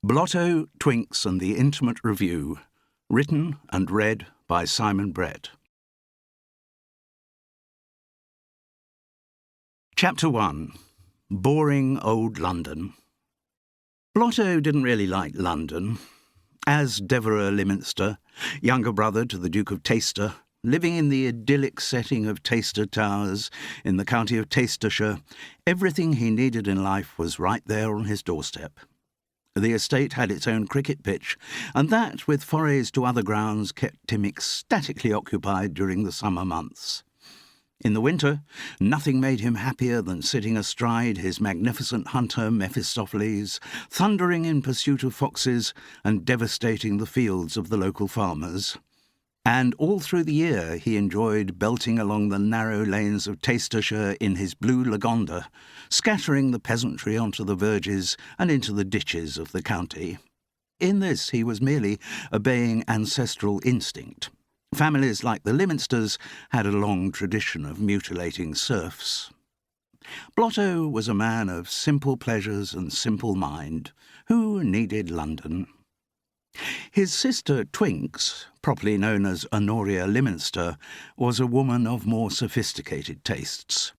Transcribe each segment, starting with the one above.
Blotto, Twinks and the Intimate Revue, written and read by Simon Brett. Chapter 1. Boring Old London. Blotto didn't really like London. As Devereux Lyminster, younger brother to the Duke of Taister, living in the idyllic setting of Taister Towers in the county of Taistershire, everything he needed in life was right there on his doorstep. The estate had its own cricket pitch, and that, with forays to other grounds, kept him ecstatically occupied during the summer months. In the winter, nothing made him happier than sitting astride his magnificent hunter Mephistopheles, thundering in pursuit of foxes and devastating the fields of the local farmers. And all through the year he enjoyed belting along the narrow lanes of Taistershire in his blue Lagonda, scattering the peasantry onto the verges and into the ditches of the county. In this he was merely obeying ancestral instinct. Families like the Lyminsters had a long tradition of mutilating serfs. Blotto was a man of simple pleasures and simple mind, who needed London. His sister Twinks, properly known as Honoria Lyminster, was a woman of more sophisticated tastes.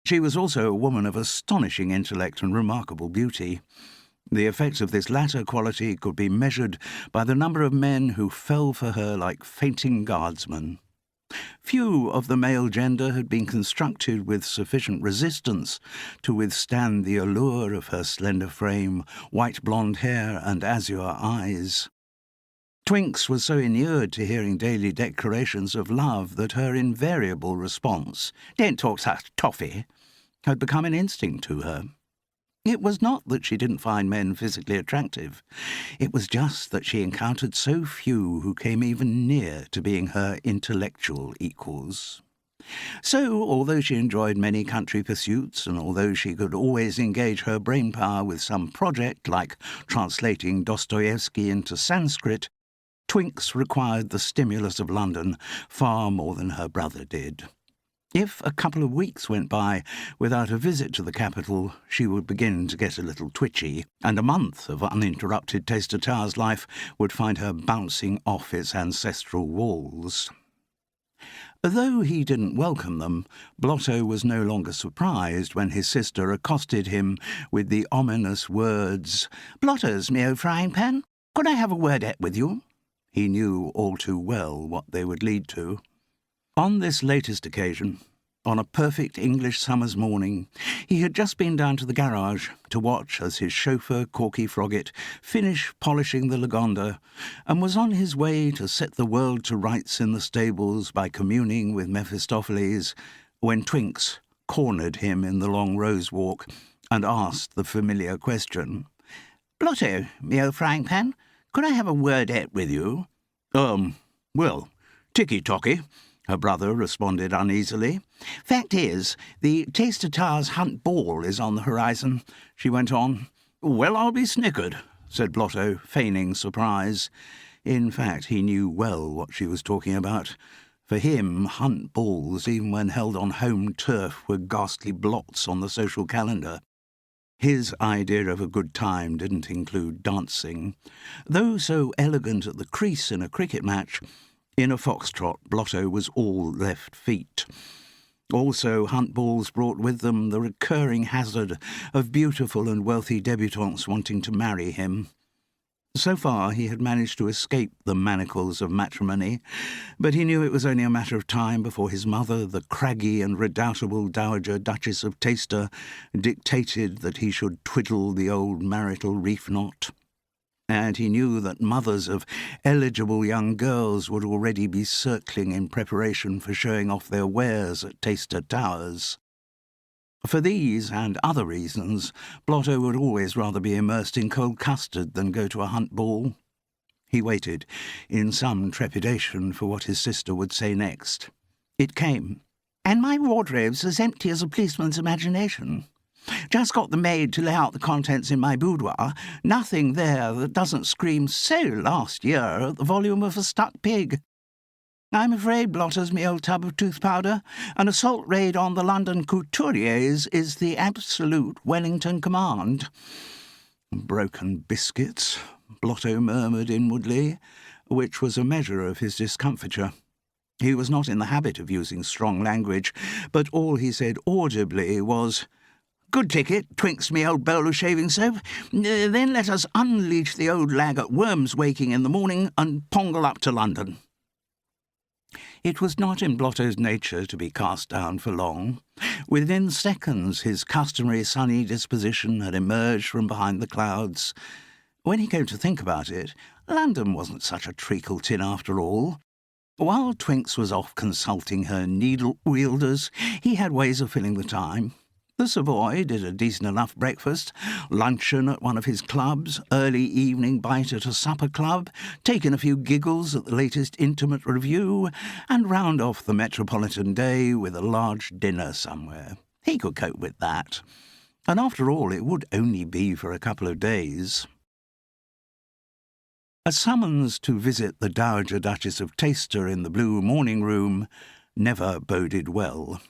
She was also a woman of astonishing intellect and remarkable beauty. The effect of this latter quality could be measured by the number of men who fell for her like fainting guardsmen. Few of the male gender had been constructed with sufficient resistance to withstand the allure of her slender frame, white blonde hair and azure eyes. Twinks was so inured to hearing daily declarations of love that her invariable response, "Don't talk such toffee," had become an instinct to her. It was not that she didn't find men physically attractive. It was just that she encountered so few who came even near to being her intellectual equals. So, although she enjoyed many country pursuits, and although she could always engage her brainpower with some project like translating Dostoevsky into Sanskrit, Twinks required the stimulus of London far more than her brother did. If a couple of weeks went by without a visit to the capital, she would begin to get a little twitchy, and a month of uninterrupted Taister Towers life would find her bouncing off its ancestral walls. Though he didn't welcome them, Blotto was no longer surprised when his sister accosted him with the ominous words, "Blotto's me old frying pan. Could I have a wordette with you?" He knew all too well what they would lead to. On this latest occasion, on a perfect English summer's morning, he had just been down to the garage to watch as his chauffeur, Corky Froggatt, finished polishing the Lagonda, and was on his way to set the world to rights in the stables by communing with Mephistopheles, when Twinks cornered him in the long rose walk and asked the familiar question, "Blotto, me old frying pan, could I have a wordette with you?" Well, ticky-tocky," her brother responded uneasily. "Fact is, the Taister Towers Hunt Ball is on the horizon," she went on. "Well, I'll be snickered," said Blotto, feigning surprise. In fact, he knew well what she was talking about. For him, hunt balls, even when held on home turf, were ghastly blots on the social calendar. His idea of a good time didn't include dancing. Though so elegant at the crease in a cricket match, in a foxtrot Blotto was all left feet. Also, hunt balls brought with them the recurring hazard of beautiful and wealthy debutantes wanting to marry him. So far he had managed to escape the manacles of matrimony, but he knew it was only a matter of time before his mother, the craggy and redoubtable Dowager Duchess of Taister, dictated that he should twiddle the old marital reef knot. And he knew that mothers of eligible young girls would already be circling in preparation for showing off their wares at Taister Towers. For these and other reasons, Blotto would always rather be immersed in cold custard than go to a hunt ball. He waited, in some trepidation, for what his sister would say next. It came. "And my wardrobe's as empty as a policeman's imagination. Just got the maid to lay out the contents in my boudoir. Nothing there that doesn't scream so last year at the volume of a stuck pig. I'm afraid, Blotto's me old tub of tooth powder. An assault raid on the London couturiers is the absolute Wellington command." Broken biscuits, Blotto murmured inwardly, which was a measure of his discomfiture. He was not in the habit of using strong language, but all he said audibly was, "Good ticket, Twinks, me old bowl of shaving soap. Then let us unleash the old lag at worms waking in the morning and pongle up to London." It was not in Blotto's nature to be cast down for long. Within seconds his customary sunny disposition had emerged from behind the clouds. When he came to think about it, London wasn't such a treacle tin after all. While Twinks was off consulting her needle-wielders, he had ways of filling the time. The Savoy did a decent enough breakfast, luncheon at one of his clubs, early evening bite at a supper club, taking a few giggles at the latest intimate review, and round off the metropolitan day with a large dinner somewhere. He could cope with that. And after all, it would only be for a couple of days. A summons to visit the Dowager Duchess of Taster in the Blue Morning Room never boded well.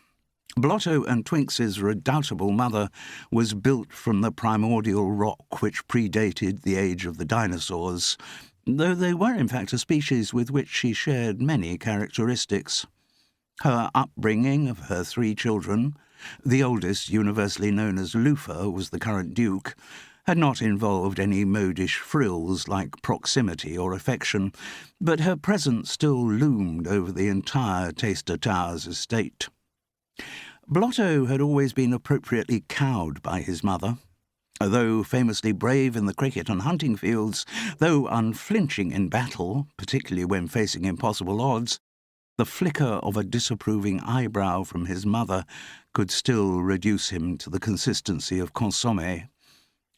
Blotto and Twinks's redoubtable mother was built from the primordial rock which predated the age of the dinosaurs, though they were in fact a species with which she shared many characteristics. Her upbringing of her 3 children, the oldest, universally known as Lufa, was the current duke, had not involved any modish frills like proximity or affection, but her presence still loomed over the entire Taster Towers estate. Blotto had always been appropriately cowed by his mother. Though famously brave in the cricket and hunting fields, though unflinching in battle, particularly when facing impossible odds, the flicker of a disapproving eyebrow from his mother could still reduce him to the consistency of consommé.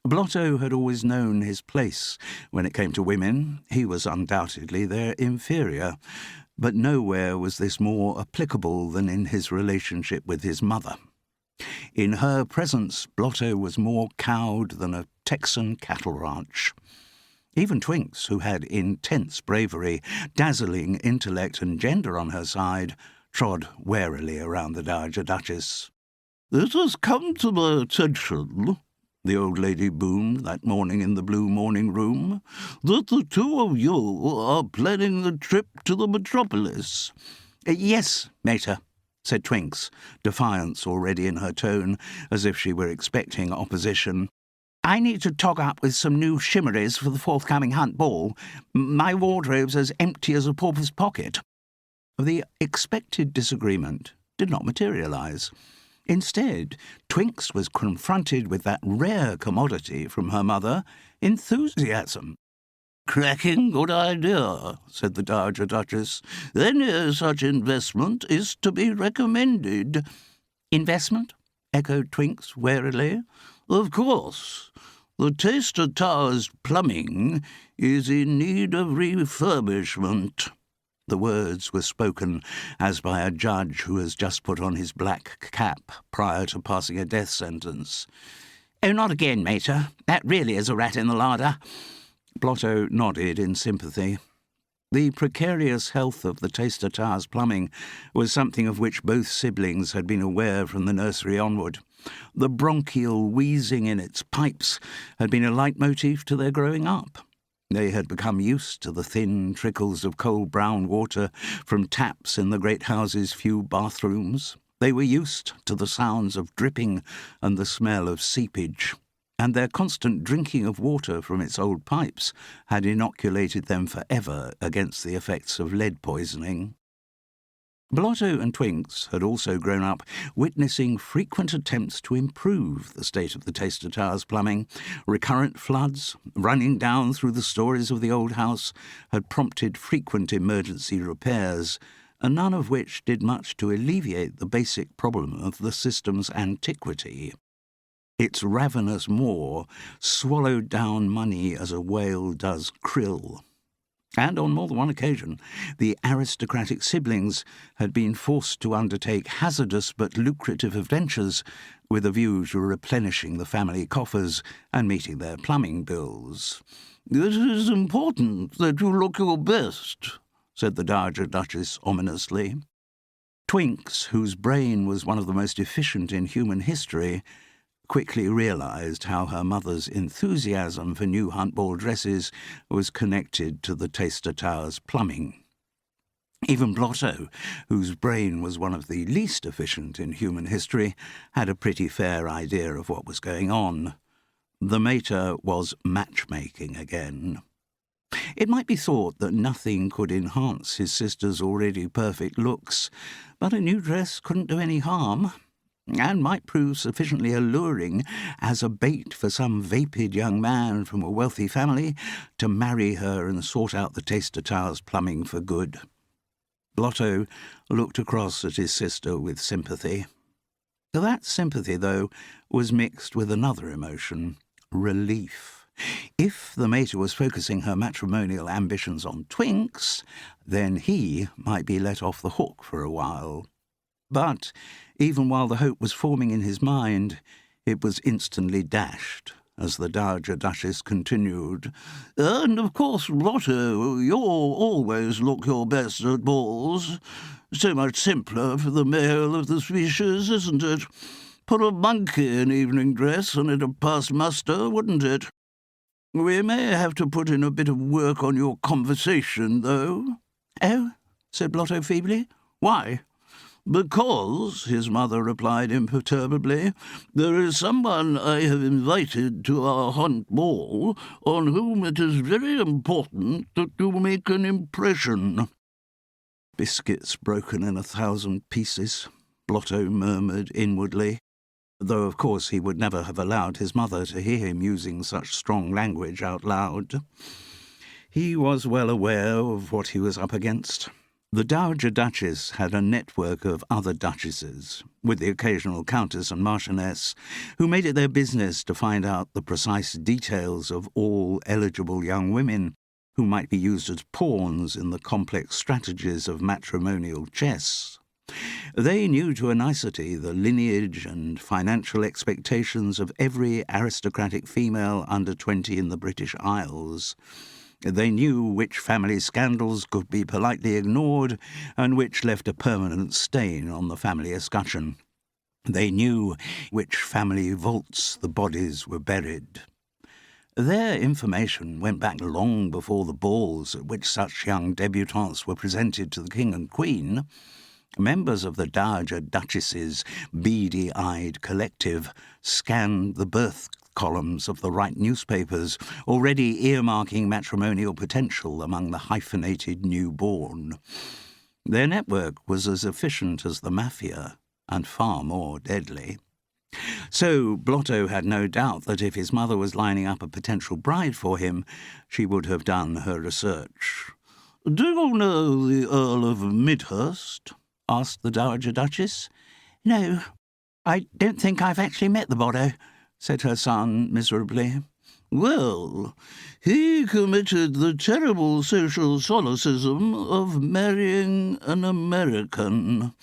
Blotto had always known his place when it came to women. He was undoubtedly their inferior, but nowhere was this more applicable than in his relationship with his mother. In her presence, Blotto was more cowed than a Texan cattle ranch. Even Twinks, who had intense bravery, dazzling intellect and gender on her side, trod warily around the Dowager Duchess. "It has come to my attention," the old lady boomed that morning in the Blue Morning Room, "that the 2 of you are planning the trip to the metropolis." "Yes, mater," said Twinks, defiance already in her tone, as if she were expecting opposition. "I need to tog up with some new shimmeries for the forthcoming Hunt Ball. My wardrobe's as empty as a pauper's pocket." The expected disagreement did not materialise. Instead, Twinks was confronted with that rare commodity from her mother, enthusiasm. "Cracking good idea," said the Dowager Duchess. "Any such investment is to be recommended." "Investment?" echoed Twinks warily. "Of course. The Taster Towers plumbing is in need of refurbishment." The words were spoken as by a judge who has just put on his black cap prior to passing a death sentence. "Oh, not again, mater. That really is a rat in the larder." Blotto nodded in sympathy. The precarious health of the Taster Towers plumbing was something of which both siblings had been aware from the nursery onward. The bronchial wheezing in its pipes had been a leitmotif to their growing up. They had become used to the thin trickles of cold brown water from taps in the great house's few bathrooms. They were used to the sounds of dripping and the smell of seepage, and their constant drinking of water from its old pipes had inoculated them forever against the effects of lead poisoning. Blotto and Twinks had also grown up witnessing frequent attempts to improve the state of the Taster Towers plumbing. Recurrent floods, running down through the stories of the old house, had prompted frequent emergency repairs, and none of which did much to alleviate the basic problem of the system's antiquity. Its ravenous maw swallowed down money as a whale does krill. And on more than one occasion, the aristocratic siblings had been forced to undertake hazardous but lucrative adventures with a view to replenishing the family coffers and meeting their plumbing bills. "It is important that you look your best," said the Dowager Duchess ominously. Twinks, whose brain was one of the most efficient in human history, quickly realised how her mother's enthusiasm for new hunt ball dresses was connected to the Taster Tower's plumbing. Even Blotto, whose brain was one of the least efficient in human history, had a pretty fair idea of what was going on. The mater was matchmaking again. It might be thought that nothing could enhance his sister's already perfect looks, but a new dress couldn't do any harm, and might prove sufficiently alluring as a bait for some vapid young man from a wealthy family to marry her and sort out the Taster Tower's plumbing for good. Blotto looked across at his sister with sympathy. That sympathy, though, was mixed with another emotion, relief. If the mater was focusing her matrimonial ambitions on Twinks, then he might be let off the hook for a while. But even while the hope was forming in his mind, it was instantly dashed as the Dowager Duchess continued. "And, of course, Blotto, you always look your best at balls. So much simpler for the male of the species, isn't it? Put a monkey in evening dress and it'd have passed muster, wouldn't it? We may have to put in a bit of work on your conversation, though." "Oh," said Blotto feebly. "Why?" "Because," his mother replied imperturbably, "there is someone I have invited to our hunt ball on whom it is very important that you make an impression." "Biscuits broken in 1,000 pieces," Blotto murmured inwardly, though of course he would never have allowed his mother to hear him using such strong language out loud. He was well aware of what he was up against. The Dowager Duchess had a network of other duchesses, with the occasional countess and marchioness, who made it their business to find out the precise details of all eligible young women who might be used as pawns in the complex strategies of matrimonial chess. They knew to a nicety the lineage and financial expectations of every aristocratic female under 20 in the British Isles. They knew which family scandals could be politely ignored and which left a permanent stain on the family escutcheon. They knew which family vaults the bodies were buried. Their information went back long before the balls at which such young debutantes were presented to the King and Queen. Members of the Dowager Duchess's beady-eyed collective scanned the birth columns of the right newspapers, already earmarking matrimonial potential among the hyphenated newborn. Their network was as efficient as the mafia, and far more deadly. So Blotto had no doubt that if his mother was lining up a potential bride for him, she would have done her research. "Do you know the Earl of Midhurst?" asked the Dowager Duchess. "No, I don't think I've actually met the Blotto," said her son miserably. "Well, he committed the terrible social solecism of marrying an American."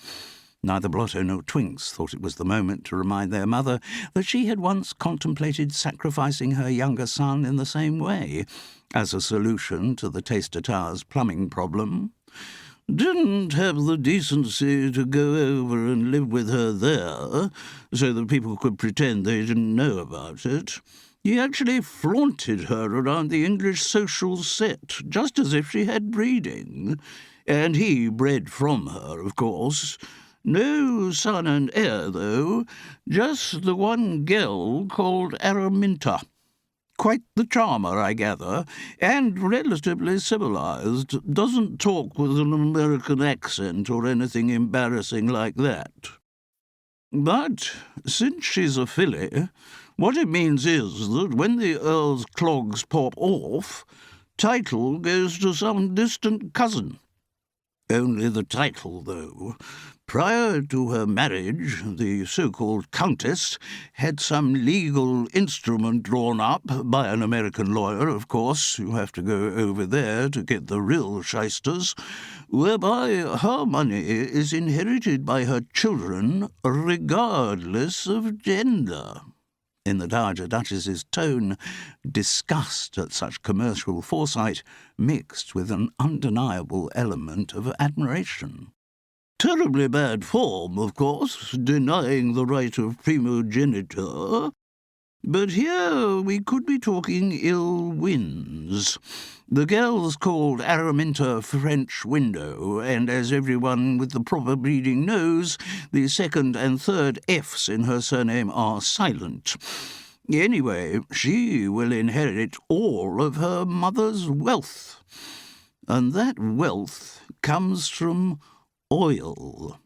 Neither Blotto nor Twinks thought it was the moment to remind their mother that she had once contemplated sacrificing her younger son in the same way, as a solution to the Taster Tower's plumbing problem. "Didn't have the decency to go over and live with her there, so that people could pretend they didn't know about it. He actually flaunted her around the English social set, just as if she had breeding. And he bred from her, of course. No son and heir, though, just the one girl called Araminta. Quite the charmer, I gather, and relatively civilized. Doesn't talk with an American accent or anything embarrassing like that. But since she's a filly, what it means is that when the Earl's clogs pop off, title goes to some distant cousin. Only the title, though. Prior to her marriage, the so-called Countess had some legal instrument drawn up by an American lawyer, of course. You have to go over there to get the real shysters, whereby her money is inherited by her children regardless of gender." In the Dowager Duchess's tone, disgust at such commercial foresight mixed with an undeniable element of admiration. Terribly bad form, of course, denying the right of primogeniture. But here we could be talking ill winds. The girl's called Araminta French Window, and as everyone with the proper breeding knows, the second and third F's in her surname are silent. Anyway, she will inherit all of her mother's wealth. And that wealth comes from oil.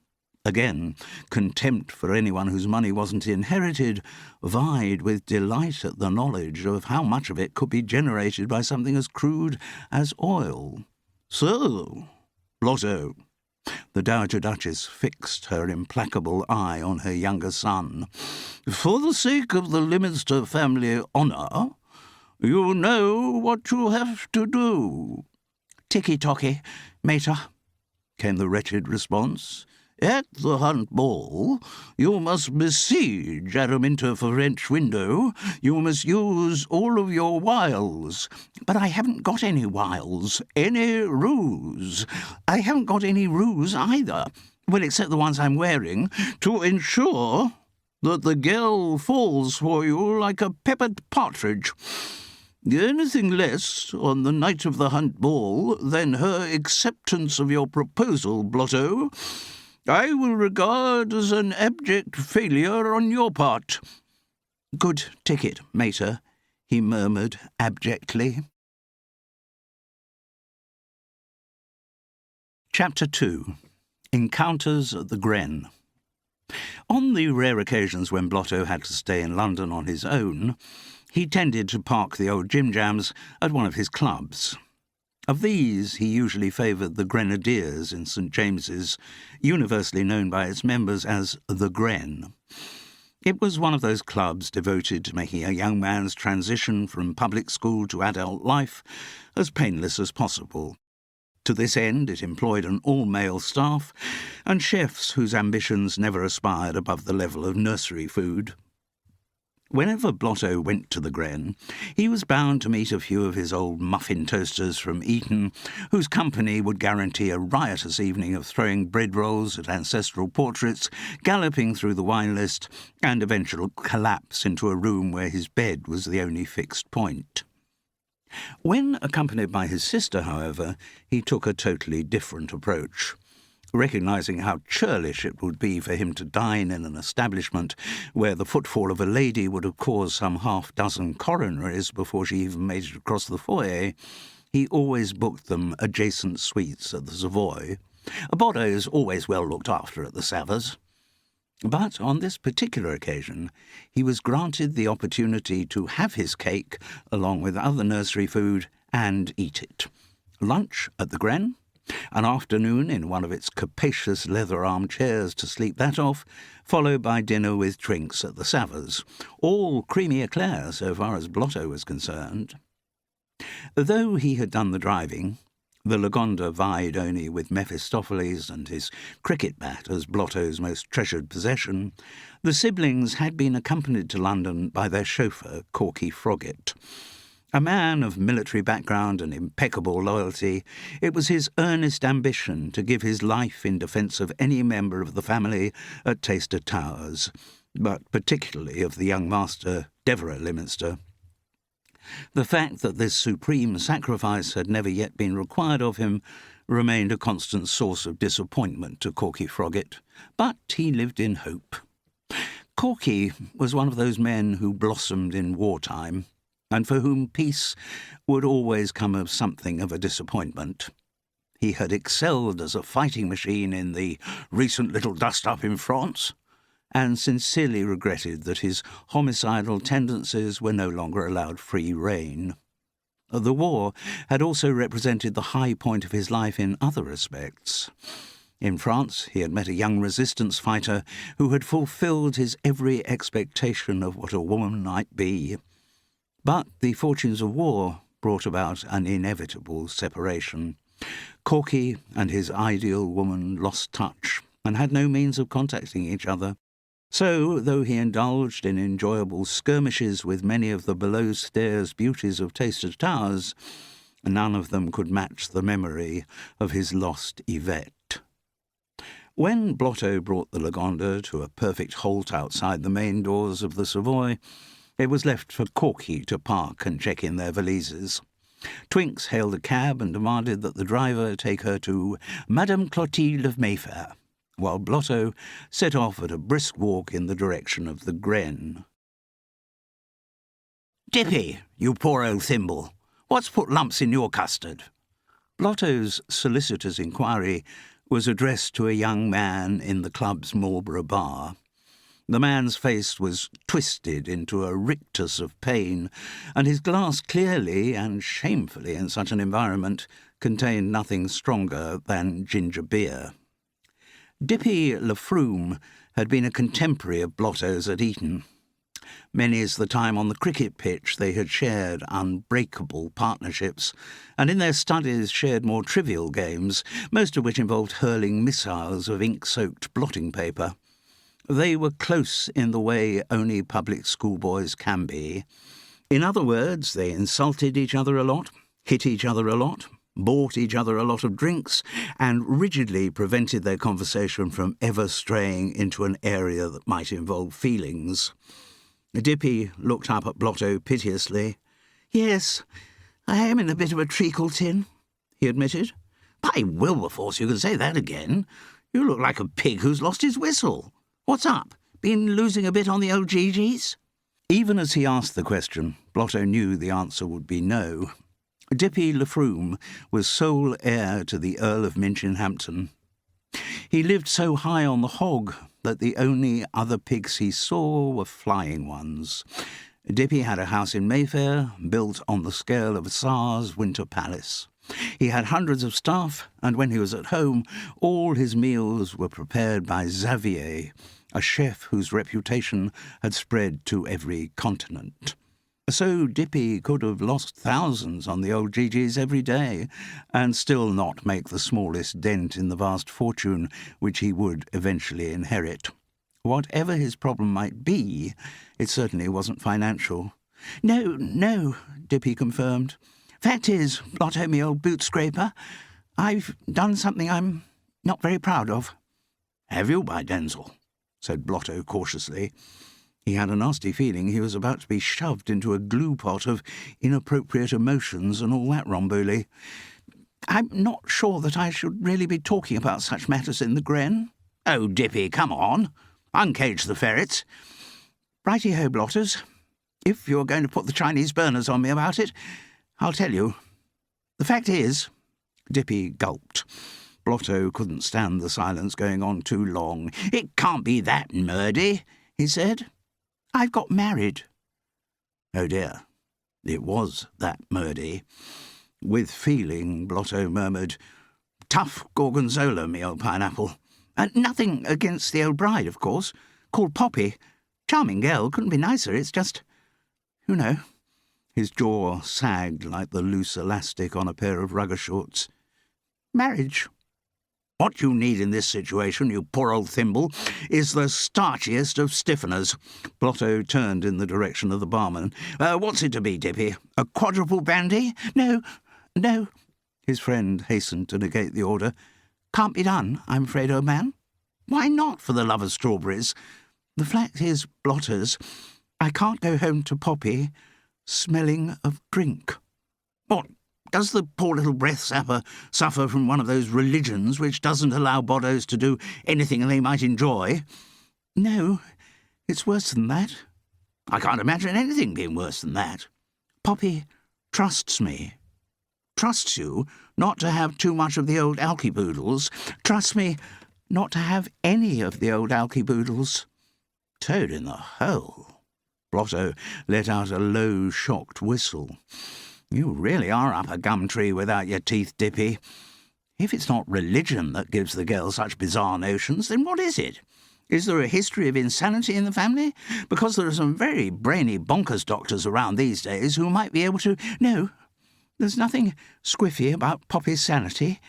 Again, contempt for anyone whose money wasn't inherited vied with delight at the knowledge of how much of it could be generated by something as crude as oil. So, Blotto, the Dowager Duchess fixed her implacable eye on her younger son, for the sake of the Leominster family honour, you know what you have to do. Ticky-tocky, mater, came the wretched response. At the hunt ball, you must besiege Araminta French Window. You must use all of your wiles. But I haven't got any wiles. Any ruse. I haven't got any ruse either. Well, except the ones I'm wearing. To ensure that the girl falls for you like a peppered partridge. Anything less on the night of the hunt ball than her acceptance of your proposal, Blotto, I will regard as an abject failure on your part. Good ticket, mater, he murmured abjectly. Chapter 2. Encounters at the Gren. On the rare occasions when Blotto had to stay in London on his own, he tended to park the old Jim-Jams at one of his clubs. Of these, he usually favoured the Grenadiers in St. James's, universally known by its members as the Gren. It was one of those clubs devoted to making a young man's transition from public school to adult life as painless as possible. To this end, it employed an all-male staff and chefs whose ambitions never aspired above the level of nursery food. Whenever Blotto went to the Gren, he was bound to meet a few of his old muffin toasters from Eton, whose company would guarantee a riotous evening of throwing bread rolls at ancestral portraits, galloping through the wine list, and eventual collapse into a room where his bed was the only fixed point. When accompanied by his sister, however, he took a totally different approach. Recognising how churlish it would be for him to dine in an establishment where the footfall of a lady would have caused some half-dozen coronaries before she even made it across the foyer, he always booked them adjacent suites at the Savoy. Blotto's always well looked after at the Savers. But on this particular occasion, he was granted the opportunity to have his cake, along with other nursery food, and eat it. Lunch at the Gren, an afternoon in one of its capacious leather armchairs to sleep that off, followed by dinner with Twinks at the Savers, all creamy eclair so far as Blotto was concerned. Though he had done the driving, the Lagonda vied only with Mephistopheles and his cricket bat as Blotto's most treasured possession. The siblings had been accompanied to London by their chauffeur, Corky Froggatt. A man of military background and impeccable loyalty, it was his earnest ambition to give his life in defence of any member of the family at Taster Towers, but particularly of the young master, Devereux Leominster. The fact that this supreme sacrifice had never yet been required of him remained a constant source of disappointment to Corky Froggatt, but he lived in hope. Corky was one of those men who blossomed in wartime, and for whom peace would always come as something of a disappointment. He had excelled as a fighting machine in the recent little dust-up in France, and sincerely regretted that his homicidal tendencies were no longer allowed free rein. The war had also represented the high point of his life in other respects. In France, he had met a young resistance fighter who had fulfilled his every expectation of what a woman might be. But the fortunes of war brought about an inevitable separation. Corky and his ideal woman lost touch and had no means of contacting each other. So, though he indulged in enjoyable skirmishes with many of the below-stairs beauties of Taster Towers, none of them could match the memory of his lost Yvette. When Blotto brought the Lagonda to a perfect halt outside the main doors of the Savoy, it was left for Corky to park and check in their valises. Twinks hailed a cab and demanded that the driver take her to Madame Clotilde of Mayfair, while Blotto set off at a brisk walk in the direction of the Gren. "Dippy, you poor old thimble, what's put lumps in your custard?" Blotto's solicitor's inquiry was addressed to a young man in the club's Marlborough bar. The man's face was twisted into a rictus of pain, and his glass clearly and shamefully in such an environment contained nothing stronger than ginger beer. Dippy Lafroom had been a contemporary of Blotto's at Eton. Many's the time on the cricket pitch they had shared unbreakable partnerships, and in their studies shared more trivial games, most of which involved hurling missiles of ink-soaked blotting paper. They were close in the way only public schoolboys can be. In other words, they insulted each other a lot, hit each other a lot, bought each other a lot of drinks, and rigidly prevented their conversation from ever straying into an area that might involve feelings. Dippy looked up at Blotto piteously. "Yes, I am in a bit of a treacle tin," he admitted. "By Wilberforce, you can say that again. You look like a pig who's lost his whistle. What's up? Been losing a bit on the old GGs?" Even as he asked the question, Blotto knew the answer would be no. Dippy Lafroom was sole heir to the Earl of Minchinhampton. He lived so high on the hog that the only other pigs he saw were flying ones. Dippy had a house in Mayfair, built on the scale of a Tsar's winter palace. He had hundreds of staff, and when he was at home, all his meals were prepared by Xavier, a chef whose reputation had spread to every continent. So Dippy could have lost thousands on the old GGs every day, and still not make the smallest dent in the vast fortune which he would eventually inherit. Whatever his problem might be, it certainly wasn't financial. No, Dippy confirmed. "Fact is, Blotto, me old boot scraper, I've done something I'm not very proud of." "Have you, by Denzel?" said Blotto cautiously. He had a nasty feeling he was about to be shoved into a glue pot of inappropriate emotions and all that ramboli. "I'm not sure that I should really be talking about such matters in the Gren." "Oh, Dippy, come on. Uncage the ferrets." "Righty-ho, Blotters. If you're going to put the Chinese burners on me about it, I'll tell you. The fact is—" Dippy gulped. Blotto couldn't stand the silence going on too long. "It can't be that, Murdy," he said. "I've got married." Oh dear, it was that Murdy. With feeling, Blotto murmured, "Tough gorgonzola, me old pineapple." Nothing against the old bride, of course. Called Poppy. Charming girl, couldn't be nicer, it's just, you know." His jaw sagged like the loose elastic on a pair of rugger shorts. "Marriage." "What you need in this situation, you poor old thimble, is the starchiest of stiffeners." Blotto turned in the direction of the barman. "What's it to be, Dippy? A quadruple bandy?" No. His friend hastened to negate the order. "Can't be done, I'm afraid, old man." "Why not, for the love of strawberries?" "The fact is, Blotters, I can't go home to Poppy smelling of drink." "What? Does the poor little breath-sapper suffer from one of those religions which doesn't allow boddos to do anything they might enjoy?" "No, it's worse than that." "I can't imagine anything being worse than that." "Poppy trusts me." "Trusts you not to have too much of the old alky-boodles?" "Trusts me not to have any of the old alky-boodles." Toad in the hole. Blotto let out a low, shocked whistle. "You really are up a gum tree without your teeth, Dippy. If it's not religion that gives the girl such bizarre notions, then what is it? Is there a history of insanity in the family? Because there are some very brainy bonkers doctors around these days who might be able to—" "No, there's nothing squiffy about Poppy's sanity.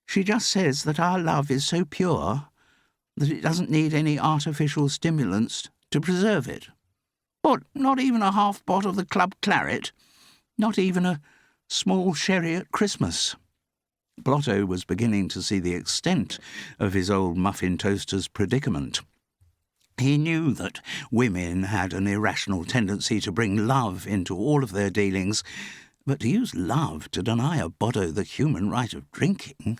She just says that our love is so pure that it doesn't need any artificial stimulants to preserve it." "What, not even a half-pot of the club claret?" "Not even a small sherry at Christmas." Blotto was beginning to see the extent of his old muffin toaster's predicament. He knew that women had an irrational tendency to bring love into all of their dealings, but to use love to deny a Boddo the human right of drinking,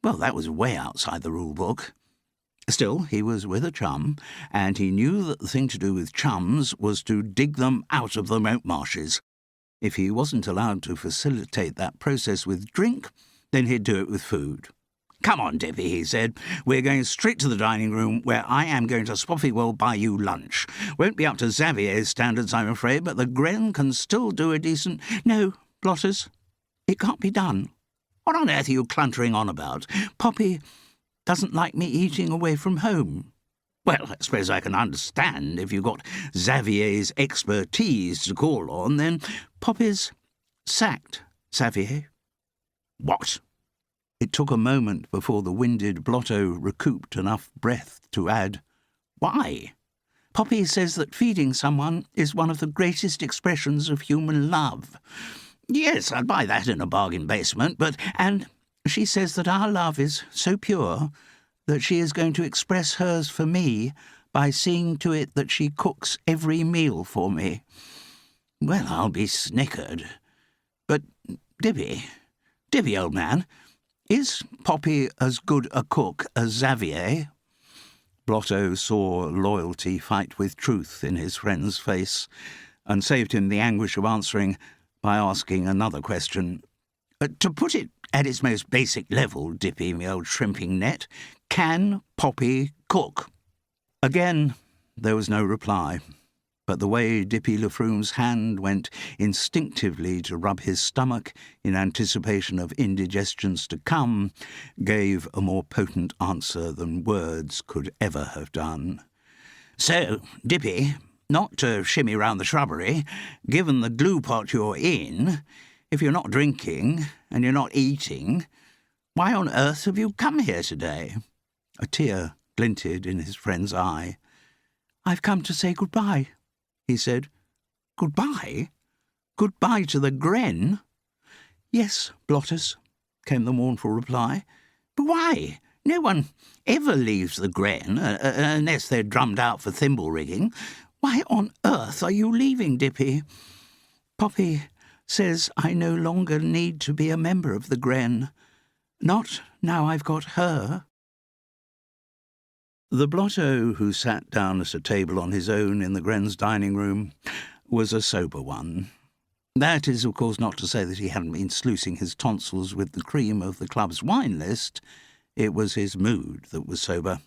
well, that was way outside the rule book. Still, he was with a chum, and he knew that the thing to do with chums was to dig them out of the moat marshes. If he wasn't allowed to facilitate that process with drink, then he'd do it with food. "Come on, Dippy," he said. "We're going straight to the dining room, where I am going to spoffy well buy you lunch. Won't be up to Xavier's standards, I'm afraid, but the Gren can still do a decent—" "No, Blotters, it can't be done." "What on earth are you cluntering on about?" "Poppy doesn't like me eating away from home." "Well, I suppose I can understand if you've got Xavier's expertise to call on, then—" "Poppy's sacked Xavier." "What?" It took a moment before the winded Blotto recouped enough breath to add, "Why?" "Poppy says that feeding someone is one of the greatest expressions of human love." "Yes, I'd buy that in a bargain basement, but—" "And she says that our love is so pure that she is going to express hers for me by seeing to it that she cooks every meal for me." "Well, I'll be snickered. But, Dippy, old man, is Poppy as good a cook as Xavier?" Blotto saw loyalty fight with truth in his friend's face, and saved him the anguish of answering by asking another question. To put it at its most basic level, Dippy, me old shrimping net, can Poppy cook?" Again, there was no reply, but the way Dippy Lafrume's hand went instinctively to rub his stomach in anticipation of indigestions to come gave a more potent answer than words could ever have done. "So, Dippy, not to shimmy round the shrubbery, given the glue pot you're in, if you're not drinking and you're not eating, why on earth have you come here today?" A tear glinted in his friend's eye. "I've come to say goodbye," he said. "Goodbye? Goodbye to the Gren?" "Yes, Blotters," came the mournful reply. "But why? No one ever leaves the Gren, unless they're drummed out for thimble rigging. Why on earth are you leaving, Dippy?" "Poppy says I no longer need to be a member of the Gren. Not now I've got her." The Blotto who sat down at a table on his own in the Gren's dining room was a sober one. That is, of course, not to say that he hadn't been sluicing his tonsils with the cream of the club's wine list. It was his mood that was sober.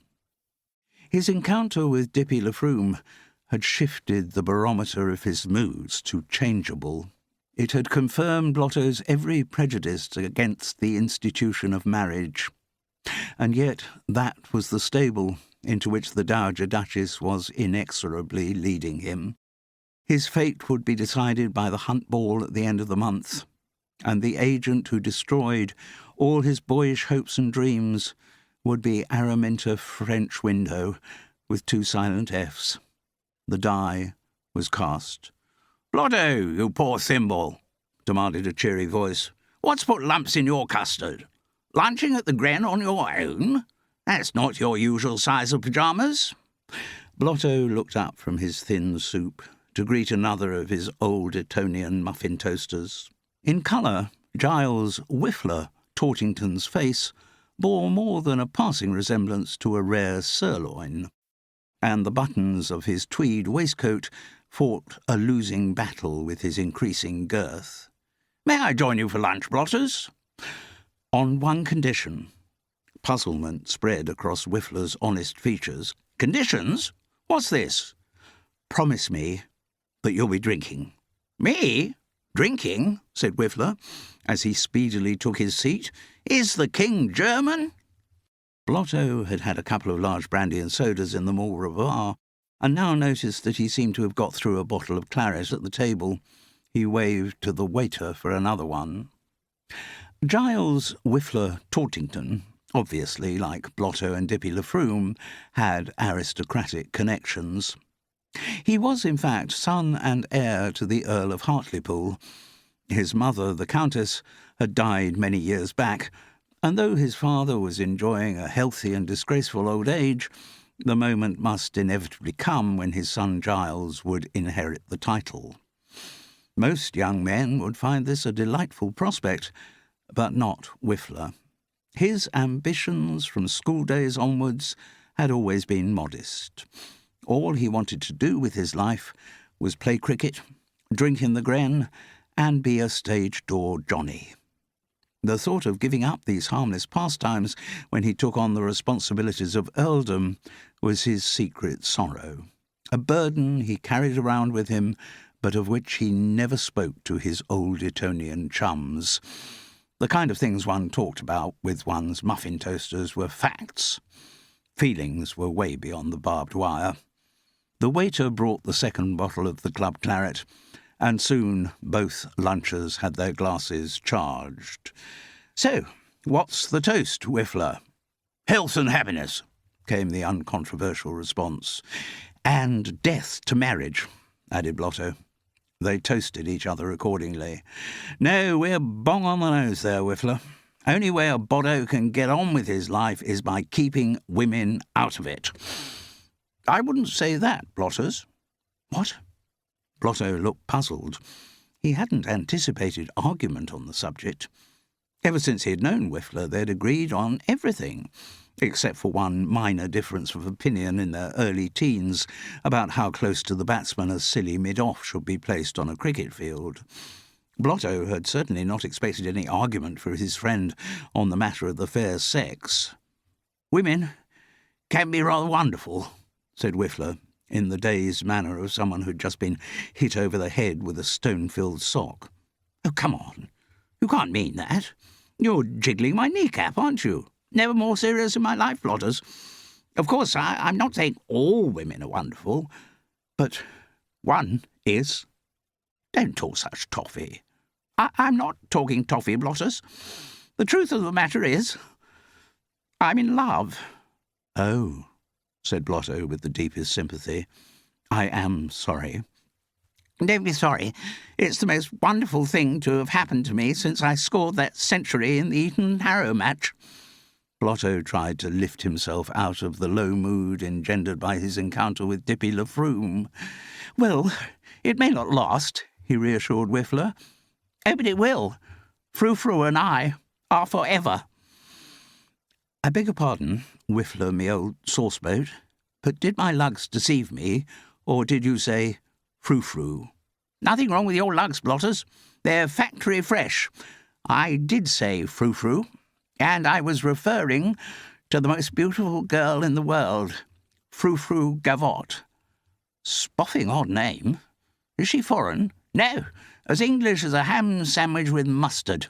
His encounter with Dippy Lafrume had shifted the barometer of his moods to changeable. It had confirmed Blotto's every prejudice against the institution of marriage. And yet that was the stable into which the Dowager Duchess was inexorably leading him. His fate would be decided by the hunt ball at the end of the month, and the agent who destroyed all his boyish hopes and dreams would be Araminta French Window with 2 silent Fs. The die was cast. "Blotto, you poor thimble," demanded a cheery voice. "What's put lumps in your custard? Lunching at the Gren on your own? That's not your usual size of pyjamas." Blotto looked up from his thin soup to greet another of his old Etonian muffin toasters. In colour, Giles Whiffler Tortington's face bore more than a passing resemblance to a rare sirloin, and the buttons of his tweed waistcoat fought a losing battle with his increasing girth. "May I join you for lunch, Blotters?" "On one condition." Puzzlement spread across Whiffler's honest features. "Conditions? What's this?" "Promise me that you'll be drinking." "Me? Drinking?" said Whiffler, as he speedily took his seat. "Is the King German?" Blotto had had a couple of large brandy and sodas in the Au Revoir, and now noticed that he seemed to have got through a bottle of claret at the table. He waved to the waiter for another one. Giles Whiffler Tortington, obviously, like Blotto and Dippy Lafrume, had aristocratic connections. He was, in fact, son and heir to the Earl of Hartlepool, His mother, the Countess, had died many years back, and though his father was enjoying a healthy and disgraceful old age, the moment must inevitably come when his son Giles would inherit the title. Most young men would find this a delightful prospect, but not Whiffler. His ambitions from school days onwards had always been modest. All he wanted to do with his life was play cricket, drink in the Gren, and be a stage-door Johnny. The thought of giving up these harmless pastimes when he took on the responsibilities of earldom was his secret sorrow, a burden he carried around with him, but of which he never spoke to his old Etonian chums. The kind of things one talked about with one's muffin toasters were facts. Feelings were way beyond the barbed wire. The waiter brought the second bottle of the club claret, and soon both lunchers had their glasses charged. "So, what's the toast, Whiffler?" "Health and happiness," came the uncontroversial response. "And death to marriage," added Blotto. They toasted each other accordingly. "No, we're bong on the nose there, Whiffler. Only way a Blotto can get on with his life is by keeping women out of it." "I wouldn't say that, Blotters." "What?" Blotto looked puzzled. He hadn't anticipated argument on the subject. Ever since he had known Whiffler, they'd agreed on everything, except for one minor difference of opinion in their early teens about how close to the batsman a silly mid-off should be placed on a cricket field. Blotto had certainly not expected any argument for his friend on the matter of the fair sex. "Women can be rather wonderful," said Whiffler, in the dazed manner of someone who'd just been hit over the head with a stone-filled sock. "Oh, come on. You can't mean that. You're jiggling my kneecap, aren't you? Never more serious in my life, Blotters. Of course, I'm not saying all women are wonderful, but one is. Don't talk such toffee." I'm not talking toffee, Blotters. The truth of the matter is, I'm in love." "Oh," said Blotto with the deepest sympathy. "I am sorry." "Don't be sorry. It's the most wonderful thing to have happened to me since I scored that century in the Eton-Harrow match." Blotto tried to lift himself out of the low mood engendered by his encounter with Dippy Lafroom. "Well, it may not last," he reassured Whiffler. "Oh, but it will. Frou-Frou and I are forever." "I beg your pardon, Whiffler, me old sauceboat, but did my lugs deceive me, or did you say frou-frou?" "Nothing wrong with your lugs, Blotters. They're factory fresh. I did say frou-frou, and I was referring to the most beautiful girl in the world, Frou-Frou Gavotte." "Spoffing odd name. Is she foreign?" "No, as English as a ham sandwich with mustard."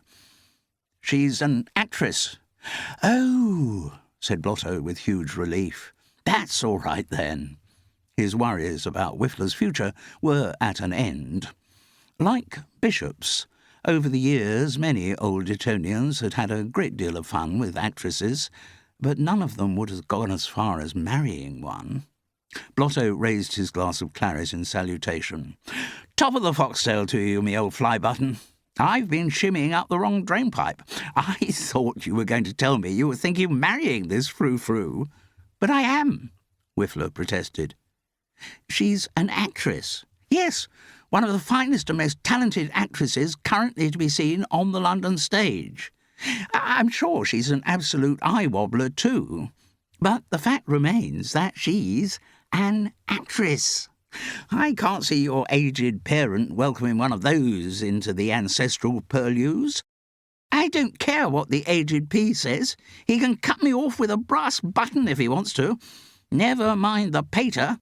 "She's an actress." "Oh," said Blotto with huge relief. "That's all right, then." His worries about Whiffler's future were at an end. Like bishops, over the years many old Etonians had had a great deal of fun with actresses, but none of them would have gone as far as marrying one. Blotto raised his glass of claret in salutation. "Top of the foxtail to you, me old fly-button. I've been shimmying up the wrong drainpipe. I thought you were going to tell me you were thinking of marrying this frou-frou." "But I am," Whiffler protested. "She's an actress." "Yes, one of the finest and most talented actresses currently to be seen on the London stage. I'm sure she's an absolute eye-wobbler too. But the fact remains that she's an actress. I can't see your aged parent welcoming one of those into the ancestral purlieus. I don't care what the aged P says. He can cut me off with a brass button if he wants to. Never mind the pater.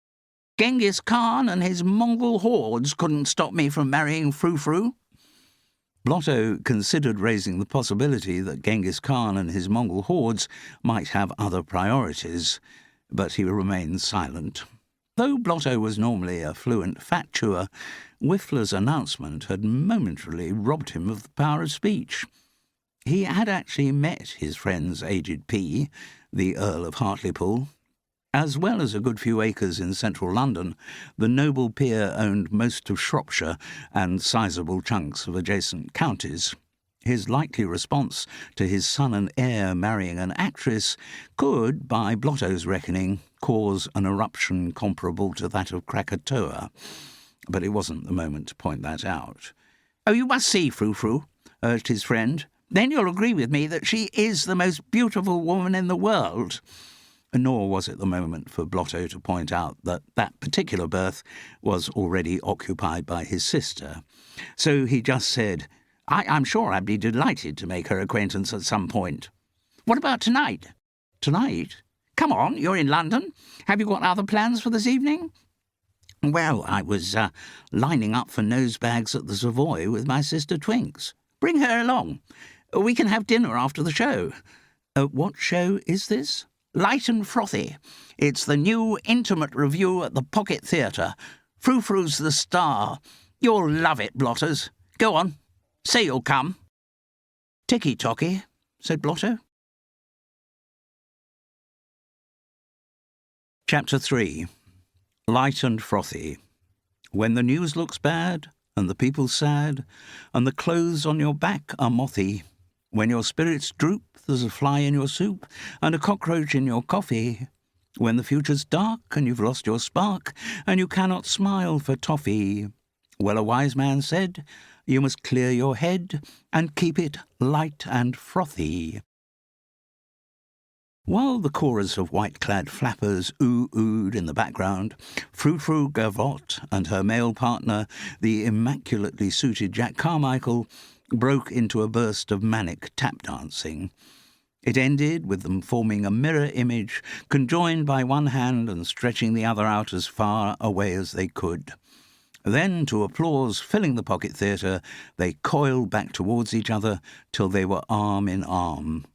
Genghis Khan and his Mongol hordes couldn't stop me from marrying Frou-Frou." Blotto considered raising the possibility that Genghis Khan and his Mongol hordes might have other priorities, but he remained silent. Though Blotto was normally a fluent fat chewer, Whiffler's announcement had momentarily robbed him of the power of speech. He had actually met his friend's aged P, the Earl of Hartlepool, As well as a good few acres in central London, the noble peer owned most of Shropshire and sizable chunks of adjacent counties. His likely response to his son and heir marrying an actress could, by Blotto's reckoning, cause an eruption comparable to that of Krakatoa. But it wasn't the moment to point that out. "Oh, you must see Frou-Frou," urged his friend. "Then you'll agree with me that she is the most beautiful woman in the world." Nor was it the moment for Blotto to point out that that particular berth was already occupied by his sister. So he just said, I'm sure I'd be delighted to make her acquaintance at some point. "What about tonight?" "Tonight? Come on, you're in London. Have you got other plans for this evening?" "Well, I was lining up for nosebags at the Savoy with my sister Twinks." "Bring her along. We can have dinner after the show." "What show is this?" "Light and Frothy. It's the new intimate review at the Pocket Theatre. Frou-Frou's the star. You'll love it, Blotters. Go on, say you'll come." "Ticky-tocky," said Blotto. Chapter 3. Light and Frothy. When the news looks bad, and the people sad, and the clothes on your back are mothy, when your spirits droop, there's a fly in your soup, and a cockroach in your coffee, when the future's dark, and you've lost your spark, and you cannot smile for toffee, well, a wise man said, you must clear your head, and keep it light and frothy. While the chorus of white-clad flappers ooh-oohed in the background, Frou-Frou Gavotte and her male partner, the immaculately suited Jack Carmichael, broke into a burst of manic tap-dancing. It ended with them forming a mirror image, conjoined by one hand and stretching the other out as far away as they could. Then, to applause filling the Pocket Theatre, they coiled back towards each other till they were arm in arm.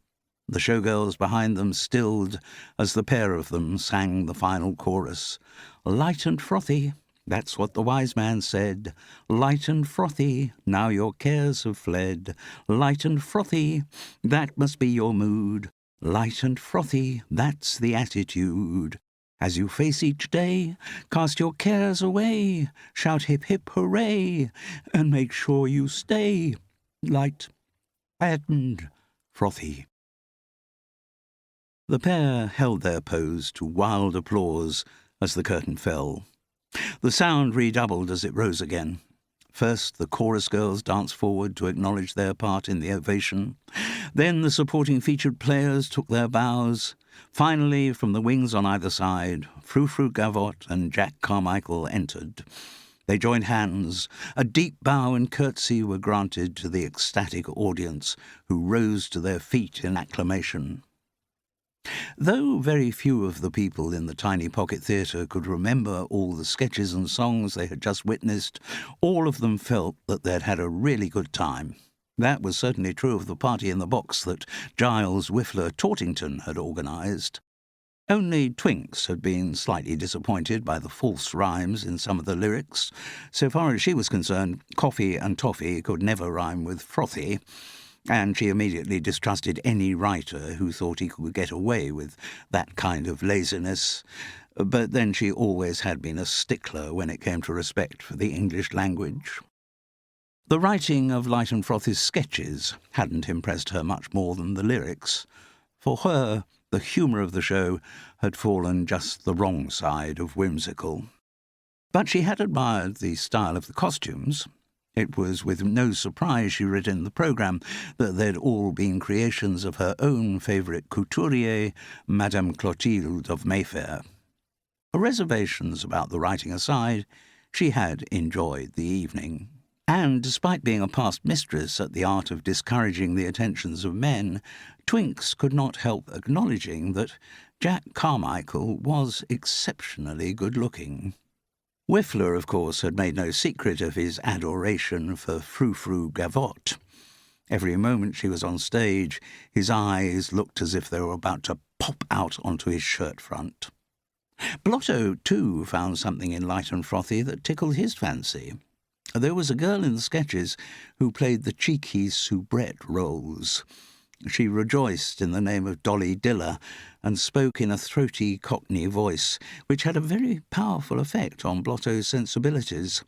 The showgirls behind them stilled as the pair of them sang the final chorus. Light and frothy, that's what the wise man said. Light and frothy, now your cares have fled. Light and frothy, that must be your mood. Light and frothy, that's the attitude. As you face each day, cast your cares away. Shout hip hip hooray, and make sure you stay light and frothy. The pair held their pose to wild applause as the curtain fell. The sound redoubled as it rose again. First, the chorus girls danced forward to acknowledge their part in the ovation. Then the supporting featured players took their bows. Finally, from the wings on either side, Frou-Frou Gavotte and Jack Carmichael entered. They joined hands. A deep bow and curtsy were granted to the ecstatic audience, who rose to their feet in acclamation. Though very few of the people in the tiny Pocket Theatre could remember all the sketches and songs they had just witnessed, all of them felt that they'd had a really good time. That was certainly true of the party in the box that Giles Whiffler Tortington had organised. Only Twinks had been slightly disappointed by the false rhymes in some of the lyrics. So far as she was concerned, coffee and toffee could never rhyme with frothy, and she immediately distrusted any writer who thought he could get away with that kind of laziness. But then she always had been a stickler when it came to respect for the English language. The writing of Light and Frothy's sketches hadn't impressed her much more than the lyrics. For her, the humour of the show had fallen just the wrong side of whimsical. But she had admired the style of the costumes. It was with no surprise she read in the programme that they'd all been creations of her own favourite couturier, Madame Clotilde of Mayfair. Reservations about the writing aside, she had enjoyed the evening. And, despite being a past mistress at the art of discouraging the attentions of men, Twinks could not help acknowledging that Jack Carmichael was exceptionally good-looking. Whiffler, of course, had made no secret of his adoration for Frou-Frou Gavotte. Every moment she was on stage, his eyes looked as if they were about to pop out onto his shirt front. Blotto, too, found something in Light and Frothy that tickled his fancy. There was a girl in the sketches who played the cheeky soubrette roles. She rejoiced in the name of Dolly Diller and spoke in a throaty Cockney voice, which had a very powerful effect on Blotto's sensibilities.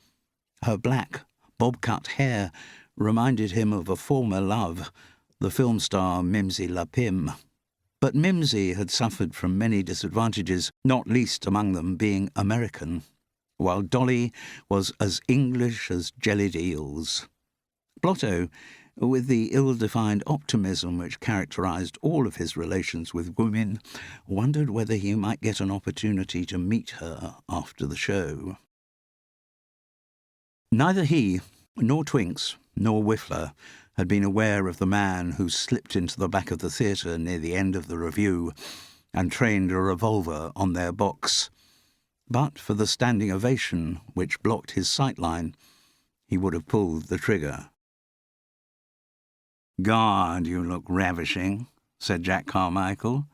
Her black, bob-cut hair reminded him of a former love, the film star Mimsy LaPim. But Mimsy had suffered from many disadvantages, not least among them being American, while Dolly was as English as jellied eels. Blotto, with the ill-defined optimism which characterised all of his relations with women, wondered whether he might get an opportunity to meet her after the show. Neither he, nor Twinks, nor Whiffler had been aware of the man who slipped into the back of the theatre near the end of the review and trained a revolver on their box. But for the standing ovation which blocked his sightline, he would have pulled the trigger. "God, you look ravishing," said Jack Carmichael.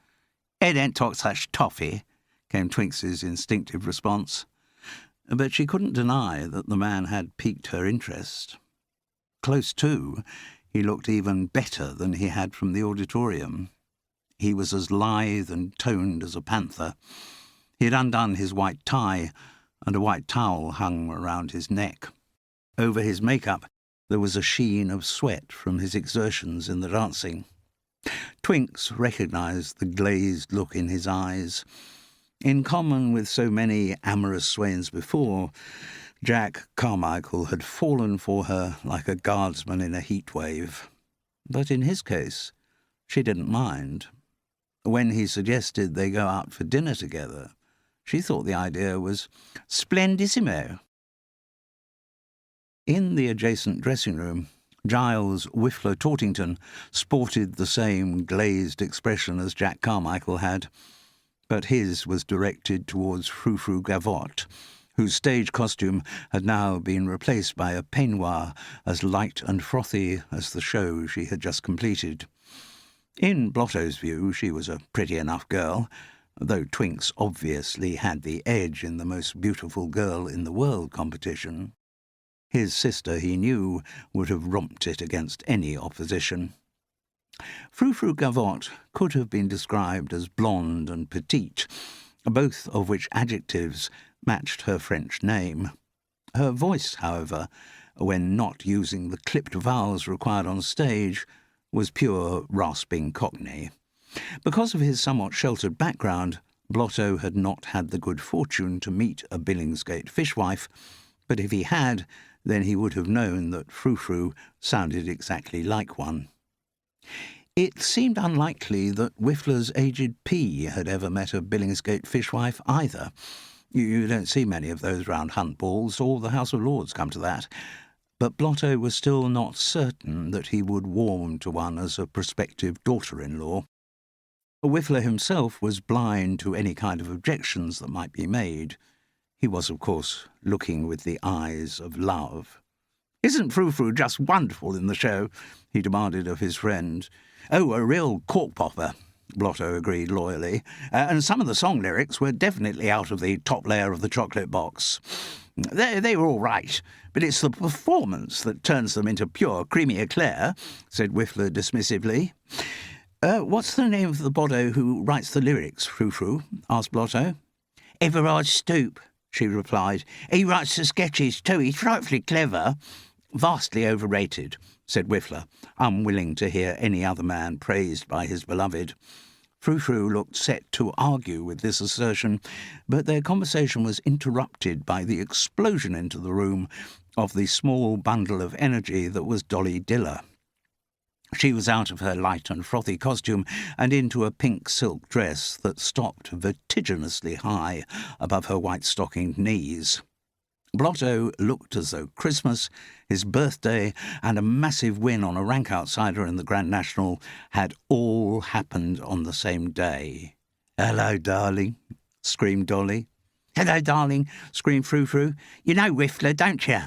"It ain't talk such toffee," came Twinks's instinctive response. But she couldn't deny that the man had piqued her interest. Close to, he looked even better than he had from the auditorium. He was as lithe and toned as a panther. He had undone his white tie, and a white towel hung around his neck. Over his makeup there was a sheen of sweat from his exertions in the dancing. Twinks recognised the glazed look in his eyes. In common with so many amorous swains before, Jack Carmichael had fallen for her like a guardsman in a heatwave. But in his case, she didn't mind. When he suggested they go out for dinner together, she thought the idea was splendissimo. In the adjacent dressing room, Giles Whiffler Tortington sported the same glazed expression as Jack Carmichael had, but his was directed towards Frou-Frou Gavotte, whose stage costume had now been replaced by a peignoir as light and frothy as the show she had just completed. In Blotto's view, she was a pretty enough girl, though Twinks obviously had the edge in the most beautiful girl in the world competition. His sister, he knew, would have romped it against any opposition. Frou-Frou Gavotte could have been described as blonde and petite, both of which adjectives matched her French name. Her voice, however, when not using the clipped vowels required on stage, was pure rasping Cockney. Because of his somewhat sheltered background, Blotto had not had the good fortune to meet a Billingsgate fishwife, but if he had, then he would have known that Frou-Frou sounded exactly like one. It seemed unlikely that Whiffler's aged P had ever met a Billingsgate fishwife either. You don't see many of those round hunt balls, or the House of Lords come to that. But Blotto was still not certain that he would warm to one as a prospective daughter-in-law. Whiffler himself was blind to any kind of objections that might be made. He was, of course, looking with the eyes of love. "Isn't Frou-Frou just wonderful in the show?" he demanded of his friend. "Oh, a real cork-popper," Blotto agreed loyally, "and some of the song lyrics were definitely out of the top layer of the chocolate box. They were all right, but it's the performance that turns them into pure creamy eclair," said Whiffler dismissively. "What's the name of the boddo who writes the lyrics, Frou-Frou?" asked Blotto. "Everard Stoop," she replied. "He writes the sketches too. He's frightfully clever." "Vastly overrated," said Whiffler, unwilling to hear any other man praised by his beloved. Frou-Frou looked set to argue with this assertion, but their conversation was interrupted by the explosion into the room of the small bundle of energy that was Dolly Diller. She was out of her light and frothy costume and into a pink silk dress that stopped vertiginously high above her white-stockinged knees. Blotto looked as though Christmas, his birthday, and a massive win on a rank outsider in the Grand National had all happened on the same day. "Hello, darling," screamed Dolly. "Hello, darling," screamed Frou-Frou. "You know Whiffler, don't you?"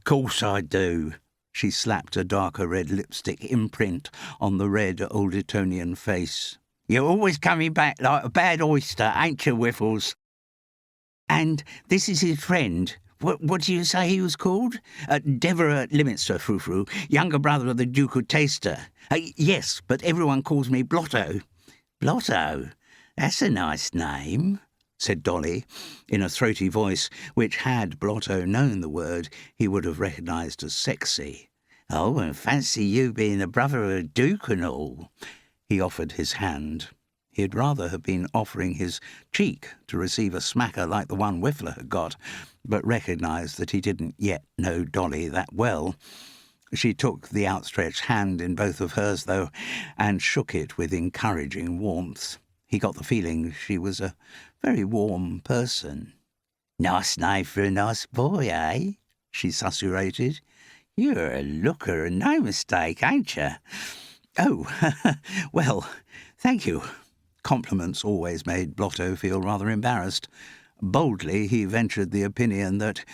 "Course I do." She slapped a darker red lipstick imprint on the red Old Etonian face. "You're always coming back like a bad oyster, ain't you, Whiffles?" "And this is his friend," What do you say he was called? Devereux Lyminster, Frou-Frou, younger brother of the Duke of Taster. Yes, but everyone calls me Blotto. Blotto? That's a nice name, said Dolly, in a throaty voice which, had Blotto known the word, he would have recognised as sexy. Oh, and fancy you being the brother of a duke and all. He offered his hand. He'd rather have been offering his cheek to receive a smacker like the one Whiffler had got, but recognised that he didn't yet know Dolly that well. She took the outstretched hand in both of hers, though, and shook it with encouraging warmth. He got the feeling she was a very warm person. "Nice name for a nice boy, eh?" she susurrated. "You're a looker and no mistake, ain't you?" "Oh, well, thank you." Compliments always made Blotto feel rather embarrassed. Boldly he ventured the opinion that,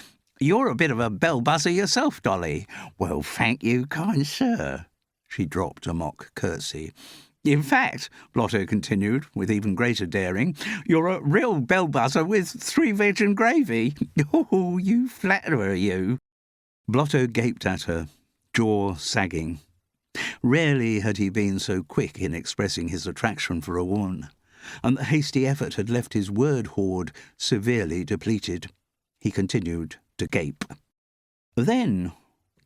"You're a bit of a bell-buzzer yourself, Dolly." "Well, thank you, kind sir." She dropped a mock curtsy. "In fact," Blotto continued, with even greater daring, "you're a real bell-buzzer with 3 veg and gravy. Oh, you flatterer, you." Blotto gaped at her, jaw sagging. Rarely had he been so quick in expressing his attraction for a woman, and the hasty effort had left his word hoard severely depleted. He continued to gape. Then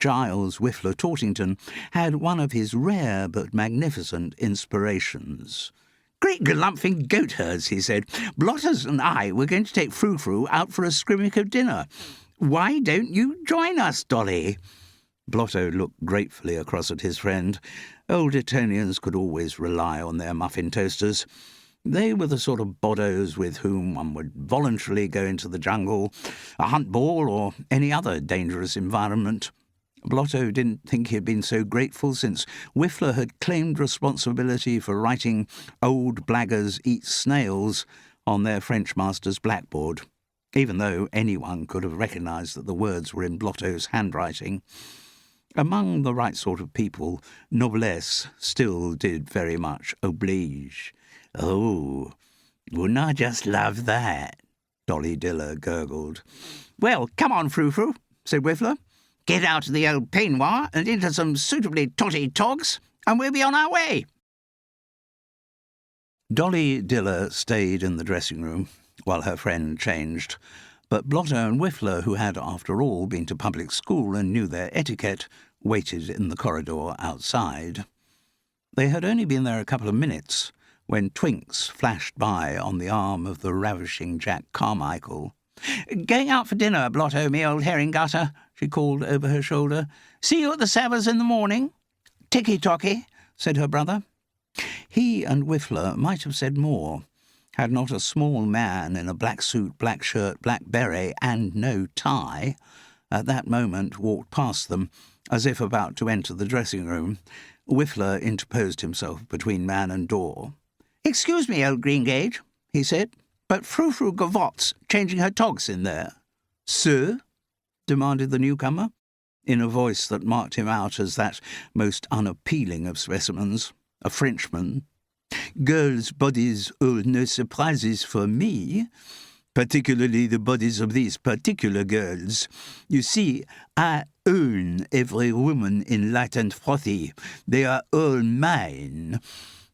Giles Whiffler Tortington had one of his rare but magnificent inspirations. "Great galumphing goat herds," he said. "Blotters and I were going to take Frou-Frou out for a skrimmick of dinner. Why don't you join us, Dolly?" Blotto looked gratefully across at his friend. Old Etonians could always rely on their muffin toasters. They were the sort of boddos with whom one would voluntarily go into the jungle, a hunt ball, or any other dangerous environment. Blotto didn't think he had been so grateful since Whiffler had claimed responsibility for writing "Old Blaggers Eat Snails" on their French master's blackboard, even though anyone could have recognised that the words were in Blotto's handwriting. Among the right sort of people, noblesse still did very much oblige. "Oh, wouldn't I just love that?" Dolly Diller gurgled. "Well, come on, Frou-Frou," said Whiffler. "Get out of the old peignoir and into some suitably totty togs, and we'll be on our way." Dolly Diller stayed in the dressing-room while her friend changed, but Blotto and Whiffler, who had, after all, been to public school and knew their etiquette, waited in the corridor outside. They had only been there a couple of minutes when Twinks flashed by on the arm of the ravishing Jack Carmichael. "Going out for dinner, Blotto, me old herring gutter," she called over her shoulder. "See you at the Savers in the morning." "Ticky-tocky," said her brother. He and Whiffler might have said more, had not a small man in a black suit, black shirt, black beret, and no tie, at that moment walked past them, as if about to enter the dressing-room. Whiffler interposed himself between man and door. "Excuse me, old Greengage," he said, "but Frou-Frou Gavott's changing her togs in there." "Sir?" demanded the newcomer, in a voice that marked him out as that most unappealing of specimens, a Frenchman. "Girls' bodies hold no surprises for me, particularly the bodies of these particular girls. You see, I own every woman in Light and Frothy. They are all mine."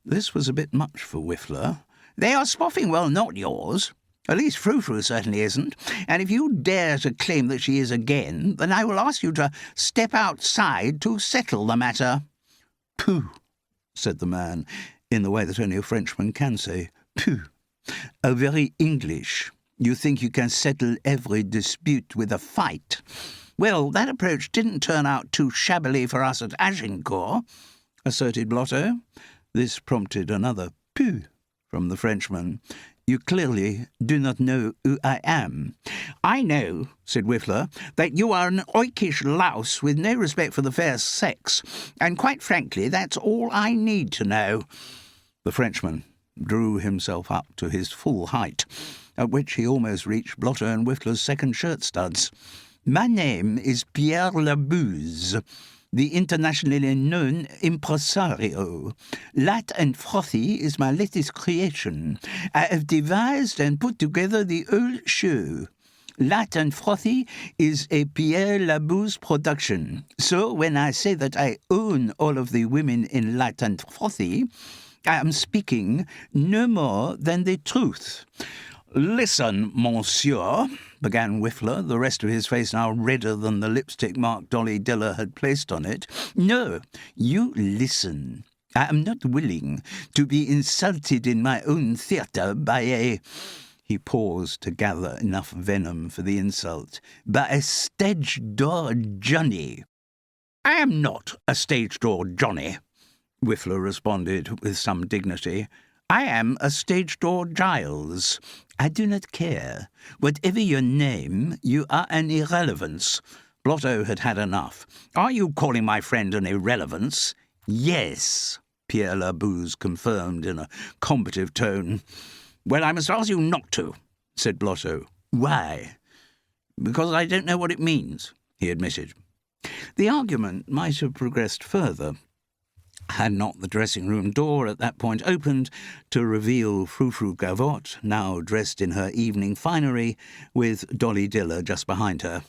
This was a bit much for Whiffler. "They are spoffing well not yours. At least Frou-Frou certainly isn't. And if you dare to claim that she is again, then I will ask you to step outside to settle the matter." "Pooh," said the man, in the way that only a Frenchman can say. "Pooh. How very English. You think you can settle every dispute with a fight. Well, that approach didn't turn out too shabbily for us at Agincourt," asserted Blotto. This prompted another "pooh" from the Frenchman. "You clearly do not know who I am." "I know," said Whiffler, "that you are an oikish louse with no respect for the fair sex, and quite frankly, that's all I need to know." The Frenchman drew himself up to his full height, at which he almost reached Blotto and Whiffler's second shirt studs. "My name is Pierre Labuse, the internationally known impresario. Light and Frothy is my latest creation. I have devised and put together the whole show. Light and Frothy is a Pierre Labousse production. So when I say that I own all of the women in Light and Frothy, I am speaking no more than the truth. Listen, monsieur, began Whiffler, the rest of his face now redder than the lipstick mark Dolly Diller had placed on it. No, you listen. I am not willing to be insulted in my own theatre by a... He paused to gather enough venom for the insult. By a stage door Johnny. I am not a stage door Johnny, Whiffler responded with some dignity. I am a stage door Giles. I do not care. Whatever your name, you are an irrelevance. Blotto had had enough. Are you calling my friend an irrelevance? Yes, Pierre Labousse confirmed in a combative tone. Well, I must ask you not to, said Blotto. Why? Because I don't know what it means, he admitted. The argument might have progressed further had not the dressing-room door at that point opened to reveal Frou-Frou Gavotte, now dressed in her evening finery, with Dolly Diller just behind her.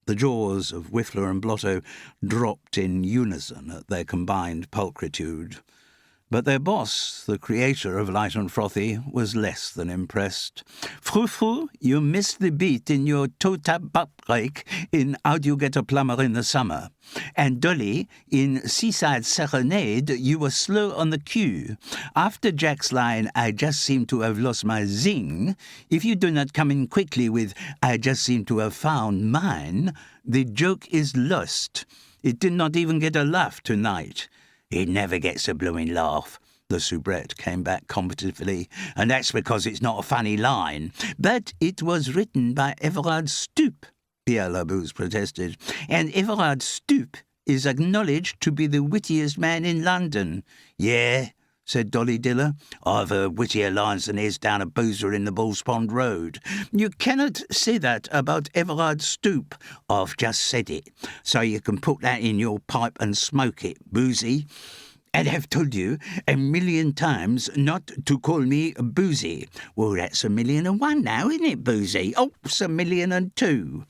The jaws of Whiffler and Blotto dropped in unison at their combined pulchritude. But their boss, the creator of Light and Frothy, was less than impressed. Frou-Frou, you missed the beat in your toe-tap butt break in How Do You Get a Plumber in the Summer? And Dolly, in Seaside Serenade, you were slow on the cue. After Jack's line, I just seem to have lost my zing, if you do not come in quickly with I just seem to have found mine, the joke is lost. It did not even get a laugh tonight. It never gets a blooming laugh, the soubrette came back combatively, and that's because it's not a funny line. But it was written by Everard Stoop, Pierre Labousse protested, and Everard Stoop is acknowledged to be the wittiest man in London. Yeah, said Dolly Diller. I've heard wittier lines than his down a boozer in the Bulls Pond Road. You cannot say that about Everard Stoop. I've just said it, so you can put that in your pipe and smoke it, boozy. And I've told you 1,000,000 times not to call me boozy. Well, that's 1,000,001 now, isn't it, boozy? Oh, it's 1,000,002.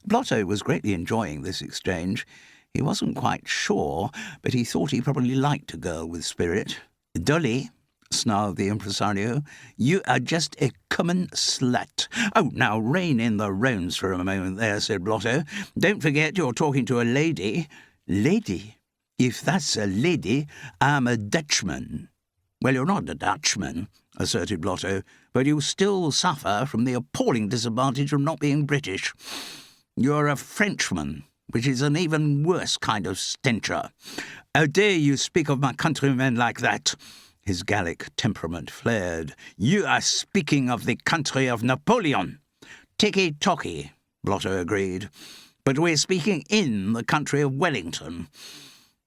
Blotto was greatly enjoying this exchange. He wasn't quite sure, but he thought he probably liked a girl with spirit. Dolly, snarled the impresario, you are just a common slut. Oh, now rein in the roans for a moment there, said Blotto. Don't forget you're talking to a lady. Lady? If that's a lady, I'm a Dutchman. Well, you're not a Dutchman, asserted Blotto, but you still suffer from the appalling disadvantage of not being British. You're a Frenchman, which is an even worse kind of stencher. How dare you speak of my countrymen like that? His Gallic temperament flared. You are speaking of the country of Napoleon. Ticky-tocky, Blotto agreed. But we're speaking in the country of Wellington.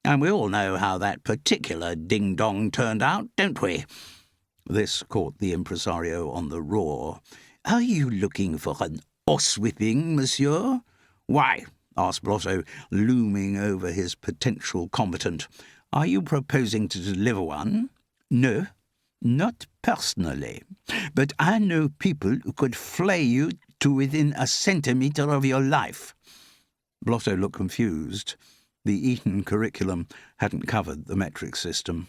And we all know how that particular ding-dong turned out, don't we? This caught the impresario on the raw. Are you looking for an horsewhipping, monsieur? Why? Asked Blotto, looming over his potential combatant. Are you proposing to deliver one? No, not personally. But I know people who could flay you to within a centimetre of your life. Blotto looked confused. The Eton curriculum hadn't covered the metric system.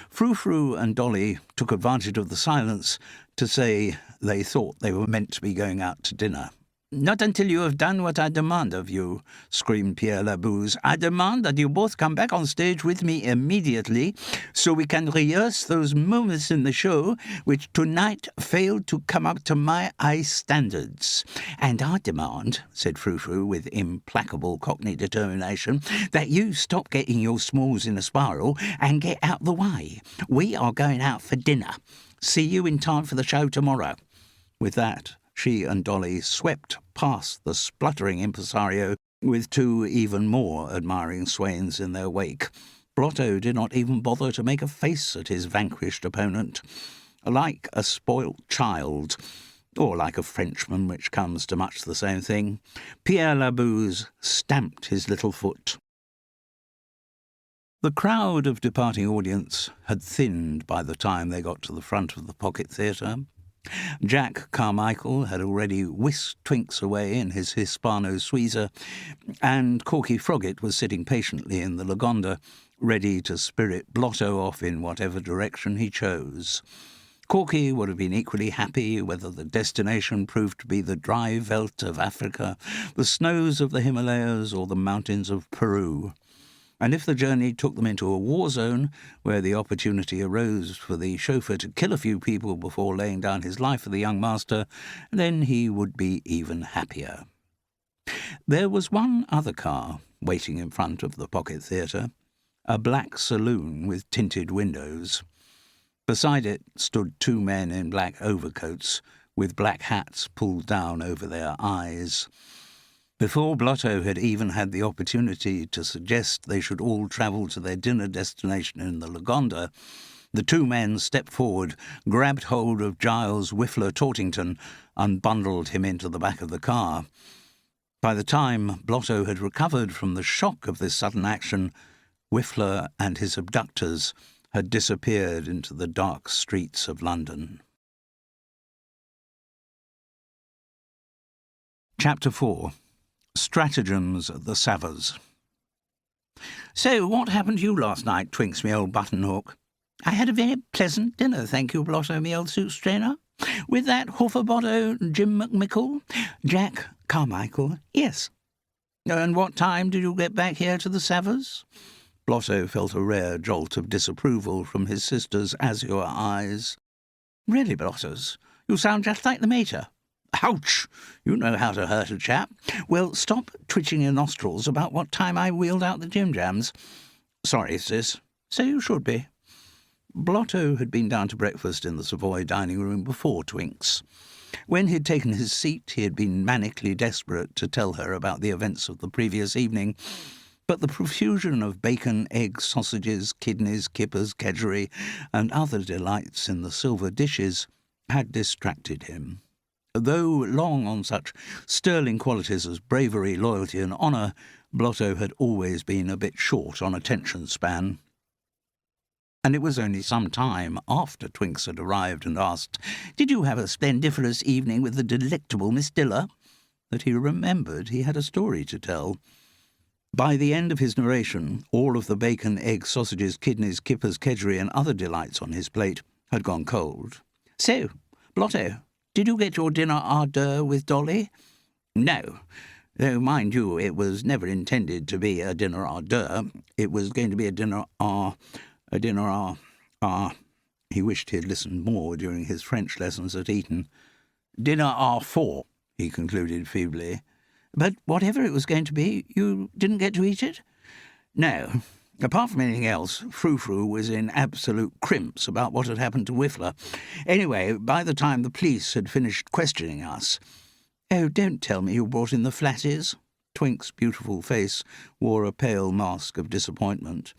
Frou-Frou and Dolly took advantage of the silence to say they thought they were meant to be going out to dinner. Not until you have done what I demand of you, screamed Pierre Labousse. I demand that you both come back on stage with me immediately so we can rehearse those moments in the show which tonight failed to come up to my high standards. And I demand, said Frou-Frou with implacable Cockney determination, that you stop getting your smalls in a spiral and get out the way. We are going out for dinner. See you in time for the show tomorrow. With that, she and Dolly swept past the spluttering impresario with two even more admiring swains in their wake. Blotto did not even bother to make a face at his vanquished opponent. Like a spoilt child, or like a Frenchman, which comes to much the same thing, Pierre Labousse stamped his little foot. The crowd of departing audience had thinned by the time they got to the front of the Pocket Theatre. Jack Carmichael had already whisked Twinks away in his Hispano-Suiza, and Corky Froggatt was sitting patiently in the Lagonda, ready to spirit Blotto off in whatever direction he chose. Corky would have been equally happy whether the destination proved to be the dry veldt of Africa, the snows of the Himalayas, or the mountains of Peru. And if the journey took them into a war zone, where the opportunity arose for the chauffeur to kill a few people before laying down his life for the young master, then he would be even happier. There was one other car waiting in front of the Pocket Theatre, a black saloon with tinted windows. Beside it stood two men in black overcoats, with black hats pulled down over their eyes. Before Blotto had even had the opportunity to suggest they should all travel to their dinner destination in the Lagonda, the two men stepped forward, grabbed hold of Giles Whiffler Tortington, and bundled him into the back of the car. By the time Blotto had recovered from the shock of this sudden action, Whiffler and his abductors had disappeared into the dark streets of London. Chapter 4. Stratagems at the Savers. "So, what happened to you last night, Twinks, me old buttonhook?" "I had a very pleasant dinner, thank you, Blotto, me old suit strainer. With that hoofer-botto Jim McMickle, Jack Carmichael, yes." "And what time did you get back here to the Savers?" Blotto felt a rare jolt of disapproval from his sister's azure eyes. "Really, Blottos, you sound just like the mater." "Ouch! You know how to hurt a chap. Well, stop twitching your nostrils about what time I wheeled out the jim-jams." "Sorry, sis." "So you should be." Blotto had been down to breakfast in the Savoy dining room before Twinks. When he'd taken his seat, he had been manically desperate to tell her about the events of the previous evening, but the profusion of bacon, eggs, sausages, kidneys, kippers, kedgeree, and other delights in the silver dishes had distracted him. Though long on such sterling qualities as bravery, loyalty, and honour, Blotto had always been a bit short on attention span. And it was only some time after Twinks had arrived and asked, "Did you have a splendiferous evening with the delectable Miss Diller?" that he remembered he had a story to tell. By the end of his narration, all of the bacon, eggs, sausages, kidneys, kippers, kedgeree, and other delights on his plate had gone cold. "So, Blotto, did you get your dinner hors d'oeuvre with Dolly?" "No. Though, mind you, it was never intended to be a dinner hors d'oeuvre. It was going to be a dinner He wished he had listened more during his French lessons at Eton. "Dinner hors four," he concluded feebly. "But whatever it was going to be, you didn't get to eat it?" "No. Apart from anything else, Frou-Frou was in absolute crimps about what had happened to Whiffler. Anyway, by the time the police had finished questioning us—" "Oh, don't tell me you brought in the flatties." Twink's beautiful face wore a pale mask of disappointment.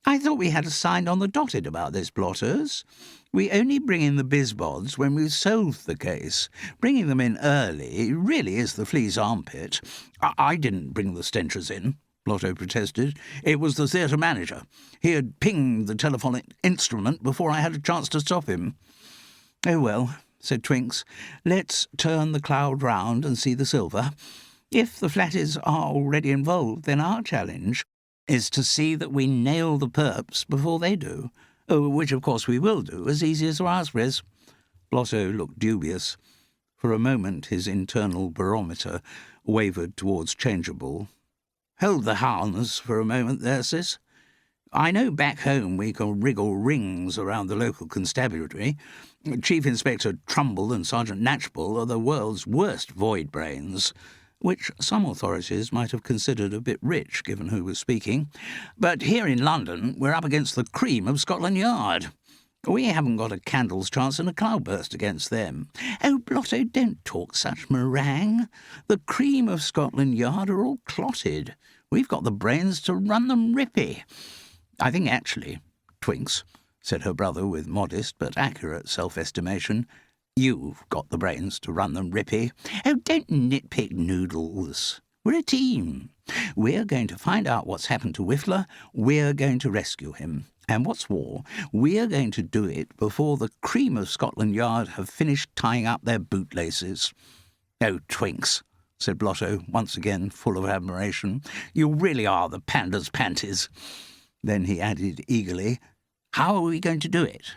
"I thought we had a sign on the dotted about this, Blottos. We only bring in the bizbods when we've solved the case. Bringing them in early really is the flea's armpit." I didn't bring the stenchers in," Blotto protested. "It was the theatre manager. He had pinged the telephonic instrument before I had a chance to stop him." "Oh, well," said Twinks, "let's turn the cloud round and see the silver. If the flatties are already involved, then our challenge is to see that we nail the perps before they do. Which, of course, we will do, as easy as raspberries." Blotto looked dubious. For a moment his internal barometer wavered towards changeable. "Hold the harness for a moment there, sis. I know back home we can wriggle rings around the local constabulary. Chief Inspector Trumbull and Sergeant Natchbull are the world's worst void brains," which some authorities might have considered a bit rich, given who was speaking. "But here in London we're up against the cream of Scotland Yard. We haven't got a candle's chance in a cloudburst against them." "Oh, Blotto, don't talk such meringue. The cream of Scotland Yard are all clotted. We've got the brains to run them rippy." "I think actually, Twinks," said her brother with modest but accurate self-estimation, "you've got the brains to run them rippy." "Oh, don't nitpick noodles. We're a team. We're going to find out what's happened to Whiffler. We're going to rescue him. And what's more, we're going to do it before the cream of Scotland Yard have finished tying up their bootlaces." "Oh, Twinks," said Blotto, once again full of admiration. "You really are the panda's panties." Then he added eagerly, "How are we going to do it?"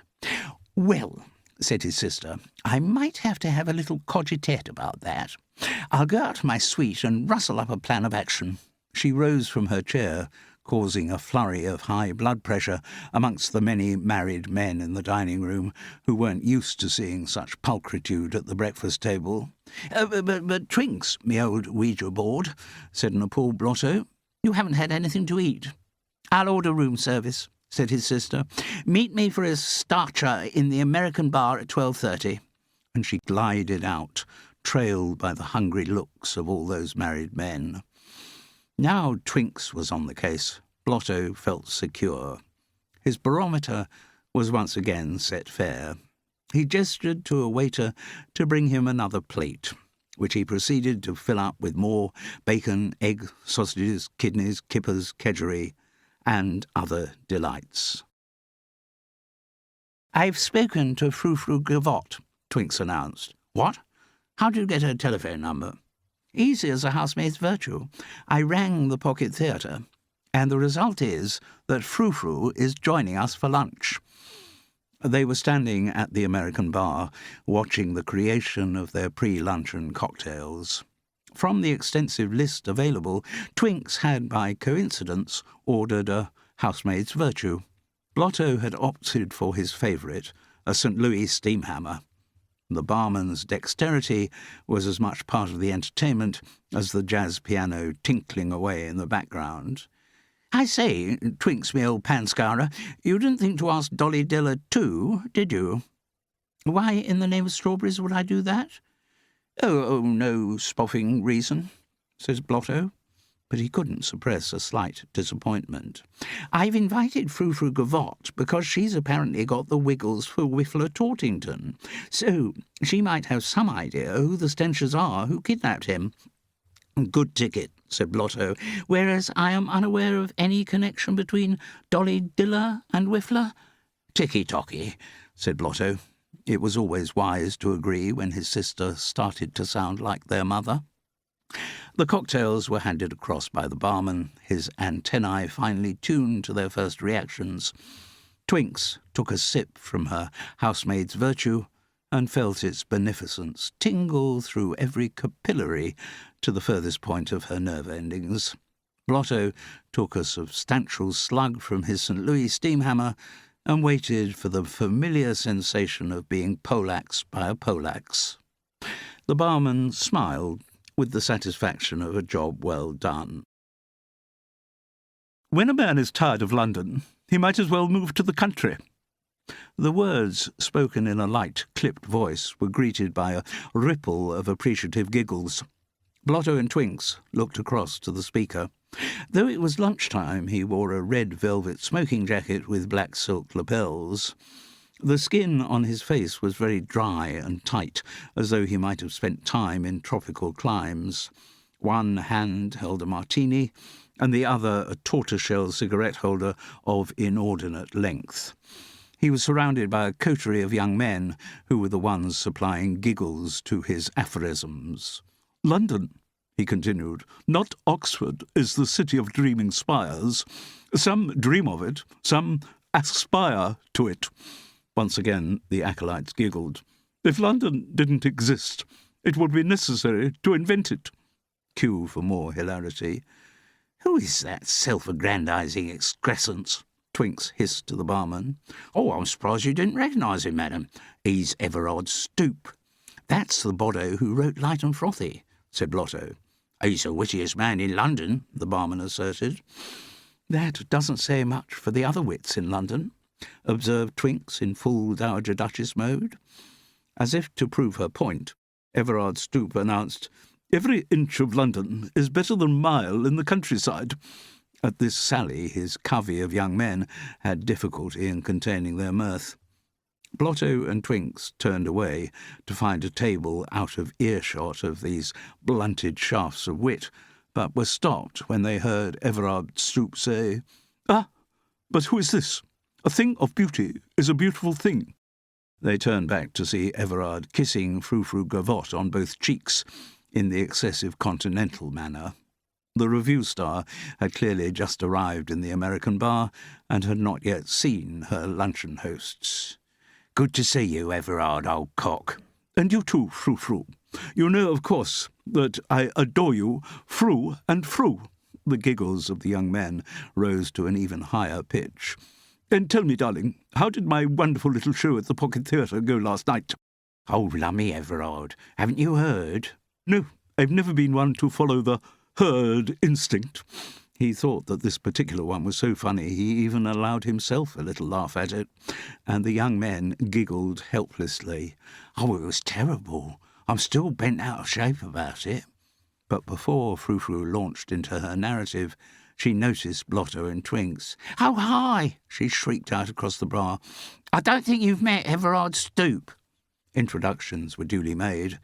"Well," said his sister, "I might have to have a little cogitate about that. I'll go out to my suite and rustle up a plan of action." She rose from her chair, causing a flurry of high blood pressure amongst the many married men in the dining-room who weren't used to seeing such pulchritude at the breakfast table. But Twinks, me old Ouija board," said an appalled Blotto, "you haven't had anything to eat." "I'll order room service," said his sister. "Meet me for a starcher in the American bar at 12:30. And she glided out, trailed by the hungry looks of all those married men. Now Twinks was on the case, Blotto felt secure. His barometer was once again set fair. He gestured to a waiter to bring him another plate, which he proceeded to fill up with more bacon, egg, sausages, kidneys, kippers, kedgeree, and other delights. "I've spoken to Frou-Frou Gavotte," Twinks announced. "What? How did you get her telephone number?" "Easy as a housemaid's virtue. I rang the Pocket Theatre, and the result is that Frou-Frou is joining us for lunch." They were standing at the American bar, watching the creation of their pre-luncheon cocktails. From the extensive list available, Twinks had, by coincidence, ordered a housemaid's virtue. Blotto had opted for his favourite, a St. Louis steam hammer. The barman's dexterity was as much part of the entertainment as the jazz piano tinkling away in the background. "I say, Twinks, me old panscourer, you didn't think to ask Dolly Diller too, did you?" "Why in the name of strawberries would I do that?" Oh, no spoffing reason," says Blotto. But he couldn't suppress a slight disappointment. "I've invited Frou-Frou Gavotte because she's apparently got the wiggles for Whiffler Tortington, so she might have some idea who the stenchers are who kidnapped him." "Good ticket," said Blotto, "whereas I am unaware of any connection between Dolly Diller and Whiffler." "Ticky-tocky," said Blotto. It was always wise to agree when his sister started to sound like their mother. The cocktails were handed across by the barman, his antennae finely tuned to their first reactions. Twinks took a sip from her housemaid's virtue and felt its beneficence tingle through every capillary to the furthest point of her nerve endings. Blotto took a substantial slug from his St. Louis steam hammer and waited for the familiar sensation of being poleaxed by a poleaxe. The barman smiled with the satisfaction of a job well done. "When a man is tired of London, he might as well move to the country." The words, spoken in a light, clipped voice, were greeted by a ripple of appreciative giggles. Blotto and Twinks looked across to the speaker. Though it was lunchtime, he wore a red velvet smoking jacket with black silk lapels. The skin on his face was very dry and tight, as though he might have spent time in tropical climes. One hand held a martini, and the other a tortoiseshell cigarette holder of inordinate length. He was surrounded by a coterie of young men, who were the ones supplying giggles to his aphorisms. "London," he continued, "not Oxford, is the city of dreaming spires. Some dream of it, some aspire to it." Once again the acolytes giggled. "If London didn't exist, it would be necessary to invent it." Cue for more hilarity. "Who is that self-aggrandizing excrescence?" Twinks hissed to the barman. "Oh, I'm surprised you didn't recognise him, madam. He's Everard Stoop." "That's the Boddo who wrote Light and Frothy," said Blotto. "He's the wittiest man in London," the barman asserted. "That doesn't say much for the other wits in London," observed Twinks in full Dowager Duchess mode. As if to prove her point, Everard Stoop announced, "Every inch of London is better than a mile in the countryside." At this sally, his covey of young men had difficulty in containing their mirth. Blotto and Twinks turned away to find a table out of earshot of these blunted shafts of wit, but were stopped when they heard Everard Stoop say, "Ah, but who is this? A thing of beauty is a beautiful thing." They turned back to see Everard kissing Frou-Frou Gavotte on both cheeks in the excessive continental manner. The Revue star had clearly just arrived in the American bar and had not yet seen her luncheon hosts. "Good to see you, Everard, old cock." "And you too, Frou-Frou. You know, of course, that I adore you, Frou and Frou." The giggles of the young men rose to an even higher pitch. "And tell me, darling, how did my wonderful little show at the Pocket Theatre go last night?" "Oh, lummy, Everard, haven't you heard?" "No, I've never been one to follow the herd instinct." He thought that this particular one was so funny he even allowed himself a little laugh at it, and the young men giggled helplessly. "Oh, it was terrible. I'm still bent out of shape about it." But before Frou-Frou launched into her narrative, she noticed Blotto and Twinks. "Oh, hi!" she shrieked out across the bar. "I don't think you've met Everard Stoop." Introductions were duly made.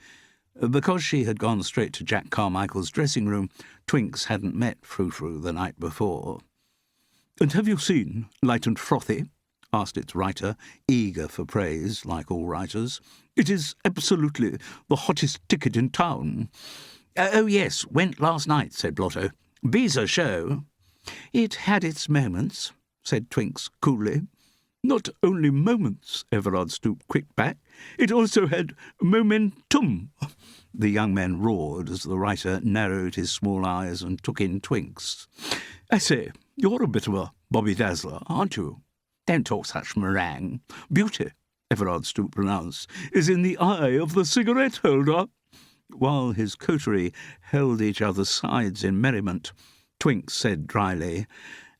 Because she had gone straight to Jack Carmichael's dressing room, Twinks hadn't met Frou-Frou the night before. "And have you seen Light and Frothy?" asked its writer, eager for praise, like all writers. "It is absolutely the hottest ticket in town." "Oh, yes, went last night," said Blotto. "Beezer show." "It had its moments," said Twinks coolly. "Not only moments," Everard stooped quick back. "It also had momentum." The young men roared as the writer narrowed his small eyes and took in Twinks. "I say, you're a bit of a Bobby Dazzler, aren't you?" "Don't talk such meringue." "Beauty," Everard Stoop pronounced, "is in the eye of the cigarette-holder." While his coterie held each other's sides in merriment, Twinks said dryly,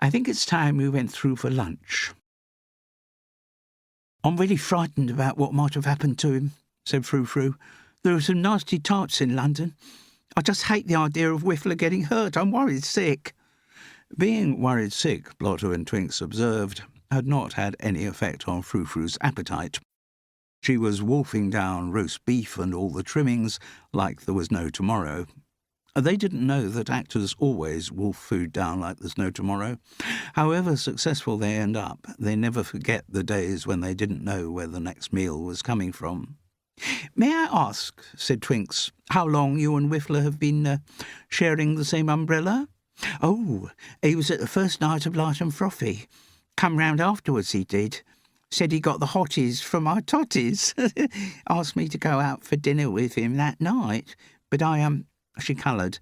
"I think it's time we went through for lunch." "I'm really frightened about what might have happened to him," said Frou-Frou. "There are some nasty tarts in London. I just hate the idea of Whiffler getting hurt. I'm worried sick." Being worried sick, Blotto and Twinks observed, had not had any effect on Frou-Frou's appetite. She was wolfing down roast beef and all the trimmings like there was no tomorrow. They didn't know that actors always wolf food down like there's no tomorrow. However successful they end up, they never forget the days when they didn't know where the next meal was coming from. "May I ask," said Twinks, "how long you and Whiffler have been sharing the same umbrella?" "Oh, he was at the first night of Light and Frothy. Come round afterwards, he did. Said he got the hotties from my totties. Asked me to go out for dinner with him that night, but she coloured.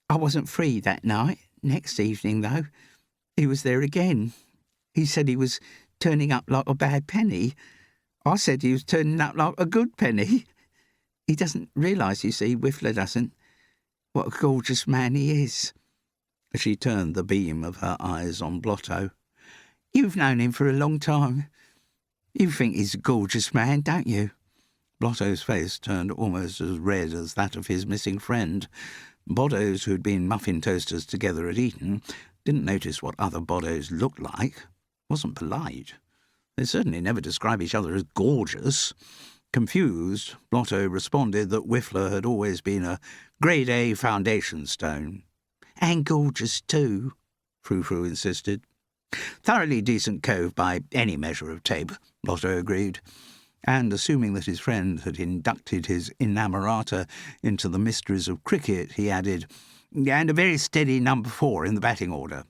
"I wasn't free that night. Next evening, though, he was there again. He said he was turning up like a bad penny. I said he was turning up like a good penny. He doesn't realise, you see, Whiffler doesn't, what a gorgeous man he is." She turned the beam of her eyes on Blotto. "You've known him for a long time. You think he's a gorgeous man, don't you?" Blotto's face turned almost as red as that of his missing friend. Boddos who'd been muffin toasters together at Eton didn't notice what other Boddos looked like. Wasn't polite. They certainly never describe each other as gorgeous. Confused, Blotto responded that Whiffler had always been a grade A foundation stone. "And gorgeous too," Frou-Frou insisted. "Thoroughly decent cove by any measure of tape," Blotto agreed, and assuming that his friend had inducted his inamorata into the mysteries of cricket, he added, "And a very steady number 4 in the batting order."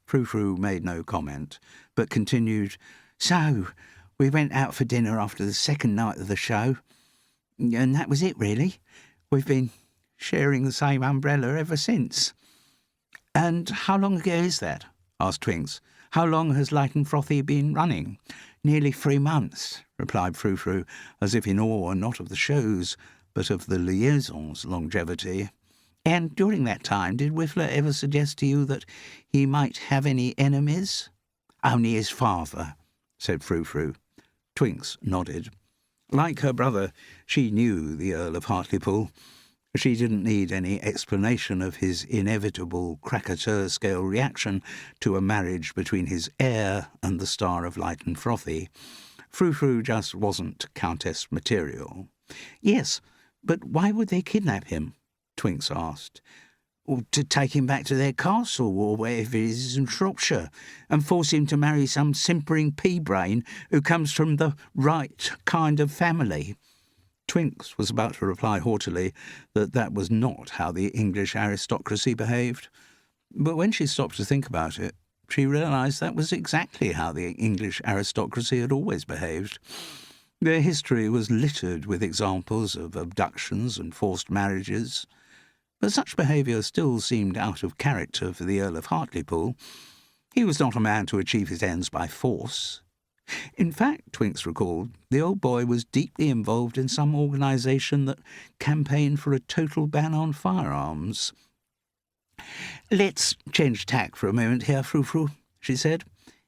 Frou-Frou made no comment, but continued, "So, we went out for dinner after the second night of the show, and that was it, really. We've been sharing the same umbrella ever since." "And how long ago is that?" asked Twinks. "How long has Light and Frothy been running?" "Nearly 3 months," replied Frou-Frou, as if in awe not of the show's, but of the liaison's longevity. "And during that time, did Whiffler ever suggest to you that he might have any enemies?" "Only his father," said Frou-Frou. Twinks nodded. Like her brother, she knew the Earl of Hartlepool. She didn't need any explanation of his inevitable Krakatoa-scale reaction to a marriage between his heir and the star of Light and Frothy. Frou-Frou just wasn't Countess material. "Yes, but why would they kidnap him?" Twinks asked. Or to take him back to their castle or wherever it is in Shropshire and force him to marry some simpering pea-brain who comes from the right kind of family. Twinks was about to reply haughtily that that was not how the English aristocracy behaved. But when she stopped to think about it, she realised that was exactly how the English aristocracy had always behaved. Their history was littered with examples of abductions and forced marriages, but such behaviour still seemed out of character for the Earl of Hartlepool. He was not a man to achieve his ends by force. In fact, Twinks recalled, the old boy was deeply involved in some organisation that campaigned for a total ban on firearms. "Let's change tack for a moment here, Frou-Frou," she said.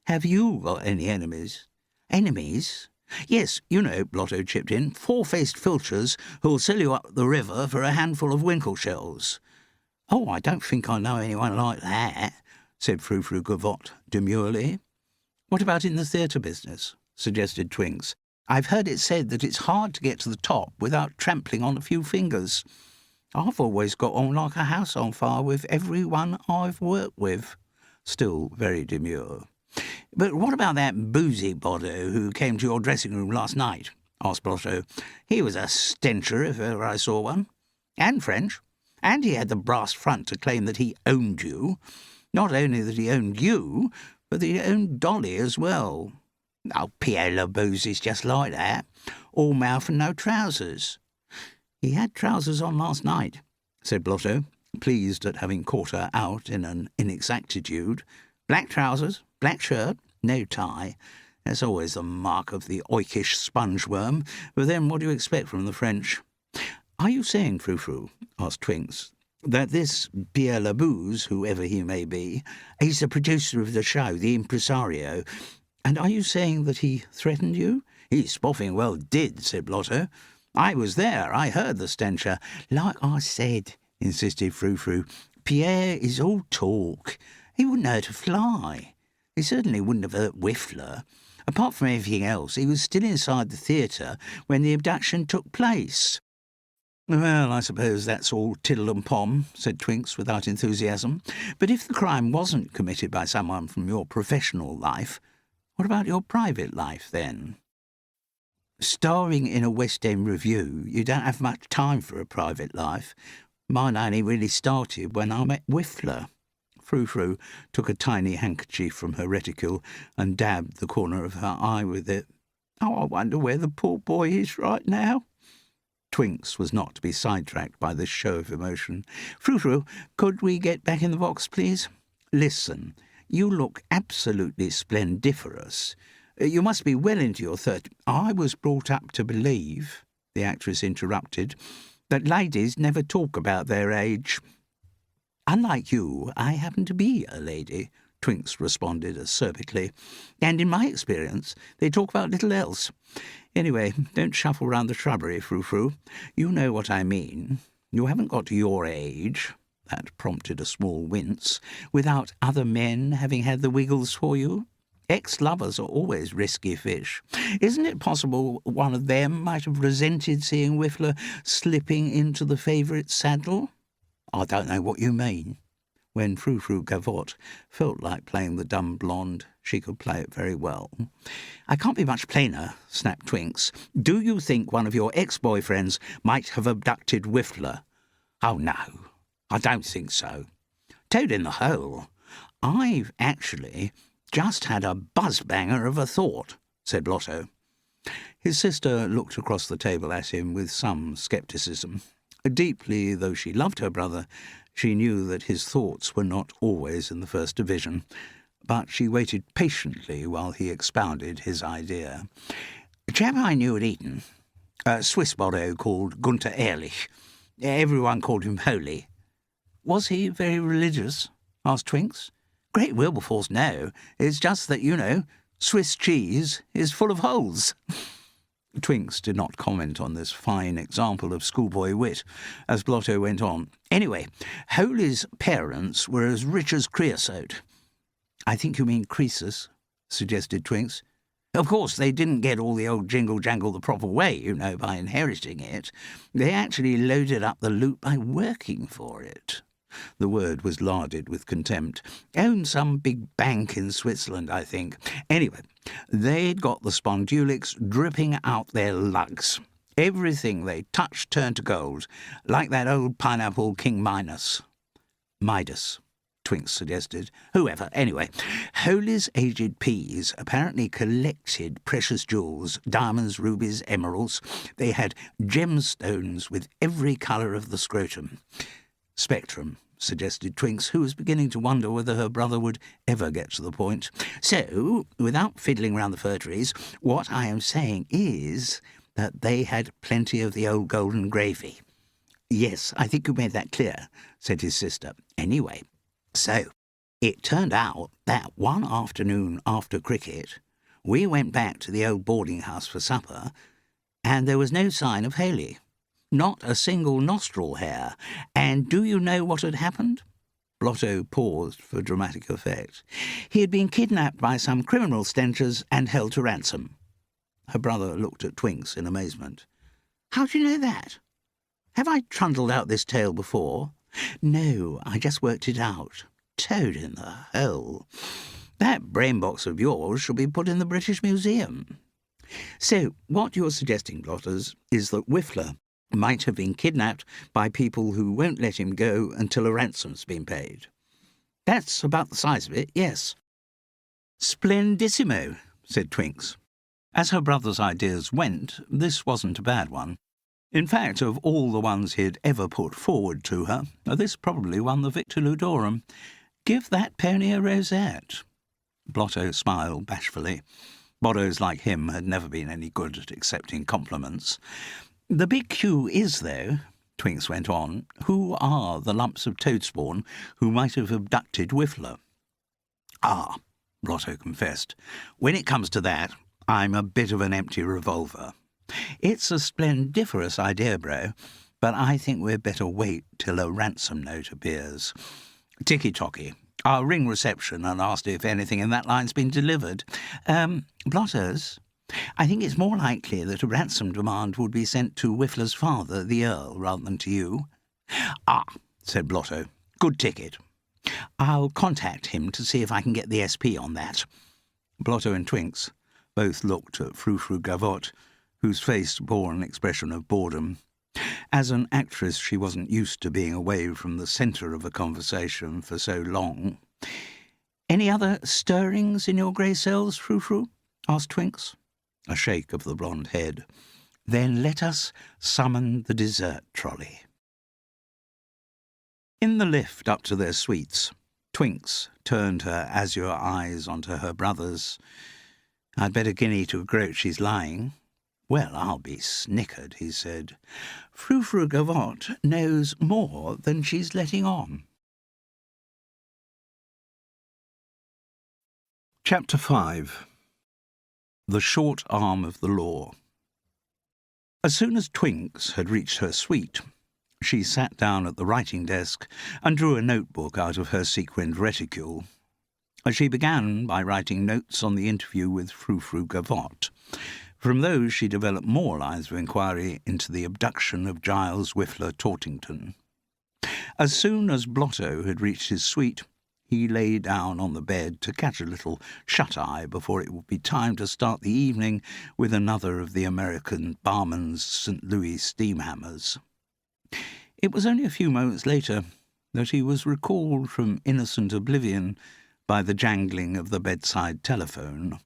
"Have you got any enemies?" "Enemies?" "Yes, you know," Blotto chipped in, "four-faced filchers who'll sell you up the river for a handful of winkle shells." "Oh, I don't think I know anyone like that," said Frou-Frou Gavotte demurely. "What about in the theatre business?" suggested Twinks. "I've heard it said that it's hard to get to the top without trampling on a few fingers. I've always got on like a house on fire with every one I've worked with." Still very demure. "But what about that boozy boddo who came to your dressing room last night?" asked Blotto. "He was a stencher if ever I saw one. And French. And he had the brass front to claim that he owned you. Not only that he owned you, but that he owned Dolly as well. Oh, Pierre Labouze is just like that. All mouth and no trousers." "He had trousers on last night," said Blotto, pleased at having caught her out in an inexactitude. "Black trousers, black shirt, no tie. That's always the mark of the oikish sponge-worm. But then what do you expect from the French?" "Are you saying, Frou-Frou," asked Twinks, "that this Pierre Labouze, whoever he may be, he's the producer of the show, the impresario, and are you saying that he threatened you?" "He spoffing well did," said Blotto. "I was there. I heard the stencher." "Like I said," insisted Frou-Frou, "Pierre is all talk. He wouldn't hurt a fly. He certainly wouldn't have hurt Whiffler. Apart from everything else, he was still inside the theatre when the abduction took place." "Well, I suppose that's all tiddle and pom," said Twinks without enthusiasm. "But if the crime wasn't committed by someone from your professional life, what about your private life, then?" "Starring in a West End revue, you don't have much time for a private life. Mine only really started when I met Whiffler." Frou-Frou took a tiny handkerchief from her reticule and dabbed the corner of her eye with it. "Oh, I wonder where the poor boy is right now." Twinks was not to be sidetracked by this show of emotion. "Frou-Frou, could we get back in the box, please? Listen, you look absolutely splendiferous. You must be well into your 30s. I was brought up to believe," the actress interrupted, "that ladies never talk about their age." "Unlike you, I happen to be a lady," Twinks responded acerbically, "and in my experience they talk about little else. Anyway, don't shuffle round the shrubbery, Frou-Frou. You know what I mean. You haven't got to your age," that prompted a small wince, "without other men having had the wiggles for you. Ex-lovers are always risky fish. Isn't it possible one of them might have resented seeing Whiffler slipping into the favourite's saddle?" "I don't know what you mean." When Frou-Frou Gavotte felt like playing the dumb blonde, she could play it very well. "I can't be much plainer," snapped Twinks. "Do you think one of your ex-boyfriends might have abducted Whiffler?" "Oh, no, I don't think so." "Toad in the hole. I've actually just had a buzz-banger of a thought," said Blotto. His sister looked across the table at him with some scepticism. Deeply though she loved her brother, she knew that his thoughts were not always in the first division, but she waited patiently while he expounded his idea. "A chap I knew at Eton, a Swiss boddo called Gunther Ehrlich. Everyone called him Holy." "Was he very religious?" asked Twinks. "Great Wilberforce, no. It's just that, you know, Swiss cheese is full of holes." Twinks did not comment on this fine example of schoolboy wit, as Blotto went on. "Anyway, Holy's parents were as rich as creosote." "I think you mean Croesus," suggested Twinks. "Of course, they didn't get all the old jingle-jangle the proper way, you know, by inheriting it. They actually loaded up the loot by working for it." The word was larded with contempt. Owned some big bank in Switzerland, I think. Anyway, they'd got the Spondulics dripping out their lugs. Everything they touched turned to gold, like that old pineapple King Midas. Midas, Twinks suggested. Whoever, anyway. Holy's aged peas apparently collected precious jewels, diamonds, rubies, emeralds. They had gemstones with every colour of the scrotum. Spectrum, suggested Twinks, who was beginning to wonder whether her brother would ever get to the point. So, without fiddling round the fir trees, what I am saying is that they had plenty of the old golden gravy. Yes, I think you made that clear, said his sister. Anyway, so it turned out that one afternoon after cricket, we went back to the old boarding house for supper, and there was no sign of Haley. Not a single nostril hair. And do you know what had happened? Blotto paused for dramatic effect. He had been kidnapped by some criminal stenchers and held to ransom. Her brother looked at Twinks in amazement. How do you know that? Have I trundled out this tale before? No, I just worked it out. Toad in the hole. That brain box of yours shall be put in the British Museum. So, what you're suggesting, Blotters, is that Whiffler might have been kidnapped by people who won't let him go until a ransom's been paid. That's about the size of it, yes. Splendissimo, said Twinks. As her brother's ideas went, this wasn't a bad one. In fact, of all the ones he had ever put forward to her, this probably won the Victor Ludorum. Give that pony a rosette. Blotto smiled bashfully. Bottos like him had never been any good at accepting compliments. The big cue is, though, Twinks went on, who are the lumps of toad spawn who might have abducted Whiffler? Ah, Blotto confessed. When it comes to that, I'm a bit of an empty revolver. It's a splendiferous idea, bro, but I think we'd better wait till a ransom note appears. Ticky-tocky. I'll ring reception and ask if anything in that line's been delivered. Blotters, I think it's more likely that a ransom demand would be sent to Whiffler's father, the Earl, rather than to you. Ah, said Blotto. Good ticket. I'll contact him to see if I can get the SP on that. Blotto and Twinks both looked at Frou-Frou Gavotte, whose face bore an expression of boredom. As an actress, she wasn't used to being away from the centre of a conversation for so long. Any other stirrings in your grey cells, Frou-Frou? Asked Twinks. A shake of the blonde head. Then let us summon the dessert trolley. In the lift up to their suites, Twinks turned her azure eyes onto her brother's. I'd bet a guinea to a groat she's lying. Well, I'll be snickered, he said. Frou-Frou Gavotte knows more than she's letting on. Chapter 5. The Short Arm of the Law. As soon as Twinks had reached her suite, she sat down at the writing desk and drew a notebook out of her sequined reticule. She began by writing notes on the interview with Frou-Frou Gavotte. From those she developed more lines of inquiry into the abduction of Giles Whiffler Tortington. As soon as Blotto had reached his suite, he lay down on the bed to catch a little shut-eye before it would be time to start the evening with another of the American barman's St. Louis steam hammers. It was only a few moments later that he was recalled from innocent oblivion by the jangling of the bedside telephone.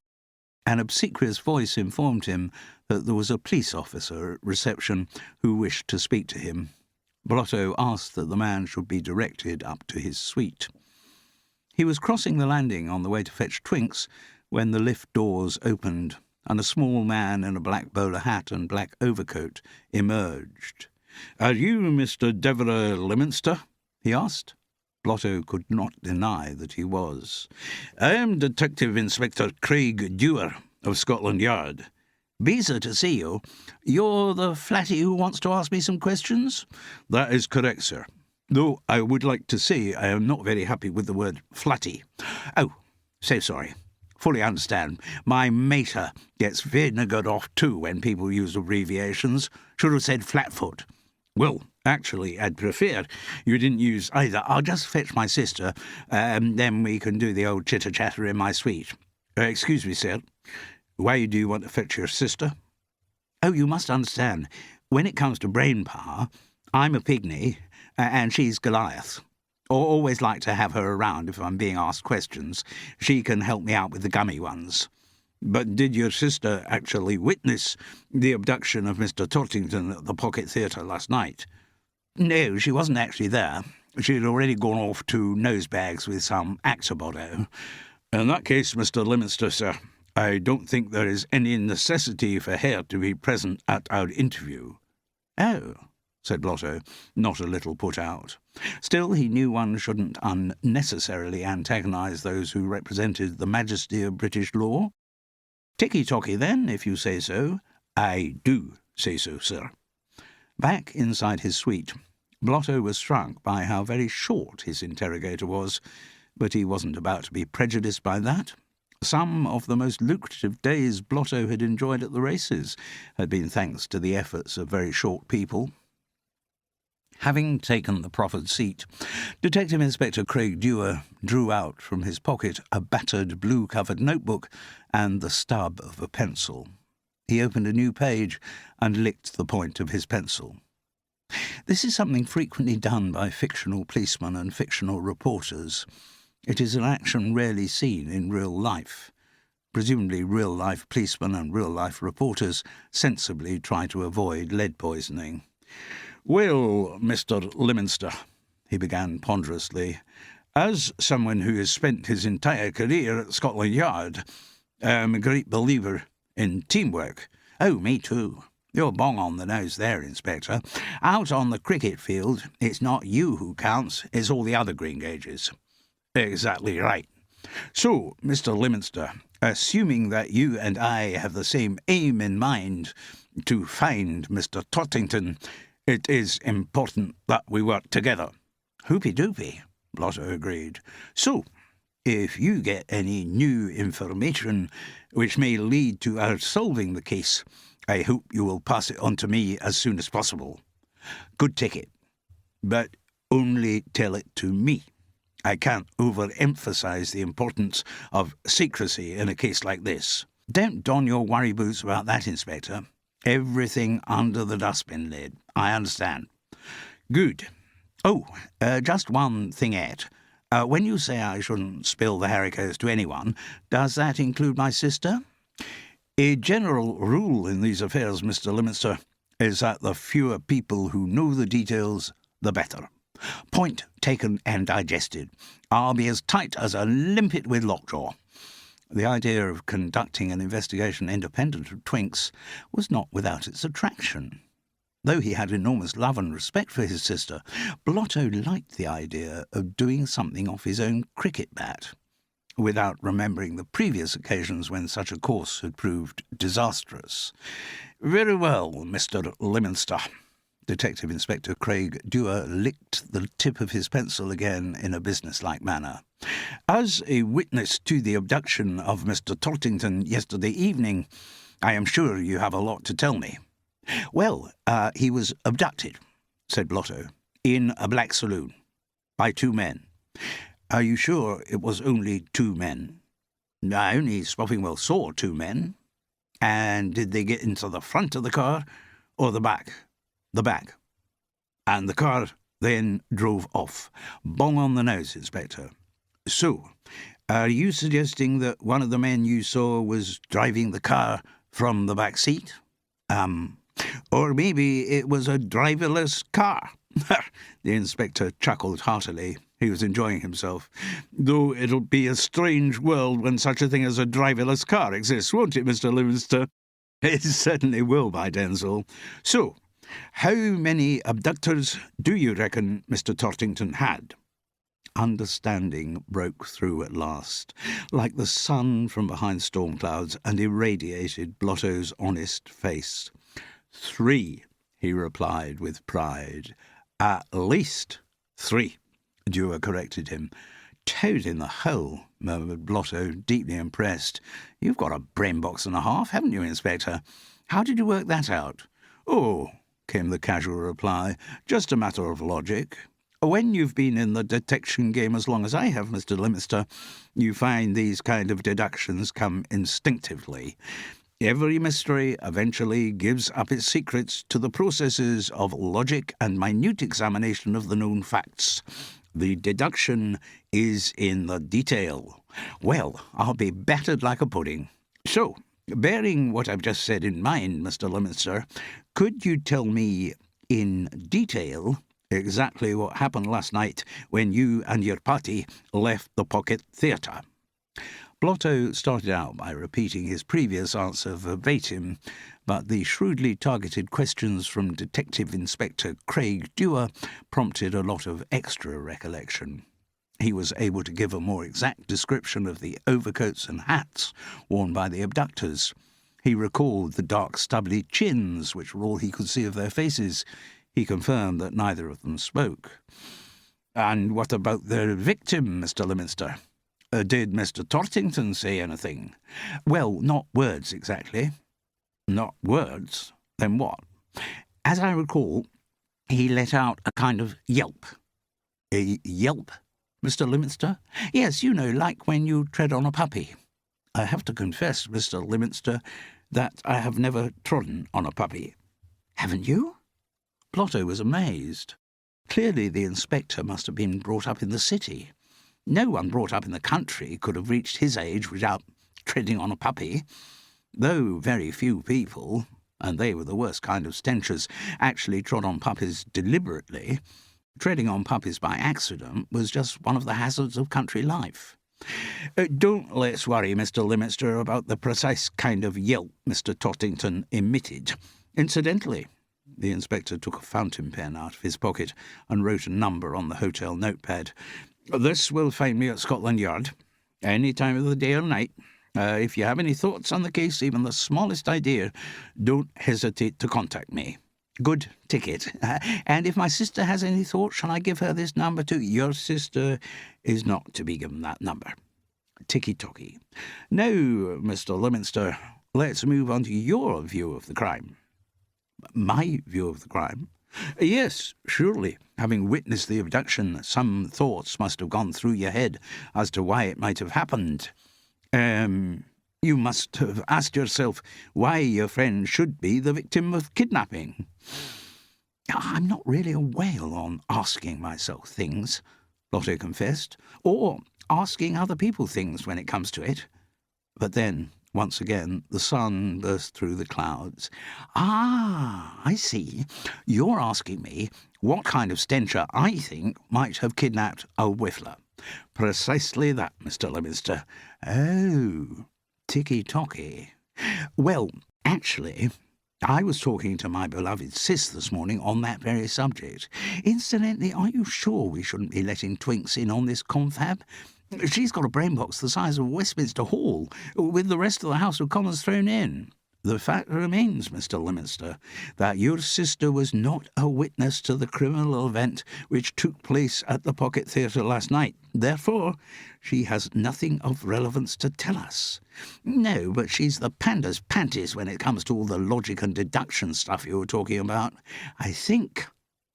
An obsequious voice informed him that there was a police officer at reception who wished to speak to him. Blotto asked that the man should be directed up to his suite. He was crossing the landing on the way to fetch Twinks when the lift doors opened and a small man in a black bowler hat and black overcoat emerged. "Are you Mr. Devereux Leominster?" he asked. Blotto could not deny that he was. "I am Detective Inspector Craig Dewar of Scotland Yard. Beezer to see you. You're the flatty who wants to ask me some questions?" "That is correct, sir. Though I would like to say I am not very happy with the word flatty." "Oh, so sorry. Fully understand. My mater gets vinegared off too when people use abbreviations. Should have said Flatfoot." "Well, Actually, I'd prefer you didn't use either. I'll just fetch my sister, then we can do the old chitter-chatter in my suite. Excuse me, sir. Why do you want to fetch your sister? Oh, you must understand, when it comes to brain power, I'm a pygmy, and she's Goliath. Always like to have her around if I'm being asked questions. She can help me out with the gummy ones. But did your sister actually witness the abduction of Mr. Tortington at the Pocket Theatre last night? No, she wasn't actually there. She had already gone off to Nosebags with some actor Blotto. In that case, Mr. Leominster, sir, I don't think there is any necessity for her to be present at our interview. Oh, said Blotto, not a little put out. Still, he knew one shouldn't unnecessarily antagonise those who represented the majesty of British law. Ticky-tocky, then, if you say so. I do say so, sir. Back inside his suite, Blotto was struck by how very short his interrogator was, but he wasn't about to be prejudiced by that. Some of the most lucrative days Blotto had enjoyed at the races had been thanks to the efforts of very short people. Having taken the proffered seat, Detective Inspector Craig Dewar drew out from his pocket a battered blue-covered notebook and the stub of a pencil. He opened a new page and licked the point of his pencil. This is something frequently done by fictional policemen and fictional reporters. It is an action rarely seen in real life. Presumably real-life policemen and real-life reporters sensibly try to avoid lead poisoning. "Well, Mr. Leominster," he began ponderously, "as someone who has spent his entire career at Scotland Yard, I'm a great believer in teamwork." "Oh, me too. You're bong on the nose there, Inspector. Out on the cricket field, it's not you who counts, it's all the other green gauges." "Exactly right. So, Mr. Leominster, assuming that you and I have the same aim in mind, to find Mr. Tortington, it is important that we work together." "Hoopy-doopy," Blotto agreed. "So, if you get any new information which may lead to our solving the case, I hope you will pass it on to me as soon as possible." "Good ticket. But only tell it to me. I can't overemphasize the importance of secrecy in a case like this." "Don't don your worry boots about that, Inspector. Everything under the dustbin lid. I understand." "Good. Oh, just one thingette. When you say I shouldn't spill the haricots to anyone, does that include my sister?" "A general rule in these affairs, Mr. Leominster, is that the fewer people who know the details, the better." "Point taken and digested. I'll be as tight as a limpet with lockjaw." The idea of conducting an investigation independent of Twinks was not without its attraction. Though he had enormous love and respect for his sister, Blotto liked the idea of doing something off his own cricket bat, without remembering the previous occasions when such a course had proved disastrous. "Very well, Mr. Leominster." Detective Inspector Craig Dewar licked the tip of his pencil again in a businesslike manner. "As a witness to the abduction of Mr. Tortington yesterday evening, I am sure you have a lot to tell me." "Well, he was abducted," said Blotto, "in a black saloon, by two men." "Are you sure it was only two men?" "I only Spoffingwell saw two men." "And did they get into the front of the car or the back?" "The back." "And the car then drove off." "Bong on the nose, Inspector." "So, are you suggesting that one of the men you saw was driving the car from the back seat?" Or maybe it was a driverless car." The inspector chuckled heartily. He was enjoying himself. "Though it'll be a strange world when such a thing as a driverless car exists, won't it, Mr. Leominster?" "It certainly will, by Denzil. So, how many abductors do you reckon Mr. Tortington had?" Understanding broke through at last, like the sun from behind storm clouds, and irradiated Blotto's honest face. "3, he replied with pride. "At least 3, Dewar corrected him. "Toad in the hole," murmured Blotto, deeply impressed. "You've got a brain box and a half, haven't you, Inspector? How did you work that out?" "Oh, came the casual reply. "Just a matter of logic. When you've been in the detection game as long as I have, Mr. Limster, you find these kind of deductions come instinctively. Every mystery eventually gives up its secrets to the processes of logic and minute examination of the known facts. The deduction is in the detail. Well, I'll be battered like a pudding. So, bearing what I've just said in mind, Mr. Limster, could you tell me in detail exactly what happened last night when you and your party left the Pocket Theatre?" Blotto started out by repeating his previous answer verbatim, but the shrewdly targeted questions from Detective Inspector Craig Dewar prompted a lot of extra recollection. He was able to give a more exact description of the overcoats and hats worn by the abductors. He recalled the dark, stubbly chins, which were all he could see of their faces. He confirmed that neither of them spoke. "And what about their victim, Mr. Limster? Did Mr. Tortington say anything?" "Well, not words exactly." "Not words? Then what?" "As I recall, he let out a kind of yelp." "A yelp, Mr. Limster?" "Yes, you know, like when you tread on a puppy." "I have to confess, Mr. Limster, that I have never trodden on a puppy." "Haven't you?" Blotto was amazed. Clearly the inspector must have been brought up in the city. No one brought up in the country could have reached his age without treading on a puppy, though very few people, and they were the worst kind of stenchers, actually trod on puppies deliberately. Treading on puppies by accident was just one of the hazards of country life. "Don't let's worry, Mr. Limster, about the precise kind of yelp Mr. Tortington emitted. Incidentally," the inspector took a fountain pen out of his pocket and wrote a number on the hotel notepad, "this will find me at Scotland Yard, any time of the day or night. If you have any thoughts on the case, even the smallest idea, don't hesitate to contact me. Good ticket. And if my sister has any thoughts, shall I give her this number too?" "Your sister is not to be given that number." Ticky-tocky. "Now, Mr. Limster, let's move on to your view of the crime." "My view of the crime?" "Yes, surely. Having witnessed the abduction, some thoughts must have gone through your head as to why it might have happened. You must have asked yourself why your friend should be the victim of kidnapping." "I'm not really a whale on asking myself things," Blotto confessed, "or asking other people things when it comes to it." But then, once again, the sun burst through the clouds. "Ah, I see. You're asking me what kind of stencher I think might have kidnapped a whiffler." "Precisely that, Mr. Limster." "Oh, ticky-tocky. Well, actually, I was talking to my beloved sis this morning on that very subject. Incidentally, are you sure we shouldn't be letting Twinks in on this confab? She's got a brainbox the size of Westminster Hall, with the rest of the House of Commons thrown in. The fact remains, Mr. Limster, that your sister was not a witness to the criminal event which took place at the Pocket Theatre last night. Therefore, she has nothing of relevance to tell us." "No, but she's the panda's panties when it comes to all the logic and deduction stuff you were talking about. I think,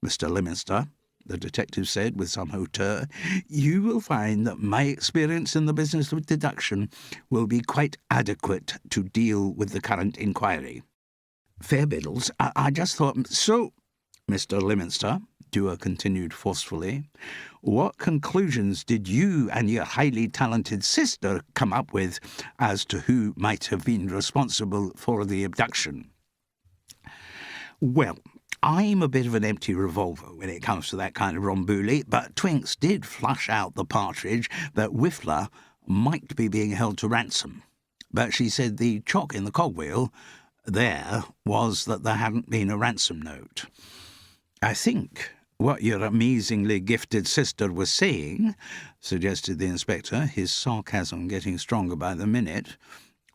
Mr. Limster," the detective said with some hauteur, "you will find that my experience in the business of deduction will be quite adequate to deal with the current inquiry." "Fair biddles, I just thought—" "So, Mr. Limster," Dewar continued forcefully, "what conclusions did you and your highly talented sister come up with as to who might have been responsible for the abduction?" "Well, I'm a bit of an empty revolver when it comes to that kind of romboulie, but Twinks did flush out the partridge that Whiffler might be being held to ransom. But she said the chock in the cogwheel there was that there hadn't been a ransom note. I think what your amazingly gifted sister was saying," suggested the inspector, his sarcasm getting stronger by the minute,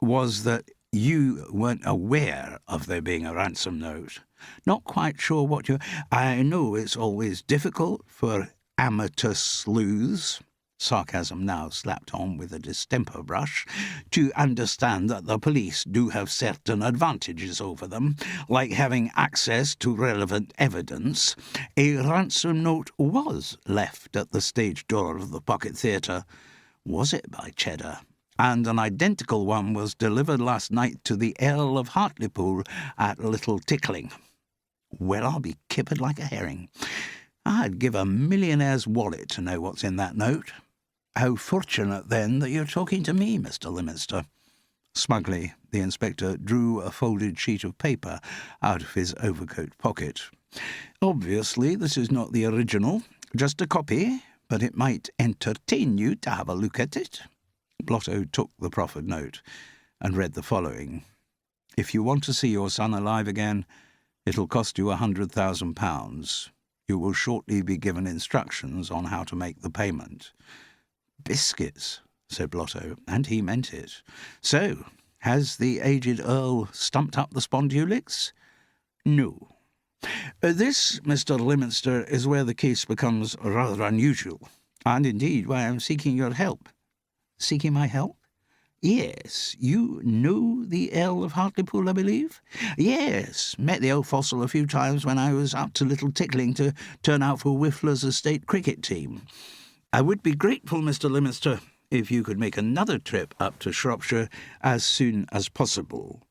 "was that you weren't aware of there being a ransom note. Not quite sure what you—" "I know it's always difficult for amateur sleuths," sarcasm now slapped on with a distemper brush, to understand that the police do have certain advantages over them, like having access to relevant evidence, a ransom note was left at the stage door of the Pocket Theatre. Was it, by cheddar? And an identical one was delivered last night to the Earl of Hartlepool at Little Tickling. Well, I'll be kippered like a herring. I'd give a millionaire's wallet to know what's in that note. How fortunate, then, that you're talking to me, Mr. Leominster. Smugly, the inspector drew a folded sheet of paper out of his overcoat pocket. Obviously, this is not the original, just a copy, but it might entertain you to have a look at it. Blotto took the proffered note and read the following. If you want to see your son alive again, it'll cost you £100,000. You will shortly be given instructions on how to make the payment. Biscuits, said Blotto, and he meant it. So, has the aged Earl stumped up the Spondulics? No. This, Mr. Leominster, is where the case becomes rather unusual, and indeed why I'm seeking your help. Seeking my help? Yes. You know the Earl of Hartlepool, I believe? Yes. Met the old fossil a few times when I was up to Little Tickling to turn out for Whiffler's estate cricket team. I would be grateful, Mr. Leominster, if you could make another trip up to Shropshire as soon as possible.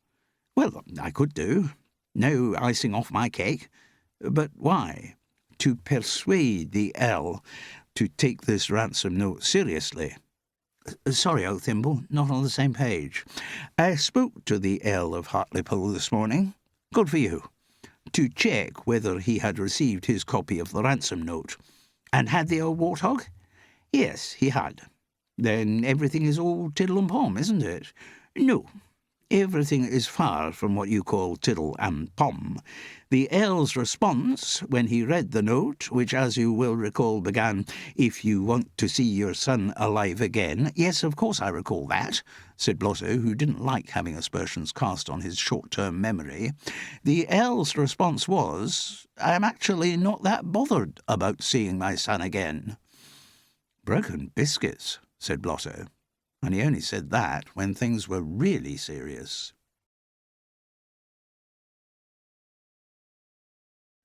Well, I could do. No icing off my cake. But why? To persuade the Earl to take this ransom note seriously. Sorry, old Thimble, not on the same page. I spoke to the Earl of Hartlepool this morning. Good for you. To check whether he had received his copy of the ransom note. And had the old warthog? Yes, he had. Then everything is all tiddle and pom, isn't it? No. Everything is far from what you call tiddle and pom. The Earl's response, when he read the note, which, as you will recall, began, "If you want to see your son alive again—" "Yes, of course I recall that," said Blotto, who didn't like having aspersions cast on his short-term memory. "The Earl's response was, 'I'm actually not that bothered about seeing my son again.'" "Broken biscuits," said Blotto. And he only said that when things were really serious.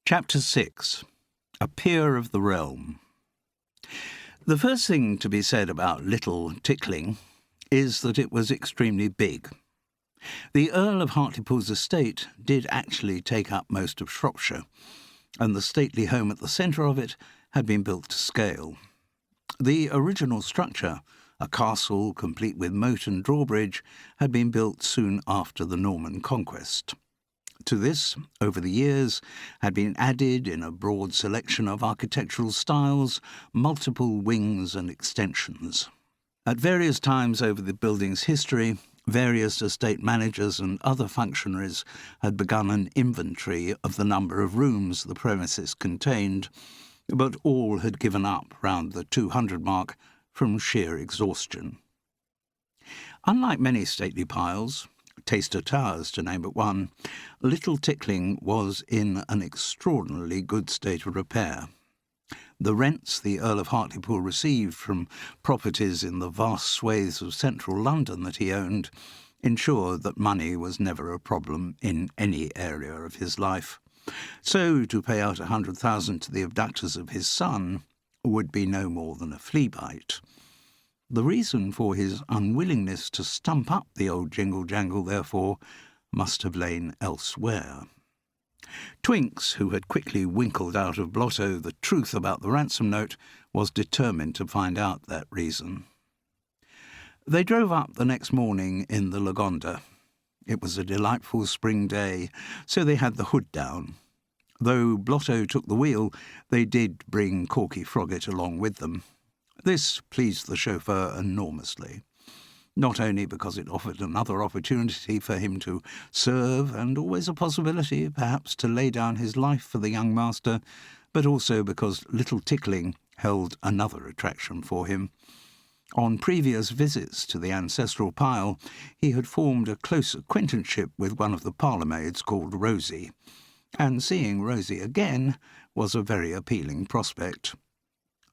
Chapter 6. A Peer of the Realm. The first thing to be said about Little Tickling is that it was extremely big. The Earl of Hartlepool's estate did actually take up most of Shropshire, and the stately home at the centre of it had been built to scale. The original structure, a castle complete with moat and drawbridge, had been built soon after the Norman conquest. To this, over the years, had been added, in a broad selection of architectural styles, multiple wings and extensions. At various times over the building's history, various estate managers and other functionaries had begun an inventory of the number of rooms the premises contained, but all had given up round the 200 mark from sheer exhaustion. Unlike many stately piles, Taster Towers to name but one, Little Tickling was in an extraordinarily good state of repair. The rents the Earl of Hartlepool received from properties in the vast swathes of central London that he owned ensured that money was never a problem in any area of his life. So to pay out £100,000 to the abductors of his son would be no more than a flea bite. The reason for his unwillingness to stump up the old jingle-jangle, therefore, must have lain elsewhere. Twinks, who had quickly winkled out of Blotto the truth about the ransom note, was determined to find out that reason. They drove up the next morning in the Lagonda. It was a delightful spring day, so they had the hood down. Though Blotto took the wheel, they did bring Corky Froggatt along with them. This pleased the chauffeur enormously, not only because it offered another opportunity for him to serve, and always a possibility, perhaps, to lay down his life for the young master, but also because Little Tickling held another attraction for him. On previous visits to the ancestral pile, he had formed a close acquaintanceship with one of the parlourmaids called Rosie, and seeing Rosie again was a very appealing prospect.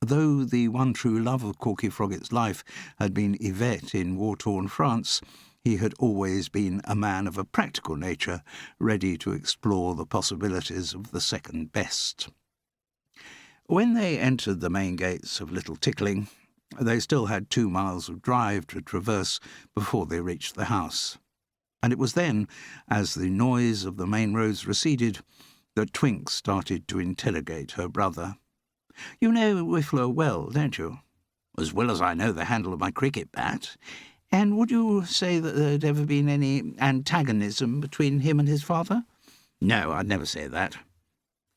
Though the one true love of Corky Froggett's life had been Yvette in war-torn France, he had always been a man of a practical nature, ready to explore the possibilities of the second best. When they entered the main gates of Little Tickling, they still had 2 miles of drive to traverse before they reached the house. And it was then, as the noise of the main roads receded, that Twinks started to interrogate her brother. "You know Whiffler well, don't you?" "As well as I know the handle of my cricket bat." "And would you say that there had ever been any antagonism between him and his father?" "No, I'd never say that."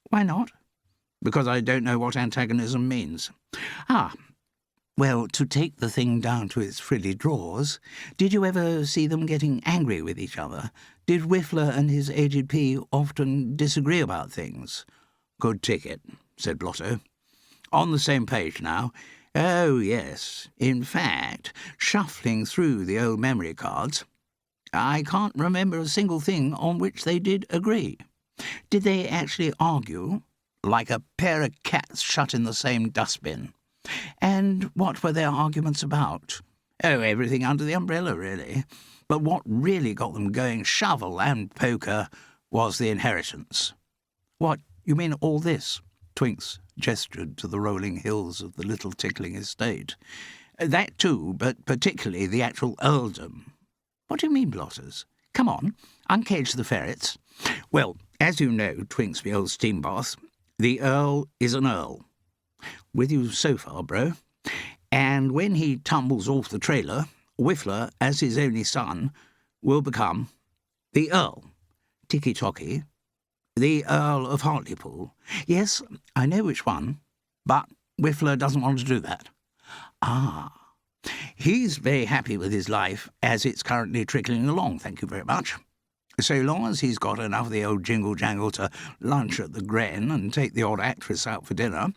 "Why not?" "Because I don't know what antagonism means." "Ah, well, to take the thing down to its frilly draws, did you ever see them getting angry with each other? Did Whiffler and his aged P often disagree about things?" "Good ticket," said Blotto. "On the same page now." "Oh, yes. In fact, shuffling through the old memory cards, I can't remember a single thing on which they did agree. Did they actually argue?" "Like a pair of cats shut in the same dustbin." "And what were their arguments about?" "Oh, everything under the umbrella, really. But what really got them going, shovel and poker, was the inheritance." "What, you mean all this?" Twinks gestured to the rolling hills of the Little Tickling estate. "That too, but particularly the actual earldom." "What do you mean, Blotters? Come on, uncage the ferrets." "Well, as you know, Twinks, me old steam bath, the Earl is an Earl." "With you so far, bro." "And when he tumbles off the trailer, Whiffler, as his only son, will become the Earl." "Ticky-tocky." "The Earl of Hartlepool." "Yes, I know which one." "But Whiffler doesn't want to do that." "Ah." "He's very happy with his life as it's currently trickling along, thank you very much. So long as he's got enough of the old jingle-jangle to lunch at the Gren and take the odd actress out for dinner,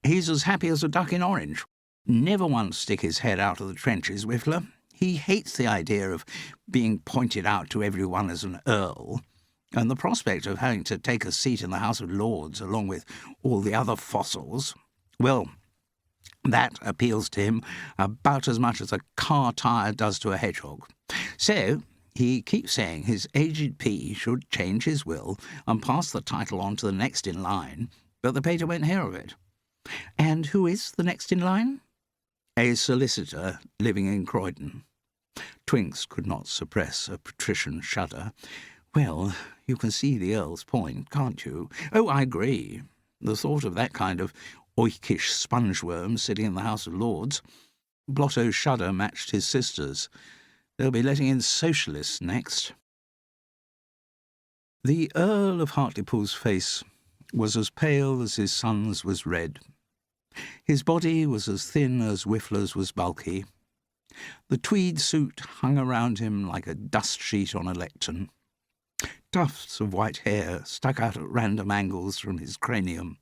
he's as happy as a duck in orange. Never once stick his head out of the trenches, Whiffler. He hates the idea of being pointed out to everyone as an earl, and the prospect of having to take a seat in the House of Lords along with all the other fossils, well, that appeals to him about as much as a car tyre does to a hedgehog. So he keeps saying his aged P should change his will and pass the title on to the next in line, but the pater won't hear of it." "And who is the next in line?" "A solicitor living in Croydon." Twinks could not suppress a patrician shudder. "Well, you can see the Earl's point, can't you?" "Oh, I agree. The thought of that kind of oikish sponge-worm sitting in the House of Lords." Blotto's shudder matched his sister's. "They'll be letting in socialists next." The Earl of Hartlepool's face was as pale as his son's was red. His body was as thin as Whiffler's was bulky. The tweed suit hung around him like a dust sheet on a lectern. Tufts of white hair stuck out at random angles from his cranium.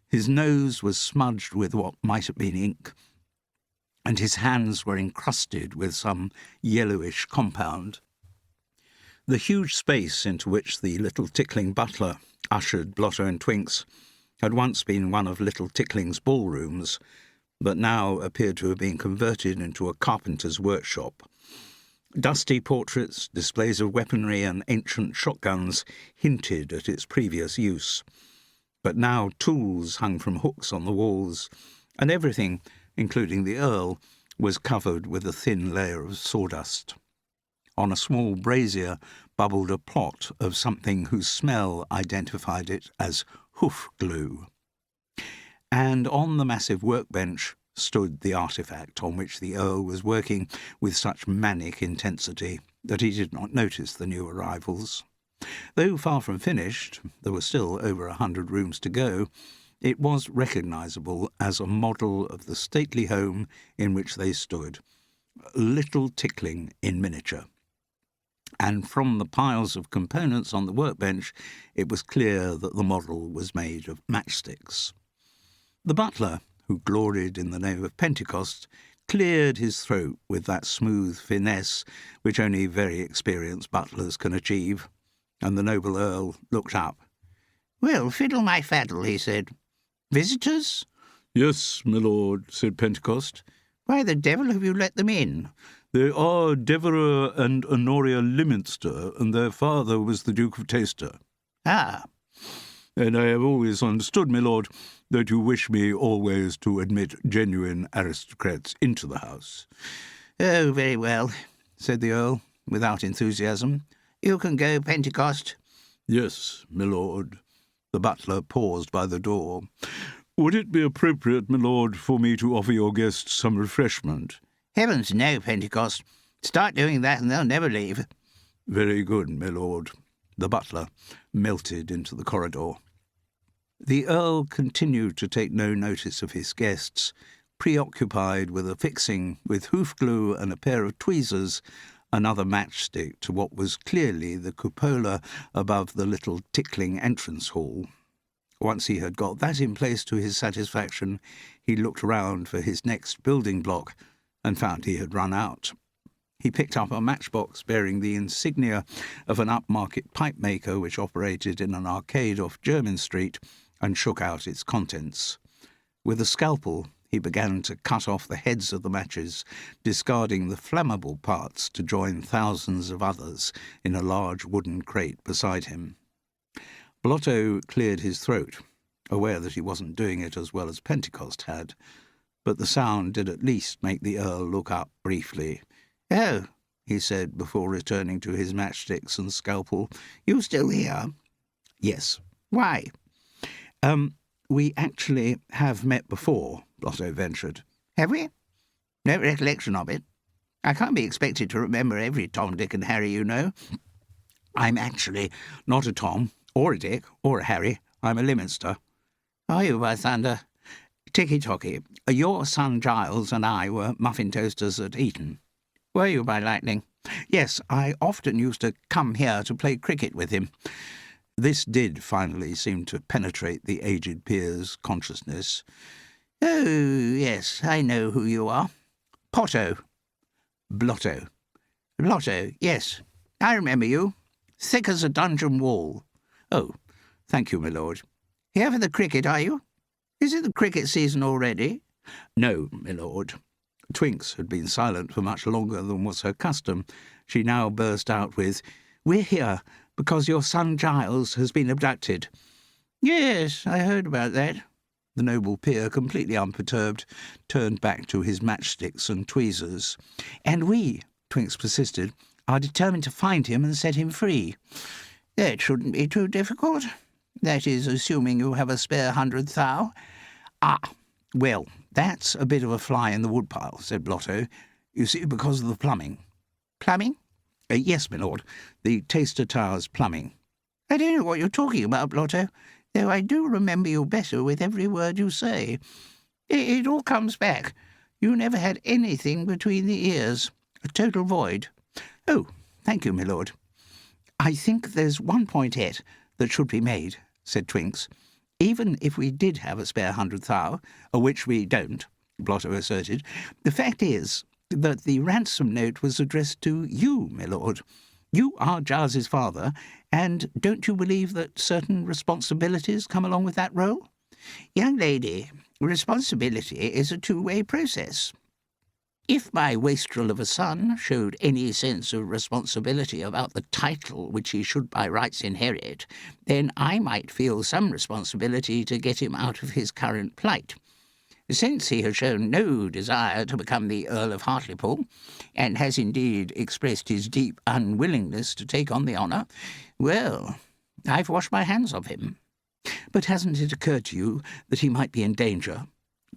His nose was smudged with what might have been ink, and his hands were encrusted with some yellowish compound. The huge space into which the Little Tickling butler ushered Blotto and Twinks had once been one of Little Tickling's ballrooms, but now appeared to have been converted into a carpenter's workshop. Dusty portraits, displays of weaponry and ancient shotguns hinted at its previous use. But now tools hung from hooks on the walls, and everything, including the Earl, was covered with a thin layer of sawdust. On a small brazier bubbled a plot of something whose smell identified it as hoof glue. And on the massive workbench stood the artefact on which the Earl was working with such manic intensity that he did not notice the new arrivals. Though far from finished, there were still over 100 rooms to go, it was recognisable as a model of the stately home in which they stood, Little Tickling in miniature. And from the piles of components on the workbench, it was clear that the model was made of matchsticks. The butler, who gloried in the name of Pentecost, cleared his throat with that smooth finesse which only very experienced butlers can achieve, and the noble Earl looked up. "Well, fiddle my faddle," he said. "Visitors?" Yes, my lord, said Pentecost. Why the devil have you let them in? They are Devereux and Honoria Lyminster, and their father was the Duke of Taster. Ah. And I have always understood, my lord, that you wish me always to admit genuine aristocrats into the house. Oh, very well, said the Earl, without enthusiasm. You can go, Pentecost. Yes, my lord. The butler paused by the door. Would it be appropriate, my lord, for me to offer your guests some refreshment? Heavens, no, Pentecost. Start doing that and they'll never leave. Very good, my lord. The butler melted into the corridor. The Earl continued to take no notice of his guests, preoccupied with affixing, with hoof glue and a pair of tweezers, another matchstick to what was clearly the cupola above the little tickling entrance hall. Once he had got that in place to his satisfaction, he looked round for his next building block and found he had run out. He picked up a matchbox bearing the insignia of an upmarket pipe maker which operated in an arcade off Jermyn Street and shook out its contents. With a scalpel, he began to cut off the heads of the matches, discarding the flammable parts to join thousands of others in a large wooden crate beside him. Blotto cleared his throat, aware that he wasn't doing it as well as Pentecost had, but the sound did at least make the Earl look up briefly. Oh, he said before returning to his matchsticks and scalpel. You still here? Yes. Why? We actually have met before, Blotto ventured. Have we? No recollection of it. I can't be expected to remember every Tom, Dick and Harry you know. I'm actually not a Tom, or a Dick, or a Harry. I'm a Lyminster. Are you, by thunder? Ticky-tocky. Your son Giles and I were muffin toasters at Eton. Were you, by lightning? Yes, I often used to come here to play cricket with him. This did finally seem to penetrate the aged peer's consciousness. Oh, yes, I know who you are. Potto. Blotto. Blotto, yes. I remember you. Thick as a dungeon wall. Oh, thank you, my lord. Here for the cricket, are you? Is it the cricket season already? No, my lord. Twinks had been silent for much longer than was her custom. She now burst out with, "We're here because your son Giles has been abducted." Yes, I heard about that. The noble peer, completely unperturbed, turned back to his matchsticks and tweezers. "And we," Twinks persisted, "are determined to find him and set him free." "That shouldn't be too difficult. That is, assuming you have a spare 100,000. "Ah, well, that's a bit of a fly in the woodpile," said Blotto. "You see, because of the plumbing." "Plumbing?" Yes, my lord. The Taster Tower's plumbing." "I don't know what you're talking about, Blotto, though I do remember you better with every word you say. It all comes back. You never had anything between the ears. A total void." "Oh, thank you, my lord." "I think there's one point yet that should be made," said Twinks. "Even if we did have a spare 100,000, which we don't," Blotto asserted, "the fact is that the ransom note was addressed to you, my lord. You are Giles's father, and don't you believe that certain responsibilities come along with that role?" "Young lady, responsibility is a two-way process. If my wastrel of a son showed any sense of responsibility about the title which he should by rights inherit, then I might feel some responsibility to get him out of his current plight. Since he has shown no desire to become the Earl of Hartlepool, and has indeed expressed his deep unwillingness to take on the honour, well, I've washed my hands of him." "But hasn't it occurred to you that he might be in danger?"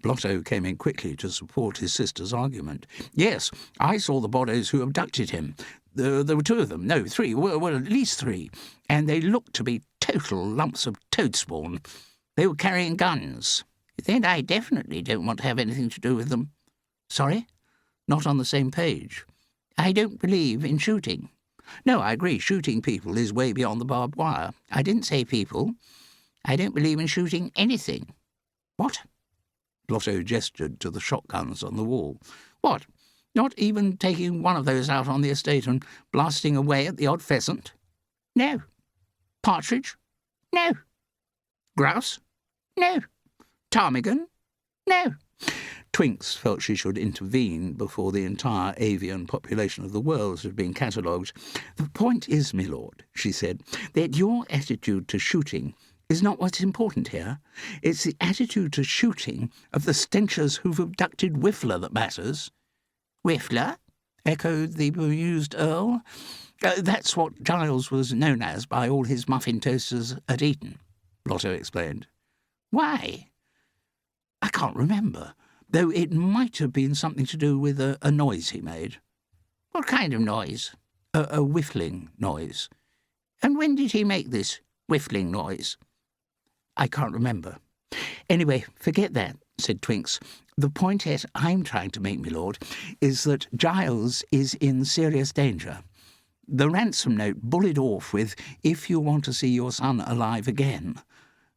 Blotto came in quickly to support his sister's argument. "Yes, I saw the bodies who abducted him. There were two of them, no, three, well, at least three, and they looked to be total lumps of toad spawn. They were carrying guns." "Then I definitely don't want to have anything to do with them." "Sorry? Not on the same page?" "I don't believe in shooting." "No, I agree. Shooting people is way beyond the barbed wire." "I didn't say people. I don't believe in shooting anything." "What?" Blotto gestured to the shotguns on the wall. "What? Not even taking one of those out on the estate and blasting away at the odd pheasant?" "No." "Partridge?" "No." "Grouse?" "No." "Ptarmigan?" No. Twinks felt she should intervene before the entire avian population of the world had been catalogued. "The point is, my lord," she said, "that your attitude to shooting is not what's important here. It's the attitude to shooting of the stenchers who've abducted Whiffler that matters." "Whiffler?" echoed the bemused Earl. "That's what Giles was known as by all his muffin toasters at Eton," Blotto explained. "Why?" "I can't remember, though it might have been something to do with a noise he made." "What kind of noise?" A whiffling noise." "And when did he make this whiffling noise?" "I can't remember. Anyway, forget that," said Twinks. "The point that I'm trying to make, my lord, is that Giles is in serious danger. The ransom note bullied off with, 'If you want to see your son alive again.'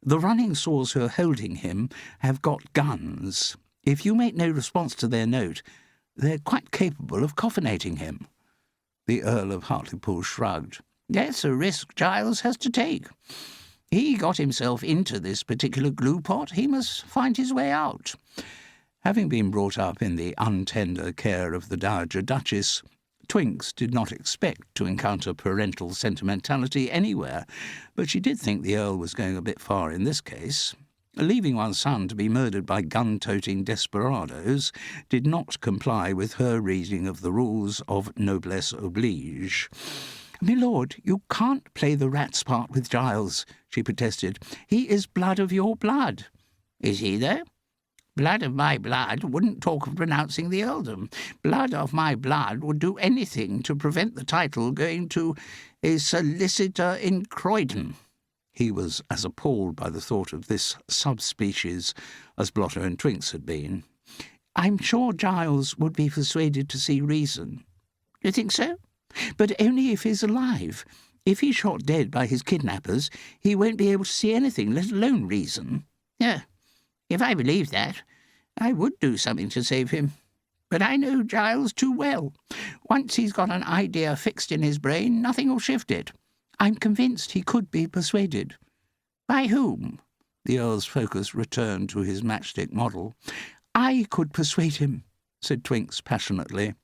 The running saws who are holding him have got guns. If you make no response to their note, they're quite capable of coffinating him." The Earl of Hartlepool shrugged. "That's a risk Giles has to take. He got himself into this particular glue pot. He must find his way out." Having been brought up in the untender care of the Dowager Duchess, Twinks did not expect to encounter parental sentimentality anywhere, but she did think the Earl was going a bit far in this case. Leaving one's son to be murdered by gun-toting desperadoes did not comply with her reading of the rules of noblesse oblige. "My lord, you can't play the rat's part with Giles," she protested. "He is blood of your blood." "Is he, though? Blood of my blood wouldn't talk of renouncing the earldom. Blood of my blood would do anything to prevent the title going to a solicitor in Croydon." He was as appalled by the thought of this subspecies as Blotto and Twinks had been. "I'm sure Giles would be persuaded to see reason." "Do you think so?" "But only if he's alive. If he's shot dead by his kidnappers, he won't be able to see anything, let alone reason." "Yeah, if I believed that, I would do something to save him. But I know Giles too well. Once he's got an idea fixed in his brain, nothing will shift it." "I'm convinced he could be persuaded." "By whom?" The Earl's focus returned to his matchstick model. "I could persuade him," said Twinks passionately.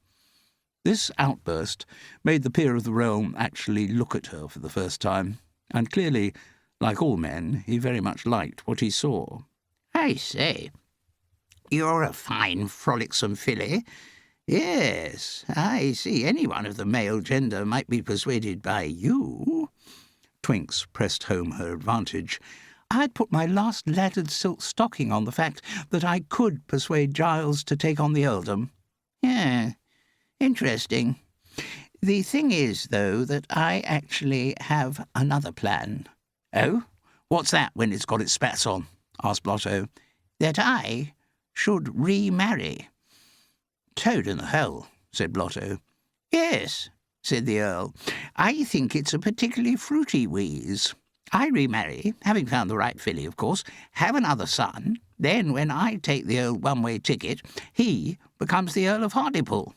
This outburst made the peer of the realm actually look at her for the first time, and clearly, like all men, he very much liked what he saw. "I say, you're a fine, frolicsome filly. Yes, I see any one of the male gender might be persuaded by you." Twinks pressed home her advantage. "I'd put my last laddered silk stocking on the fact that I could persuade Giles to take on the earldom." "Yeah, interesting. The thing is, though, that I actually have another plan." "Oh? What's that when it's got its spats on?" asked Blotto. "That I should remarry." "Toad in the hole," said Blotto. "Yes," said the Earl. "I think it's a particularly fruity wheeze. I remarry, having found the right filly, of course, have another son, then when I take the old one-way ticket, he becomes the Earl of Hartlepool."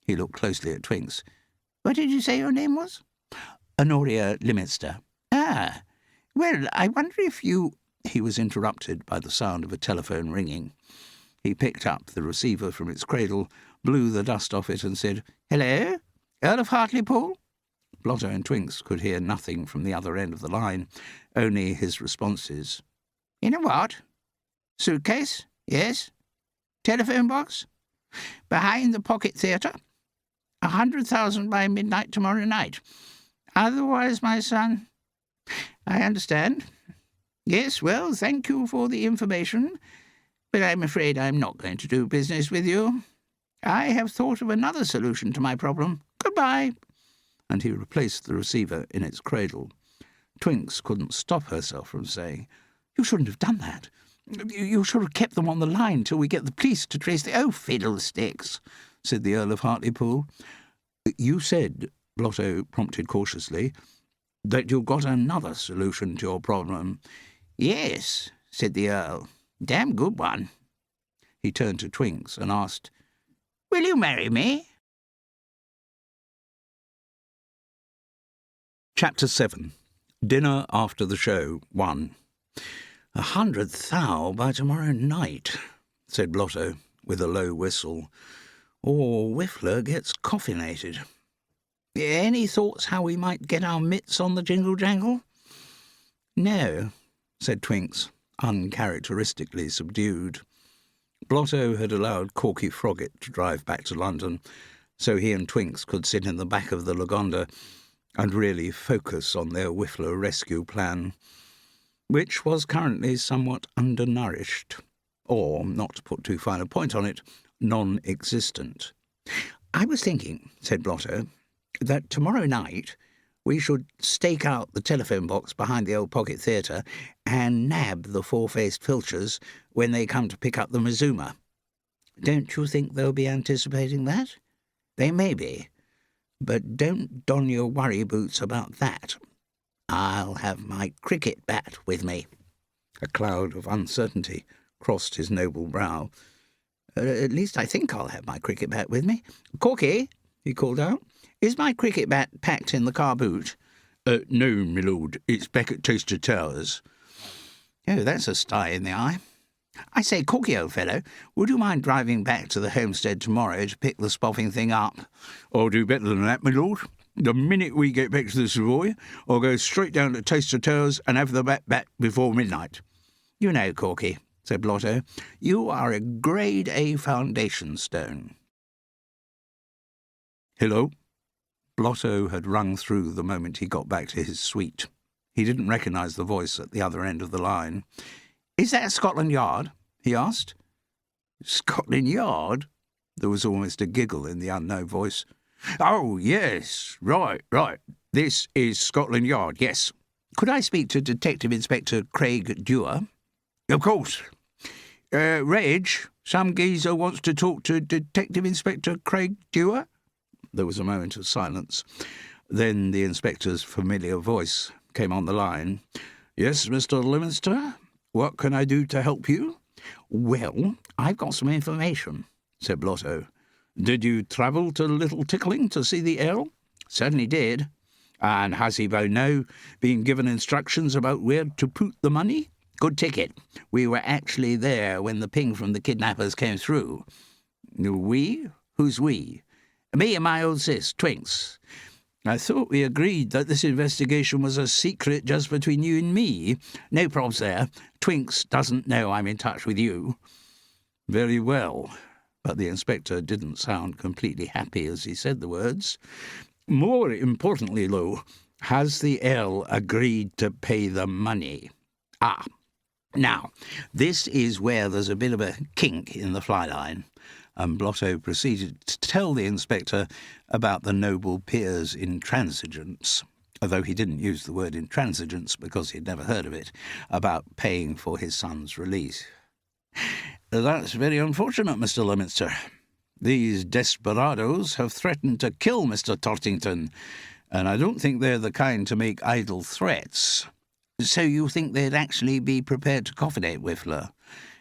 He looked closely at Twinks. "What did you say your name was?" "Honoria Lyminster." "Ah, well, I wonder if you—" He was interrupted by the sound of a telephone ringing. He picked up the receiver from its cradle, blew the dust off it, and said, "Hello, Earl of Hartlepool?" Blotto and Twinks could hear nothing from the other end of the line, only his responses. "In a what? Suitcase? Yes. Telephone box? Behind the Pocket Theatre? 100,000 by midnight tomorrow night. Otherwise, my son—" "I understand. Yes, well, thank you for the information, but I'm afraid I'm not going to do business with you. I have thought of another solution to my problem. Goodbye." And he replaced the receiver in its cradle. Twinks couldn't stop herself from saying, "You shouldn't have done that. You should have kept them on the line till we get the police to trace the—" "Oh, fiddlesticks," said the Earl of Hartlepool. "You said," Blotto prompted cautiously, "that you've got another solution to your problem." "Yes," said the Earl. "Damn good one." He turned to Twinks and asked, "Will you marry me?" Chapter 7. Dinner after the show 1. 100 thou by tomorrow night. said Blotto, with a low whistle, or Whiffler gets coffinated. Any thoughts how we might get our mitts on the jingle-jangle? No, said Twinks, uncharacteristically subdued. Blotto had allowed Corky Frogget to drive back to London, so he and Twinks could sit in the back of the Lagonda and really focus on their Whiffler rescue plan, which was currently somewhat undernourished, or, not to put too fine a point on it, non-existent. I was thinking, said Blotto, that tomorrow night we should stake out the telephone box behind the old pocket theatre and nab the four-faced filchers when they come to pick up the Mazuma. Don't you think they'll be anticipating that? They may be, but don't don your worry boots about that. I'll have my cricket bat with me. A cloud of uncertainty crossed his noble brow. At least I think I'll have my cricket bat with me. Corky, he called out, is my cricket bat packed in the car boot? No, my lord, it's back at Taster Towers. Oh, that's a sty in the eye. I say, Corky, old fellow, would you mind driving back to the homestead tomorrow to pick the spoffing thing up? I'll do better than that, my lord. The minute we get back to the Savoy, I'll go straight down to Taster Towers and have the bat back before midnight. You know, Corky, said Blotto, you are a grade A foundation stone. Hello? Blotto had rung through the moment he got back to his suite. He didn't recognise the voice at the other end of the line. Is that Scotland Yard? He asked. Scotland Yard? There was almost a giggle in the unknown voice. Oh, yes, right. This is Scotland Yard, yes. Could I speak to Detective Inspector Craig Dewar? Of course. Reg, some geezer wants to talk to Detective Inspector Craig Dewar? There was a moment of silence. Then the inspector's familiar voice came on the line. Yes, Mr. Leominster? What can I do to help you? Well, I've got some information, said Blotto. Did you travel to Little Tickling to see the Earl? Certainly did. And has he by now been given instructions about where to put the money? Good ticket. We were actually there when the ping from the kidnappers came through. We? Who's we? Me and my old sis, Twinks. I thought we agreed that this investigation was a secret just between you and me. No probs there. Twinks doesn't know I'm in touch with you. Very well. But the inspector didn't sound completely happy as he said the words. More importantly, though, has the Earl agreed to pay the money? Ah. Now, this is where there's a bit of a kink in the fly line. And Blotto proceeded to tell the inspector about the noble peer's intransigence, although he didn't use the word intransigence because he'd never heard of it, about paying for his son's release. That's very unfortunate, Mr. Leominster. These desperadoes have threatened to kill Mr. Tortington, and I don't think they're the kind to make idle threats. So you think they'd actually be prepared to coffinate Whiffler?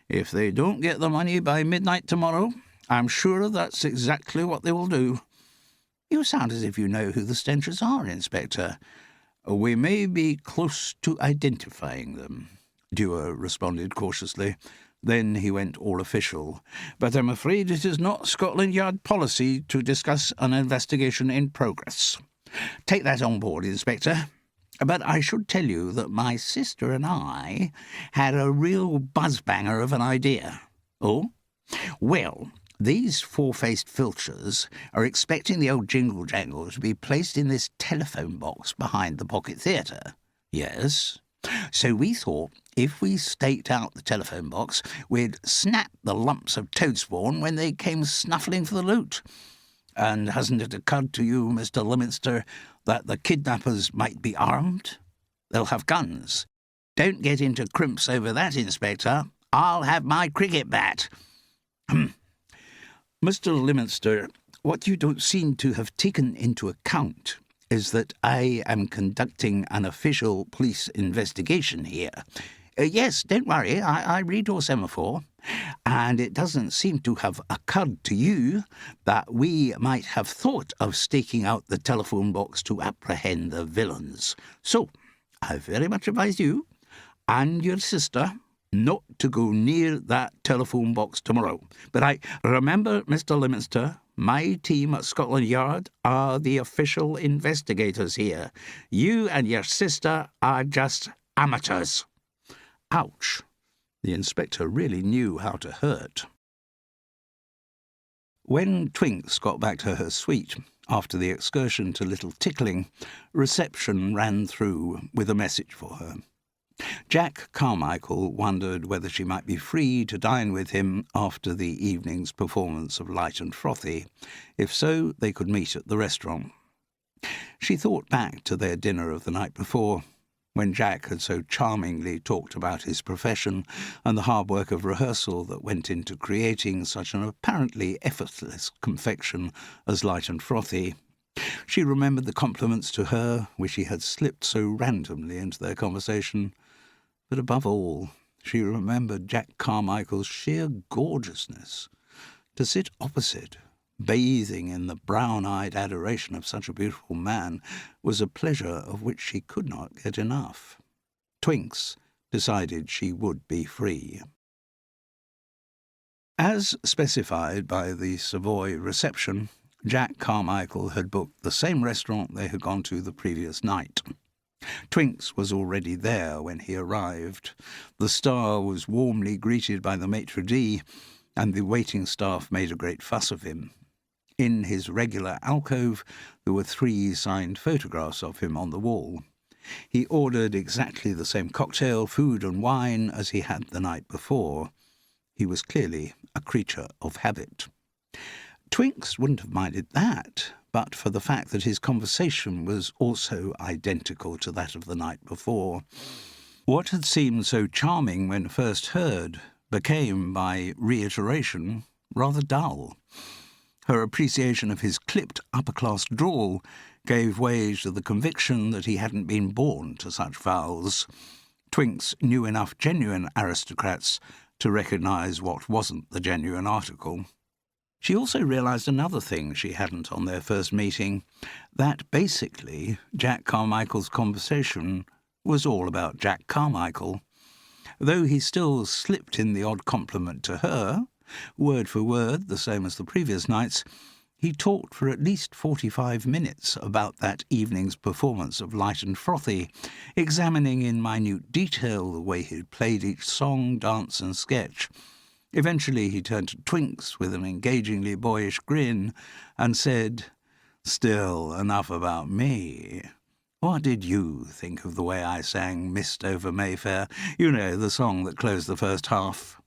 If they don't get the money by midnight tomorrow, I'm sure that's exactly what they will do. You sound as if you know who the stenchers are, Inspector. We may be close to identifying them, Dewar responded cautiously. Then he went all official. But I'm afraid it is not Scotland Yard policy to discuss an investigation in progress. Take that on board, Inspector. But I should tell you that my sister and I had a real buzzbanger of an idea. Oh? Well, these four-faced filchers are expecting the old jingle-jangle to be placed in this telephone box behind the pocket theatre. Yes. So we thought if we staked out the telephone box, we'd snap the lumps of toad spawn when they came snuffling for the loot. And hasn't it occurred to you, Mr. Leominster, that the kidnappers might be armed? They'll have guns. Don't get into crimps over that, Inspector. I'll have my cricket bat. Mr. Leominster, what you don't seem to have taken into account is that I am conducting an official police investigation here. Yes, don't worry, I read your semaphore. And it doesn't seem to have occurred to you that we might have thought of staking out the telephone box to apprehend the villains. So, I very much advise you and your sister not to go near that telephone box tomorrow. But remember, Mr. Leominster, my team at Scotland Yard are the official investigators here. You and your sister are just amateurs." Ouch! The inspector really knew how to hurt. When Twinks got back to her suite after the excursion to Little Tickling, reception ran through with a message for her. Jack Carmichael wondered whether she might be free to dine with him after the evening's performance of Light and Frothy. If so, they could meet at the restaurant. She thought back to their dinner of the night before, when Jack had so charmingly talked about his profession and the hard work of rehearsal that went into creating such an apparently effortless confection as Light and Frothy. She remembered the compliments to her, which he had slipped so randomly into their conversation. But above all, she remembered Jack Carmichael's sheer gorgeousness. To sit opposite, bathing in the brown-eyed adoration of such a beautiful man, was a pleasure of which she could not get enough. Twinks decided she would be free. As specified by the Savoy reception, Jack Carmichael had booked the same restaurant they had gone to the previous night. Twinks was already there when he arrived. The star was warmly greeted by the maitre d', and the waiting staff made a great fuss of him. In his regular alcove, there were 3 signed photographs of him on the wall. He ordered exactly the same cocktail, food and wine as he had the night before. He was clearly a creature of habit. Twinks wouldn't have minded that, but for the fact that his conversation was also identical to that of the night before. What had seemed so charming when first heard became, by reiteration, rather dull. Her appreciation of his clipped upper-class drawl gave way to the conviction that he hadn't been born to such vowels. Twinks knew enough genuine aristocrats to recognise what wasn't the genuine article. She also realised another thing she hadn't on their first meeting, that basically Jack Carmichael's conversation was all about Jack Carmichael. Though he still slipped in the odd compliment to her, word for word, the same as the previous nights, he talked for at least 45 minutes about that evening's performance of Light and Frothy, examining in minute detail the way he'd played each song, dance and sketch. Eventually he turned to Twinks with an engagingly boyish grin and said, "Still, enough about me. What did you think of the way I sang Mist Over Mayfair? You know, the song that closed the first half."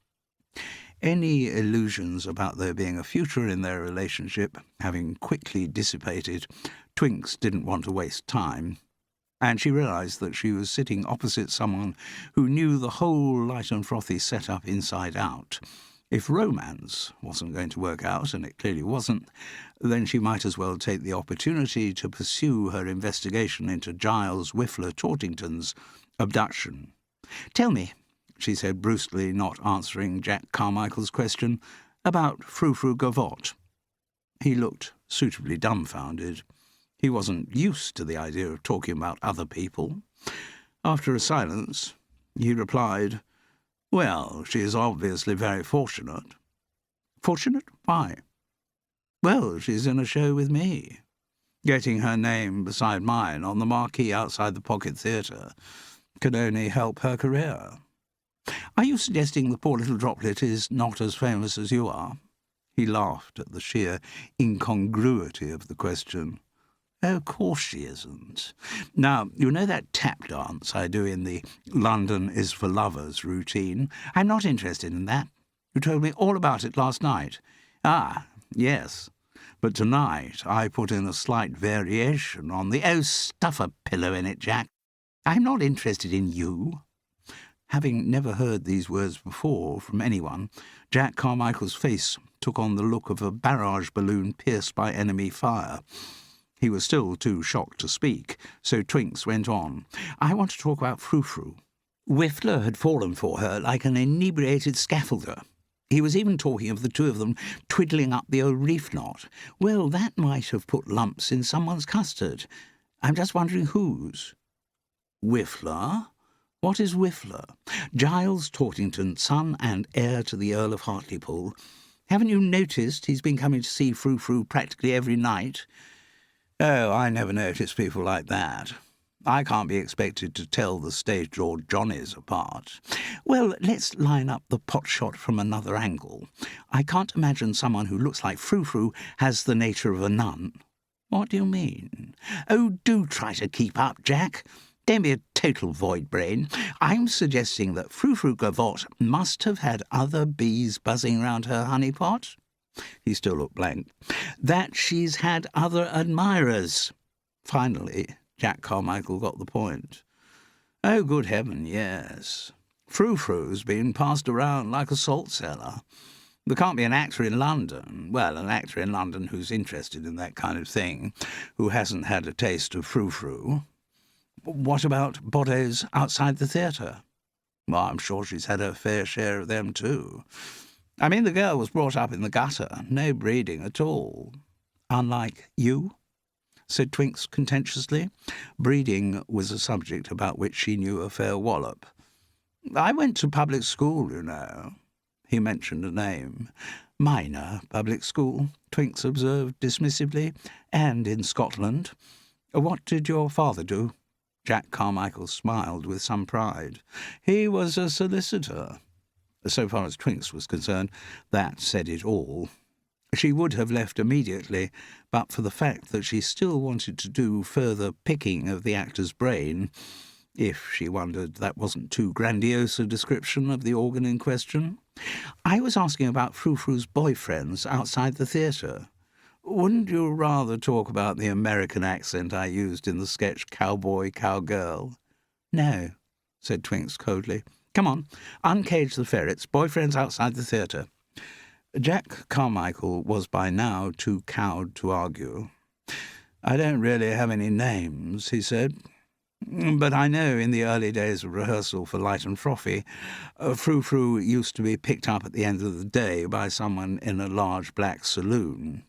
Any illusions about there being a future in their relationship having quickly dissipated, Twinks didn't want to waste time, and she realised that she was sitting opposite someone who knew the whole Light and Frothy setup inside out. If romance wasn't going to work out, and it clearly wasn't, then she might as well take the opportunity to pursue her investigation into Giles Whiffler Tortington's abduction. "Tell me," she said brusquely, not answering Jack Carmichael's question, "about Frou-Frou Gavotte." He looked suitably dumbfounded. He wasn't used to the idea of talking about other people. After a silence, he replied, "Well, she is obviously very fortunate." "Fortunate? Why?" "Well, she's in a show with me. Getting her name beside mine on the marquee outside the Pocket Theatre could only help her career." "Are you suggesting the poor little droplet is not as famous as you are?" He laughed at the sheer incongruity of the question. "Oh, of course she isn't. Now, you know that tap dance I do in the London is for Lovers routine? I'm not interested in that. You told me all about it last night." "Ah, yes. But tonight I put in a slight variation on the—" "Oh, stuff a pillow in it, Jack. I'm not interested in you." Having never heard these words before from anyone, Jack Carmichael's face took on the look of a barrage balloon pierced by enemy fire. He was still too shocked to speak, so Twinks went on. "I want to talk about Frou-Frou. Whiffler had fallen for her like an inebriated scaffolder. He was even talking of the two of them twiddling up the old reef knot. Well, that might have put lumps in someone's custard. I'm just wondering whose." "Whiffler? What is Whiffler? Giles Tortington, son and heir to the Earl of Hartlepool. Haven't you noticed he's been coming to see Frou-Frou practically every night? Oh, I never notice people like that. I can't be expected to tell the stage-door Johnnies apart. Well, let's line up the pot shot from another angle. I can't imagine someone who looks like Frou-Frou has the nature of a nun. What do you mean? Oh, do try to keep up, Jack. Don't be a total void brain. I'm suggesting that Frou-Frou Gavotte must have had other bees buzzing round her honeypot. He still looked blank. That she's had other admirers. Finally, Jack Carmichael got the point. Oh, good heaven, yes. Frou-Frou's been passed around like a salt cellar. There can't be an actor in London, well, an actor in London who's interested in that kind of thing, who hasn't had a taste of Frou-Frou. What about bodies outside the theatre? Well, I'm sure she's had her fair share of them too. I mean, the girl was brought up in the gutter, no breeding at all. Unlike you, said Twinks contentiously. Breeding was a subject about which she knew a fair wallop. I went to public school, you know. He mentioned a name. Minor public school, Twinks observed dismissively, and in Scotland. What did your father do? Jack Carmichael smiled with some pride. He was a solicitor. So far as Twinks was concerned, that said it all. She would have left immediately, but for the fact that she still wanted to do further picking of the actor's brain, if she wondered that wasn't too grandiose a description of the organ in question. I was asking about Frou-Frou's boyfriends outside the theatre. Wouldn't you rather talk about the American accent I used in the sketch Cowboy, Cowgirl? No, said Twinks coldly. Come on, uncage the ferrets, boyfriends outside the theatre. Jack Carmichael was by now too cowed to argue. I don't really have any names, he said. But I know in the early days of rehearsal for Light and Frothy, Frou-Frou used to be picked up at the end of the day by someone in a large black saloon.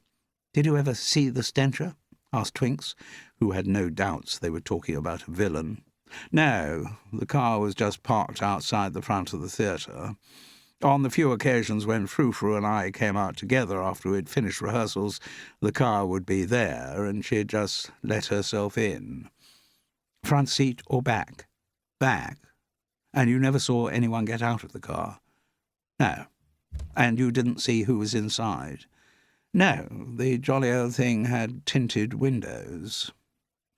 Did you ever see the stencher? Asked Twinks, who had no doubts they were talking about a villain. No, the car was just parked outside the front of the theatre. On the few occasions when Frou-Frou and I came out together after we'd finished rehearsals, the car would be there, and she'd just let herself in. Front seat or back? Back. And you never saw anyone get out of the car? No. And you didn't see who was inside? No, the jolly old thing had tinted windows.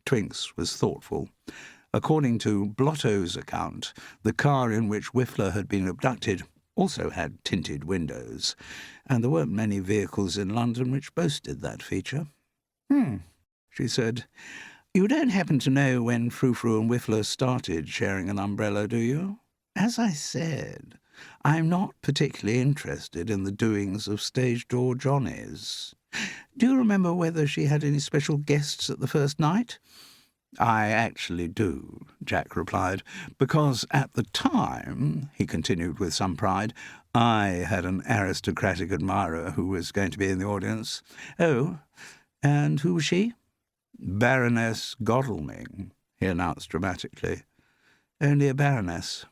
Twinks was thoughtful. According to Blotto's account, the car in which Whiffler had been abducted also had tinted windows, and there weren't many vehicles in London which boasted that feature. She said. You don't happen to know when Frou-Frou and Whiffler started sharing an umbrella, do you? As I said, I'm not particularly interested in the doings of stage-door Johnnies. Do you remember whether she had any special guests at the first night? I actually do, Jack replied, because at the time, he continued with some pride, I had an aristocratic admirer who was going to be in the audience. Oh, and who was she? Baroness Godalming, he announced dramatically. Only a baroness,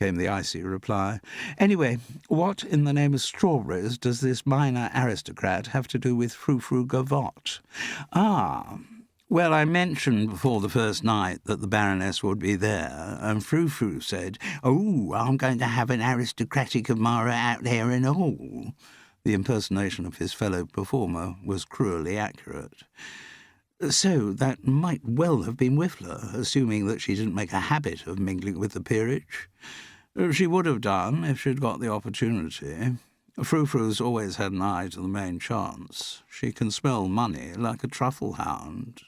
came the icy reply. Anyway, what in the name of strawberries does this minor aristocrat have to do with Frou-Frou Gavotte? Well, I mentioned before the first night that the Baroness would be there, and Frou-Frou said, "Oh, I'm going to have an aristocratic admirer out there and all." The impersonation of his fellow performer was cruelly accurate. So that might well have been Whiffler, assuming that she didn't make a habit of mingling with the peerage. She would have done if she'd got the opportunity. Frou-Frou's always had an eye to the main chance. She can smell money like a truffle hound.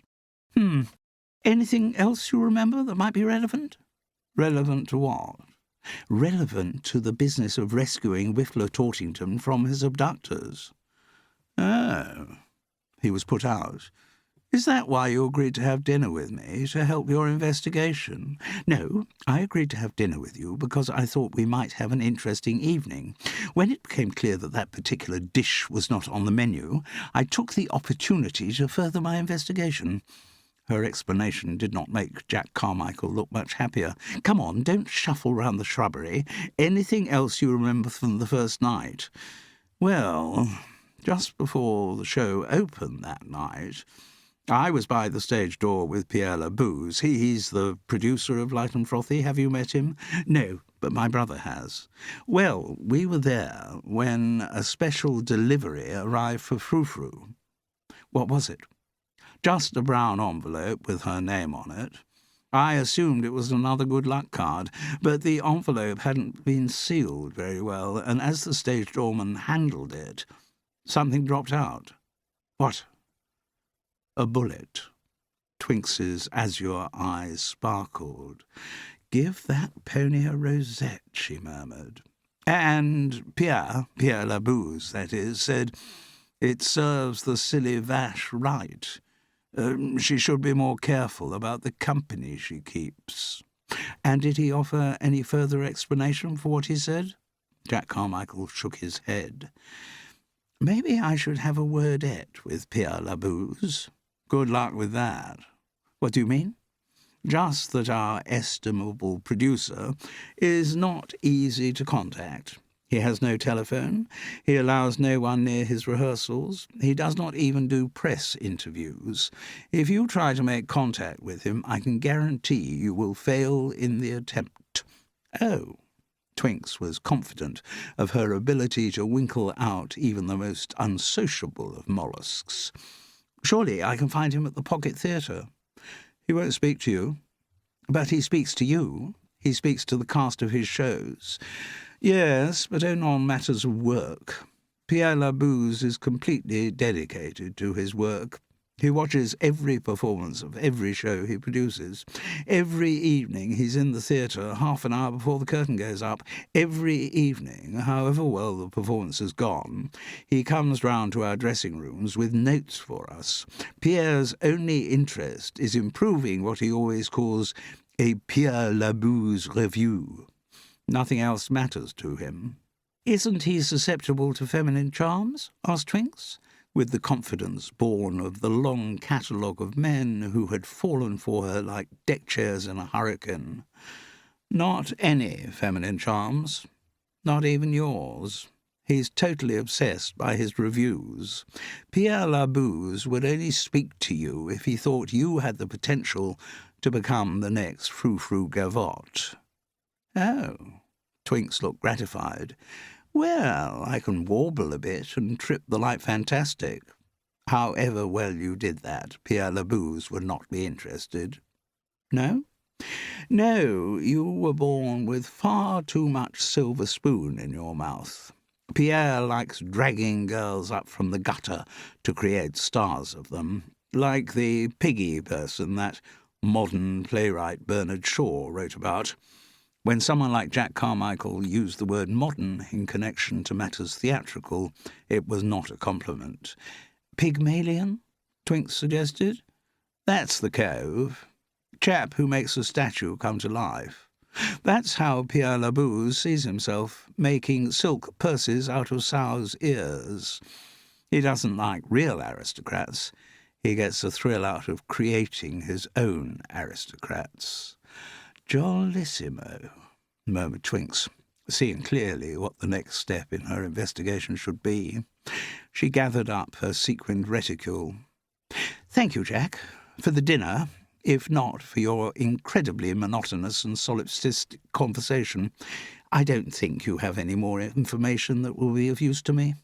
Anything else you remember that might be relevant? Relevant to what? Relevant to the business of rescuing Whiffler Tortington from his abductors. Oh. He was put out. Is that why you agreed to have dinner with me, to help your investigation? No, I agreed to have dinner with you because I thought we might have an interesting evening. When it became clear that that particular dish was not on the menu, I took the opportunity to further my investigation. Her explanation did not make Jack Carmichael look much happier. "Come on, don't shuffle round the shrubbery. Anything else you remember from the first night?" "Well, just before the show opened that night, I was by the stage door with Pierre Labouze. He's the producer of Light and Frothy. Have you met him?" "No, but my brother has." "Well, we were there when a special delivery arrived for Frou-Frou." "What was it?" "Just a brown envelope with her name on it. I assumed it was another good luck card, but the envelope hadn't been sealed very well, and as the stage doorman handled it, something dropped out." "What?" "A bullet." Twinks's azure eyes sparkled. "Give that pony a rosette," she murmured. "And Pierre Labouze, that is, said, 'It serves the silly Vache right. She should be more careful about the company she keeps.'" "And did he offer any further explanation for what he said?" Jack Carmichael shook his head. "Maybe I should have a wordette with Pierre Labouze." "Good luck with that." "What do you mean?" "Just that our estimable producer is not easy to contact. He has no telephone. He allows no one near his rehearsals. He does not even do press interviews. If you try to make contact with him, I can guarantee you will fail in the attempt." "Oh." Twinks was confident of her ability to winkle out even the most unsociable of mollusks. "Surely I can find him at the Pocket Theatre." "He won't speak to you." "But he speaks to you. He speaks to the cast of his shows." "Yes, but only on matters of work. Pierre Labouze is completely dedicated to his work. He watches every performance of every show he produces. Every evening he's in the theatre half an hour before the curtain goes up. Every evening, however well the performance has gone, he comes round to our dressing rooms with notes for us. Pierre's only interest is in proving what he always calls a Pierre Labouze revue. Nothing else matters to him." "Isn't he susceptible to feminine charms?" asked Twinks, with the confidence born of the long catalogue of men who had fallen for her like deck chairs in a hurricane. "Not any feminine charms. Not even yours. He's totally obsessed by his reviews. Pierre Labouze would only speak to you if he thought you had the potential to become the next Frou-Frou Gavotte." "Oh." Twinks looked gratified. "Well, I can warble a bit and trip the light fantastic. However well you did that, Pierre Labouze would not be interested." "No?" "No, you were born with far too much silver spoon in your mouth. Pierre likes dragging girls up from the gutter to create stars of them, like the piggy person that modern playwright Bernard Shaw wrote about. When someone like Jack Carmichael used the word modern in connection to matters theatrical, it was not a compliment. "Pygmalion?" Twinks suggested. "That's the cove. Chap who makes a statue come to life. That's how Pierre Labouze sees himself, making silk purses out of sows' ears. He doesn't like real aristocrats. He gets a thrill out of creating his own aristocrats." "Jollissimo," murmured Twinks, seeing clearly what the next step in her investigation should be. She gathered up her sequined reticule. "Thank you, Jack, for the dinner, if not for your incredibly monotonous and solipsistic conversation. I don't think you have any more information that will be of use to me."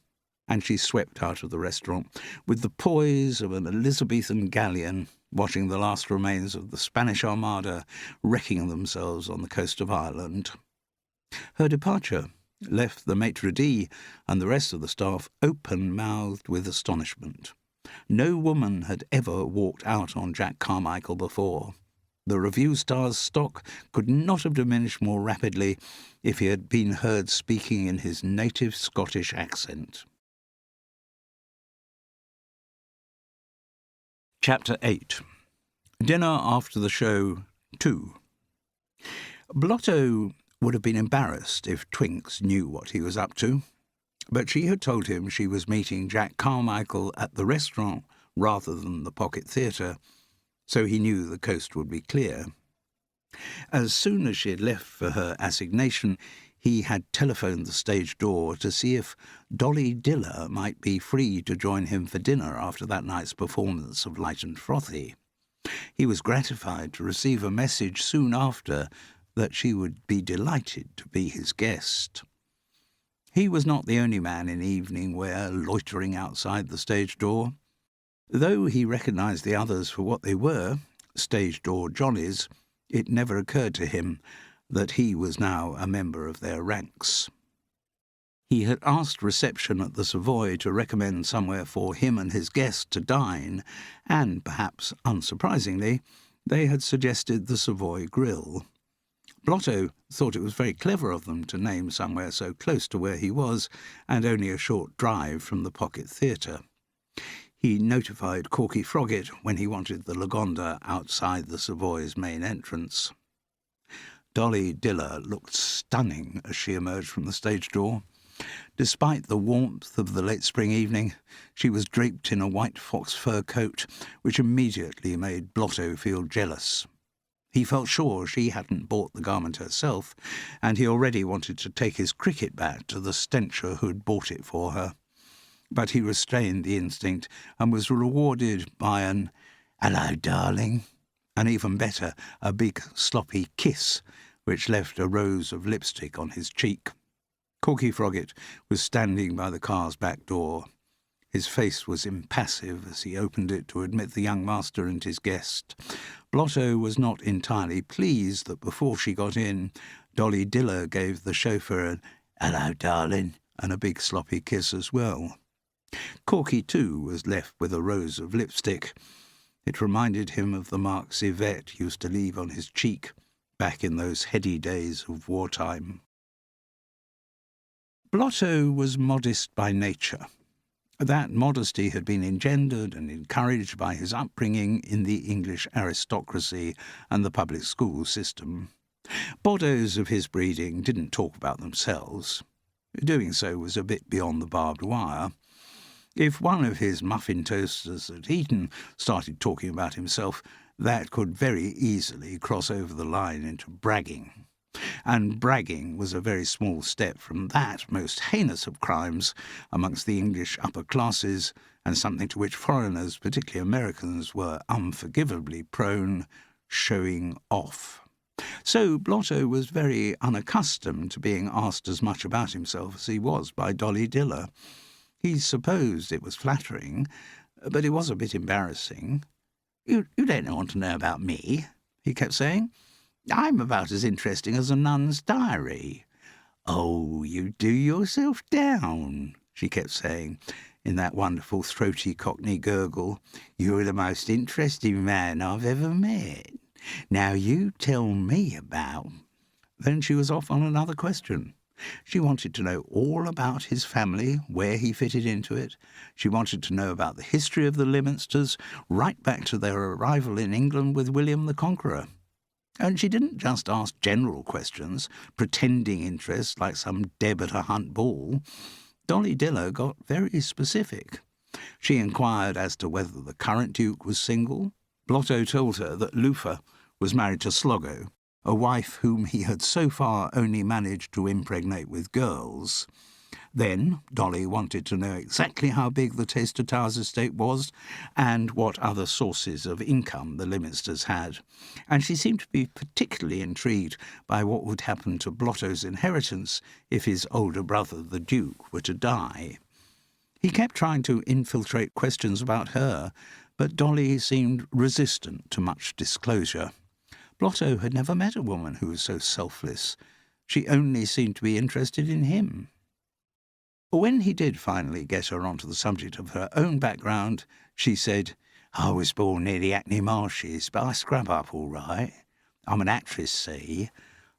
And she swept out of the restaurant with the poise of an Elizabethan galleon watching the last remains of the Spanish Armada wrecking themselves on the coast of Ireland. Her departure left the maitre d' and the rest of the staff open-mouthed with astonishment. No woman had ever walked out on Jack Carmichael before. The Revue star's stock could not have diminished more rapidly if he had been heard speaking in his native Scottish accent. Chapter 8. Dinner after the show 2. Blotto would have been embarrassed if Twinks knew what he was up to, but she had told him she was meeting Jack Carmichael at the restaurant rather than the Pocket Theatre, so he knew the coast would be clear. As soon as she had left for her assignation, he had telephoned the stage door to see if Dolly Diller might be free to join him for dinner after that night's performance of Light and Frothy. He was gratified to receive a message soon after that she would be delighted to be his guest. He was not the only man in evening wear loitering outside the stage door. Though he recognised the others for what they were, stage door Johnnies, it never occurred to him that he was now a member of their ranks. He had asked reception at the Savoy to recommend somewhere for him and his guest to dine, and, perhaps unsurprisingly, they had suggested the Savoy Grill. Blotto thought it was very clever of them to name somewhere so close to where he was, and only a short drive from the Pocket Theatre. He notified Corky Froggatt when he wanted the Lagonda outside the Savoy's main entrance. Dolly Diller looked stunning as she emerged from the stage door. Despite the warmth of the late spring evening, she was draped in a white fox fur coat, which immediately made Blotto feel jealous. He felt sure she hadn't bought the garment herself, and he already wanted to take his cricket bat to the stencher who'd bought it for her. But he restrained the instinct and was rewarded by an "Hello, darling," and even better, a big sloppy kiss, which left a rose of lipstick on his cheek. Corky Froggatt was standing by the car's back door. His face was impassive as he opened it to admit the young master and his guest. Blotto was not entirely pleased that before she got in, Dolly Diller gave the chauffeur an "Hello, darling," and a big sloppy kiss as well. Corky, too, was left with a rose of lipstick. It reminded him of the marks Yvette used to leave on his cheek back in those heady days of wartime. Blotto was modest by nature. That modesty had been engendered and encouraged by his upbringing in the English aristocracy and the public school system. Boddos of his breeding didn't talk about themselves. Doing so was a bit beyond the barbed wire. If one of his muffin toasters at Eton started talking about himself, that could very easily cross over the line into bragging. And bragging was a very small step from that most heinous of crimes amongst the English upper classes, and something to which foreigners, particularly Americans, were unforgivably prone: showing off. So Blotto was very unaccustomed to being asked as much about himself as he was by Dolly Diller. He supposed it was flattering, but it was a bit embarrassing. You don't want to know about me," he kept saying. "I'm about as interesting as a nun's diary." "Oh, you do yourself down," she kept saying, in that wonderful throaty Cockney gurgle. "You're the most interesting man I've ever met. Now you tell me about—" Then she was off on another question. She wanted to know all about his family, where he fitted into it. She wanted to know about the history of the Lyminsters, right back to their arrival in England with William the Conqueror. And she didn't just ask general questions, pretending interest like some Deb at a Hunt ball. Dolly Diller got very specific. She inquired as to whether the current Duke was single. Blotto told her that Lufa was married to Sloggo, a wife whom he had so far only managed to impregnate with girls. Then Dolly wanted to know exactly how big the Taster Towers estate was and what other sources of income the Lyminsters had, and she seemed to be particularly intrigued by what would happen to Blotto's inheritance if his older brother, the Duke, were to die. He kept trying to infiltrate questions about her, but Dolly seemed resistant to much disclosure. Blotto had never met a woman who was so selfless. She only seemed to be interested in him. When he did finally get her onto the subject of her own background, she said, "I was born near the Hackney Marshes, but I scrub up all right. I'm an actress, see?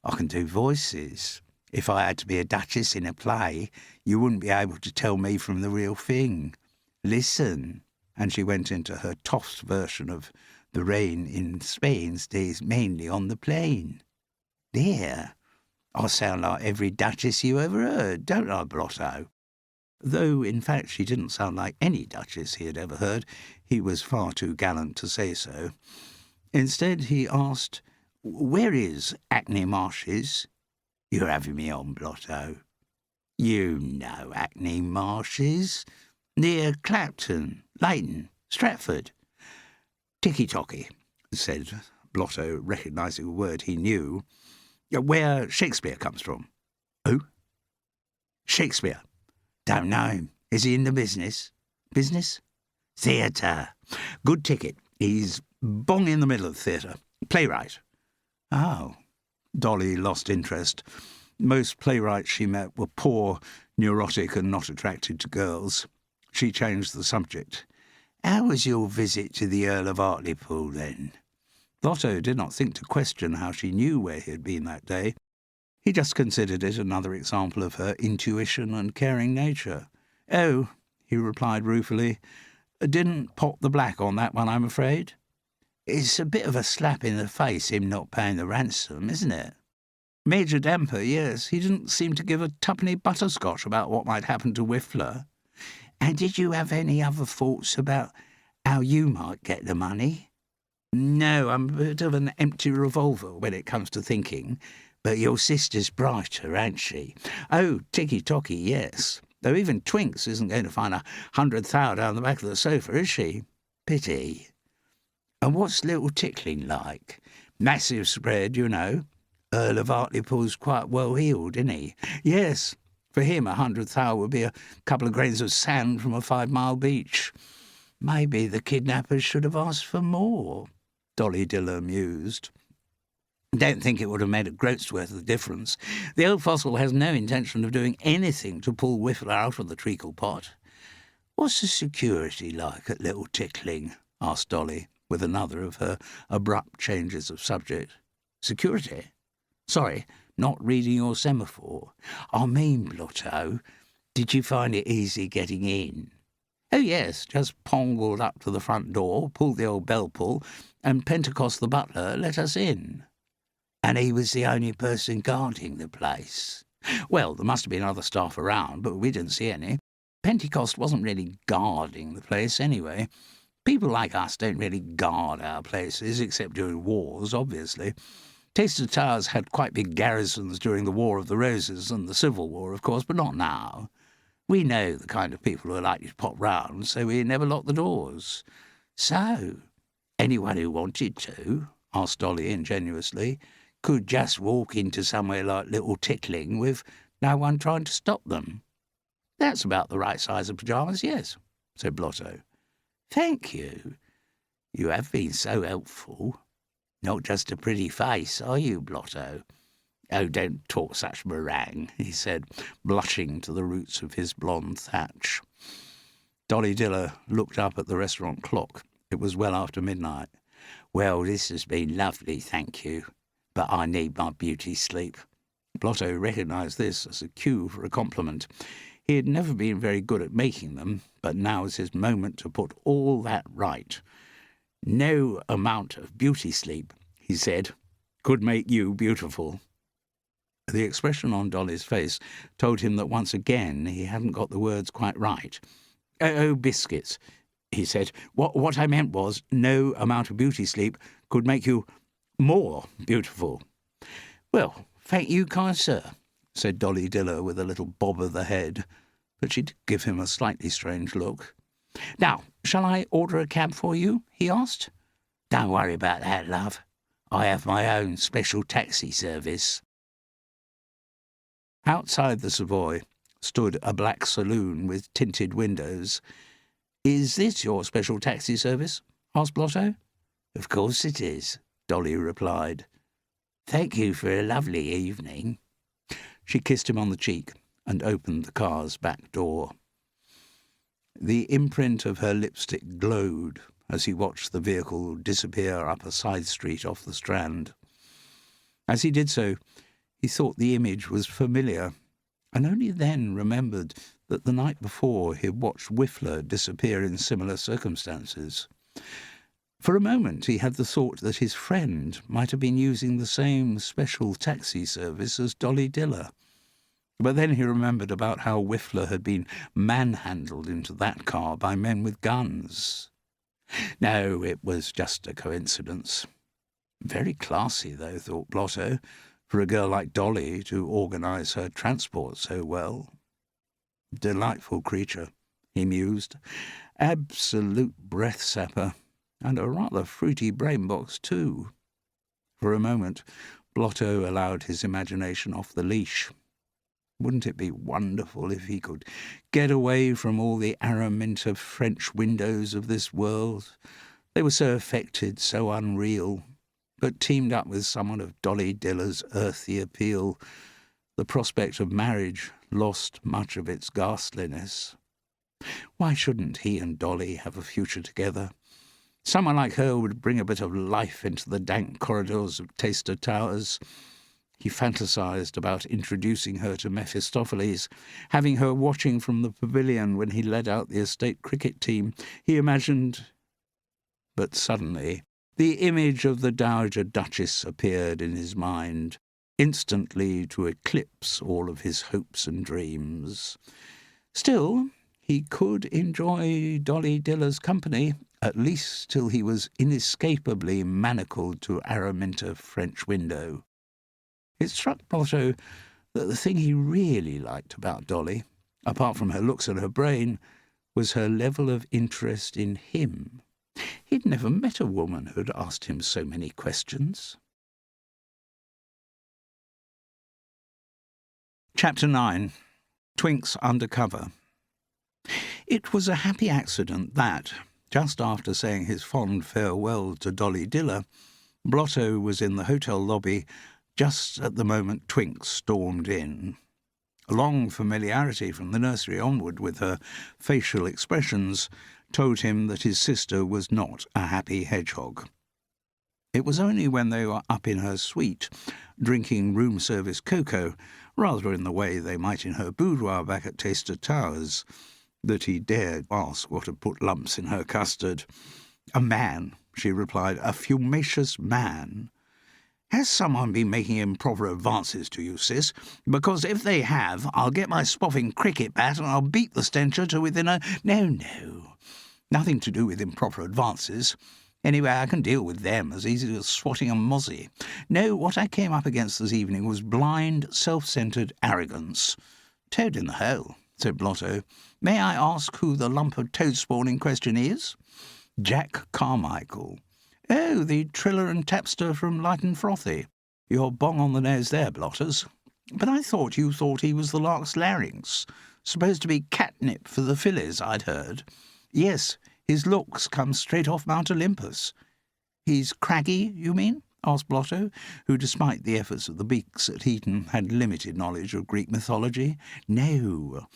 I can do voices. If I had to be a duchess in a play, you wouldn't be able to tell me from the real thing. Listen." And she went into her toffed version of "The rain in Spain stays mainly on the plain." There, I sound like every duchess you ever heard, don't I, Blotto? Though, in fact, she didn't sound like any duchess he had ever heard. He was far too gallant to say so. Instead, he asked, "Where is Hackney Marshes?" "You're having me on, Blotto." "You know Hackney Marshes. Near Clapton, Leighton, Stratford." "Ticky-tocky," said Blotto, recognising a word he knew. "Where Shakespeare comes from." "Who?" "Shakespeare." "Don't know him. Is he in the business?" "Business?" "Theatre. Good ticket. He's bong in the middle of the theatre. Playwright." "Oh." Dolly lost interest. Most playwrights she met were poor, neurotic and not attracted to girls. She changed the subject. "How was your visit to the Earl of Hartlepool, then?" Blotto did not think to question how she knew where he had been that day. He just considered it another example of her intuition and caring nature. "Oh," he replied ruefully, "didn't pop the black on that one, I'm afraid." "It's a bit of a slap in the face, him not paying the ransom, isn't it?" "Major Damper, yes. He didn't seem to give a tuppenny butterscotch about what might happen to Whiffler." "And did you have any other thoughts about how you might get the money?" "No, I'm a bit of an empty revolver when it comes to thinking. But your sister's brighter, ain't she?" "Oh, ticky-tocky, yes. Though even Twinks isn't going to find 100 thou down the back of the sofa, is she?" "Pity." "And what's little Tickling like?" "Massive spread, you know. Earl of Hartlepool's quite well heeled, isn't he?" "Yes. For him, 100 thou would be a couple of grains of sand from a 5-mile beach." "Maybe the kidnappers should have asked for more," Dolly Diller mused. "Don't think it would have made a groat's worth of difference. The old fossil has no intention of doing anything to pull Whiffler out of the treacle pot." "What's the security like at Little Tickling?" asked Dolly, with another of her abrupt changes of subject. "Security? Sorry, not reading your semaphore. I mean, Blotto, did you find it easy getting in?" "Oh, yes, just pongled up to the front door, pulled the old bell pull, and Pentecost the butler let us in." "And he was the only person guarding the place?" "Well, there must have been other staff around, but we didn't see any. Pentecost wasn't really guarding the place anyway. People like us don't really guard our places, except during wars, obviously. Taster Towers had quite big garrisons during the War of the Roses and the Civil War, of course, but not now. We know the kind of people who are likely to pop round, so we never lock the doors." "So, anyone who wanted to," asked Dolly ingenuously, "could just walk into somewhere like Little Tickling with no one trying to stop them?" "That's about the right size of pyjamas, yes," said Blotto. "Thank you. You have been so helpful. Not just a pretty face, are you, Blotto?" "Oh, don't talk such meringue," he said, blushing to the roots of his blonde thatch. Dolly Diller looked up at the restaurant clock. It was well after midnight. "Well, this has been lovely, thank you. But I need my beauty sleep." Blotto recognised this as a cue for a compliment. He had never been very good at making them, but now was his moment to put all that right. "No amount of beauty sleep," he said, "could make you beautiful." The expression on Dolly's face told him that once again he hadn't got the words quite right. "Oh, biscuits," he said. What I meant was, no amount of beauty sleep could make you more beautiful." "Well, thank you, kind sir," said Dolly Diller with a little bob of the head, but she did give him a slightly strange look. "Now, shall I order a cab for you?" he asked. "Don't worry about that, love. I have my own special taxi service." Outside the Savoy stood a black saloon with tinted windows. "Is this your special taxi service?" asked Blotto. "Of course it is," Dolly replied. "Thank you for a lovely evening." She kissed him on the cheek and opened the car's back door. The imprint of her lipstick glowed as he watched the vehicle disappear up a side street off the Strand. As he did so, he thought the image was familiar, and only then remembered that the night before he had watched Whiffler disappear in similar circumstances. For a moment he had the thought that his friend might have been using the same special taxi service as Dolly Diller. But then he remembered about how Whiffler had been manhandled into that car by men with guns. No, it was just a coincidence. Very classy, though, thought Blotto, for a girl like Dolly to organise her transport so well. Delightful creature, he mused. Absolute breath-sapper, and a rather fruity brain-box, too. For a moment, Blotto allowed his imagination off the leash. Wouldn't it be wonderful if he could get away from all the Araminta French windows of this world? They were so affected, so unreal. But teamed up with someone of Dolly Dilla's earthy appeal, the prospect of marriage lost much of its ghastliness. Why shouldn't he and Dolly have a future together? Someone like her would bring a bit of life into the dank corridors of Taster Towers. He fantasized about introducing her to Mephistopheles, having her watching from the pavilion when he led out the estate cricket team. He imagined... But suddenly the image of the Dowager Duchess appeared in his mind, instantly to eclipse all of his hopes and dreams. Still, he could enjoy Dolly Dilla's company, at least till he was inescapably manacled to Araminta French window. It struck Blotto that the thing he really liked about Dolly, apart from her looks and her brain, was her level of interest in him. He'd never met a woman who'd asked him so many questions. Chapter 9. Twinks Undercover. It was a happy accident that, just after saying his fond farewell to Dolly Dilla, Blotto was in the hotel lobby just at the moment Twinks stormed in. A long familiarity from the nursery onward with her facial expressions told him that his sister was not a happy hedgehog. It was only when they were up in her suite, drinking room-service cocoa, rather in the way they might in her boudoir back at Taster Towers, that he dared ask what had put lumps in her custard. "A man," she replied, "a fumacious man. Has someone been making improper advances to you, sis? Because if they have, I'll get my spoffing cricket bat and I'll beat the stencher to within a... No. Nothing to do with improper advances. Anyway, I can deal with them as easy as swatting a mozzie. No, what I came up against this evening was blind, self-centred arrogance." "Toad in the hole," said Blotto. "May I ask who the lump of toad spawn in question is?" "Jack Carmichael." "Oh, the triller and tapster from Light and Frothy. You're bong on the nose there, Blotters. But I thought you thought he was the lark's larynx. Supposed to be catnip for the fillies, I'd heard." "Yes, his looks come straight off Mount Olympus." "He's craggy, you mean?" asked Blotto, who, despite the efforts of the Beaks at Eton, had limited knowledge of Greek mythology. "No,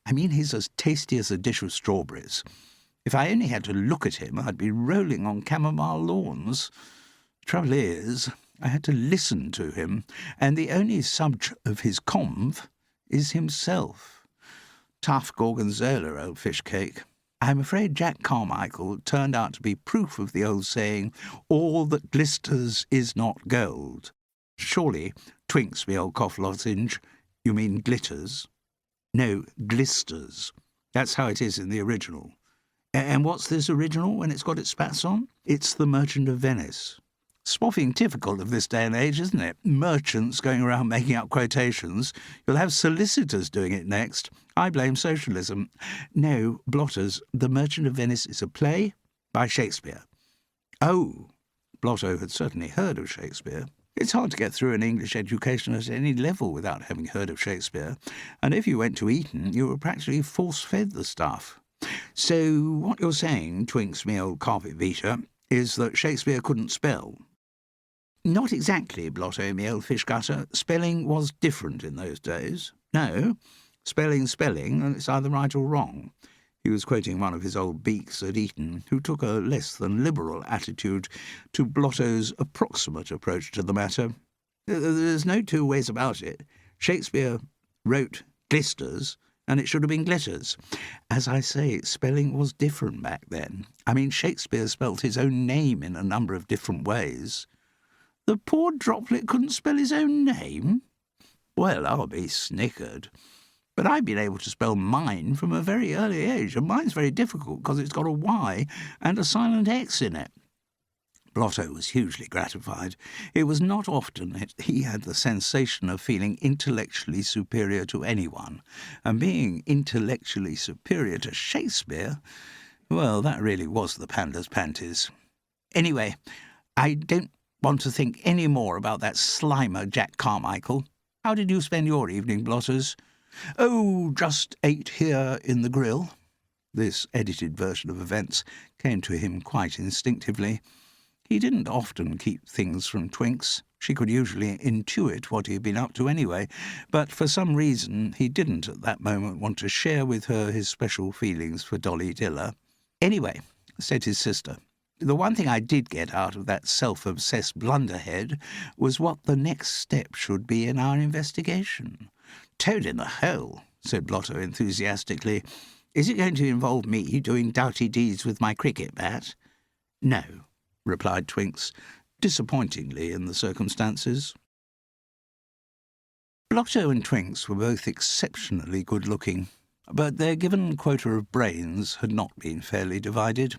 I mean he's as tasty as a dish of strawberries. If I only had to look at him, I'd be rolling on chamomile lawns. Trouble is, I had to listen to him, and the only subject of his conv is himself. Tough gorgonzola, old fish cake. I'm afraid Jack Carmichael turned out to be proof of the old saying, 'All that glisters is not gold.' Surely, Twinks, me old cough lozenge, you mean glitters?" "No, glisters. That's how it is in the original." "And what's this original when it's got its spats on?" "It's The Merchant of Venice." Spoffing difficult of this day and age, isn't it? Merchants going around making up quotations. You'll have solicitors doing it next. I blame socialism. No, Blotters, The Merchant of Venice is a play by Shakespeare. Oh, Blotto had certainly heard of Shakespeare. It's hard to get through an English education at any level without having heard of Shakespeare, and if you went to Eton, you were practically force-fed the stuff. So what you're saying, Twinks, me old carpet beater, is that Shakespeare couldn't spell? Not exactly, Blotto, me old fish gutter. Spelling was different in those days. No, spelling's spelling, and it's either right or wrong. He was quoting one of his old Beaks at Eton, who took a less than liberal attitude to Blotto's approximate approach to the matter. There's no two ways about it. Shakespeare wrote glisters, and it should have been glitters. As I say, spelling was different back then. I mean, Shakespeare spelt his own name in a number of different ways. The poor droplet couldn't spell his own name? Well, I'll be snickered. But I've been able to spell mine from a very early age, and mine's very difficult because it's got a Y and a silent X in it. Blotto was hugely gratified. It was not often that he had the sensation of feeling intellectually superior to anyone, and being intellectually superior to Shakespeare, well, that really was the panda's panties. Anyway, I don't want to think any more about that Slimer, Jack Carmichael. How did you spend your evening, Blotters? Oh, just ate here in the grill. This edited version of events came to him quite instinctively. He didn't often keep things from Twinks. She could usually intuit what he had been up to anyway, but for some reason he didn't at that moment want to share with her his special feelings for Dolly Diller. Anyway, said his sister, the one thing I did get out of that self-obsessed blunderhead was what the next step should be in our investigation. Toad in the hole, said Blotto enthusiastically. Is it going to involve me doing doughty deeds with my cricket bat? No, replied Twinks, disappointingly in the circumstances. Blotto and Twinks were both exceptionally good-looking, but their given quota of brains had not been fairly divided.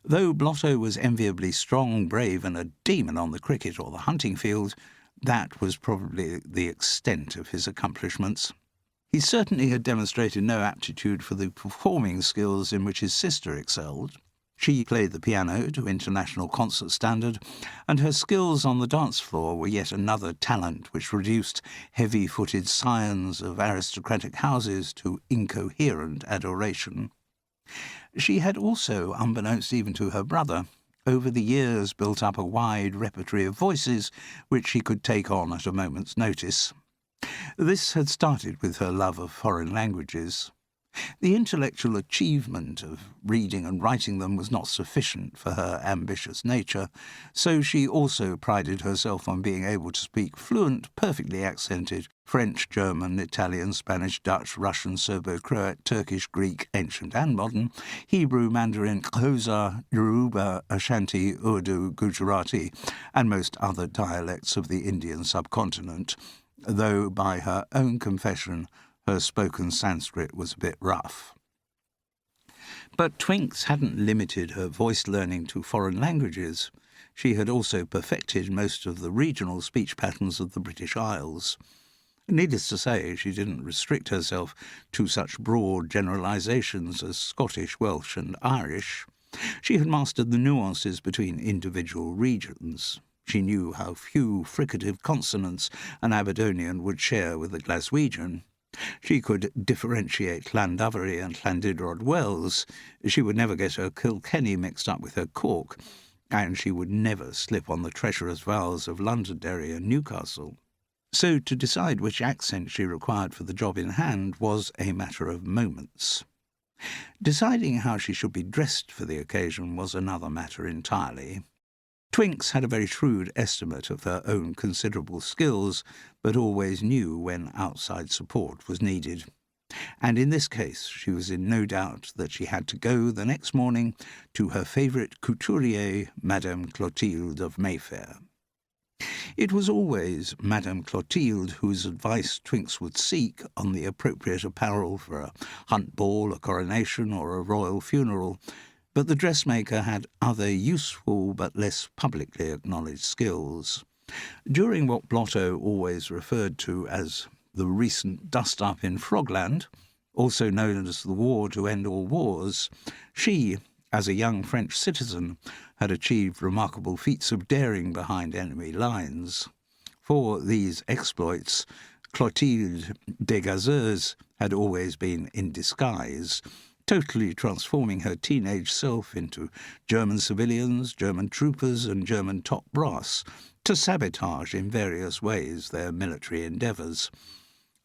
Though Blotto was enviably strong, brave, and a demon on the cricket or the hunting field, that was probably the extent of his accomplishments. He certainly had demonstrated no aptitude for the performing skills in which his sister excelled. She played the piano to international concert standard, and her skills on the dance floor were yet another talent which reduced heavy-footed scions of aristocratic houses to incoherent adoration. She had also, unbeknownst even to her brother, over the years built up a wide repertory of voices which she could take on at a moment's notice. This had started with her love of foreign languages. The intellectual achievement of reading and writing them was not sufficient for her ambitious nature, so she also prided herself on being able to speak fluent, perfectly accented French, German, Italian, Spanish, Dutch, Russian, Serbo-Croat, Turkish, Greek, ancient and modern, Hebrew, Mandarin, Xhosa, Yoruba, Ashanti, Urdu, Gujarati, and most other dialects of the Indian subcontinent, though by her own confession her spoken Sanskrit was a bit rough. But Twinks hadn't limited her voice learning to foreign languages. She had also perfected most of the regional speech patterns of the British Isles. Needless to say, she didn't restrict herself to such broad generalisations as Scottish, Welsh and Irish. She had mastered the nuances between individual regions. She knew how few fricative consonants an Aberdonian would share with a Glaswegian. She could differentiate Llandovery and Llandudrod Wells. She would never get her Kilkenny mixed up with her Cork, and she would never slip on the treacherous vowels of Londonderry and Newcastle. So to decide which accent she required for the job in hand was a matter of moments. Deciding how she should be dressed for the occasion was another matter entirely. Twinks had a very shrewd estimate of her own considerable skills, but always knew when outside support was needed. And in this case she was in no doubt that she had to go the next morning to her favourite couturier, Madame Clotilde of Mayfair. It was always Madame Clotilde whose advice Twinks would seek on the appropriate apparel for a hunt ball, a coronation, or a royal funeral, but the dressmaker had other useful but less publicly acknowledged skills. During what Blotto always referred to as the recent dust-up in Frogland, also known as the War to End All Wars, she, as a young French citizen, had achieved remarkable feats of daring behind enemy lines. For these exploits, Clotilde Degazeuse had always been in disguise, totally transforming her teenage self into German civilians, German troopers and German top brass to sabotage in various ways their military endeavours.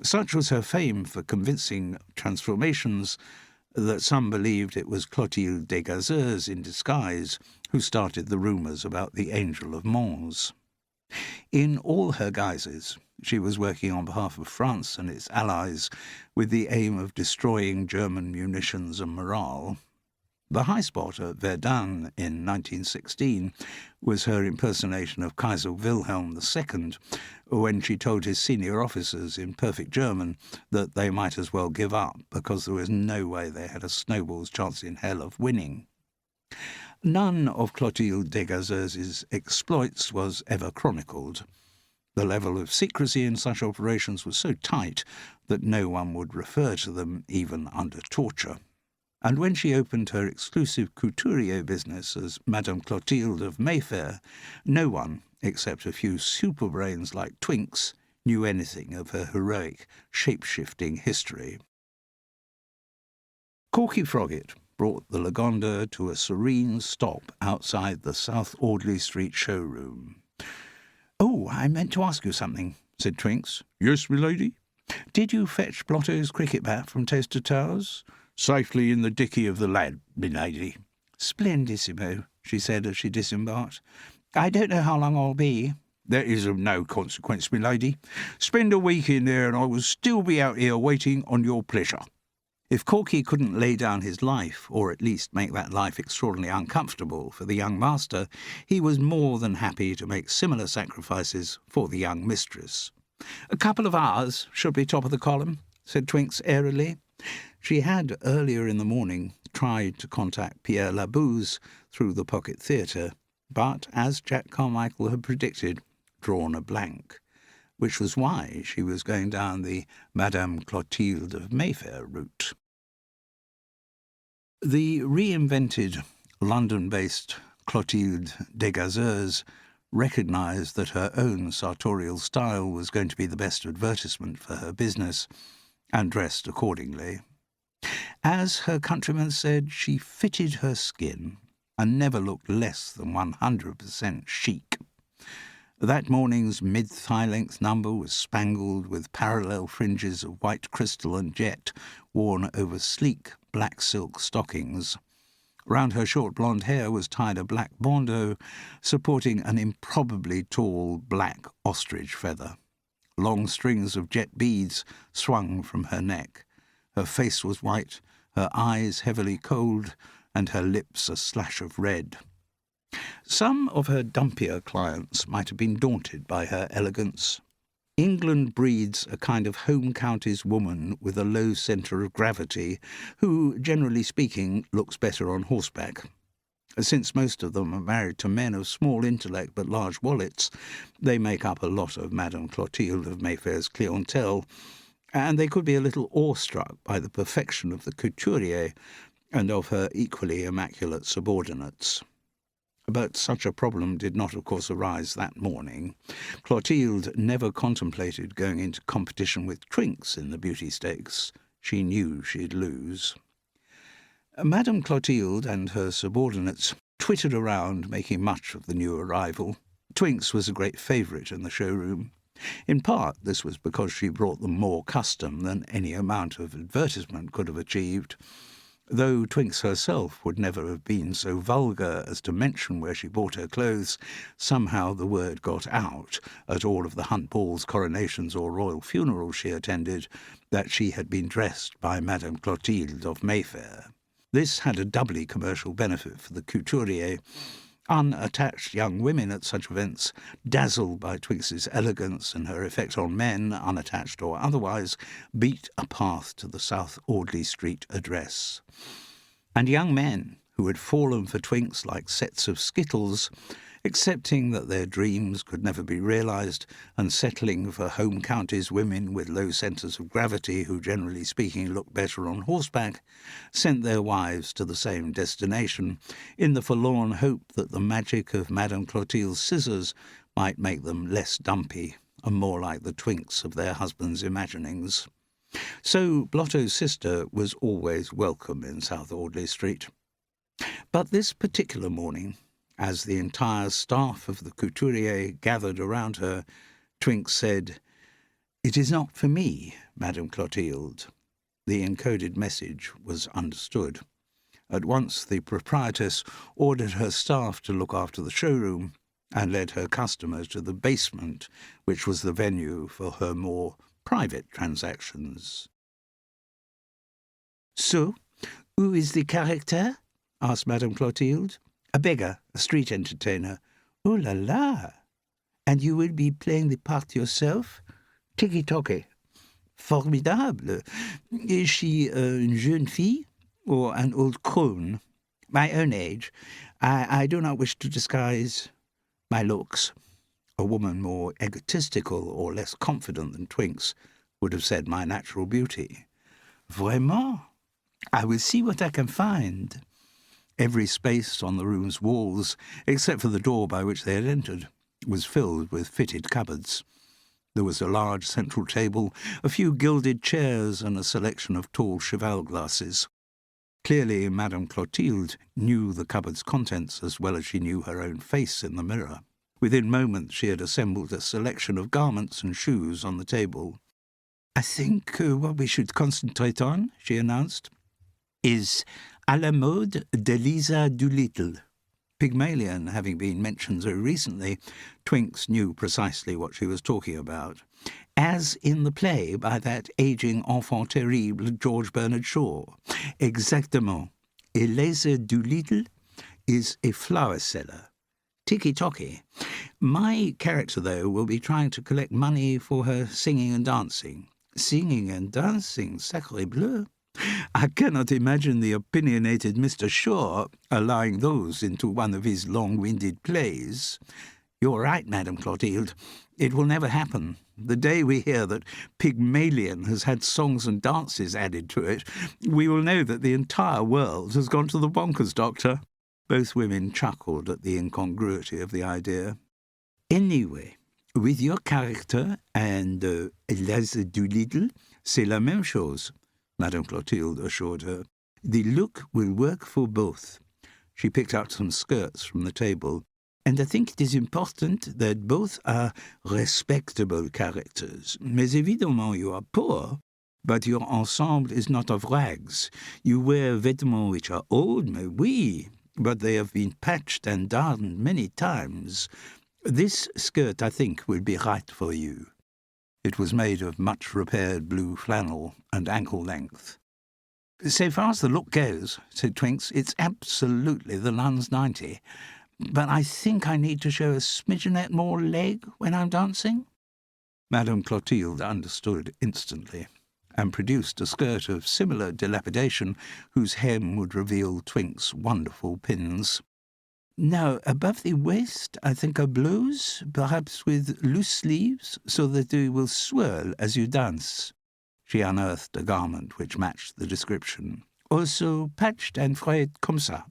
Such was her fame for convincing transformations that some believed it was Clotilde Degazeuse in disguise who started the rumours about the Angel of Mons. In all her guises, she was working on behalf of France and its allies with the aim of destroying German munitions and morale. The high spot at Verdun in 1916 was her impersonation of Kaiser Wilhelm II when she told his senior officers in perfect German that they might as well give up because there was no way they had a snowball's chance in hell of winning. None of Clotilde Degazeuse's exploits was ever chronicled. The level of secrecy in such operations was so tight that no one would refer to them even under torture. And when she opened her exclusive couturier business as Madame Clotilde of Mayfair, no one, except a few superbrains like Twinks, knew anything of her heroic, shape-shifting history. Corky Froggatt brought the Lagonda to a serene stop outside the South Audley Street showroom. "Oh, I meant to ask you something," said Twinks. "Yes, milady?" "Did you fetch Blotto's cricket bat from Toaster Towers?" "Safely in the dicky of the lad, milady." "Splendissimo," she said as she disembarked. "I don't know how long I'll be." "That is of no consequence, milady. Spend a week in there and I will still be out here waiting on your pleasure." If Corky couldn't lay down his life, or at least make that life extraordinarily uncomfortable for the young master, he was more than happy to make similar sacrifices for the young mistress. "A couple of hours should be top of the column," said Twinks airily. She had, earlier in the morning, tried to contact Pierre Labouze through the Pocket Theatre, but, as Jack Carmichael had predicted, drawn a blank, which was why she was going down the Madame Clotilde of Mayfair route. The reinvented London-based Clotilde Degazeuse recognised that her own sartorial style was going to be the best advertisement for her business, and dressed accordingly. As her countrymen said, she fitted her skin and never looked less than 100% chic. That morning's mid-thigh-length number was spangled with parallel fringes of white crystal and jet worn over sleek black silk stockings. Round her short blonde hair was tied a black bandeau supporting an improbably tall black ostrich feather. Long strings of jet beads swung from her neck. Her face was white, her eyes heavily cold, and her lips a slash of red. Some of her dumpier clients might have been daunted by her elegance. England breeds a kind of home counties woman with a low centre of gravity who, generally speaking, looks better on horseback. Since most of them are married to men of small intellect but large wallets, they make up a lot of Madame Clotilde of Mayfair's clientele, and they could be a little awestruck by the perfection of the couturier and of her equally immaculate subordinates. But such a problem did not, of course, arise that morning. Clotilde never contemplated going into competition with Twinks in the beauty stakes. She knew she'd lose. Madame Clotilde and her subordinates twittered around, making much of the new arrival. Twinks was a great favourite in the showroom. In part, this was because she brought them more custom than any amount of advertisement could have achieved. Though Twinks herself would never have been so vulgar as to mention where she bought her clothes, somehow the word got out at all of the hunt balls, coronations, or royal funerals she attended that she had been dressed by Madame Clotilde of Mayfair. This had a doubly commercial benefit for the couturier. Unattached young women at such events, dazzled by Twinks's elegance and her effect on men, unattached or otherwise, beat a path to the South Audley Street address. And young men, who had fallen for Twinks like sets of skittles, accepting that their dreams could never be realised and settling for home counties women with low centres of gravity who, generally speaking, look better on horseback, sent their wives to the same destination in the forlorn hope that the magic of Madame Clotilde's scissors might make them less dumpy and more like the Twinks of their husbands' imaginings. So Blotto's sister was always welcome in South Audley Street. But this particular morning, as the entire staff of the couturier gathered around her, Twinks said, "It is not for me, Madame Clotilde." The encoded message was understood. At once the proprietress ordered her staff to look after the showroom and led her customers to the basement, which was the venue for her more private transactions. "So, who is the character?" asked Madame Clotilde. "A beggar, a street entertainer." "Oh la la! And you will be playing the part yourself?" "Tiki-toki." "Formidable! Is she une jeune fille or an old crone?" "My own age. I do not wish to disguise my looks. A woman more egotistical or less confident than Twinks would have said my natural beauty. Vraiment? I will see what I can find. Every space on the room's walls, except for the door by which they had entered, was filled with fitted cupboards. There was a large central table, a few gilded chairs, and a selection of tall cheval glasses. Clearly, Madame Clotilde knew the cupboard's contents as well as she knew her own face in the mirror. Within moments she had assembled a selection of garments and shoes on the table. "I think what we should concentrate on," she announced, "is à la mode d'Eliza Doolittle." Pygmalion having been mentioned so recently, Twinks knew precisely what she was talking about. As in the play by that aging enfant terrible George Bernard Shaw. Exactement. Eliza Doolittle is a flower seller. Tiki-toki. My character, though, will be trying to collect money for her singing and dancing. Singing and dancing, sacré bleu. I cannot imagine the opinionated Mr. Shaw allowing those into one of his long-winded plays. You're right, Madame Clotilde. It will never happen. The day we hear that Pygmalion has had songs and dances added to it, we will know that the entire world has gone to the bonkers doctor. Both women chuckled at the incongruity of the idea. Anyway, with your character and Eliza Doolittle, c'est la même chose, Madame Clotilde assured her. The look will work for both. She picked out some skirts from the table. And I think it is important that both are respectable characters. Mais évidemment you are poor, but your ensemble is not of rags. You wear vêtements which are old, mais oui, but they have been patched and darned many times. This skirt, I think, will be right for you. It was made of much repaired blue flannel and ankle length. So far as the look goes, said Twinks, it's absolutely the nun's 90. But I think I need to show a smidgenet more leg when I'm dancing. Madame Clotilde understood instantly, and produced a skirt of similar dilapidation whose hem would reveal Twinks' wonderful pins. Now, above the waist, I think a blouse, perhaps with loose sleeves, so that they will swirl as you dance. She unearthed a garment which matched the description. Also patched and frayed comme ça.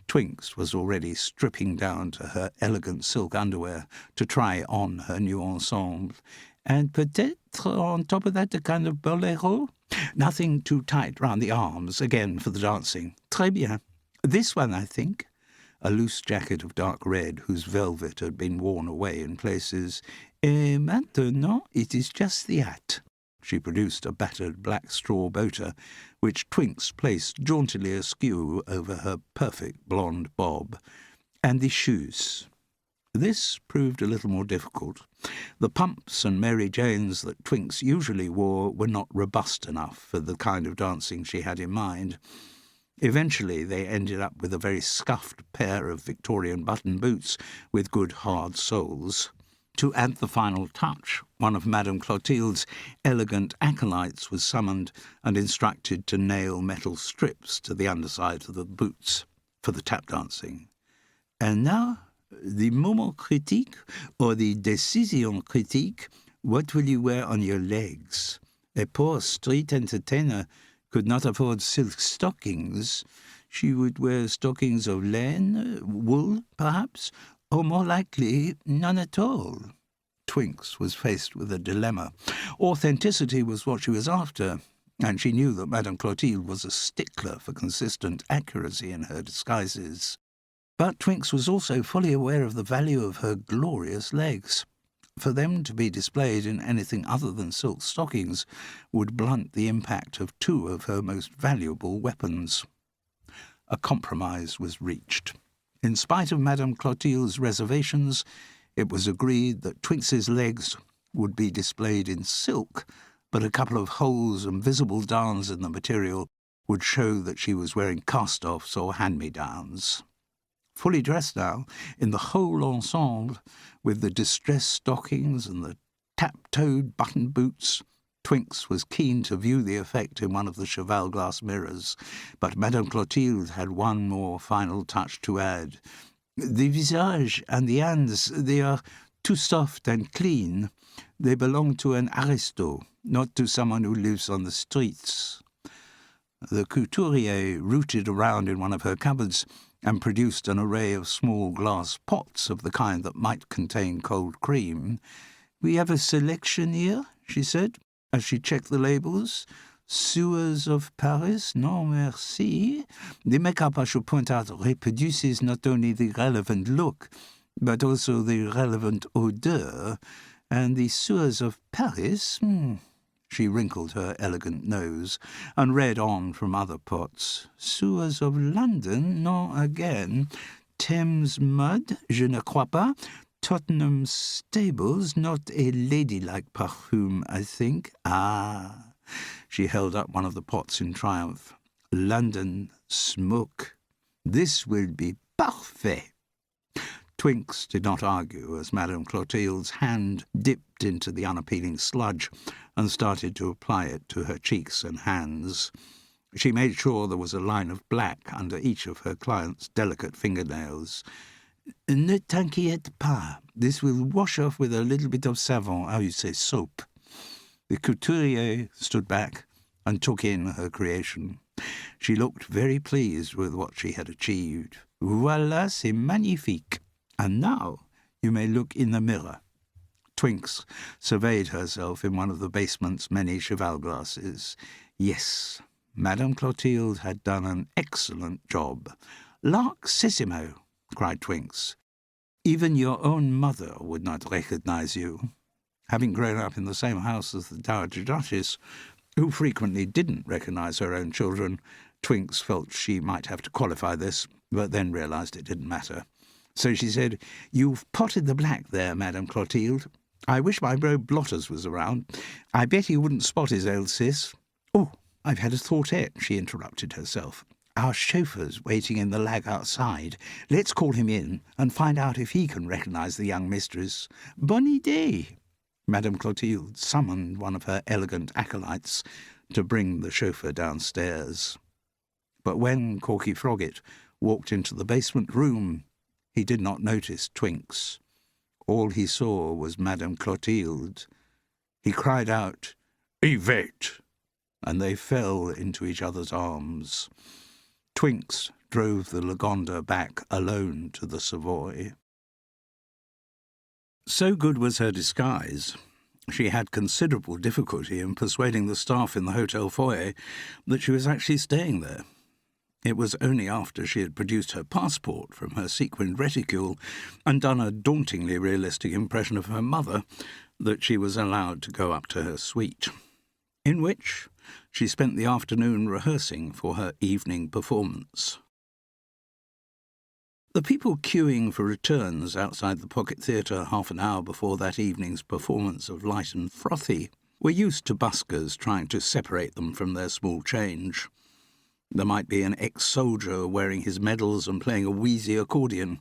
Twinks was already stripping down to her elegant silk underwear to try on her new ensemble. And peut-être on top of that a kind of bolero? Nothing too tight round the arms, again for the dancing. Très bien. This one, I think. A loose jacket of dark red whose velvet had been worn away in places. Et maintenant it is just the hat. She produced a battered black straw boater, which Twinks placed jauntily askew over her perfect blonde bob, and the shoes. This proved a little more difficult. The pumps and Mary Janes that Twinks usually wore were not robust enough for the kind of dancing she had in mind. Eventually they ended up with a very scuffed pair of Victorian button boots with good hard soles. To add the final touch, one of Madame Clotilde's elegant acolytes was summoned and instructed to nail metal strips to the underside of the boots for the tap dancing. And now, the moment critique, or the décision critique, what will you wear on your legs? A poor street entertainer could not afford silk stockings. She would wear stockings of laine, wool, perhaps, or more likely, none at all. Twinks was faced with a dilemma. Authenticity was what she was after, and she knew that Madame Clotilde was a stickler for consistent accuracy in her disguises. But Twinks was also fully aware of the value of her glorious legs. For them to be displayed in anything other than silk stockings would blunt the impact of two of her most valuable weapons. A compromise was reached. In spite of Madame Clotilde's reservations, it was agreed that Twinks's legs would be displayed in silk, but a couple of holes and visible darns in the material would show that she was wearing cast-offs or hand-me-downs. Fully dressed now, in the whole ensemble, with the distressed stockings and the tap-toed button boots, Twinks was keen to view the effect in one of the cheval glass mirrors, but Madame Clotilde had one more final touch to add. "The visage and the hands, they are too soft and clean. They belong to an aristo, not to someone who lives on the streets." The couturier rooted around in one of her cupboards and produced an array of small glass pots of the kind that might contain cold cream. "We have a selection here," she said, as she checked the labels. "Sewers of Paris? Non, merci. The makeup, I should point out, reproduces not only the relevant look, but also the relevant odeur. And the sewers of Paris? She wrinkled her elegant nose and read on from other pots. "Sewers of London? Non, again. Thames mud? Je ne crois pas. Tottenham stables? Not a ladylike parfum, I think. Ah." She held up one of the pots in triumph. "London smoke. This will be parfait." Twinks did not argue as Madame Clotilde's hand dipped into the unappealing sludge and started to apply it to her cheeks and hands. She made sure there was a line of black under each of her client's delicate fingernails. "Ne t'inquiète pas. This will wash off with a little bit of savon, how you say, soap." The couturier stood back and took in her creation. She looked very pleased with what she had achieved. "Voilà, c'est magnifique. And now you may look in the mirror." Twinks surveyed herself in one of the basement's many cheval glasses. Yes, Madame Clotilde had done an excellent job. "Larkissimo," cried Twinks. "Even your own mother would not recognize you." Having grown up in the same house as the Dowager Duchess, who frequently didn't recognize her own children, Twinks felt she might have to qualify this, but then realized it didn't matter. So she said, "You've potted the black there, Madame Clotilde. I wish my bro Blotters was around. I bet he wouldn't spot his old sis." "Oh, I've had a thoughtette," she interrupted herself. "Our chauffeur's waiting in the lag outside. Let's call him in and find out if he can recognise the young mistress." "Bonne idée." Madame Clotilde summoned one of her elegant acolytes to bring the chauffeur downstairs. But when Corky Froggitt walked into the basement room, he did not notice Twinks. All he saw was Madame Clotilde. He cried out, "Yvette!" and they fell into each other's arms. Twinks drove the Lagonda back alone to the Savoy. So good was her disguise, she had considerable difficulty in persuading the staff in the hotel foyer that she was actually staying there. It was only after she had produced her passport from her sequined reticule and done a dauntingly realistic impression of her mother that she was allowed to go up to her suite, in which she spent the afternoon rehearsing for her evening performance. The people queuing for returns outside the Pocket Theatre half an hour before that evening's performance of Light and Frothy were used to buskers trying to separate them from their small change. There might be an ex-soldier wearing his medals and playing a wheezy accordion,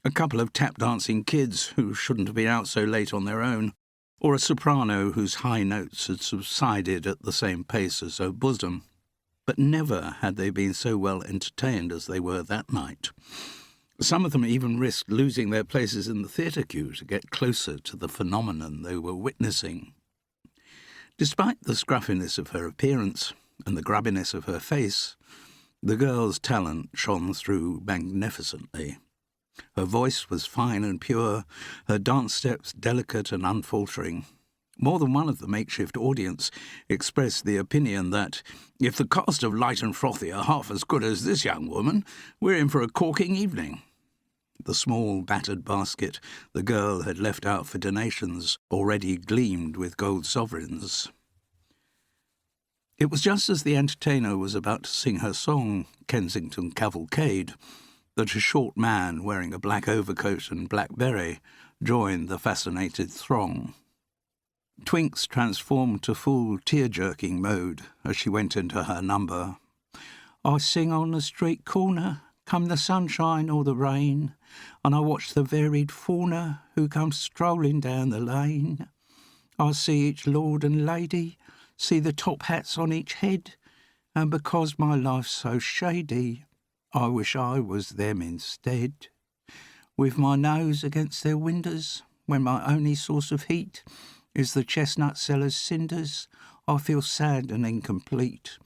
a couple of tap-dancing kids who shouldn't have been out so late on their own, or a soprano whose high notes had subsided at the same pace as her bosom. But never had they been so well entertained as they were that night. Some of them even risked losing their places in the theatre queue to get closer to the phenomenon they were witnessing. Despite the scruffiness of her appearance and the grubbiness of her face, the girl's talent shone through magnificently. Her voice was fine and pure, her dance steps delicate and unfaltering. More than one of the makeshift audience expressed the opinion that, if the cast of Light and Frothy are half as good as this young woman, we're in for a corking evening. The small battered basket the girl had left out for donations already gleamed with gold sovereigns. It was just as the entertainer was about to sing her song, Kensington Cavalcade, that a short man wearing a black overcoat and black beret joined the fascinated throng. Twinks transformed to full tear-jerking mode as she went into her number. "I sing on the street corner, come the sunshine or the rain, and I watch the varied fauna who come strolling down the lane. I see each lord and lady, see the top hats on each head, and because my life's so shady, I wish I was them instead. With my nose against their windows, when my only source of heat is the chestnut seller's cinders, I feel sad and incomplete.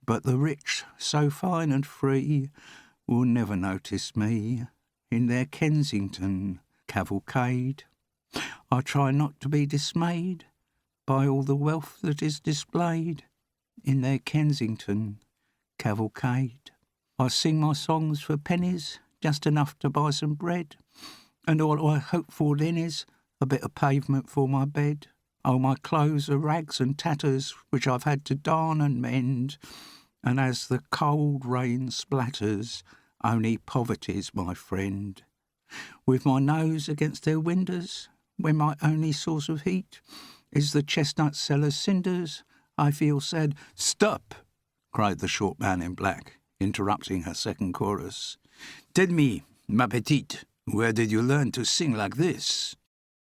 But the rich, so fine and free, will never notice me in their Kensington cavalcade. I try not to be dismayed by all the wealth that is displayed in their Kensington cavalcade. I sing my songs for pennies, just enough to buy some bread, and all I hope for then is a bit of pavement for my bed. Oh, my clothes are rags and tatters, which I've had to darn and mend, and as the cold rain splatters, only poverty's my friend. With my nose against their windows, when my only source of heat is the chestnut seller's cinders, I feel sad. "Stop!" cried the short man in black, interrupting her second chorus. "Tell me, ma petite, where did you learn to sing like this?"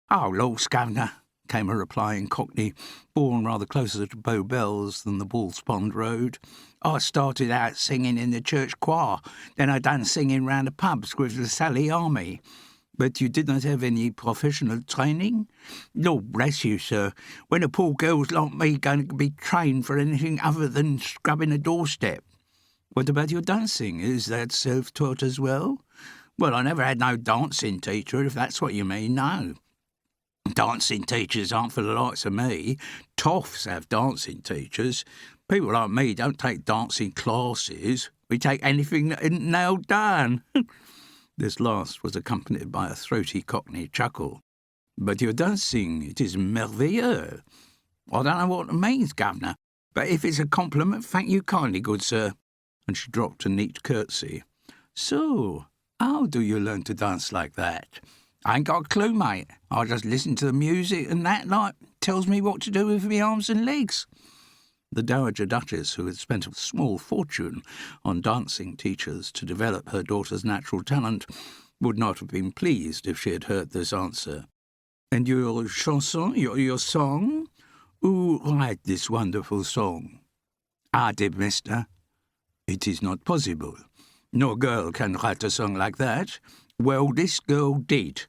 "Oh, Lord, governor," came a reply in Cockney, born rather closer to Bow Bells than the Bull's Pond Road. "I started out singing in the church choir, then I done singing round the pubs with the Sally Army." "But you did not have any professional training?" "Lord bless you, sir. When a poor girl's like me going to be trained for anything other than scrubbing a doorstep?" "What about your dancing? Is that self-taught as well?" "Well, I never had no dancing teacher, if that's what you mean, no. Dancing teachers aren't for the likes of me. Toffs have dancing teachers. People like me don't take dancing classes. We take anything that isn't nailed down." This last was accompanied by a throaty Cockney chuckle. "But your dancing, it is merveilleux." "I don't know what it means, governor, but if it's a compliment, thank you kindly, good sir." And she dropped a neat curtsy. "So, how do you learn to dance like that?" "I ain't got a clue, mate. I just listen to the music and that, like, tells me what to do with my arms and legs." The Dowager Duchess, who had spent a small fortune on dancing teachers to develop her daughter's natural talent, would not have been pleased if she had heard this answer. "And your chanson, your song? Who wrote this wonderful song?" "I did, mister." "It is not possible. No girl can write a song like that." "Well, this girl did."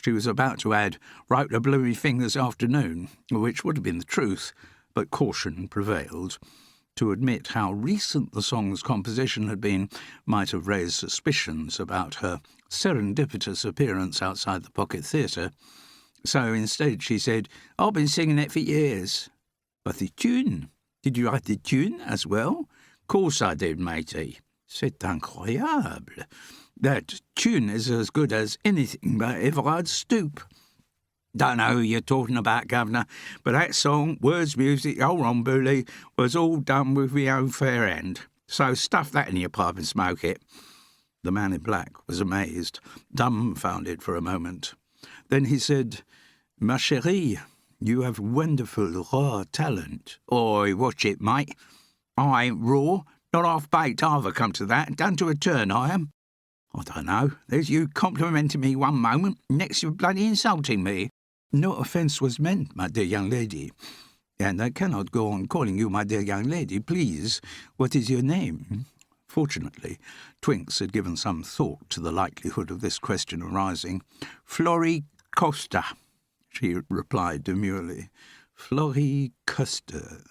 She was about to add, "wrote the bloomy thing this afternoon," which would have been the truth, but caution prevailed. To admit how recent the song's composition had been might have raised suspicions about her serendipitous appearance outside the Pocket Theatre. So instead she said, "I've been singing it for years." "But the tune? Did you write the tune as well?" "Course I did, matey." "C'est incroyable. That tune is as good as anything that ever I'd stoop." "Don't know who you're talking about, governor, but that song, words, music, whole rambouillet, was all done with my own fair hand. So stuff that in your pipe and smoke it." The man in black was amazed, dumbfounded for a moment. Then he said, "Ma chérie, you have wonderful raw talent." "Oi, watch it, mate. I ain't raw, not half-baked either, come to that. Done to a turn, I am. I don't know. There's you complimenting me one moment, next you're bloody insulting me." "No offence was meant, my dear young lady. And I cannot go on calling you my dear young lady. Please, what is your name?" Fortunately, Twinks had given some thought to the likelihood of this question arising. "Florrie Costa," she replied demurely. "Florrie Costa."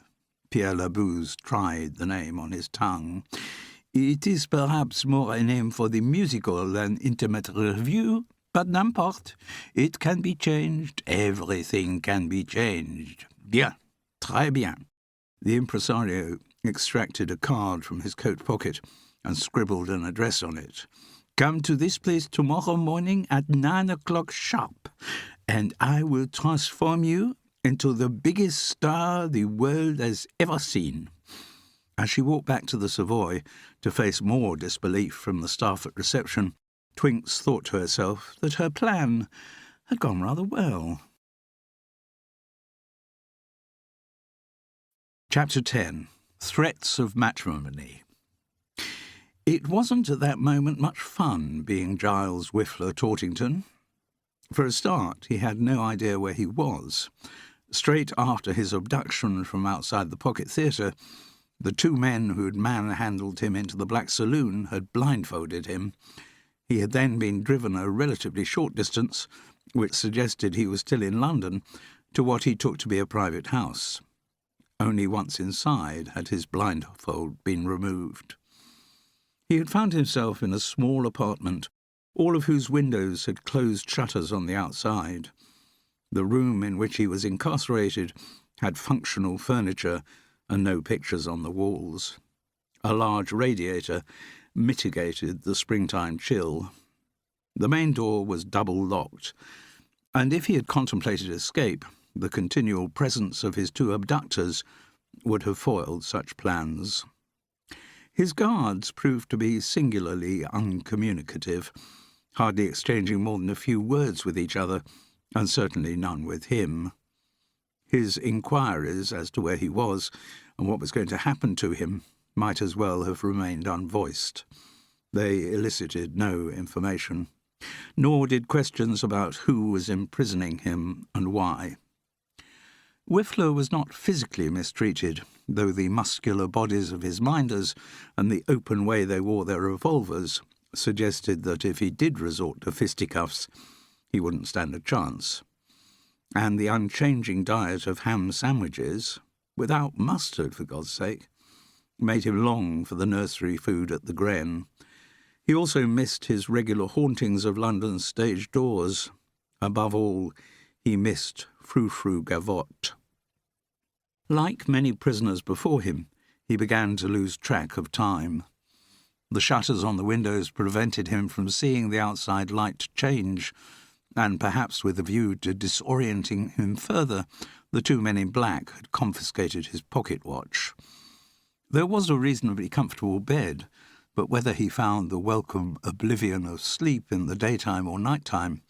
Pierre Labouze tried the name on his tongue. "It is perhaps more a name for the musical than intimate revue, but n'importe. It can be changed. Everything can be changed." "Bien, très bien." The impresario extracted a card from his coat pocket and scribbled an address on it. "Come to this place tomorrow morning at 9 o'clock sharp, and I will transform you into the biggest star the world has ever seen." As she walked back to the Savoy to face more disbelief from the staff at reception, Twinks thought to herself that her plan had gone rather well. Chapter 10. Threats of Matrimony. It wasn't at that moment much fun being Giles Whiffler Tortington. For a start, he had no idea where he was. Straight after his abduction from outside the Pocket Theatre, the two men who'd manhandled him into the Black Saloon had blindfolded him. He had then been driven a relatively short distance, which suggested he was still in London, to what he took to be a private house. Only once inside had his blindfold been removed. He had found himself in a small apartment, all of whose windows had closed shutters on the outside. The room in which he was incarcerated had functional furniture and no pictures on the walls. A large radiator mitigated the springtime chill. The main door was double-locked, and if he had contemplated escape, the continual presence of his two abductors would have foiled such plans. His guards proved to be singularly uncommunicative, hardly exchanging more than a few words with each other, and certainly none with him. His inquiries as to where he was and what was going to happen to him might as well have remained unvoiced. They elicited no information, nor did questions about who was imprisoning him and why. Whiffler was not physically mistreated, though the muscular bodies of his minders and the open way they wore their revolvers suggested that if he did resort to fisticuffs, he wouldn't stand a chance. And the unchanging diet of ham sandwiches, without mustard for God's sake, made him long for the nursery food at the Gren. He also missed his regular hauntings of London's stage doors. Above all, he missed Frou-Frou Gavotte. Like many prisoners before him, he began to lose track of time. The shutters on the windows prevented him from seeing the outside light change, and perhaps with a view to disorienting him further, the two men in black had confiscated his pocket watch. There was a reasonably comfortable bed, but whether he found the welcome oblivion of sleep in the daytime or night-time,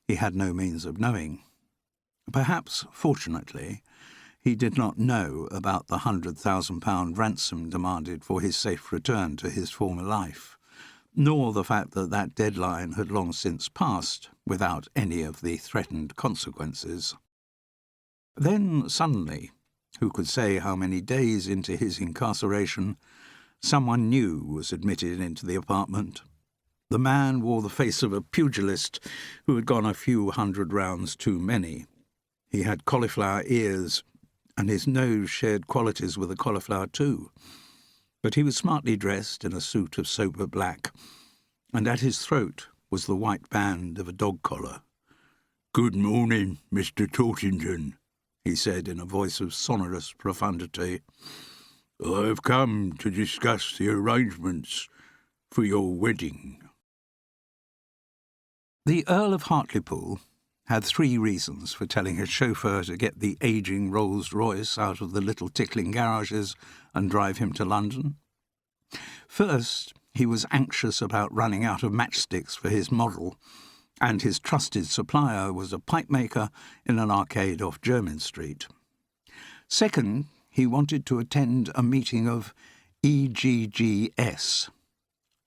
he had no means of knowing. Perhaps, fortunately, he did not know about the £100,000 ransom demanded for his safe return to his former life, nor the fact that that deadline had long since passed without any of the threatened consequences. Then, suddenly, who could say how many days into his incarceration, someone new was admitted into the apartment. The man wore the face of a pugilist who had gone a few hundred rounds too many. He had cauliflower ears, and his nose shared qualities with a cauliflower too. But he was smartly dressed in a suit of sober black, and at his throat was the white band of a dog collar. "Good morning, Mr. Tortington," he said in a voice of sonorous profundity. "I've come to discuss the arrangements for your wedding." The Earl of Hartlepool had 3 reasons for telling his chauffeur to get the ageing Rolls-Royce out of the little tickling garages and drive him to London. First, he was anxious about running out of matchsticks for his model, and his trusted supplier was a pipe maker in an arcade off Jermyn Street. Second, he wanted to attend a meeting of EGGS,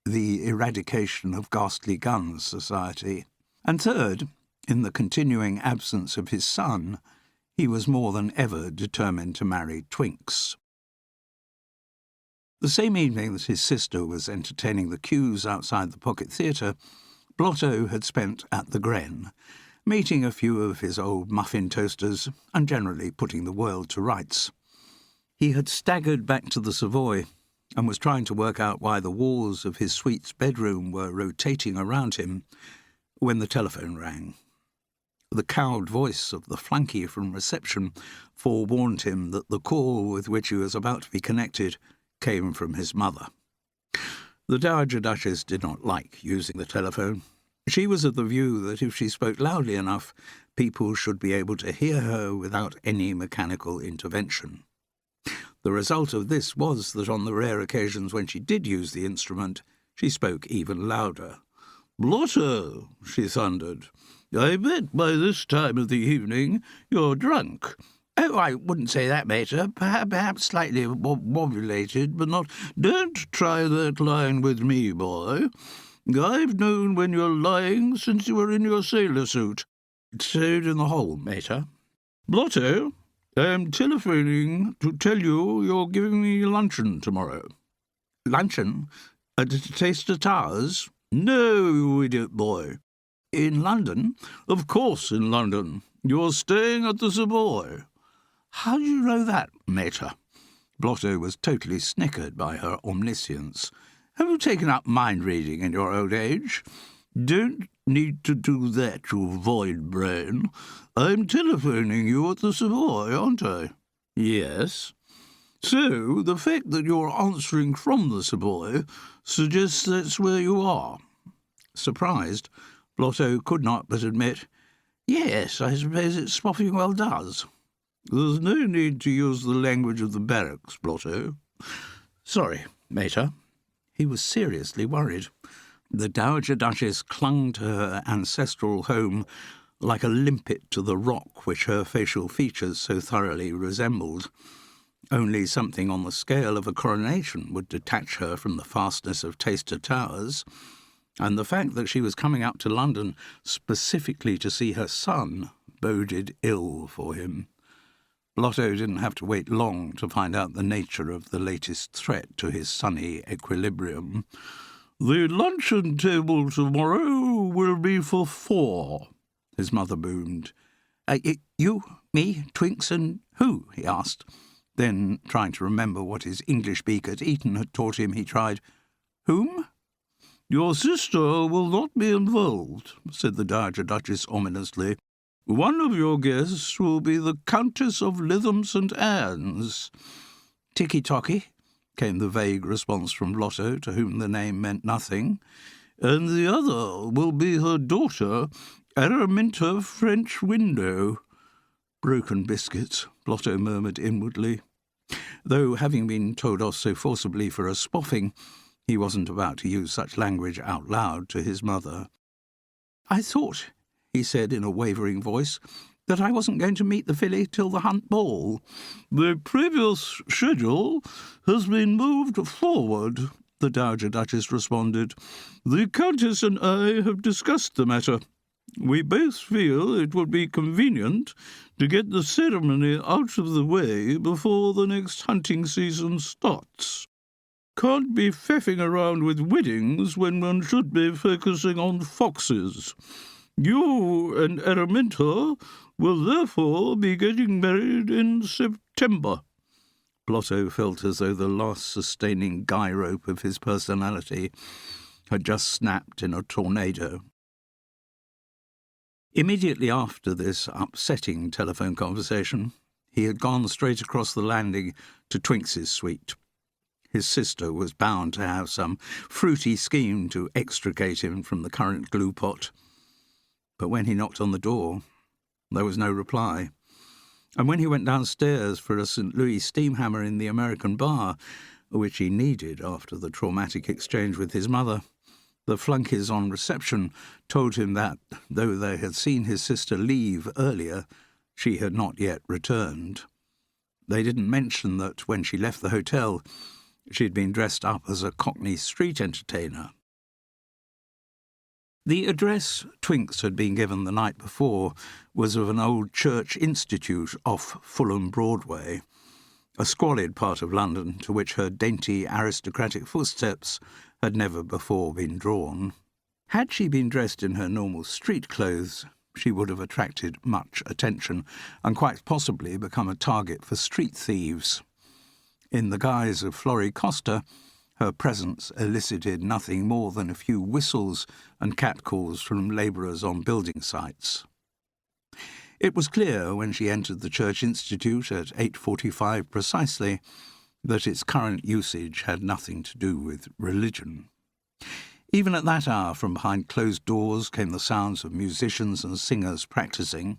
the Eradication of Ghastly Guns Society. And third, in the continuing absence of his son, he was more than ever determined to marry Twinks. The same evening that his sister was entertaining the queues outside the Pocket Theatre, Blotto had spent at the Gren, meeting a few of his old muffin toasters and generally putting the world to rights. He had staggered back to the Savoy and was trying to work out why the walls of his suite's bedroom were rotating around him when the telephone rang. The cowed voice of the flunky from reception forewarned him that the call with which he was about to be connected came from his mother. The Dowager Duchess did not like using the telephone. She was of the view that if she spoke loudly enough, people should be able to hear her without any mechanical intervention. The result of this was that on the rare occasions when she did use the instrument, she spoke even louder. "Blotto," she thundered, "I bet by this time of the evening you're drunk." "Oh, I wouldn't say that, mater. Perhaps slightly wobulated, but not—" "Don't try that line with me, boy. I've known when you're lying since you were in your sailor suit." "Sewed in the hole, mater." "Blotto, I'm telephoning to tell you you're giving me luncheon tomorrow. Luncheon? At Taster Towers? No, you idiot boy. In London? Of course in London. You're staying at the Savoy. How do you know that, Mater? Blotto was totally snickered by her omniscience. Have you taken up mind-reading in your old age? Don't need to do that, you void brain. I'm telephoning you at the Savoy, aren't I? Yes. So, the fact that you're answering from the Savoy suggests that's where you are. Surprised, Blotto could not but admit, yes, I suppose it spoffing well does. There's no need to use the language of the barracks, Blotto. Sorry, Mater. He was seriously worried. The Dowager Duchess clung to her ancestral home like a limpet to the rock which her facial features so thoroughly resembled. Only something on the scale of a coronation would detach her from the fastness of Taster Towers, and the fact that she was coming up to London specifically to see her son boded ill for him. Blotto didn't have to wait long to find out the nature of the latest threat to his sunny equilibrium. The luncheon table tomorrow will be for 4, his mother boomed. You, me, Twinks, and who? He asked. Then, trying to remember what his English beak at Eton had taught him, he tried, Whom? Your sister will not be involved, said the Dowager Duchess ominously. One of your guests will be the Countess of Lytham St. Anne's. Ticky-tocky, came the vague response from Blotto, to whom the name meant nothing. And the other will be her daughter, Araminta French Window. Broken biscuits, Blotto murmured inwardly. Though, having been told off so forcibly for a spoffing, he wasn't about to use such language out loud to his mother. I thought, he said in a wavering voice, that I wasn't going to meet the filly till the Hunt Ball. The previous schedule has been moved forward, the Dowager Duchess responded. The Countess and I have discussed the matter. We both feel it would be convenient to get the ceremony out of the way before the next hunting season starts. Can't be faffing around with weddings when one should be focusing on foxes. You and Araminta will therefore be getting married in September. Blotto felt as though the last sustaining guy rope of his personality had just snapped in a tornado. Immediately after this upsetting telephone conversation, he had gone straight across the landing to Twinks's suite. His sister was bound to have some fruity scheme to extricate him from the current glue pot. But when he knocked on the door, there was no reply. And when he went downstairs for a St. Louis steam hammer in the American bar, which he needed after the traumatic exchange with his mother, the flunkies on reception told him that, though they had seen his sister leave earlier, she had not yet returned. They didn't mention that when she left the hotel, she'd been dressed up as a Cockney street entertainer. The address Twinks had been given the night before was of an old church institute off Fulham Broadway, a squalid part of London to which her dainty aristocratic footsteps had never before been drawn. Had she been dressed in her normal street clothes, she would have attracted much attention and quite possibly become a target for street thieves. In the guise of Florrie Costa, her presence elicited nothing more than a few whistles and catcalls from labourers on building sites. It was clear when she entered the Church Institute at 8:45 precisely that its current usage had nothing to do with religion. Even at that hour, from behind closed doors came the sounds of musicians and singers practising.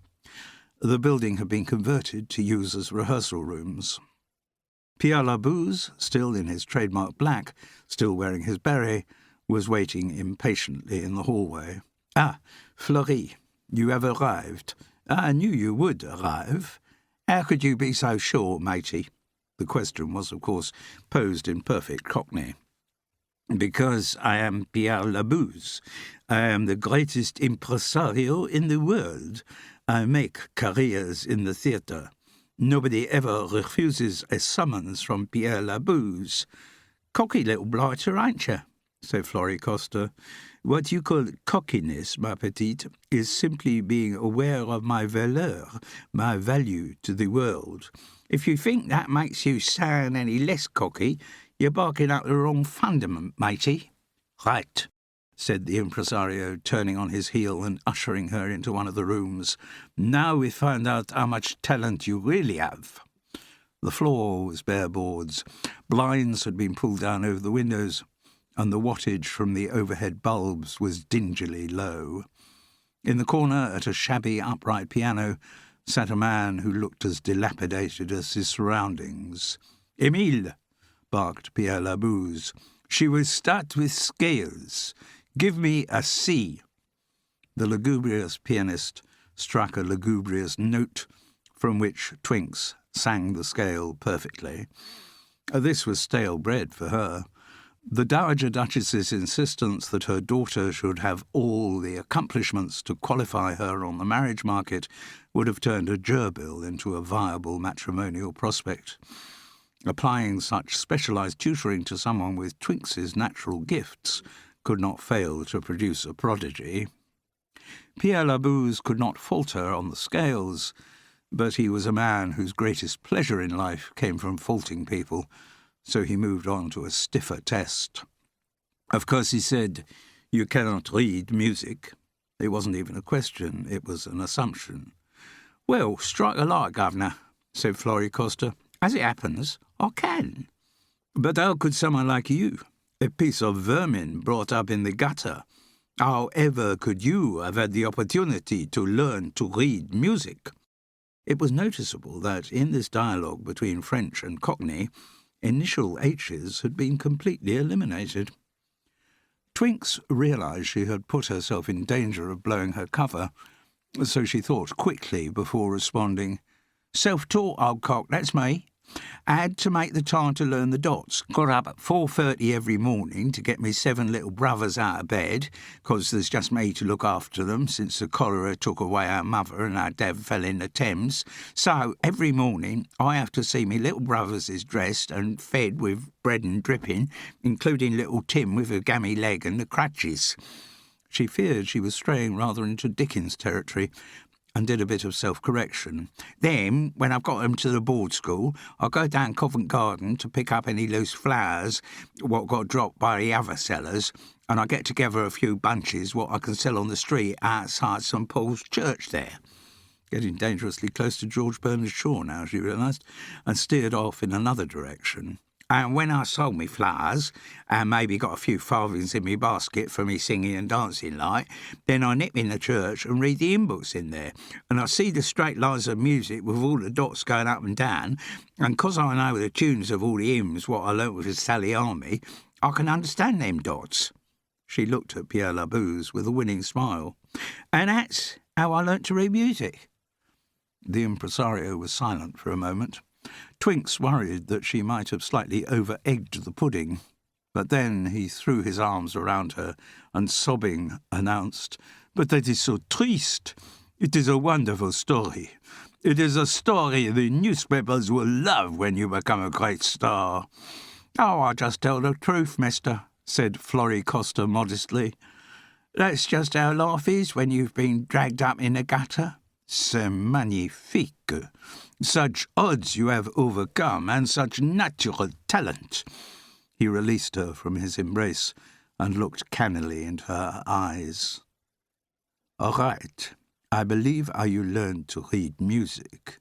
The building had been converted to use as rehearsal rooms. Pierre Labouze, still in his trademark black, still wearing his beret, was waiting impatiently in the hallway. "Ah, Florrie, you have arrived. I knew you would arrive. How could you be so sure, matey?" The question was, of course, posed in perfect Cockney. "Because I am Pierre Labouze. I am the greatest impresario in the world. I make careers in the theatre. Nobody ever refuses a summons from Pierre Labouze. Cocky little blighter, ain't you? Said Florrie Costa. What you call cockiness, ma petite, is simply being aware of my valeur, my value to the world. If you think that makes you sound any less cocky, you're barking up the wrong fundament, matey. Right, said the impresario, turning on his heel and ushering her into one of the rooms. Now we find out how much talent you really have. The floor was bare boards. Blinds had been pulled down over the windows, and the wattage from the overhead bulbs was dingily low. In the corner, at a shabby upright piano, sat a man who looked as dilapidated as his surroundings. "Émile," barked Pierre Labouze, "she will start with scales. Give me a C." The lugubrious pianist struck a lugubrious note from which Twinks sang the scale perfectly. This was stale bread for her. The Dowager Duchess's insistence that her daughter should have all the accomplishments to qualify her on the marriage market would have turned a gerbil into a viable matrimonial prospect. Applying such specialised tutoring to someone with Twinks's natural gifts could not fail to produce a prodigy. Pierre Labouze could not falter on the scales, but he was a man whose greatest pleasure in life came from faulting people, so he moved on to a stiffer test. Of course, he said, "You cannot read music." It wasn't even a question, it was an assumption. "Well, strike a light, governor," said Florrie Costa. "As it happens, I can." "But how could someone like you, a piece of vermin brought up in the gutter, how ever could you have had the opportunity to learn to read music?" It was noticeable that in this dialogue between French and Cockney, initial H's had been completely eliminated. Twinks realised she had put herself in danger of blowing her cover, so she thought quickly before responding. "Self-taught, old cock, that's me. Had to make the time to learn the dots. Got up at 4:30 every morning to get me 7 little brothers out of bed, 'cause there's just me to look after them since the cholera took away our mother and our dad fell in the Thames. So every morning I have to see me little brothers is dressed and fed with bread and dripping, including little Tim with a gammy leg and the crutches." She feared she was straying rather into Dickens territory, and did a bit of self-correction. "Then, when I've got them to the board school, I go down Covent Garden to pick up any loose flowers what got dropped by the other sellers, and I get together a few bunches what I can sell on the street outside St Paul's Church there." Getting dangerously close to George Bernard Shaw now, she realised, and steered off in another direction. "And when I sold me flowers, and maybe got a few farthings in me basket for me singing and dancing like, then I nip in the church and read the hymn books in there, and I see the straight lines of music with all the dots going up and down, and 'cause I know the tunes of all the hymns what I learnt with Sally Army, I can understand them dots." She looked at Pierre Labouze with a winning smile. "And that's how I learnt to read music." The impresario was silent for a moment. Twinks worried that she might have slightly over-egged the pudding, but then he threw his arms around her and, sobbing, announced, "But that is so triste. It is a wonderful story. It is a story the newspapers will love when you become a great star." "Oh, I just tell the truth, mister," said Florrie Costa modestly. "That's just how life is when you've been dragged up in the gutter. C'est magnifique. Such odds you have overcome, and such natural talent." He released her from his embrace and looked cannily into her eyes. "All right, I believe how you learned to read music.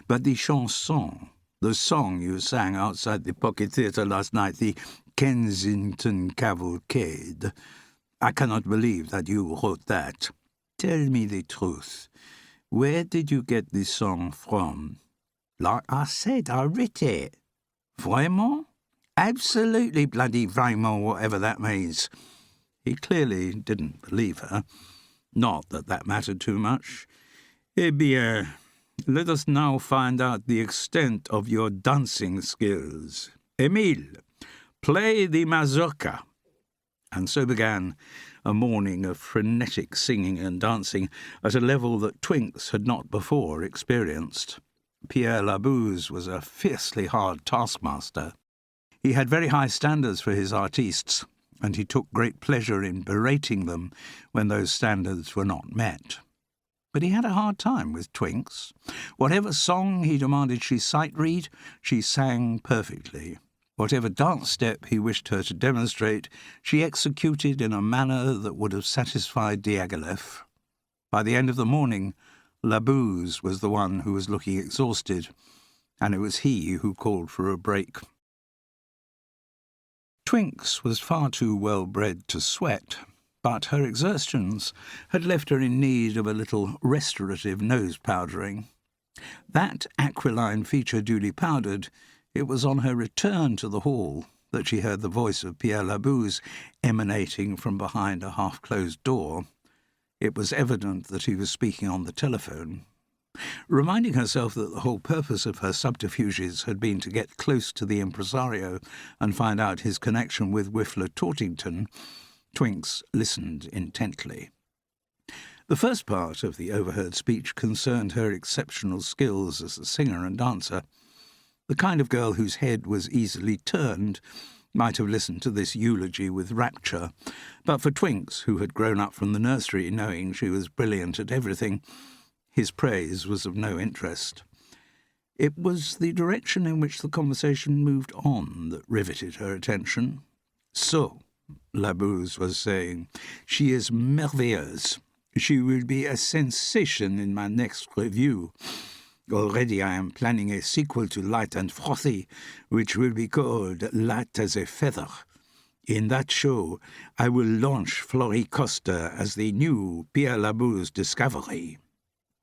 But the chanson, the song you sang outside the Pocket Theatre last night, the Kensington Cavalcade, I cannot believe that you wrote that. Tell me the truth. Where did you get this song from?" "Like I said, I writ it." "Vraiment?" "Absolutely bloody vraiment, whatever that means." He clearly didn't believe her. Not that that mattered too much. "Eh bien, let us now find out the extent of your dancing skills. Émile, play the mazurka." And so began a morning of frenetic singing and dancing at a level that Twinks had not before experienced. Pierre Labouze was a fiercely hard taskmaster. He had very high standards for his artistes, and he took great pleasure in berating them when those standards were not met. But he had a hard time with Twinks. Whatever song he demanded she sight-read, she sang perfectly. Whatever dance step he wished her to demonstrate, she executed in a manner that would have satisfied Diaghilev. By the end of the morning, Labouze was the one who was looking exhausted, and it was he who called for a break. Twinks was far too well-bred to sweat, but her exertions had left her in need of a little restorative nose-powdering. That aquiline feature duly powdered, it was on her return to the hall that she heard the voice of Pierre Labouze emanating from behind a half-closed door. It was evident that he was speaking on the telephone. Reminding herself that the whole purpose of her subterfuges had been to get close to the impresario and find out his connection with Whiffler Tortington, Twinks listened intently. The first part of the overheard speech concerned her exceptional skills as a singer and dancer. The kind of girl whose head was easily turned might have listened to this eulogy with rapture, but for Twinks, who had grown up from the nursery knowing she was brilliant at everything, his praise was of no interest. It was the direction in which the conversation moved on that riveted her attention. "So," Labouze was saying, "she is merveilleuse. She will be a sensation in my next revue. Already I am planning a sequel to Light and Frothy, which will be called Light as a Feather. In that show, I will launch Florrie Costa as the new Pierre Labouze discovery.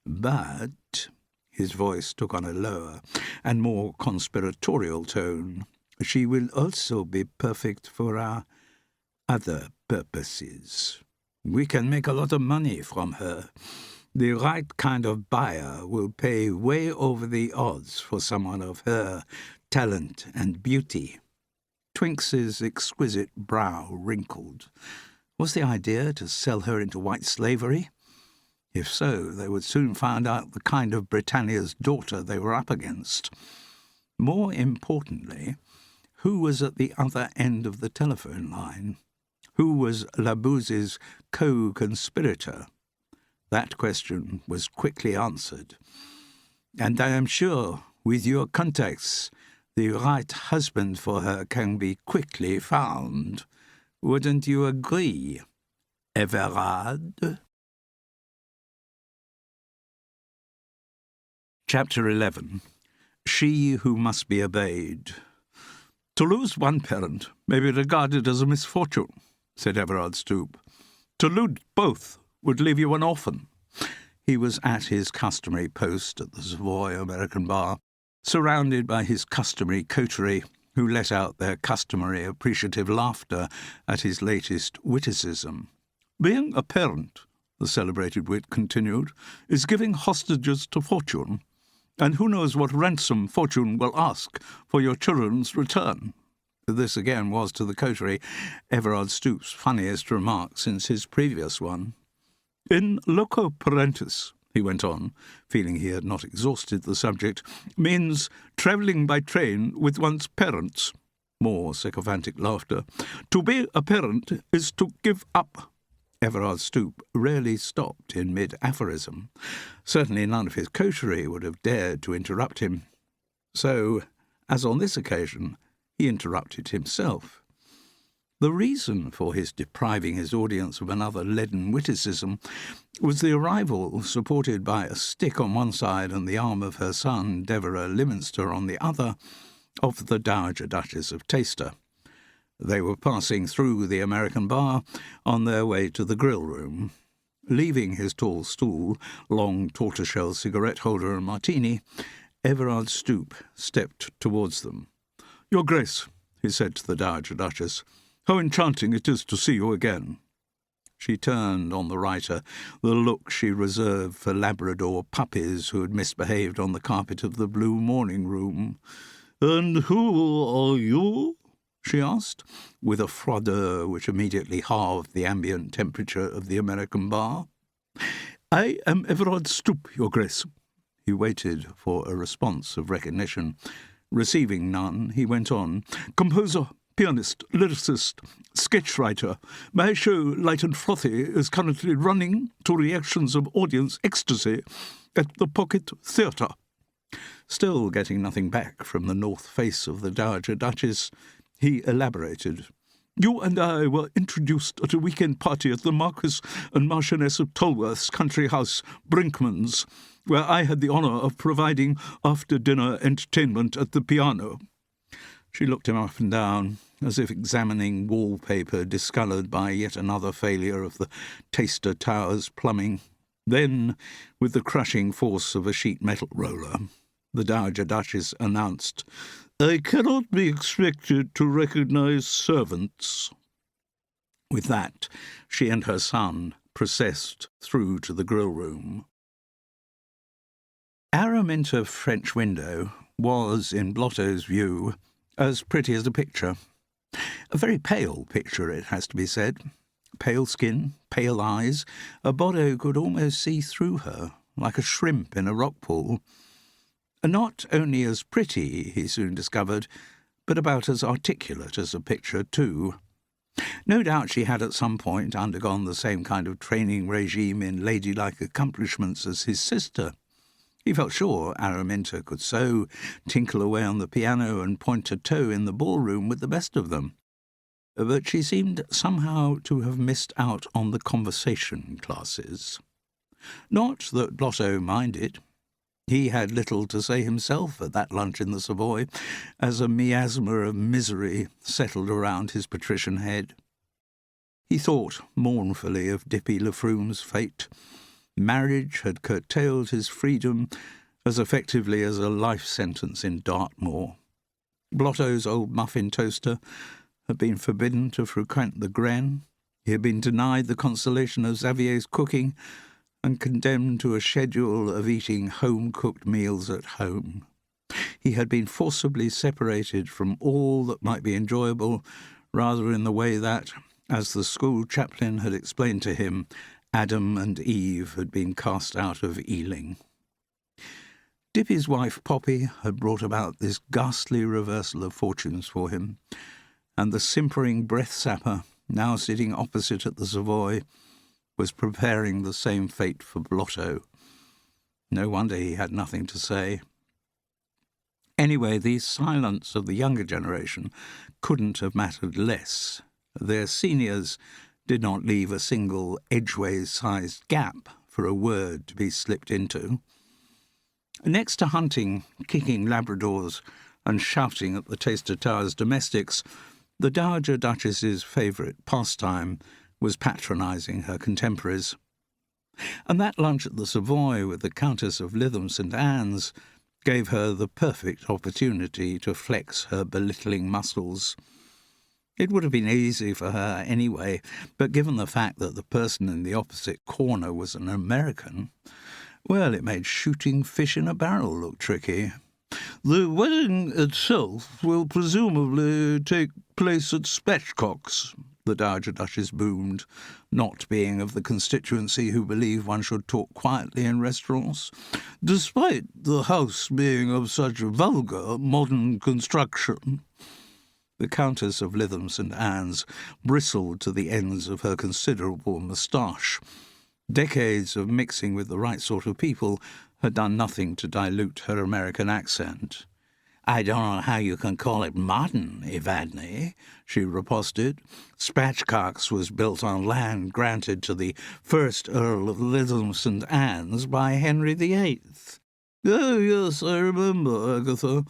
But," his voice took on a lower and more conspiratorial tone, "she will also be perfect for our other purposes. We can make a lot of money from her. The right kind of buyer will pay way over the odds for someone of her talent and beauty." Twinks's exquisite brow wrinkled. Was the idea to sell her into white slavery? If so, they would soon find out the kind of Britannia's daughter they were up against. More importantly, who was at the other end of the telephone line? Who was Labouze's co-conspirator? That question was quickly answered. "And I am sure, with your contacts, the right husband for her can be quickly found. Wouldn't you agree, Everard?" Chapter 11. She Who Must Be Obeyed. "To lose one parent may be regarded as a misfortune," said Everard Stoop. "To lose both would leave you an orphan." He was at his customary post at the Savoy American Bar, surrounded by his customary coterie, who let out their customary appreciative laughter at his latest witticism. "Being a parent," the celebrated wit continued, "is giving hostages to fortune, and who knows what ransom fortune will ask for your children's return." This again was to the coterie Everard Stoop's funniest remark since his previous one. "In loco parentis," he went on, feeling he had not exhausted the subject, "means travelling by train with one's parents." More sycophantic laughter. "To be a parent is to give up." Everard Stoop rarely stopped in mid-aphorism. Certainly none of his coterie would have dared to interrupt him. So, as on this occasion, he interrupted himself. The reason for his depriving his audience of another leaden witticism was the arrival, supported by a stick on one side and the arm of her son, Devereux Lyminster, on the other, of the Dowager Duchess of Taster. They were passing through the American Bar on their way to the grill room. Leaving his tall stool, long tortoiseshell cigarette holder and martini, Everard Stoop stepped towards them. "Your Grace," he said to the Dowager Duchess, "how enchanting it is to see you again." She turned on the writer the look she reserved for Labrador puppies who had misbehaved on the carpet of the blue morning room. "And who are you?" she asked, with a froideur which immediately halved the ambient temperature of the American Bar. "I am Everard Stoop, Your Grace." He He waited for a response of recognition. Receiving none, he went on. Composer, pianist, lyricist, sketchwriter. My show, Light and Frothy, is currently running to reactions of audience ecstasy at the Pocket Theatre. Still getting nothing back from the north face of the Dowager Duchess, he elaborated. You and I were introduced at a weekend party at the Marquis and Marchioness of Tolworth's country house, Brinkman's, where I had the honour of providing after-dinner entertainment at the piano. She looked him up and down, as if examining wallpaper discoloured by yet another failure of the Taster Tower's plumbing. Then, with the crushing force of a sheet metal roller, the Dowager Duchess announced, I cannot be expected to recognise servants. With that, she and her son processed through to the grill room. Araminta French window was, in Blotto's view, as pretty as a picture. A very pale picture, it has to be said. Pale skin, pale eyes, a body could almost see through her, like a shrimp in a rock pool. Not only as pretty, he soon discovered, but about as articulate as a picture, too. No doubt she had at some point undergone the same kind of training regime in ladylike accomplishments as his sister. He felt sure Araminta could so tinkle away on the piano and point to toe in the ballroom with the best of them. But she seemed somehow to have missed out on the conversation classes. Not that Blotto minded. He had little to say himself at that lunch in the Savoy, as a miasma of misery settled around his patrician head. He thought mournfully of Dippy Lafrume's fate. Marriage had curtailed his freedom as effectively as a life sentence in Dartmoor. Blotto's old muffin toaster had been forbidden to frequent the Gren. He had been denied the consolation of Xavier's cooking and condemned to a schedule of eating home-cooked meals at home. He had been forcibly separated from all that might be enjoyable, rather in the way that, as the school chaplain had explained to him, Adam and Eve had been cast out of Ealing. Dippy's wife, Poppy, had brought about this ghastly reversal of fortunes for him, and the simpering breath-sapper, now sitting opposite at the Savoy, was preparing the same fate for Blotto. No wonder he had nothing to say. Anyway, the silence of the younger generation couldn't have mattered less. Their seniors did not leave a single edgeways-sized gap for a word to be slipped into. Next to hunting, kicking Labradors, and shouting at the Taster Tower's domestics, the Dowager Duchess's favourite pastime was patronising her contemporaries. And that lunch at the Savoy with the Countess of Lytham St. Anne's gave her the perfect opportunity to flex her belittling muscles. It would have been easy for her anyway, but given the fact that the person in the opposite corner was an American, well, it made shooting fish in a barrel look tricky. The wedding itself will presumably take place at Spatchcock's, the Dowager Duchess boomed, not being of the constituency who believe one should talk quietly in restaurants, despite the house being of such vulgar modern construction. The Countess of Lytham St. Anne's bristled to the ends of her considerable moustache. Decades of mixing with the right sort of people had done nothing to dilute her American accent. I don't know how you can call it modern, Evadne, she riposted. Spatchcock's was built on land granted to the first Earl of Lytham St. Anne's by Henry VIII. Oh, yes, I remember, Agatha.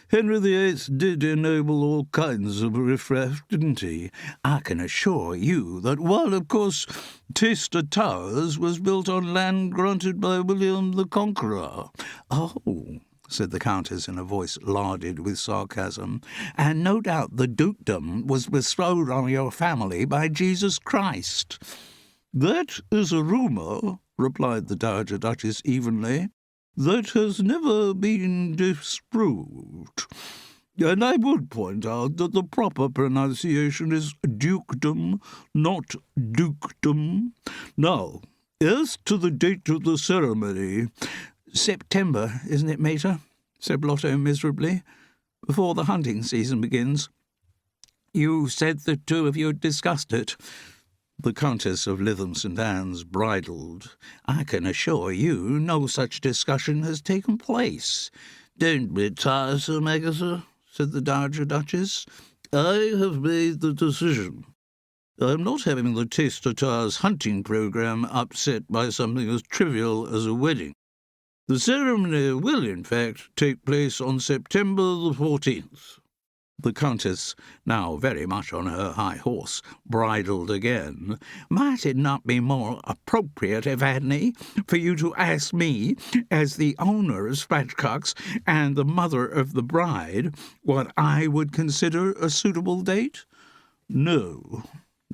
Henry VIII did enable all kinds of riffraff, didn't he? I can assure you that while, of course, Taster Towers was built on land granted by William the Conqueror. Oh, said the Countess in a voice larded with sarcasm, and no doubt the dukedom was bestowed on your family by Jesus Christ. That is a rumour, replied the Dowager Duchess evenly, that has never been disproved. And I would point out that the proper pronunciation is dukedom, not dukedom. Now, as to the date of the ceremony, September, isn't it, Mater? Said Blotto miserably. Before the hunting season begins. You said the two of you had discussed it. The Countess of Lytham St. Anne's bridled. I can assure you no such discussion has taken place. Don't be tiresome, Agatha, said the Dowager Duchess. I have made the decision. I am not having the Taster-Tars hunting programme upset by something as trivial as a wedding. The ceremony will, in fact, take place on September the 14th. The Countess, now very much on her high horse, bridled again. Might it not be more appropriate, Evadne, for you to ask me, as the owner of Spatchcocks and the mother of the bride, what I would consider a suitable date? No,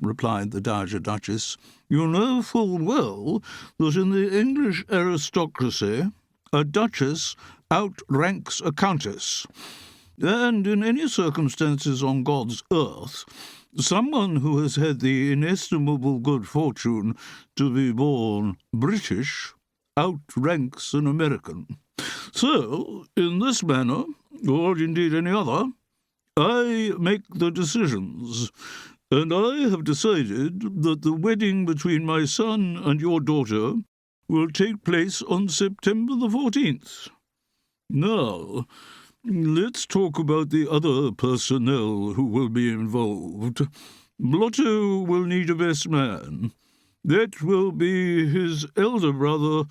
replied the Dowager Duchess. You know full well that in the English aristocracy a duchess outranks a countess. And in any circumstances on God's earth, someone who has had the inestimable good fortune to be born British outranks an American. So, in this manner, or indeed any other, I make the decisions, and I have decided that the wedding between my son and your daughter will take place on September the 14th. Now, let's talk about the other personnel who will be involved. Blotto will need a best man. That will be his elder brother,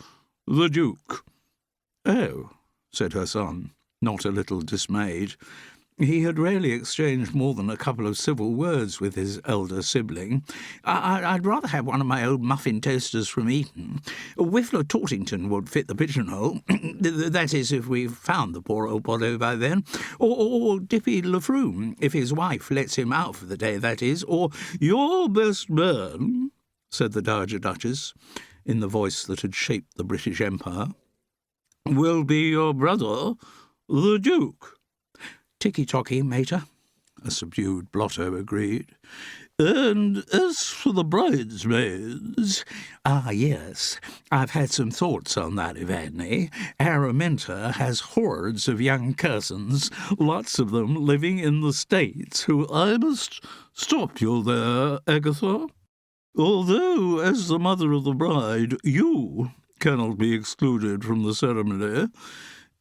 the Duke. Oh, said her son, not a little dismayed. He had rarely exchanged more than a couple of civil words with his elder sibling. I'd rather have one of my old muffin toasters from Eton. Whiffler Tortington would fit the pigeonhole. That is, if we've found the poor old Blotto by then. Or Dippy Lafroom, if his wife lets him out for the day, that is. Or your best man, said the Dowager Duchess, in the voice that had shaped the British Empire, will be your brother, the Duke. Ticky-tocky, Mater, a subdued Blotto agreed. And as for the bridesmaids... Ah, yes, I've had some thoughts on that, Evadne. Araminta has hordes of young cousins, lots of them living in the States, who... I must stop you there, Agatha. Although, as the mother of the bride, you cannot be excluded from the ceremony,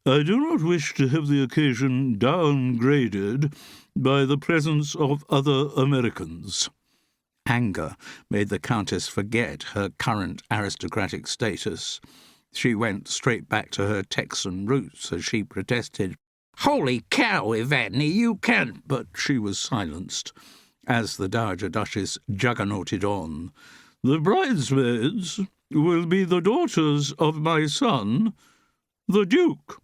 I do not wish to have the occasion downgraded by the presence of other Americans. Anger made the Countess forget her current aristocratic status. She went straight back to her Texan roots as she protested. Holy cow, Evadne, you can't... But she was silenced as the Dowager Duchess juggernauted on. The bridesmaids will be the daughters of my son, the Duke.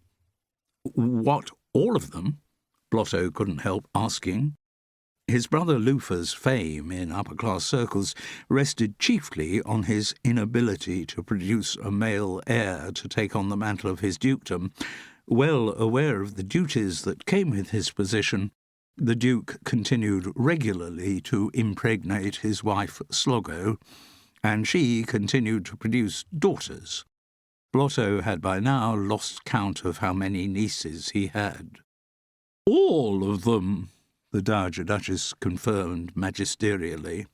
What, all of them? Blotto couldn't help asking. His brother Lufa's fame in upper-class circles rested chiefly on his inability to produce a male heir to take on the mantle of his dukedom. Well aware of the duties that came with his position, the Duke continued regularly to impregnate his wife Sloggo, and she continued to produce daughters. Blotto had by now lost count of how many nieces he had. All of them, the Dowager Duchess confirmed magisterially.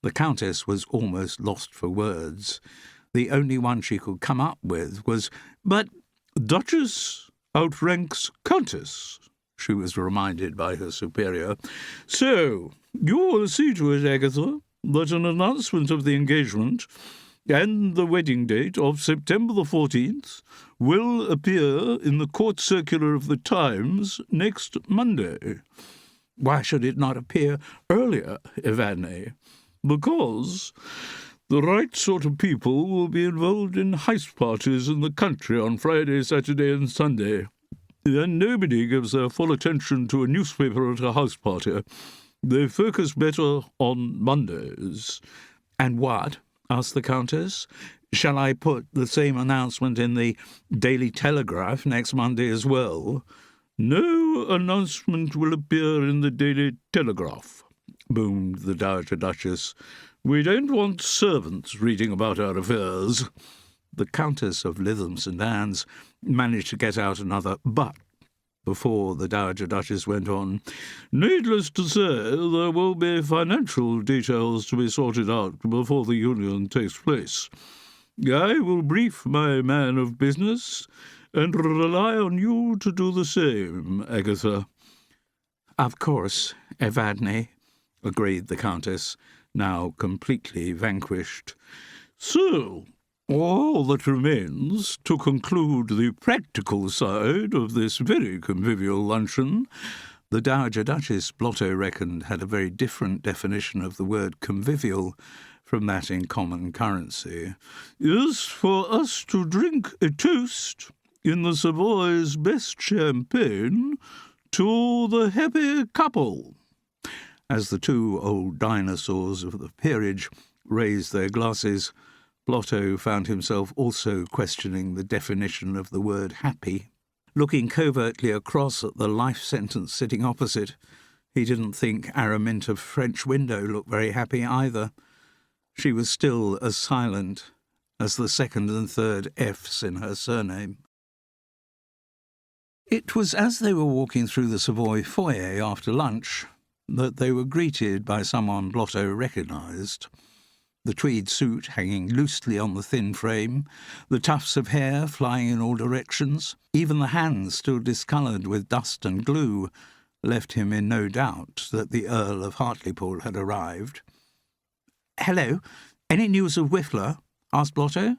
The Countess was almost lost for words. The only one she could come up with was, "But Duchess outranks Countess," she was reminded by her superior. "So, you will see to it, Agatha, that an announcement of the engagement and the wedding date of September the 14th will appear in the Court Circular of the Times next Monday." "Why should it not appear earlier, Evadne?" "Because the right sort of people will be involved in heist parties in the country on Friday, Saturday and Sunday, and nobody gives their full attention to a newspaper at a house party. They focus better on Mondays." "And what?" asked the Countess. "Shall I put the same announcement in the Daily Telegraph next Monday as well?" "No announcement will appear in the Daily Telegraph," boomed the Dowager Duchess. "We don't want servants reading about our affairs. The Countess of Lytham St Anne's managed to get out another "but" before the Dowager Duchess went on. "Needless to say, there will be financial details to be sorted out before the union takes place. I will brief my man of business and rely on you to do the same, Agatha." "Of course, Evadne," agreed the Countess, now completely vanquished. "So, all that remains to conclude the practical side of this very convivial luncheon." The Dowager Duchess, Blotto reckoned, had a very different definition of the word convivial from that in common currency. "Is for us to drink a toast in the Savoy's best champagne to the happy couple." As the two old dinosaurs of the peerage raised their glasses, Blotto found himself also questioning the definition of the word happy. Looking covertly across at the life sentence sitting opposite, he didn't think Araminta French Window looked very happy either. She was still as silent as the second and third F's in her surname. It was as they were walking through the Savoy foyer after lunch that they were greeted by someone Blotto recognised. The tweed suit hanging loosely on the thin frame, the tufts of hair flying in all directions, even the hands still discoloured with dust and glue, left him in no doubt that the Earl of Hartlepool had arrived. "Hello, any news of Whiffler?" asked Blotto.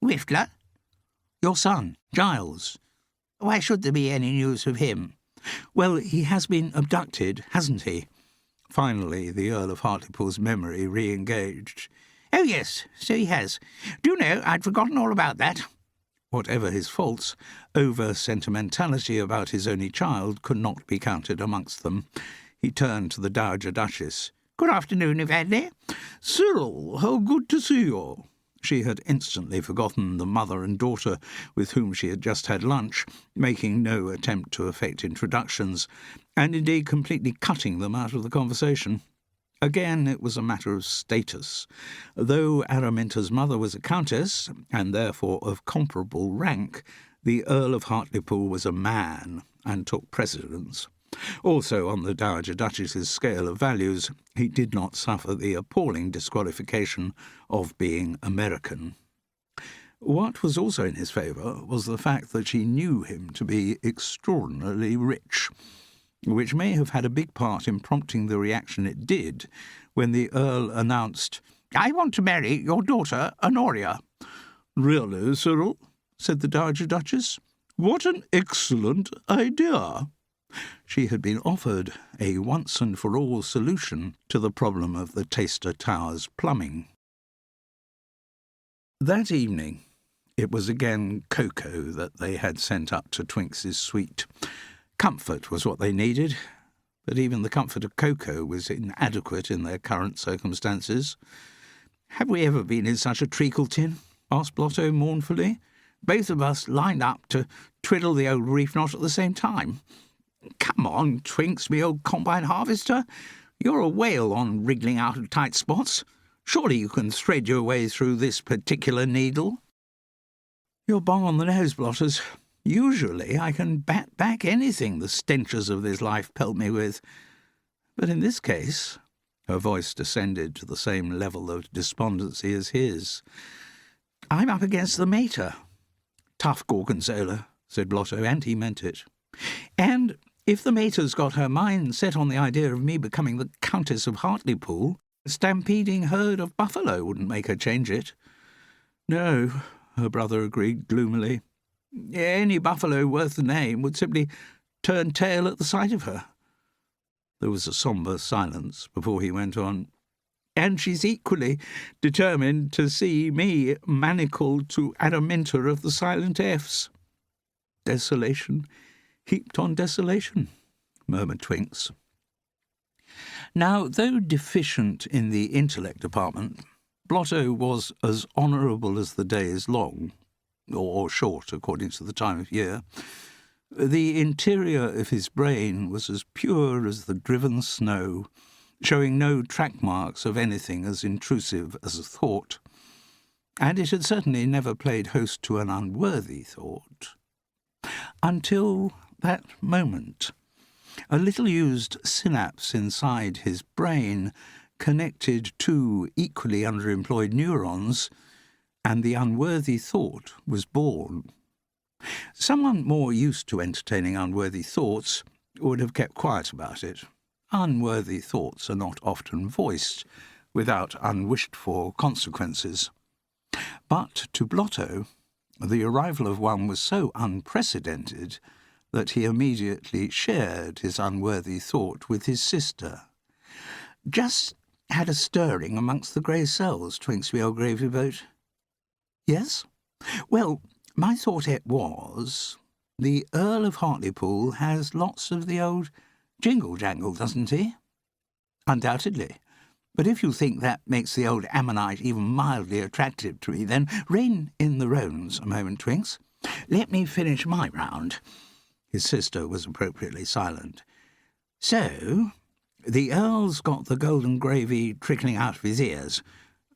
Whiffler? "Your son, Giles." Why should there be any news of him? "Well, he has been abducted, hasn't he?" Finally, the Earl of Hartlepool's memory re-engaged. "Oh, yes, so he has. Do you know, I'd forgotten all about that." Whatever his faults, over-sentimentality about his only child could not be counted amongst them. He turned to the Dowager Duchess. "Good afternoon, Evadne." "Cyril, how good to see you." She had instantly forgotten the mother and daughter with whom she had just had lunch, making no attempt to effect introductions, and indeed completely cutting them out of the conversation. Again, it was a matter of status. Though Araminta's mother was a countess, and therefore of comparable rank, the Earl of Hartlepool was a man, and took precedence. Also, on the Dowager Duchess's scale of values, he did not suffer the appalling disqualification of being American. What was also in his favour was the fact that she knew him to be extraordinarily rich, which may have had a big part in prompting the reaction it did when the Earl announced, "I want to marry your daughter, Honoria." "Really, Cyril?" said the Dowager Duchess. "What an excellent idea!" She had been offered a once-and-for-all solution to the problem of the Taster Towers plumbing. That evening, it was again cocoa that they had sent up to Twinks's suite. Comfort was what they needed, but even the comfort of cocoa was inadequate in their current circumstances. "Have we ever been in such a treacle tin?" asked Blotto mournfully. "Both of us lined up to twiddle the old reef knot at the same time. Come on, Twinks, me old combine harvester. You're a whale on wriggling out of tight spots. Surely you can thread your way through this particular needle." "You're bang on the nose, Blotters. Usually I can bat back anything the stenches of this life pelt me with. But in this case," her voice descended to the same level of despondency as his, "I'm up against the mater." "Tough Gorgonzola," said Blotto, and he meant it. "And if the mater's got her mind set on the idea of me becoming the Countess of Hartlepool, a stampeding herd of buffalo wouldn't make her change it." "No," her brother agreed gloomily. "Any buffalo worth the name would simply turn tail at the sight of her." There was a sombre silence before he went on. "And she's equally determined to see me manacled to Araminta of the Silent F's." "Desolation heaped on desolation," murmured Twinks. Now, though deficient in the intellect department, Blotto was as honourable as the day is long, or short according to the time of year. The interior of his brain was as pure as the driven snow, showing no track marks of anything as intrusive as a thought. and it had certainly never played host to an unworthy thought. Until that moment, a little-used synapse inside his brain connected two equally underemployed neurons, and the unworthy thought was born. Someone more used to entertaining unworthy thoughts would have kept quiet about it. Unworthy thoughts are not often voiced without unwished-for consequences. But to Blotto, the arrival of one was so unprecedented that he immediately shared his unworthy thought with his sister. "Just had a stirring amongst the grey cells, Twinks, me old gravy boat." "Yes? Well, my thought it was, the Earl of Hartlepool has lots of the old jingle-jangle, doesn't he?" "Undoubtedly. But if you think that makes the old Ammonite even mildly attractive to me, then rein in the roans a moment, Twinks. Let me finish my round." His sister was appropriately silent. "So, the Earl's got the golden gravy trickling out of his ears,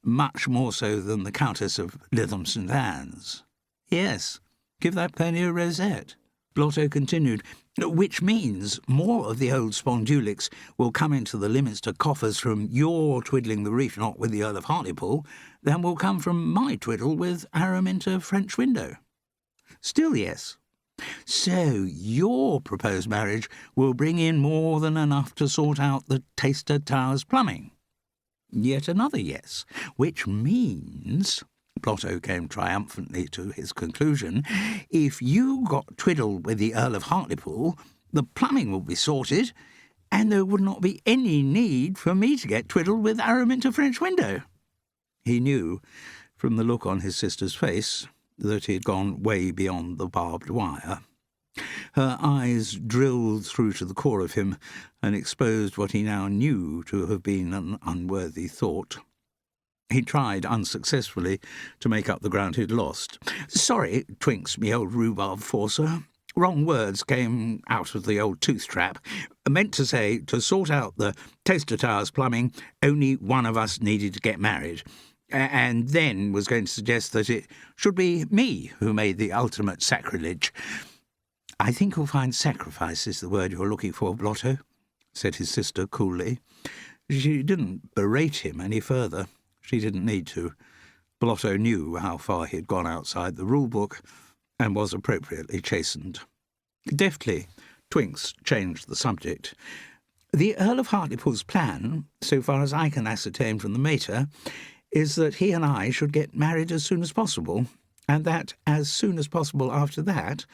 much more so than the Countess of Lytham St. Anne's." "Yes, give that pony a rosette," Blotto continued, "which means more of the old spondulics will come into the Lyminster coffers from your twiddling the reef knot with the Earl of Hartlepool than will come from my twiddle with Araminta French Window." "Still yes. So your proposed marriage will bring in more than enough to sort out the Taster Towers plumbing." Yet another yes, which means, Blotto came triumphantly to his conclusion, if you got twiddled with the Earl of Hartlepool, the plumbing will be sorted, and there would not be any need for me to get twiddled with Araminta French Window. He knew, from the look on his sister's face, that he had gone way beyond the barbed wire. Her eyes drilled through to the core of him and exposed what he now knew to have been an unworthy thought. He tried unsuccessfully to make up the ground he'd lost. "Sorry, Twinks, me old rhubarb forcer. Wrong words came out of the old tooth trap. I meant to say, to sort out the Taster Towers plumbing, only one of us needed to get married. And then was going to suggest that it should be me who made the ultimate sacrilege." "I think you'll find sacrifice is the word you're looking for, Blotto," said his sister coolly. She didn't berate him any further. She didn't need to. Blotto knew how far he had gone outside the rule-book and was appropriately chastened. Deftly, Twinks changed the subject. "The Earl of Hartlepool's plan, so far as I can ascertain from the mater, is that he and I should get married as soon as possible, and that as soon as possible after that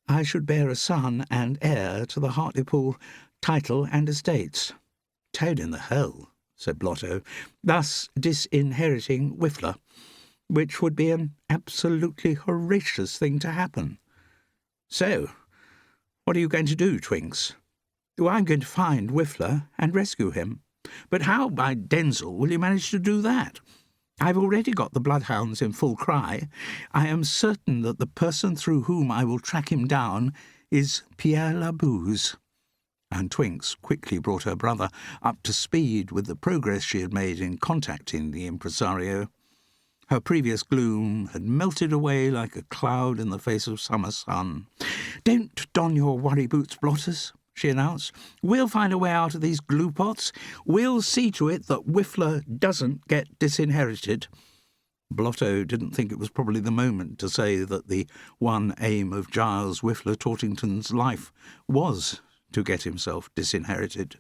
I should bear a son and heir to the Hartlepool title and estates." "Toad in the hole," said Blotto, "thus disinheriting Whiffler, which would be an absolutely horrendous thing to happen." "So, what are you going to do, Twinks?" "Well, I'm going to find Whiffler and rescue him. But how, by Denzil, will you manage to do that? I've already got the bloodhounds in full cry. I am certain that the person through whom I will track him down is Pierre Labouze." And Twinks quickly brought her brother up to speed with the progress she had made in contacting the impresario. Her previous gloom had melted away like a cloud in the face of summer sun. "Don't don your worry boots, Blotters," she announced. "We'll find a way out of these glue pots. We'll see to it that Whiffler doesn't get disinherited." Blotto didn't think it was probably the moment to say that the one aim of Giles Whiffler Tortington's life was to get himself disinherited.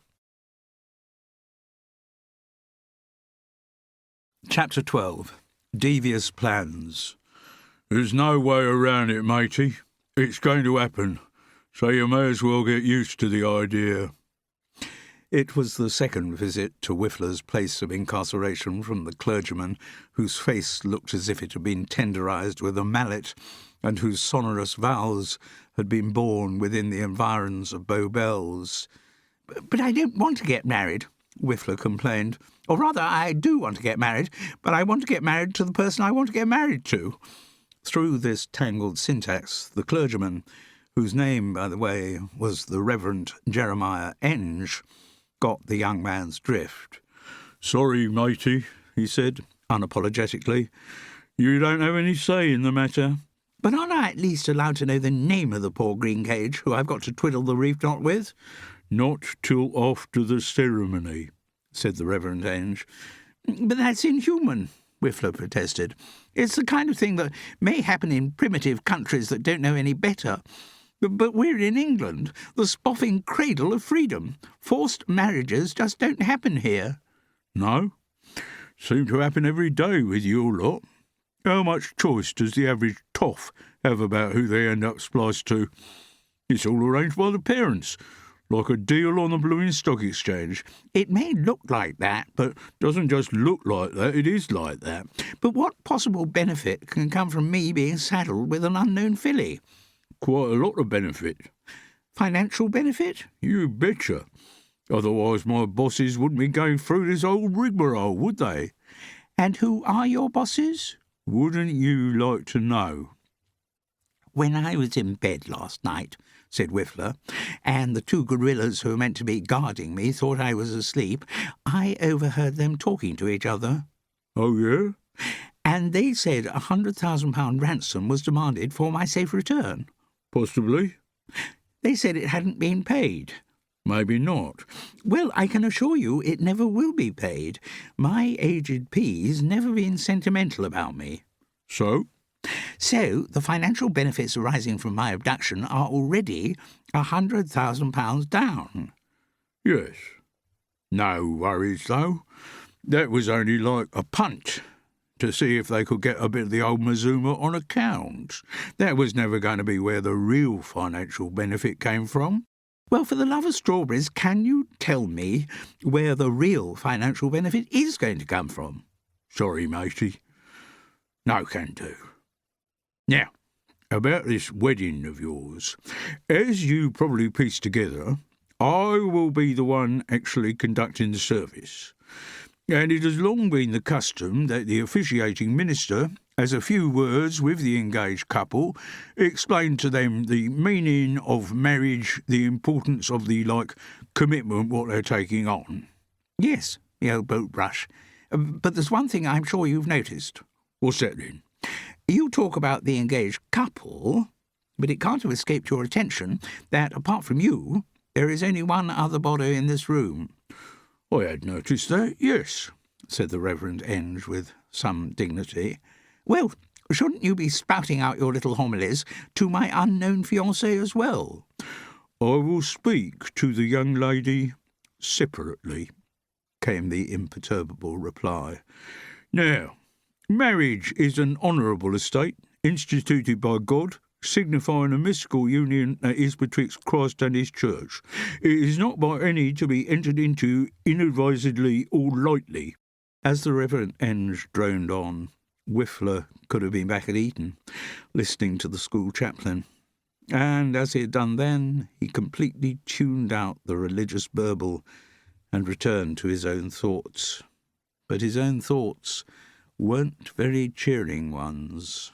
Chapter 12. Devious Plans. "There's no way around it, matey. It's going to happen, so you may as well get used to the idea." It was the second visit to Whiffler's place of incarceration from the clergyman, whose face looked as if it had been tenderised with a mallet, and whose sonorous vowels had been born within the environs of Bow Bells. "But I don't want to get married," Whiffler complained. "Or rather, I do want to get married, but I want to get married to the person I want to get married to." Through this tangled syntax, the clergyman, whose name, by the way, was the Reverend Jeremiah Enge, got the young man's drift. "Sorry, matey," he said, unapologetically. You don't have any say in the matter. But aren't I at least allowed to know the name of the poor green cage who I've got to twiddle the reef knot with? Not till after the ceremony, said the Reverend Ange. But that's inhuman, Whiffler protested. It's the kind of thing that may happen in primitive countries that don't know any better. But we're in England, the spoffing cradle of freedom. Forced marriages just don't happen here. No? Seem to happen every day with your lot. How much choice does the average toff have about who they end up spliced to? It's all arranged by the parents, like a deal on the blooming stock exchange. It may look like that, but doesn't just look like that, it is like that. But what possible benefit can come from me being saddled with an unknown filly? Quite a lot of benefit. Financial benefit? You betcha. Otherwise my bosses wouldn't be going through this old rigmarole, would they? And who are your bosses? Wouldn't you like to know? When I was in bed last night, said Whiffler, and the two gorillas who were meant to be guarding me thought I was asleep, I overheard them talking to each other. Oh, yeah? And they said £100,000 ransom was demanded for my safe return. Possibly. They said it hadn't been paid. Maybe not. Well, I can assure you it never will be paid. My aged P's never been sentimental about me. So? So, the financial benefits arising from my abduction are already £100,000 down. Yes. No worries, though. That was only like a punt to see if they could get a bit of the old Mazuma on account. That was never going to be where the real financial benefit came from. Well, for the love of strawberries, can you tell me where the real financial benefit is going to come from? Sorry, matey. No can do. Now, about this wedding of yours. As you probably pieced together, I will be the one actually conducting the service. And it has long been the custom that the officiating minister, as a few words with the engaged couple, explained to them the meaning of marriage, the importance of the, commitment what they're taking on. Yes, the old boat brush. But there's one thing I'm sure you've noticed. What's that then? You talk about the engaged couple, but it can't have escaped your attention that, apart from you, there is only one other body in this room. I had noticed that, yes, said the Reverend Enge with some dignity. Well, shouldn't you be spouting out your little homilies to my unknown fiancée as well? I will speak to the young lady separately, came the imperturbable reply. Now, marriage is an honourable estate, instituted by God, signifying a mystical union that is betwixt Christ and his church. It is not by any to be entered into inadvisedly or lightly. As the Reverend Enge droned on, Whiffler could have been back at Eton, listening to the school chaplain. And as he had done then, he completely tuned out the religious burble and returned to his own thoughts. But his own thoughts weren't very cheering ones.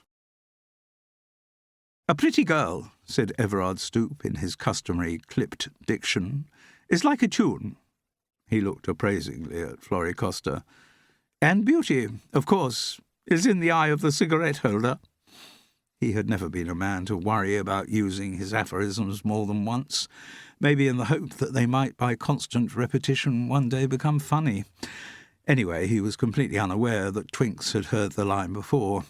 A pretty girl, said Everard Stoop in his customary clipped diction, is like a tune. He looked appraisingly at Florrie Costa. And beauty, of course, is in the eye of the cigarette-holder. He had never been a man to worry about using his aphorisms more than once, maybe in the hope that they might, by constant repetition, one day become funny. Anyway, he was completely unaware that Twinks had heard the line before.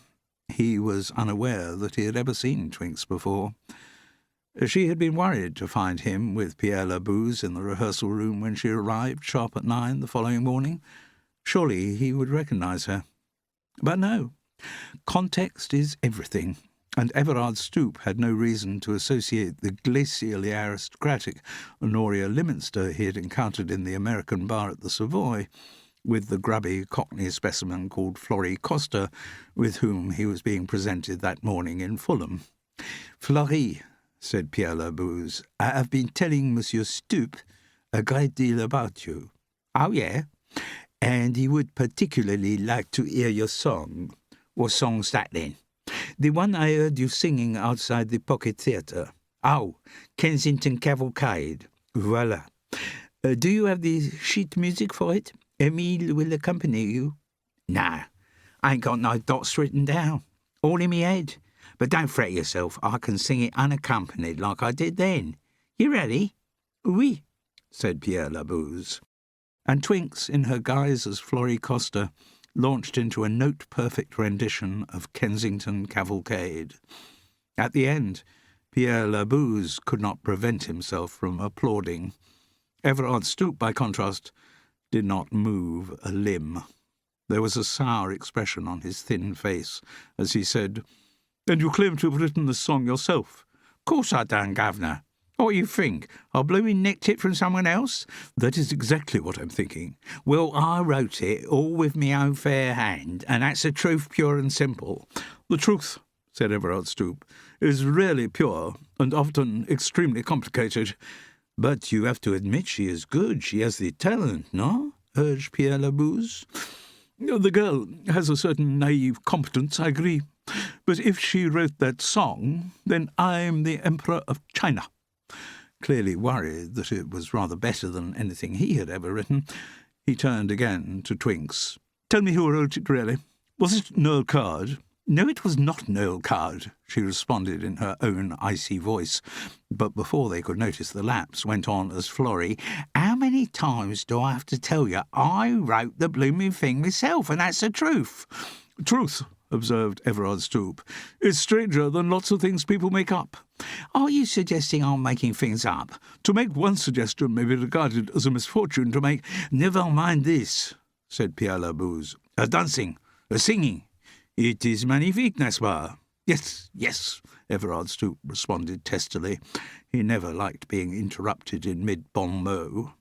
He was unaware that he had ever seen Twinks before. She had been worried to find him with Pierre Labouze in the rehearsal room when she arrived, sharp at 9 the following morning. Surely he would recognise her. But no. Context is everything, and Everard Stoop had no reason to associate the glacially aristocratic Honoria Lyminster he had encountered in the American bar at the Savoy with the grubby Cockney specimen called Florrie Costa, with whom he was being presented that morning in Fulham. "Florrie," said Pierre Labouze, "I have been telling Monsieur Stoop a great deal about you." "Oh, yeah?" "And he would particularly like to hear your song." "What song's that, then?" "The one I heard you singing outside the Pocket Theatre." "Oh, Kensington Cavalcade." "Voilà. Do you have the sheet music for it? Emile will accompany you." "Nah, I ain't got no dots written down. All in me head. But don't fret yourself. I can sing it unaccompanied like I did then. You ready? Oui, said Pierre Labouze. And Twinks, in her guise as Florrie Costa, launched into a note-perfect rendition of Kensington Cavalcade. At the end, Pierre Labouze could not prevent himself from applauding. Everard Stoop, by contrast, did not move a limb. There was a sour expression on his thin face as he said, "And you claim to have written the song yourself?" "Course I done, Governor. What you think? I bloomin' nicked it from someone else?" "That is exactly what I'm thinking." "Well, I wrote it, all with me own fair hand, and that's the truth, pure and simple." "The truth," said Everard Stoop, "is rarely pure and often extremely complicated." "But you have to admit she is good. She has the talent, no?" urged Pierre Labouze. "The girl has a certain naive competence, I agree. But if she wrote that song, then I'm the Emperor of China." Clearly worried that it was rather better than anything he had ever written, he turned again to Twinks. "Tell me who wrote it, really. Was it Noel Card?" "No, it was not Noel Card," she responded in her own icy voice, but before they could notice the lapse, went on as Florrie, "How many times do I have to tell you I wrote the blooming thing myself, and that's the truth?" "Truth," observed Everard Stoop, "is stranger than lots of things people make up." "Are you suggesting I'm making things up?" "To make one suggestion may be regarded as a misfortune to make—" "Never mind this," said Pierre Labouze. "A dancing, a singing. It is magnifique, n'est-ce pas?" "Yes, yes," Everard Stoop responded testily. He never liked being interrupted in mid-bon mot.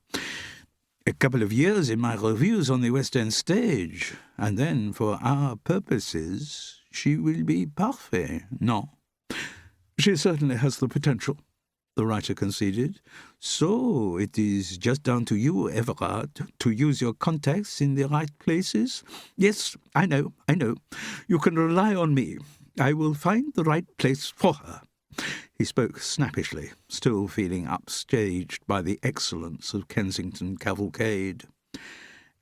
"A couple of years in my revues on the West End stage, and then, for our purposes, she will be parfait, no?" "She certainly has the potential," the writer conceded. "So it is just down to you, Everard, to use your contacts in the right places?" "Yes, I know. You can rely on me. I will find the right place for her." He spoke snappishly, still feeling upstaged by the excellence of Kensington Cavalcade.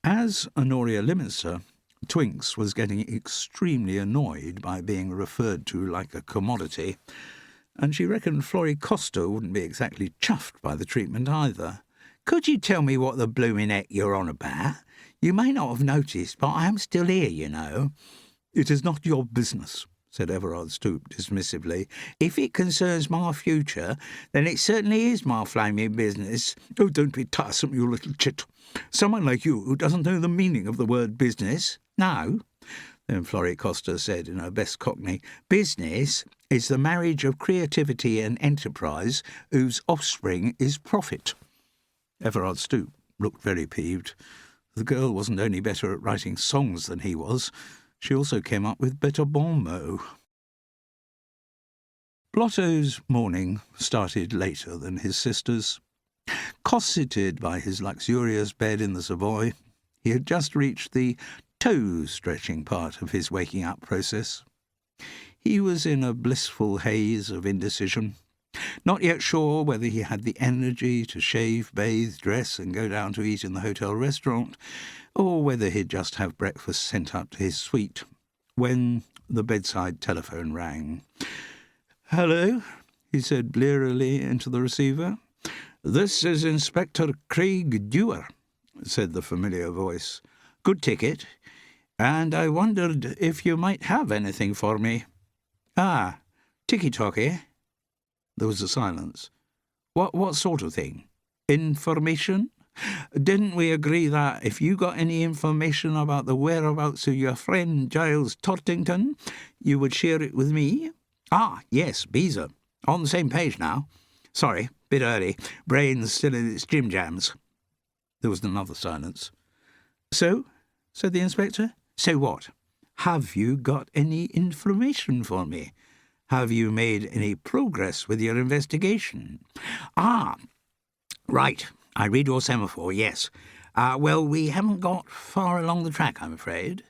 As Honoria Lyminster, Twinks was getting extremely annoyed by being referred to like a commodity, and she reckoned Florrie Costa wouldn't be exactly chuffed by the treatment either. "Could you tell me what the bloomin' heck you're on about? You may not have noticed, but I am still here, you know." "It is not your business," said Everard Stoop dismissively. "If it concerns my future, then it certainly is my flaming business." "Oh, don't be tiresome, you little chit. Someone like you doesn't know the meaning of the word business." "No?" Then Florrie Costa said in her best Cockney, "Business is the marriage of creativity and enterprise whose offspring is profit." Everard Stoop looked very peeved. The girl wasn't only better at writing songs than he was, she also came up with better bon mots. Blotto's morning started later than his sister's. Cosseted by his luxurious bed in the Savoy, he had just reached the toe-stretching part of his waking-up process. He was in a blissful haze of indecision, not yet sure whether he had the energy to shave, bathe, dress, and go down to eat in the hotel restaurant, or whether he'd just have breakfast sent up to his suite, when the bedside telephone rang. "Hello," he said blearily into the receiver. "This is Inspector Craig Dewar," said the familiar voice. "Good ticket, and I wondered if you might have anything for me." "Ah, ticky-tock, eh?" There was a silence. What sort of thing? Information? Didn't we agree that if you got any information about the whereabouts of your friend Giles Tortington, you would share it with me?" "Ah, yes, Beezer. On the same page now. Sorry, bit early. Brain's still in its jim-jams." There was another silence. "So?" said the inspector. "So what? Have you got any information for me? Have you made any progress with your investigation?" "Ah, right. I read your semaphore, yes. Well, we haven't got far along the track, I'm afraid."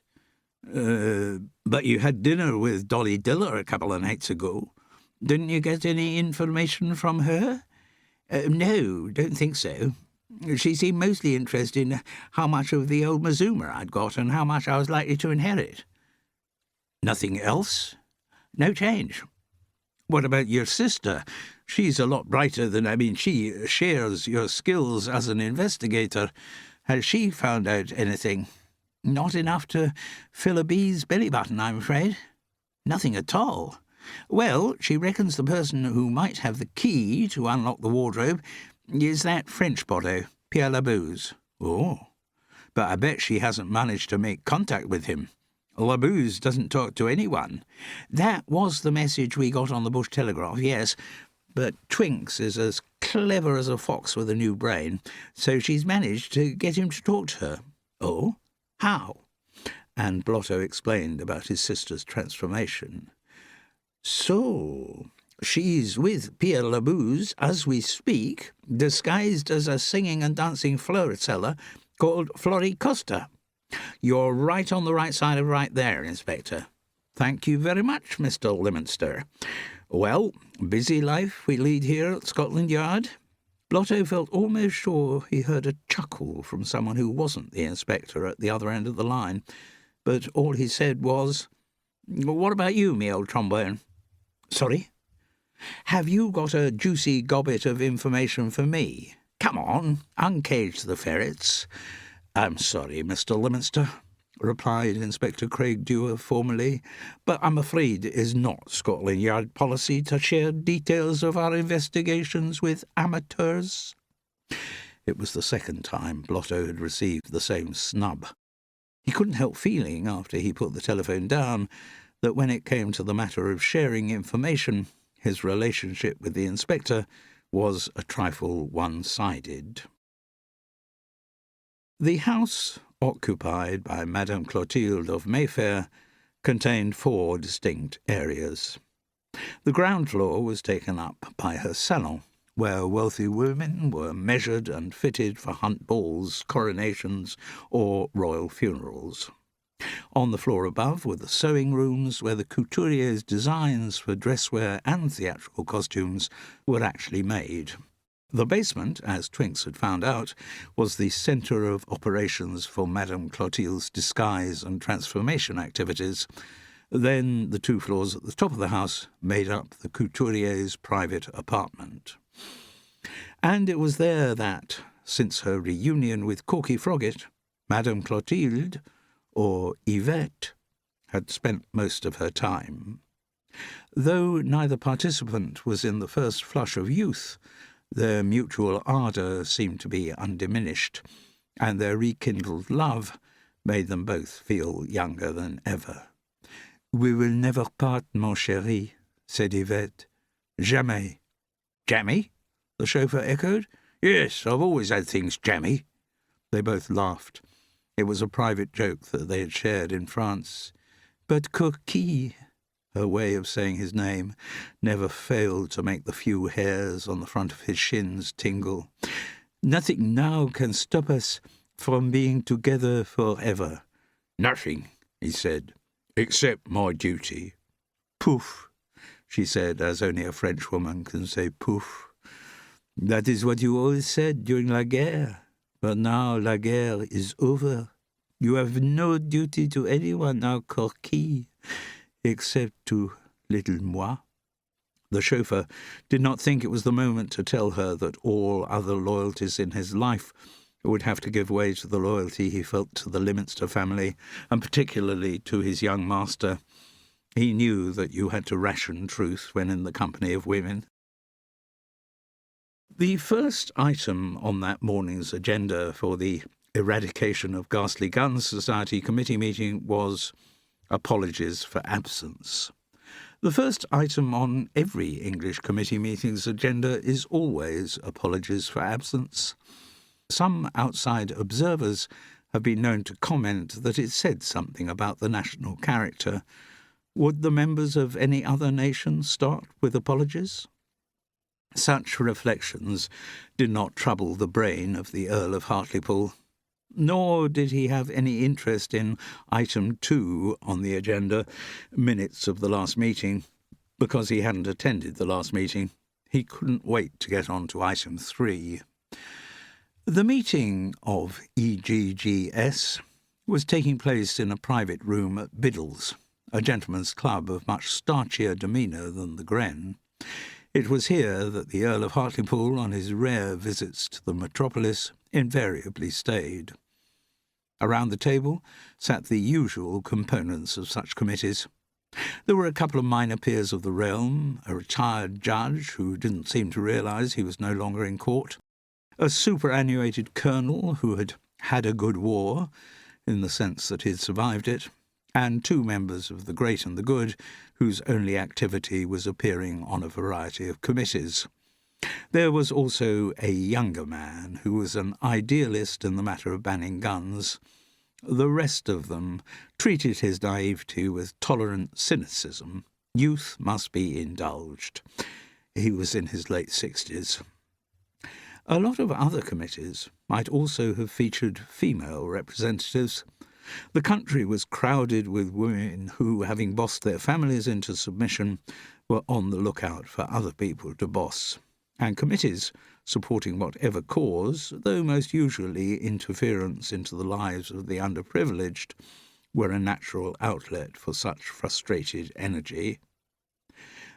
But you had dinner with Dolly Diller a couple of nights ago. Didn't you get any information from her?" No, don't think so. She seemed mostly interested in how much of the old Mazuma I'd got and how much I was likely to inherit." Nothing else? No change. What about your sister? She's a lot brighter than, she shares your skills as an investigator. Has she found out anything? Not enough to fill a bee's belly button, I'm afraid. Nothing at all. Well, she reckons the person who might have the key to unlock the wardrobe is that French Blotto, Pierre Labouze. Oh, but I bet she hasn't managed to make contact with him. Labouze doesn't talk to anyone. That was the message we got on the Bush Telegraph, yes, but Twinks is as clever as a fox with a new brain, so she's managed to get him to talk to her. Oh? How? And Blotto explained about his sister's transformation. So, she's with Pierre Labouze as we speak, disguised as a singing and dancing flower seller called Florrie Costa. You're right on the right side of right there, Inspector. Thank you very much, Mr. Leominster. Well, busy life we lead here at Scotland Yard. Blotto felt almost sure he heard a chuckle from someone who wasn't the inspector at the other end of the line, but all he said was, "What about you, me old trombone?" "Sorry?" "Have you got a juicy gobbet of information for me? Come on, uncage the ferrets." "I'm sorry, Mr. Leominster," replied Inspector Craig Dewar formally, "but I'm afraid it is not Scotland Yard policy to share details of our investigations with amateurs." It was the second time Blotto had received the same snub. He couldn't help feeling, after he put the telephone down, that when it came to the matter of sharing information, his relationship with the inspector was a trifle one-sided. The house occupied by Madame Clotilde of Mayfair contained 4 distinct areas. The ground floor was taken up by her salon, where wealthy women were measured and fitted for hunt balls, coronations, or royal funerals. On the floor above were the sewing rooms, where the couturiers' designs for dresswear and theatrical costumes were actually made. The basement, as Twinks had found out, was the centre of operations for Madame Clotilde's disguise and transformation activities. Then the 2 floors at the top of the house made up the couturier's private apartment. And it was there that, since her reunion with Corky Froggatt, Madame Clotilde, or Yvette, had spent most of her time. Though neither participant was in the first flush of youth, their mutual ardour seemed to be undiminished, and their rekindled love made them both feel younger than ever. "We will never part, mon chéri," said Yvette. "Jamais." "Jammy?" the chauffeur echoed. "Yes, I've always had things jammy." They both laughed. It was a private joke that they had shared in France. But Corky, her way of saying his name, never failed to make the few hairs on the front of his shins tingle. "Nothing now can stop us from being together forever." "Nothing," he said, "except my duty." "Pouf," she said, as only a French woman can say pouf. "That is what you always said during la guerre. But now la guerre is over. You have no duty to anyone now, Corky, except to little moi." The chauffeur did not think it was the moment to tell her that all other loyalties in his life would have to give way to the loyalty he felt to the Leominster family, and particularly to his young master. He knew that you had to ration truth when in the company of women. The first item on that morning's agenda for the Eradication of Ghastly Guns Society committee meeting was apologies for absence. The first item on every English committee meeting's agenda is always apologies for absence. Some outside observers have been known to comment that it said something about the national character. Would the members of any other nation start with apologies? Such reflections did not trouble the brain of the Earl of Hartlepool, nor did he have any interest in item 2 on the agenda, minutes of the last meeting, because he hadn't attended the last meeting. He couldn't wait to get on to item 3. The meeting of EGGS was taking place in a private room at Biddle's, a gentleman's club of much starchier demeanour than the Gren. It was here that the Earl of Hartlepool, on his rare visits to the metropolis, invariably stayed. Around the table sat the usual components of such committees. There were a couple of minor peers of the realm, a retired judge who didn't seem to realise he was no longer in court, a superannuated colonel who had had a good war, in the sense that he'd survived it, and two members of the great and the good, whose only activity was appearing on a variety of committees. There was also a younger man who was an idealist in the matter of banning guns. The rest of them treated his naivety with tolerant cynicism. Youth must be indulged. He was in his late 60s. A lot of other committees might also have featured female representatives. The country was crowded with women who, having bossed their families into submission, were on the lookout for other people to boss, and committees supporting whatever cause, though most usually interference into the lives of the underprivileged, were a natural outlet for such frustrated energy.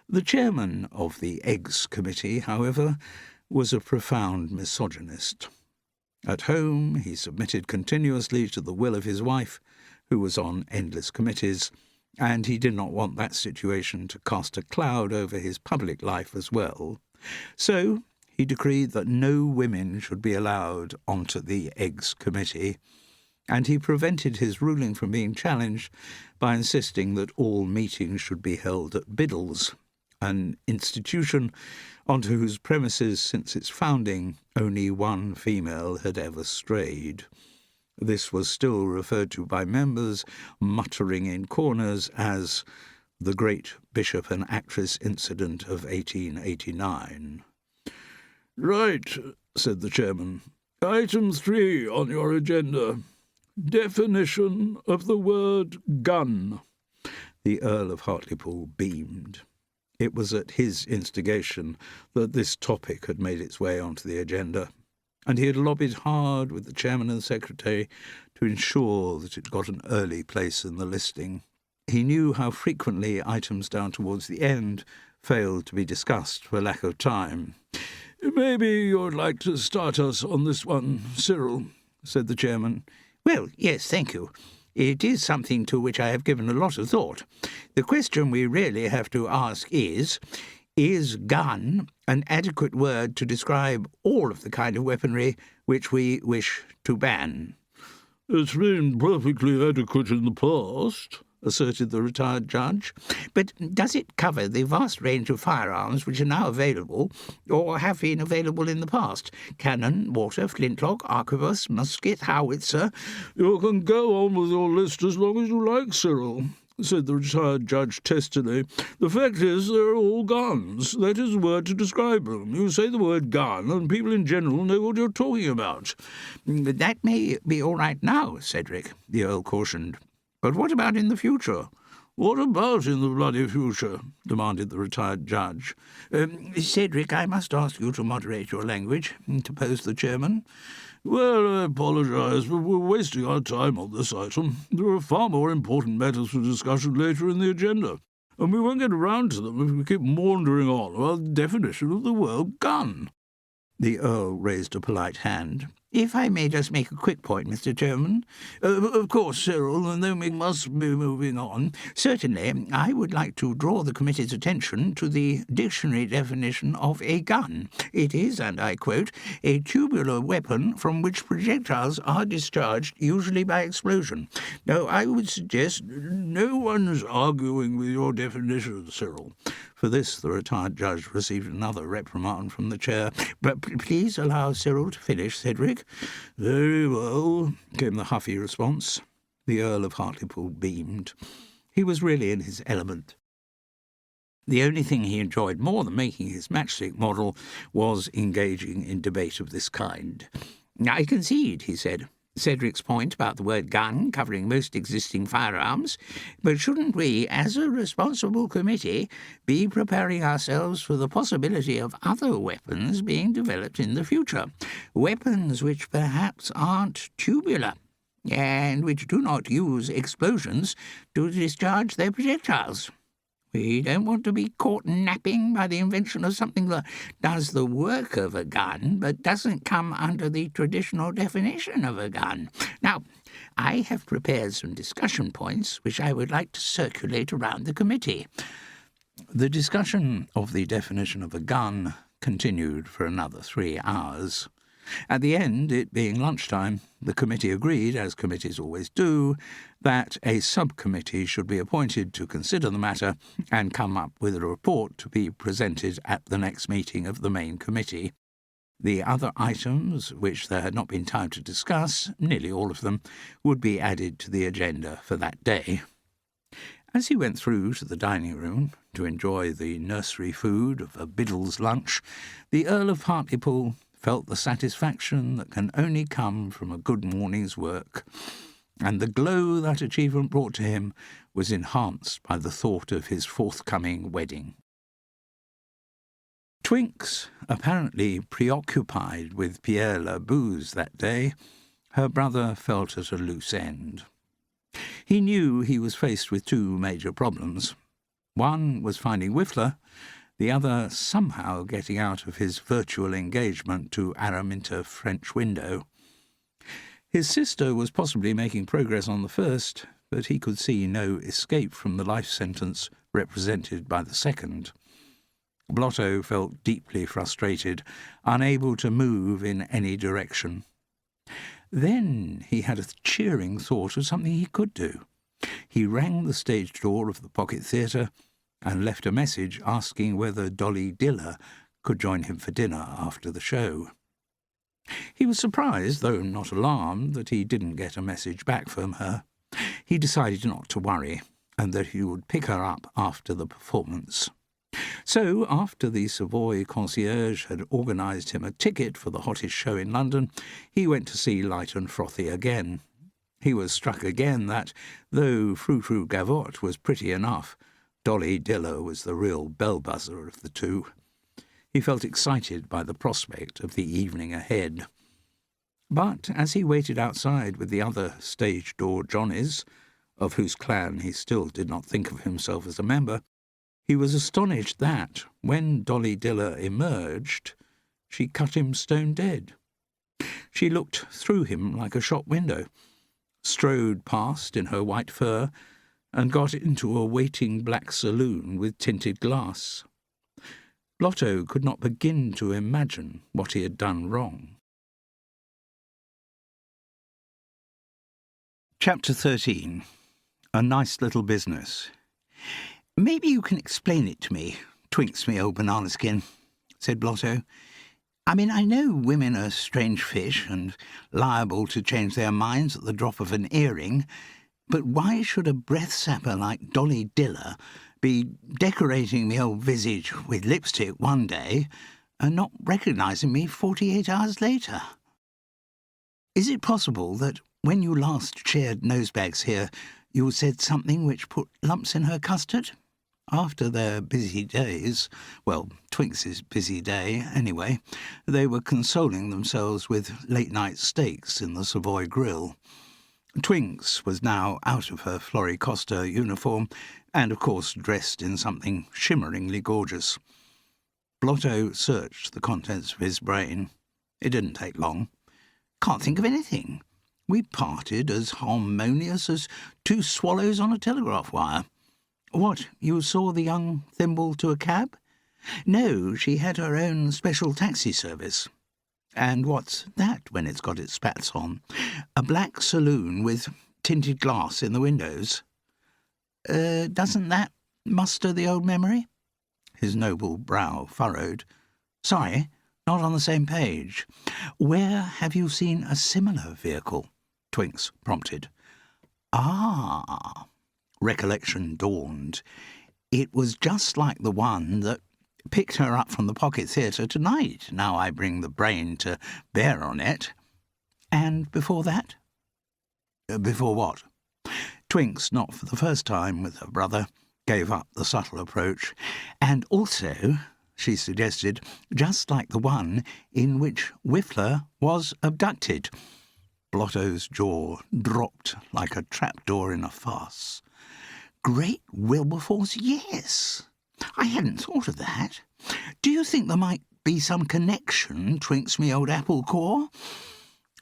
The chairman of the Eggs Committee, however, was a profound misogynist. At home, he submitted continuously to the will of his wife, who was on endless committees, and he did not want that situation to cast a cloud over his public life as well. So he decreed that no women should be allowed onto the Eggs Committee, and he prevented his ruling from being challenged by insisting that all meetings should be held at Biddle's, an institution onto whose premises since its founding only one female had ever strayed. This was still referred to by members, muttering in corners, as the great bishop and actress incident of 1889. Right, said the chairman. Item 3 on your agenda. Definition of the word gun. The Earl of Hartlepool beamed. It was at his instigation that this topic had made its way onto the agenda, and he had lobbied hard with the chairman and secretary to ensure that it got an early place in the listing. He knew how frequently items down towards the end failed to be discussed for lack of time. Maybe you'd like to start us on this one, Cyril, said the chairman. Well, yes, thank you. It is something to which I have given a lot of thought. The question we really have to ask is gun an adequate word to describe all of the kind of weaponry which we wish to ban? It's been perfectly adequate in the past, asserted the retired judge. But does it cover the vast range of firearms which are now available, or have been available in the past? Cannon, mortar, flintlock, arquebus, musket, howitzer. You can go on with your list as long as you like, Cyril, said the retired judge testily. The fact is, they're all guns. That is the word to describe them. You say the word gun, and people in general know what you're talking about. That may be all right now, Cedric, the Earl cautioned. But what about in the future? What about in the bloody future? Demanded the retired judge. Cedric, I must ask you to moderate your language, interposed the chairman. Well, I apologise, but we're wasting our time on this item. There are far more important matters for discussion later in the agenda, and we won't get around to them if we keep maundering on about the definition of the word gun. The Earl raised a polite hand. If I may just make a quick point, Mr. Chairman. Of course, Cyril, and then we must be moving on. Certainly, I would like to draw the committee's attention to the dictionary definition of a gun. It is, and I quote, a tubular weapon from which projectiles are discharged, usually by explosion. Now, I would suggest no one's arguing with your definition, Cyril. For this, the retired judge received another reprimand from the chair. But please allow Cyril to finish, Cedric. Very well, came the huffy response. The Earl of Hartlepool beamed. He was really in his element. The only thing he enjoyed more than making his matchstick model was engaging in debate of this kind. I concede, he said, Cedric's point about the word gun covering most existing firearms, but shouldn't we, as a responsible committee, be preparing ourselves for the possibility of other weapons being developed in the future? Weapons which perhaps aren't tubular. and which do not use explosions to discharge their projectiles. We don't want to be caught napping by the invention of something that does the work of a gun, but doesn't come under the traditional definition of a gun. Now, I have prepared some discussion points which I would like to circulate around the committee." The discussion of the definition of a gun continued for another 3 hours. At the end, it being lunchtime, the committee agreed, as committees always do, that a subcommittee should be appointed to consider the matter and come up with a report to be presented at the next meeting of the main committee. The other items, which there had not been time to discuss, nearly all of them, would be added to the agenda for that day. As he went through to the dining room to enjoy the nursery food of a Biddle's lunch, the Earl of Hartlepool felt the satisfaction that can only come from a good morning's work, and the glow that achievement brought to him was enhanced by the thought of his forthcoming wedding. Twinks, apparently preoccupied with Pierre la Bouse that day, her brother felt at a loose end. He knew he was faced with 2 major problems. One was finding Whiffler, the other somehow getting out of his virtual engagement to Araminta French Window. His sister was possibly making progress on the first, but he could see no escape from the life sentence represented by the second. Blotto felt deeply frustrated, unable to move in any direction. Then he had a cheering thought of something he could do. He rang the stage door of the Pocket Theatre and left a message asking whether Dolly Diller could join him for dinner after the show. He was surprised, though not alarmed, that he didn't get a message back from her. He decided not to worry, and that he would pick her up after the performance. So, after the Savoy concierge had organised him a ticket for the hottest show in London, he went to see Light and Frothy again. He was struck again that, though Frou-Frou Gavotte was pretty enough, Dolly Diller was the real bell-buzzer of the 2. He felt excited by the prospect of the evening ahead. But as he waited outside with the other stage-door Johnnies, of whose clan he still did not think of himself as a member, he was astonished that, when Dolly Diller emerged, she cut him stone dead. She looked through him like a shop window, strode past in her white fur, and got into a waiting black saloon with tinted glass. Blotto could not begin to imagine what he had done wrong. Chapter 13. A Nice Little Business. "Maybe you can explain it to me, Twinks, me old banana skin," said Blotto. "I mean, I know women are strange fish and liable to change their minds at the drop of an earring, but why should a breath-sapper like Dolly Diller be decorating me old visage with lipstick one day and not recognising me 48 hours later? Is it possible that when you last shared nosebags here, you said something which put lumps in her custard? After their busy days, well, Twinks's busy day anyway, they were consoling themselves with late-night steaks in the Savoy Grill. Twinks was now out of her Floricosta uniform and, of course, dressed in something shimmeringly gorgeous. Blotto searched the contents of his brain. It didn't take long. "Can't think of anything. We parted as harmonious as 2 swallows on a telegraph wire." "What, you saw the young thimble to a cab?" "No, she had her own special taxi service." "And what's that when it's got its spats on?" "A black saloon with tinted glass in the windows." Doesn't that muster the old memory?" His noble brow furrowed. "Sorry, not on the same page." "Where have you seen a similar vehicle?" Twinks prompted. "Ah!" Recollection dawned. "It was just like the one that picked her up from the Pocket Theatre tonight, now I bring the brain to bear on it." "And before that?" "Before what?" Twinks, not for the first time with her brother, gave up the subtle approach. "And also," she suggested, "just like the one in which Whiffler was abducted." Blotto's jaw dropped like a trapdoor in a farce. Great Wilberforce, yes. I hadn't thought of that. Do you think there might be some connection, Twinks, me old apple core?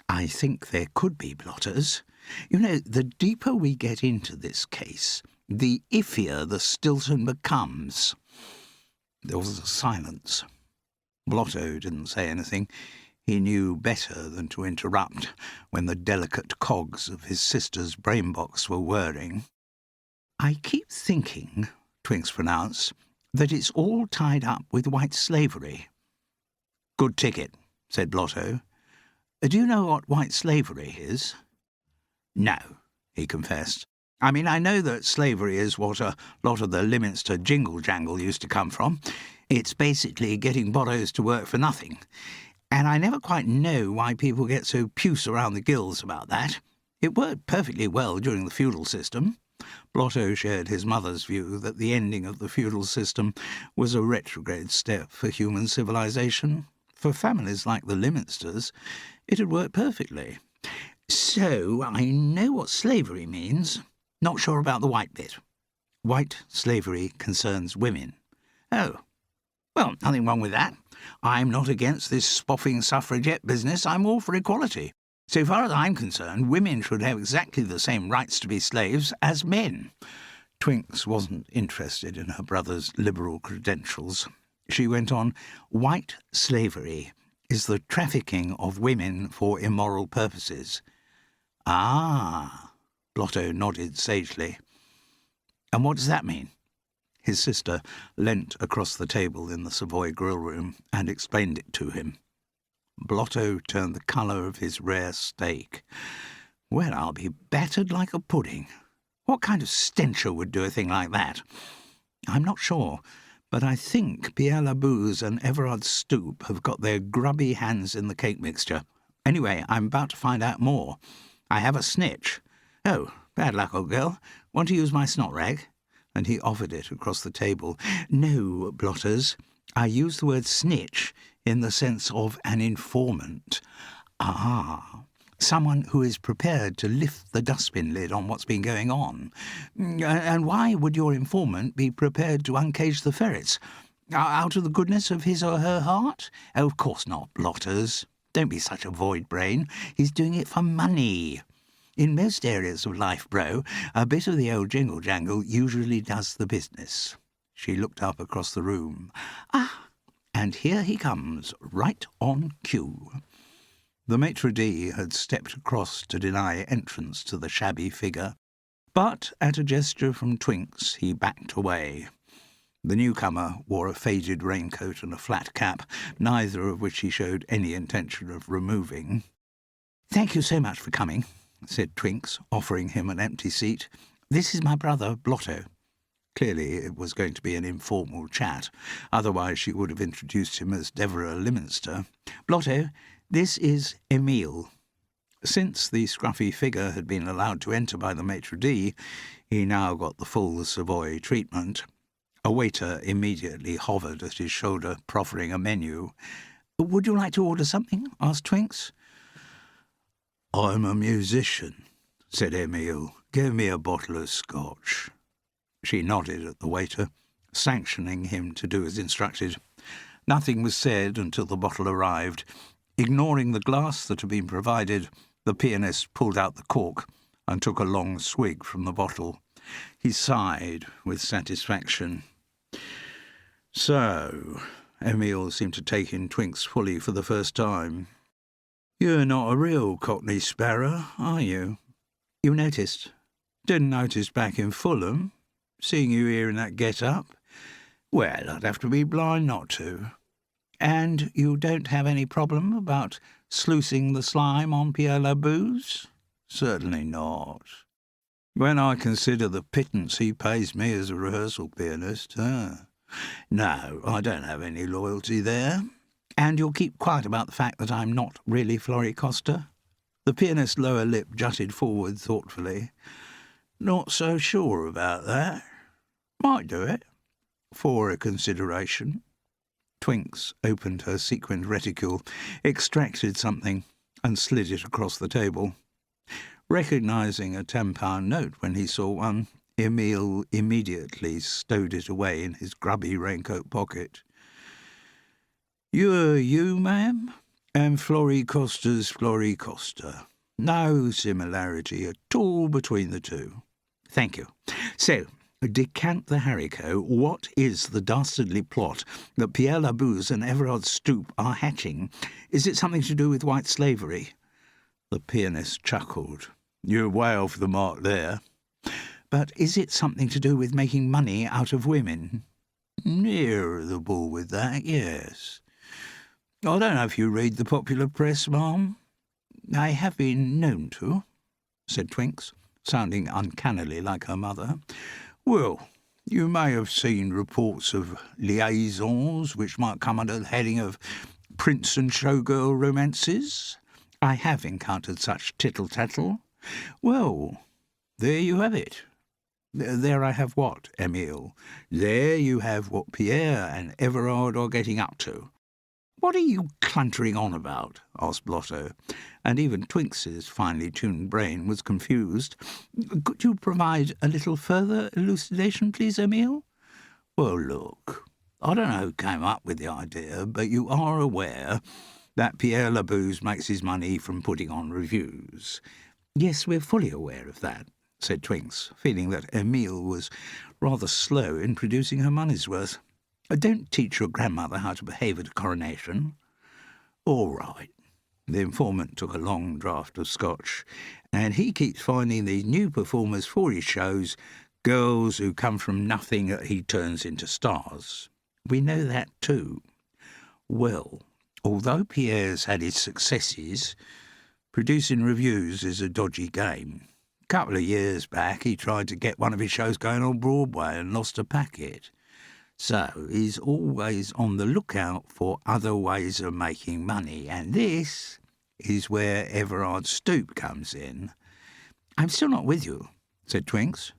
I think there could be, Blotters. You know, the deeper we get into this case, the iffier the Stilton becomes. There was a silence. Blotto didn't say anything. He knew better than to interrupt when the delicate cogs of his sister's brain box were whirring. I keep thinking, Twinks pronounced, that it's all tied up with white slavery. Good ticket, said Blotto. Do you know what white slavery is? No, he confessed. I mean, I know that slavery is what a lot of the Leominster jingle-jangle used to come from. It's basically getting bottos to work for nothing. And I never quite know why people get so puce around the gills about that. It worked perfectly well during the feudal system. Blotto shared his mother's view that the ending of the feudal system was a retrograde step for human civilization. For families like the Leominsters, it had worked perfectly. So I know what slavery means. Not sure about the white bit. White slavery concerns women. Oh, well, nothing wrong with that. I'm not against this spoffing suffragette business. I'm all for equality. So far as I'm concerned, women should have exactly the same rights to be slaves as men. Twinks wasn't interested in her brother's liberal credentials. She went on, white slavery is the trafficking of women for immoral purposes. Ah, Blotto nodded sagely. And what does that mean? His sister leant across the table in the Savoy grill room and explained it to him. Blotto turned the colour of his rare steak. Well, I'll be battered like a pudding. What kind of stencher would do a thing like that? I'm not sure, but I think Pierre Labouze and Everard Stoop have got their grubby hands in the cake mixture. Anyway, I'm about to find out more. I have a snitch. Oh, bad luck, old girl. Want to use my snot rag? And he offered it across the table. No, Blotters. I use the word snitch in the sense of an informant. Ah, someone who is prepared to lift the dustbin lid on what's been going on. And why would your informant be prepared to uncage the ferrets? Out of the goodness of his or her heart? Oh, of course not, Blotters. Don't be such a void brain. He's doing it for money. In most areas of life, bro, a bit of the old jingle-jangle usually does the business. She looked up across the room. Ah, and here he comes, right on cue. The maitre d' had stepped across to deny entrance to the shabby figure, but at a gesture from Twinks he backed away. The newcomer wore a faded raincoat and a flat cap, neither of which he showed any intention of removing. "Thank you so much for coming," said Twinks, offering him an empty seat. "This is my brother, Blotto." Clearly it was going to be an informal chat, otherwise she would have introduced him as Devereux Leominster. "Blotto, this is Emile." Since the scruffy figure had been allowed to enter by the maitre d', he now got the full Savoy treatment. A waiter immediately hovered at his shoulder, proffering a menu. "Would you like to order something?" asked Twinks. "I'm a musician," said Emile. "Give me a bottle of scotch." She nodded at the waiter, sanctioning him to do as instructed. Nothing was said until the bottle arrived. Ignoring the glass that had been provided, the pianist pulled out the cork and took a long swig from the bottle. He sighed with satisfaction. "So," Emile seemed to take in Twinks fully for the first time, "you're not a real Cockney sparrow, are you?" "You noticed?" "Didn't notice back in Fulham. Seeing you here in that get-up, well, I'd have to be blind not to." "And you don't have any problem about sluicing the slime on Pierre Labouze?" "Certainly not. When I consider the pittance he pays me as a rehearsal pianist, no, I don't have any loyalty there." "And you'll keep quiet about the fact that I'm not really Florrie Costa?" The pianist's lower lip jutted forward thoughtfully. "Not so sure about that. Might do it, for a consideration." Twinks opened her sequined reticule, extracted something, and slid it across the table. Recognising a £10 note when he saw one, Emile immediately stowed it away in his grubby raincoat pocket. "You're you, ma'am, and Florrie Costa's Florrie Costa. No similarity at all between the two." "Thank you. So, decant the haricot. What is the dastardly plot that Pierre Labousse and Everard Stoop are hatching? Is it something to do with white slavery?" The pianist chuckled. "You're way off the mark there." "But is it something to do with making money out of women?" "Near the ball with that, yes. I don't know if you read the popular press, ma'am." "I have been known to," said Twinks, sounding uncannily like her mother. "Well, you may have seen reports of liaisons which might come under the heading of prince and showgirl romances." "I have encountered such tittle-tattle." "Well, there you have it." "There I have what, Emile?" "There you have what Pierre and Everard are getting up to." "What are you cluntering on about?" asked Blotto, and even Twinks's finely tuned brain was confused. "Could you provide a little further elucidation, please, Emile?" "Well, look, I don't know who came up with the idea, but you are aware that Pierre Labousse makes his money from putting on revues." "Yes, we're fully aware of that," said Twinks, feeling that Emile was rather slow in producing her money's worth. "Don't teach your grandmother how to behave at a coronation." "All right." The informant took a long draught of scotch. "And he keeps finding these new performers for his shows, girls who come from nothing that he turns into stars." "We know that too." "Well, although Pierre's had his successes, producing revues is a dodgy game. A couple of years back he tried to get one of his shows going on Broadway and lost a packet. So he's always on the lookout for other ways of making money, and this is where Everard Stoop comes in." "I'm still not with you," said Twinks.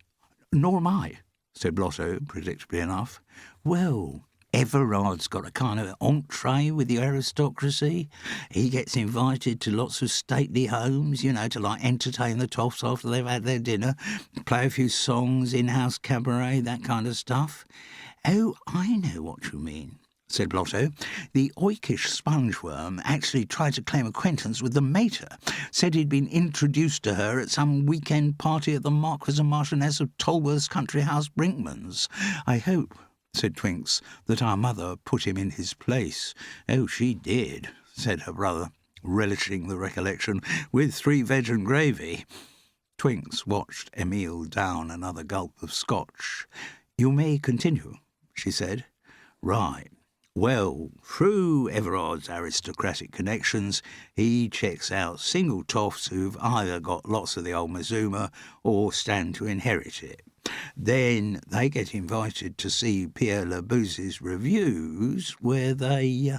"Nor am I," said Blotto, predictably enough. "Well, Everard's got a kind of entree with the aristocracy. He gets invited to lots of stately homes, to entertain the toffs after they've had their dinner, play a few songs, in-house cabaret, that kind of stuff." "Oh, I know what you mean," said Blotto. "The oikish spongeworm actually tried to claim acquaintance with the mater, said he'd been introduced to her at some weekend party at the Marquis and Marchioness of Tolworth's country house, Brinkman's. I hope," said Twinks, "that our mother put him in his place." "Oh, she did," said her brother, relishing the recollection, "with 3 veg and gravy." Twinks watched Emile down another gulp of scotch. "You may continue," she said. "Right. Well, through Everard's aristocratic connections, he checks out single toffs who've either got lots of the old mazuma or stand to inherit it. Then they get invited to see Pierre Labousse's revues, where they..."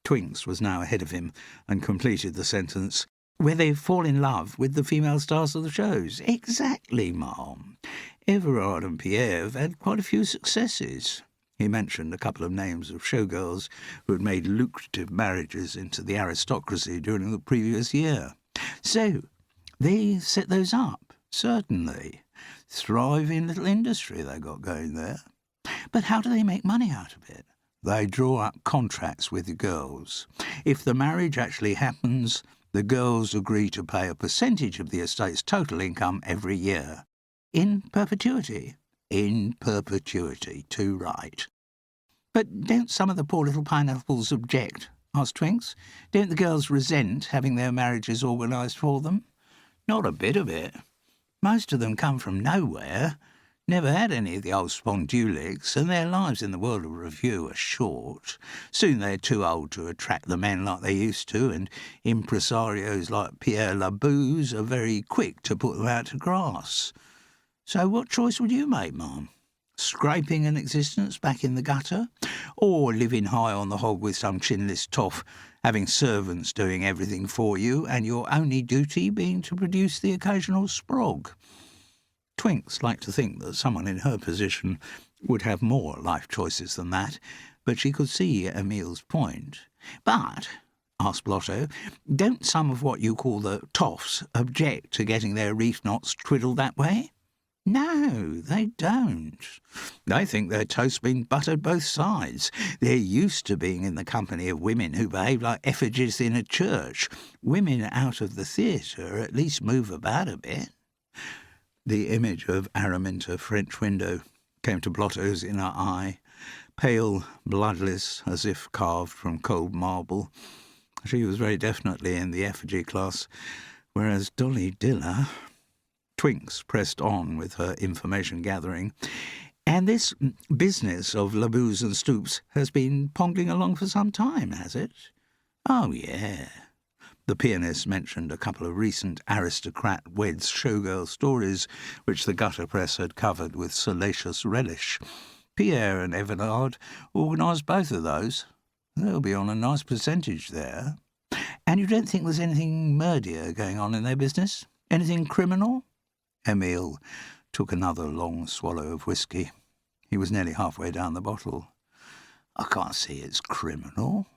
Twinks was now ahead of him and completed the sentence. "Where they fall in love with the female stars of the shows." "Exactly, ma'am. Everard and Pierre have had quite a few successes." He mentioned a couple of names of showgirls who had made lucrative marriages into the aristocracy during the previous year. "So they set those up?" "Certainly. Thriving little industry they got going there." "But how do they make money out of it?" "They draw up contracts with the girls. If the marriage actually happens, the girls agree to pay a percentage of the estate's total income every year." "In perpetuity?" "In perpetuity, too right." "But don't some of the poor little pineapples object?" asked Twinks. "Don't the girls resent having their marriages organised for them?" "Not a bit of it. Most of them come from nowhere, never had any of the old spondulics, and their lives in the world of revue are short. Soon they're too old to attract the men like they used to, and impresarios like Pierre Labousse are very quick to put them out to grass. So what choice would you make, ma'am? Scraping an existence back in the gutter, or living high on the hog with some chinless toff, having servants doing everything for you, and your only duty being to produce the occasional sprog?" Twinks liked to think that someone in her position would have more life choices than that, but she could see Emile's point. "But asked Blotto. "Don't some of what you call the toffs object to getting their reef knots twiddled that way?" "No, they don't. They think their toast's been buttered both sides. They're used to being in the company of women who behave like effigies in a church. Women out of the theatre at least move about a bit." The image of Araminta French window came to Blotto's inner eye, pale, bloodless, as if carved from cold marble. She was very definitely in the effigy class, whereas Dolly Diller... Twinks pressed on with her information gathering. "And this business of Labues and Stoops has been pongling along for some time, has it?" "Oh, yeah." The pianist mentioned a couple of recent aristocrat weds showgirl stories which the gutter press had covered with salacious relish. "Pierre and Everard organised both of those. They'll be on a nice percentage there." "And you don't think there's anything murdier going on in their business? Anything criminal?" Emile took another long swallow of whisky. He was nearly halfway down the bottle. "I can't see it's criminal.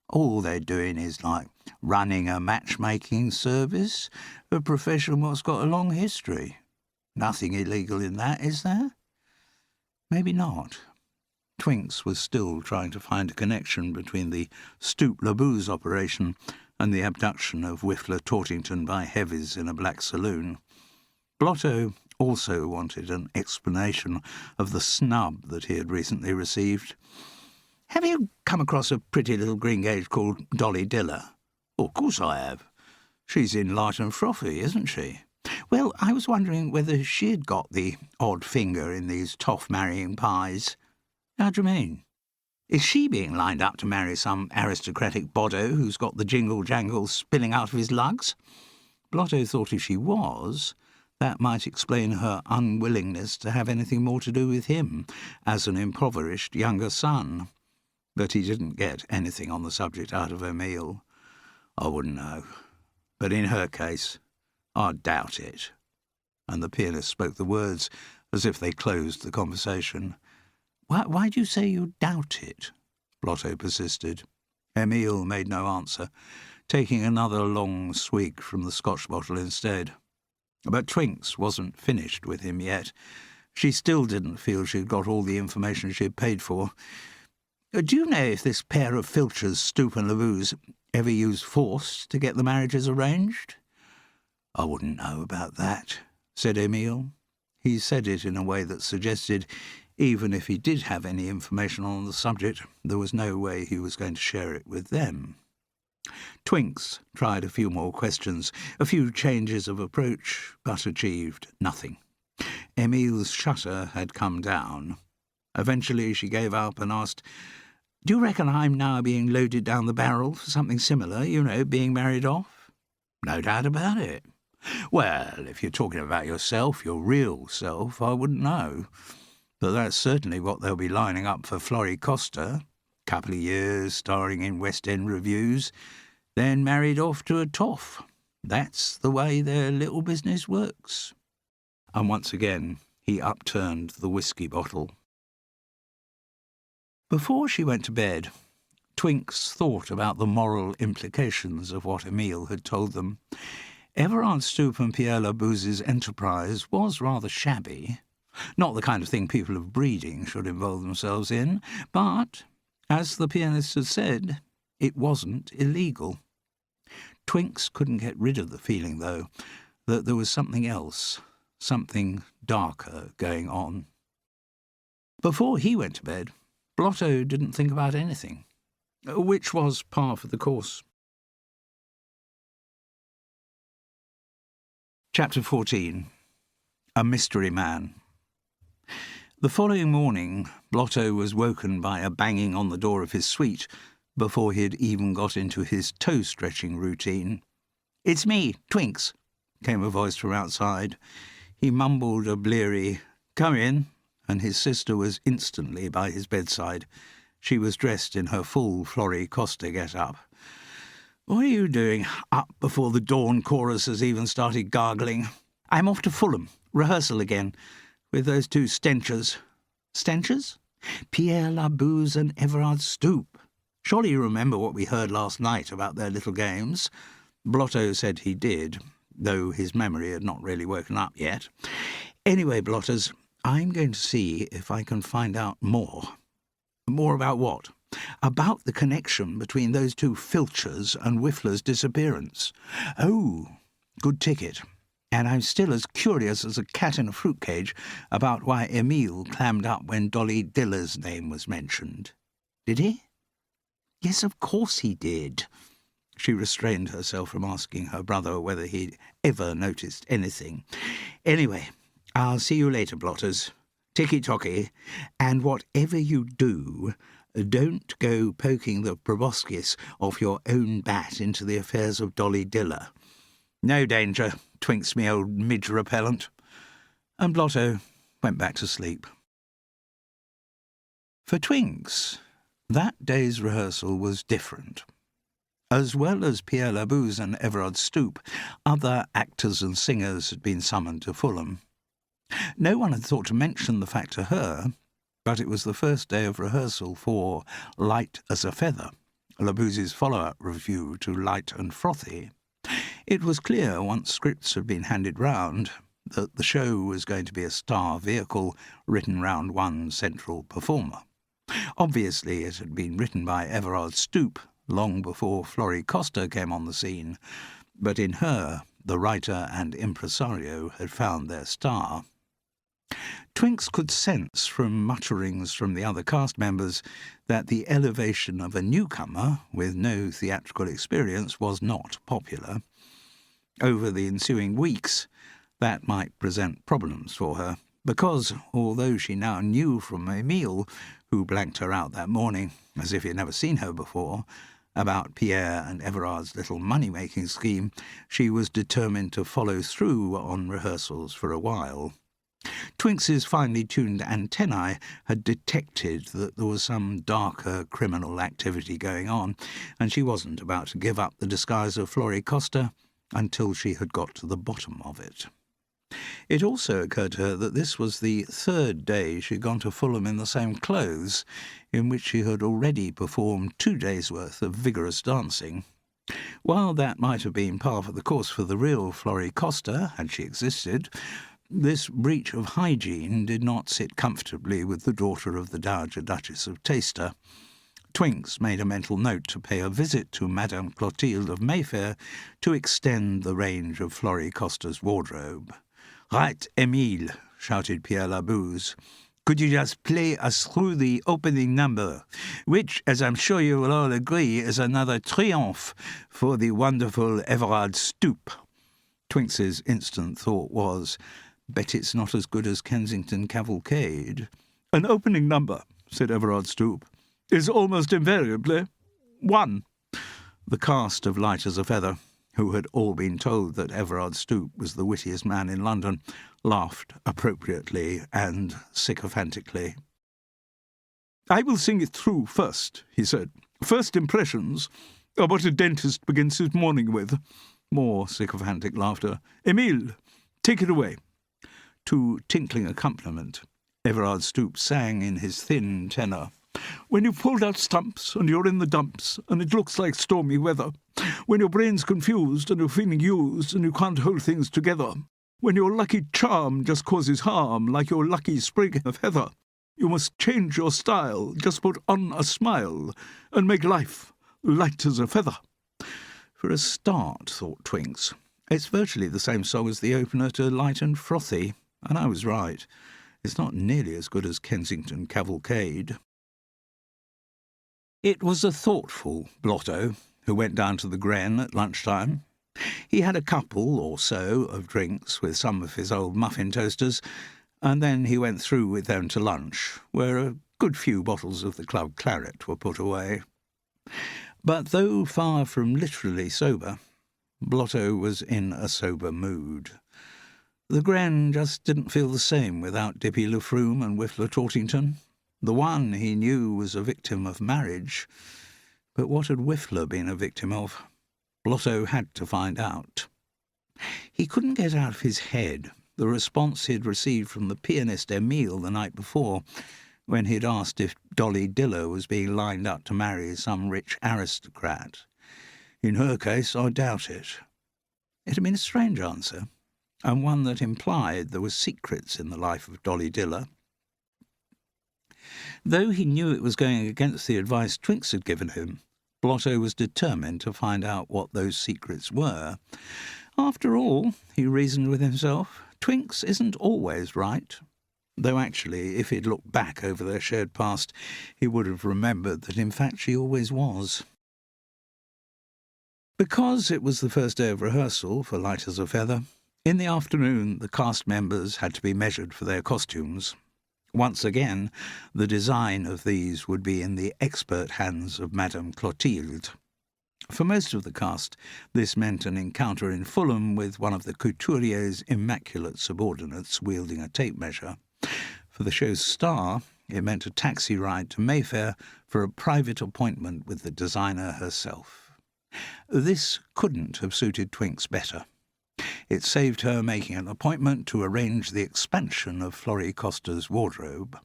All they're doing is like running a matchmaking service, a profession what's got a long history. Nothing illegal in that, is there?" Maybe not. Twinks was still trying to find a connection between the Stoop-Labuze operation and the abduction of Whiffler Tortington by heavies in a black saloon. Blotto also wanted an explanation of the snub that he had recently received. "Have you come across a pretty little greengage called Dolly Diller?" "Of course I have. She's in Light and Frothy, isn't she?" "Well, I was wondering whether she'd got the odd finger in these toff-marrying pies." "How do you mean?" "Is she being lined up to marry some aristocratic boddo who's got the jingle-jangle spilling out of his lugs?" Blotto thought if she was, that might explain her unwillingness to have anything more to do with him as an impoverished younger son. But he didn't get anything on the subject out of Emile. "I wouldn't know. But in her case, I doubt it." And the pianist spoke the words as if they closed the conversation. Why do you say you doubt it?" Blotto persisted. Emile made no answer, taking another long swig from the Scotch bottle instead. But Twinks wasn't finished with him yet. She still didn't feel she'd got all the information she'd paid for. "Do you know if this pair of filchers, Stoop and Labuze, ever used force to get the marriages arranged?" "I wouldn't know about that," said Emile. He said it in a way that suggested, even if he did have any information on the subject, there was no way he was going to share it with them. Twinks tried a few more questions, a few changes of approach, but achieved nothing. Emile's shutter had come down. Eventually she gave up and asked, "Do you reckon I'm now being loaded down the barrel for something similar, being married off?" "No doubt about it." "Well, if you're talking about yourself, your real self, I wouldn't know. But that's certainly what they'll be lining up for Florrie Costa. Couple of years starring in West End revues, then married off to a toff. That's the way their little business works." And once again he upturned the whisky bottle. Before she went to bed, Twinks thought about the moral implications of what Emile had told them. Everard Stoop and Pierre Labuze's enterprise was rather shabby, not the kind of thing people of breeding should involve themselves in, but, as the pianist had said, it wasn't illegal. Twinks couldn't get rid of the feeling, though, that there was something else, something darker going on. Before he went to bed, Blotto didn't think about anything, which was par for the course. Chapter 14. A Mystery Man. The following morning, Blotto was woken by a banging on the door of his suite before he had even got into his toe-stretching routine. "It's me, Twinks," came a voice from outside. He mumbled a bleary, "Come in," and his sister was instantly by his bedside. She was dressed in her full Florrie Costa get-up. "What are you doing up before the dawn chorus has even started gargling?" "I'm off to Fulham, rehearsal again, with those two stenchers." "Stenchers?" "Pierre Labuze and Everard Stoop." Surely you remember what we heard last night about their little games? Blotto said he did, though his memory had not really woken up yet. Anyway, Blotters, I'm going to see if I can find out more. More about what? About the connection between those two Filchers and Whiffler's disappearance. Oh, good ticket. And I'm still as curious as a cat in a fruit cage about why Emile clammed up when Dolly Diller's name was mentioned. Did he? Yes, of course he did. She restrained herself from asking her brother whether he'd ever noticed anything. Anyway, I'll see you later, Blotters. Ticky-tocky, and whatever you do, don't go poking the proboscis of your own bat into the affairs of Dolly Diller. No danger, Twinks, me old midge-repellent. And Blotto went back to sleep. For Twinks, that day's rehearsal was different. As well as Pierre Labouze and Everard Stoop, other actors and singers had been summoned to Fulham. No one had thought to mention the fact to her, but it was the first day of rehearsal for Light as a Feather, Labouze's follow-up review to Light and Frothy. It was clear, once scripts had been handed round, that the show was going to be a star vehicle written round one central performer. Obviously, it had been written by Everard Stoop long before Florrie Costa came on the scene, but in her, the writer and impresario had found their star. Twinks could sense from mutterings from the other cast members that the elevation of a newcomer with no theatrical experience was not popular. Over the ensuing weeks, that might present problems for her, because, although she now knew from Emile, who blanked her out that morning, as if he had never seen her before, about Pierre and Everard's little money-making scheme, she was determined to follow through on rehearsals for a while. Twinks's finely tuned antennae had detected that there was some darker criminal activity going on, and she wasn't about to give up the disguise of Florrie Costa until she had got to the bottom of it. It also occurred to her that this was the third day she'd gone to Fulham in the same clothes, in which she had already performed 2 days' worth of vigorous dancing. While that might have been par for the course for the real Florrie Costa, had she existed, this breach of hygiene did not sit comfortably with the daughter of the Dowager Duchess of Taster. Twinks made a mental note to pay a visit to Madame Clotilde of Mayfair to extend the range of Florrie Costa's wardrobe. "Right, Emile," shouted Pierre Labouze. "Could you just play us through the opening number, which, as I'm sure you will all agree, is another triomphe for the wonderful Everard Stoop?" Twinks's instant thought was, "Bet it's not as good as Kensington Cavalcade." "An opening number," said Everard Stoop, "is almost invariably 1. The cast of Light as a Feather, who had all been told that Everard Stoop was the wittiest man in London, laughed appropriately and sycophantically. "I will sing it through first," he said. "First impressions are what a dentist begins his morning with." More sycophantic laughter. "Emile, take it away." To tinkling accompaniment, Everard Stoop sang in his thin tenor. "When you've pulled out stumps and you're in the dumps and it looks like stormy weather, when your brain's confused and you're feeling used and you can't hold things together, when your lucky charm just causes harm like your lucky sprig of heather, you must change your style, just put on a smile and make life light as a feather." For a start, thought Twinks, it's virtually the same song as the opener to Light and Frothy, and I was right. It's not nearly as good as Kensington Cavalcade. It was a thoughtful Blotto who went down to the Gren at lunchtime. He had a couple or so of drinks with some of his old muffin toasters, and then he went through with them to lunch, where a good few bottles of the club claret were put away. But though far from literally sober, Blotto was in a sober mood. The Gren just didn't feel the same without Dippy Lafroom and Whiffler Tortington. The one, he knew, was a victim of marriage. But what had Whiffler been a victim of? Blotto had to find out. He couldn't get out of his head the response he'd received from the pianist Emile the night before, when he'd asked if Dolly Diller was being lined up to marry some rich aristocrat. In her case, I doubt it. It had been a strange answer, and one that implied there were secrets in the life of Dolly Diller. Though he knew it was going against the advice Twinks had given him, Blotto was determined to find out what those secrets were. After all, he reasoned with himself, Twinks isn't always right. Though actually, if he'd looked back over their shared past, he would have remembered that in fact she always was. Because it was the first day of rehearsal for Light as a Feather, in the afternoon the cast members had to be measured for their costumes. Once again, the design of these would be in the expert hands of Madame Clotilde. For most of the cast, this meant an encounter in Fulham with one of the couturier's immaculate subordinates wielding a tape measure. For the show's star, it meant a taxi ride to Mayfair for a private appointment with the designer herself. This couldn't have suited Twinks better. It saved her making an appointment to arrange the expansion of Florrie Costa's wardrobe.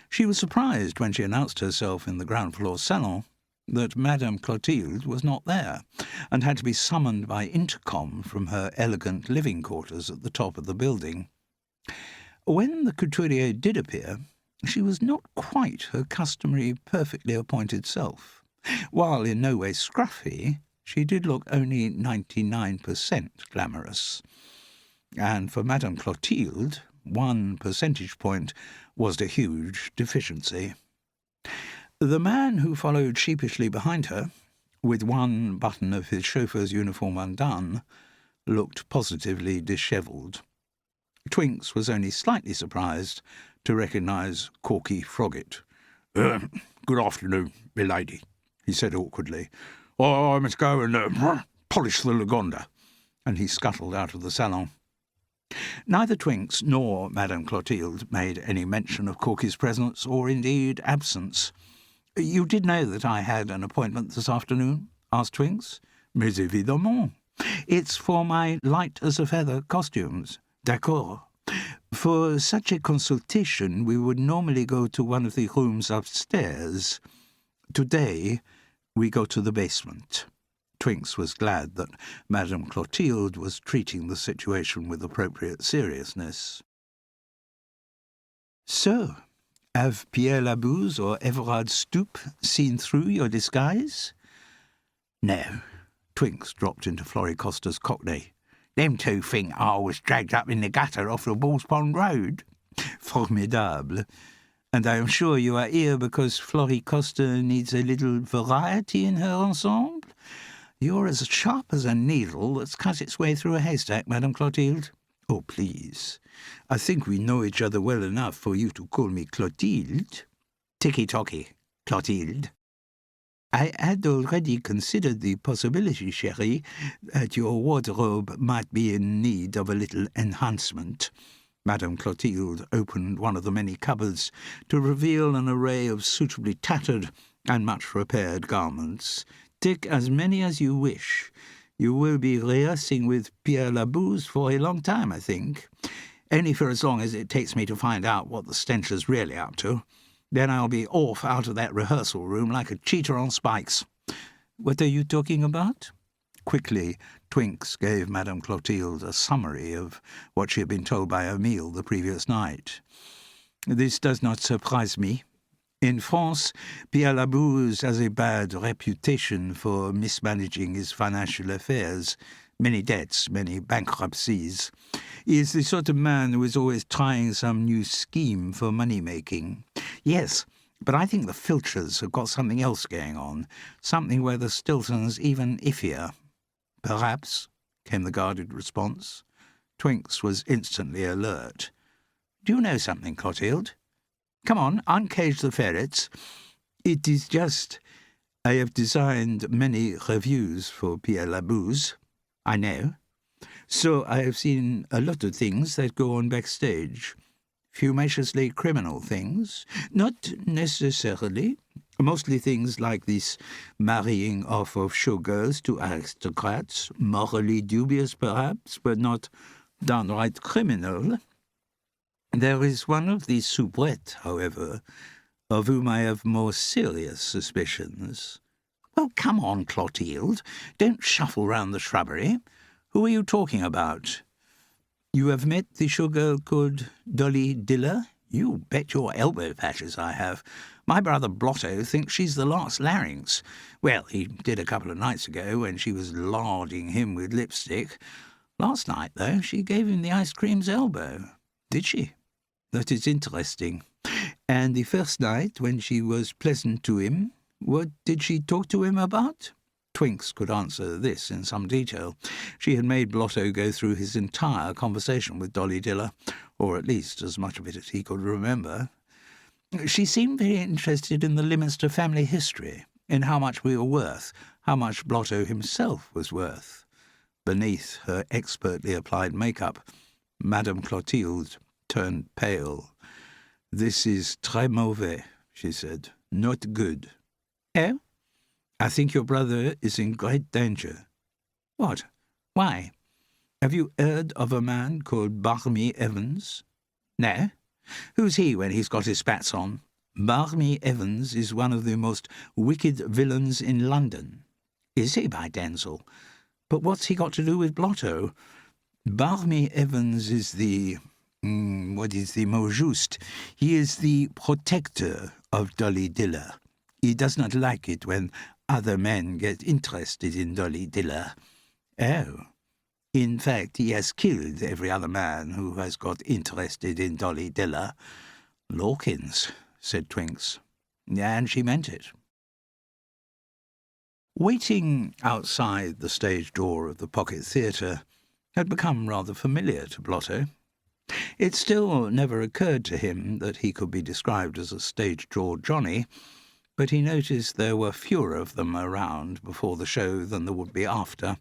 She was surprised when she announced herself in the ground-floor salon that Madame Clotilde was not there, and had to be summoned by intercom from her elegant living quarters at the top of the building. When the couturier did appear, she was not quite her customary perfectly appointed self. While in no way scruffy, she did look only 99% glamorous. And for Madame Clotilde, 1 percentage point was a huge deficiency. The man who followed sheepishly behind her, with one button of his chauffeur's uniform undone, looked positively dishevelled. Twinks was only slightly surprised to recognise Corky Froggatt. Good afternoon, milady, he said awkwardly. I must go and polish the Lagonda. And he scuttled out of the salon. Neither Twinks nor Madame Clotilde made any mention of Corky's presence, or indeed absence. "You did know that I had an appointment this afternoon?" asked Twinks. Mais évidemment. "It's for my Light as a Feather costumes. D'accord. For such a consultation, we would normally go to one of the rooms upstairs. Today, we go to the basement." Twinks was glad that Madame Clotilde was treating the situation with appropriate seriousness. "So, have Pierre Labouze or Everard Stoop seen through your disguise?" "No." Twinks dropped into Florrie Costa's Cockney. "Them two think I was dragged up in the gutter off the Balls Pond Road." "Formidable. And I am sure you are here because Florrie Costa needs a little variety in her ensemble? You're as sharp as a needle that's cut its way through a haystack, Madame Clotilde." "Oh, please. I think we know each other well enough for you to call me Clotilde." "Ticky-tocky, Clotilde." "I had already considered the possibility, chérie, that your wardrobe might be in need of a little enhancement." Madame Clotilde opened one of the many cupboards to reveal an array of suitably tattered and much repaired garments. "Take as many as you wish. You will be rehearsing with Pierre Labouze for a long time, I think. Only for as long as it takes me to find out what the stench is really up to. Then I'll be off out of that rehearsal room like a cheetah on spikes." "What are you talking about?" Quickly, Twinks gave Madame Clotilde a summary of what she had been told by Emile the previous night. "This does not surprise me. In France, Pierre Labouze has a bad reputation for mismanaging his financial affairs. Many debts, many bankruptcies. He is the sort of man who is always trying some new scheme for money-making. Yes, but I think the Filchers have got something else going on, something where the Stiltons even iffier." "Perhaps," came the guarded response. Twinks was instantly alert. "Do you know something, Clotilde? Come on, uncage the ferrets." "It is just I have designed many revues for Pierre Labouze." "I know. So I have seen a lot of things that go on backstage. Fumaciously criminal things? Not necessarily. Mostly things like this marrying off of showgirls to aristocrats, morally dubious perhaps, but not downright criminal." There is one of the soubrettes, however, of whom I have more serious suspicions. Well, come on, Clotilde. Don't shuffle round the shrubbery. Who are you talking about? You have met the showgirl called Dolly Diller? You bet your elbow patches I have. My brother Blotto thinks she's the last larynx. Well, he did a couple of nights ago when she was larding him with lipstick. Last night, though, she gave him the ice cream's elbow. Did she? That is interesting. And the first night, when she was pleasant to him, what did she talk to him about? Twinks could answer this in some detail. She had made Blotto go through his entire conversation with Dolly Diller, or at least as much of it as he could remember. She seemed very interested in the Leominster family history, in how much we were worth, how much Blotto himself was worth. Beneath her expertly applied makeup, Madame Clotilde turned pale. "This is très mauvais," she said. "Not good." "Oh? I think your brother is in great danger." "What? Why? Have you heard of a man called Barmy Evans?" "No. Who's he when he's got his spats on?" "Barmy Evans is one of the most wicked villains in London." "Is he, by Denzel? But what's he got to do with Blotto?" "Barmy Evans is the... what is the mot juste? He is the protector of Dolly Diller. He does not like it when other men get interested in Dolly Diller." "Oh. In fact, he has killed every other man who has got interested in Dolly Diller." "Lawkins," said Twinks. And she meant it. Waiting outside the stage door of the Pocket Theatre had become rather familiar to Blotto. It still never occurred to him that he could be described as a stage-door Johnny, but he noticed there were fewer of them around before the show than there would be after,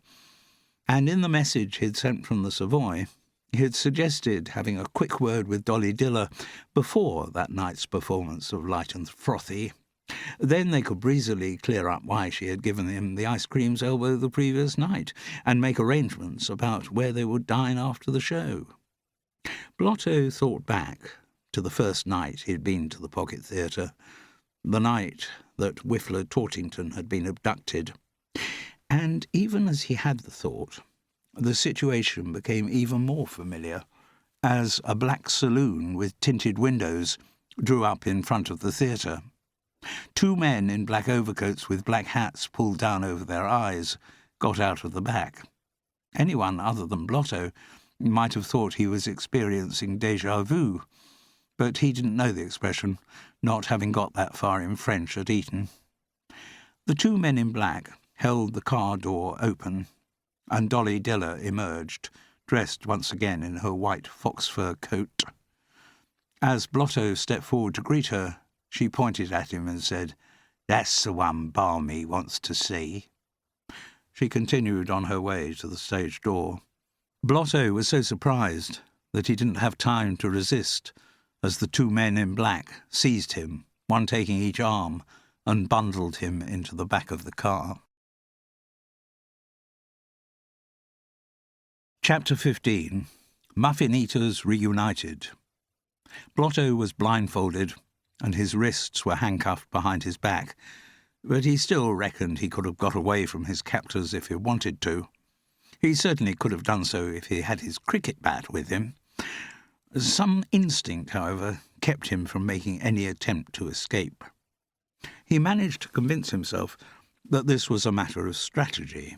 and in the message he'd sent from the Savoy, he had suggested having a quick word with Dolly Diller before that night's performance of Light and Frothy. Then they could breezily clear up why she had given him the ice cream's elbow the previous night, and make arrangements about where they would dine after the show. Blotto thought back to the first night he had been to the Pocket Theatre, the night that Whiffler Tortington had been abducted, and even as he had the thought, the situation became even more familiar, as a black saloon with tinted windows drew up in front of the theatre. Two men in black overcoats with black hats pulled down over their eyes got out of the back. Anyone other than Blotto might have thought he was experiencing déjà vu, but he didn't know the expression, not having got that far in French at Eton. The two men in black held the car door open, and Dolly Diller emerged, dressed once again in her white fox fur coat. As Blotto stepped forward to greet her, she pointed at him and said, "That's the one Barmy wants to see." She continued on her way to the stage door. Blotto was so surprised that he didn't have time to resist as the two men in black seized him, one taking each arm, and bundled him into the back of the car. Chapter 15. Muffin Eaters Reunited. Blotto was blindfolded, and his wrists were handcuffed behind his back, but he still reckoned he could have got away from his captors if he wanted to. He certainly could have done so if he had his cricket bat with him. Some instinct, however, kept him from making any attempt to escape. He managed to convince himself that this was a matter of strategy.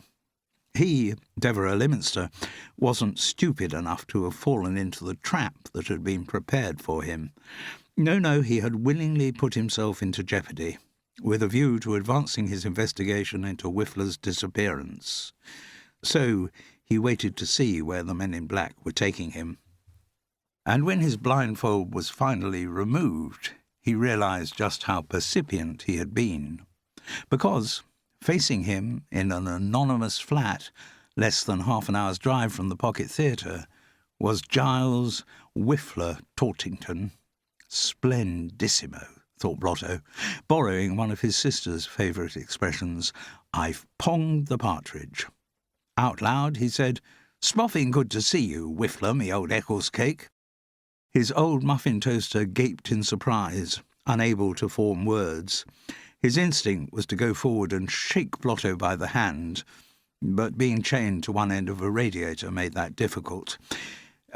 He, Devereux Leominster, wasn't stupid enough to have fallen into the trap that had been prepared for him. No, he had willingly put himself into jeopardy, with a view to advancing his investigation into Whiffler's disappearance. So he waited to see where the men in black were taking him. And when his blindfold was finally removed, he realized just how percipient he had been, because, facing him in an anonymous flat less than half an hour's drive from the Pocket Theatre, was Giles Whiffler Tortington. Splendissimo, thought Blotto, borrowing one of his sister's favourite expressions. "I've ponged the partridge." Out loud he said, "Smoffing good to see you, Whiffler, me old Eccles cake." His old muffin toaster gaped in surprise, unable to form words. His instinct was to go forward and shake Blotto by the hand, but being chained to one end of a radiator made that difficult.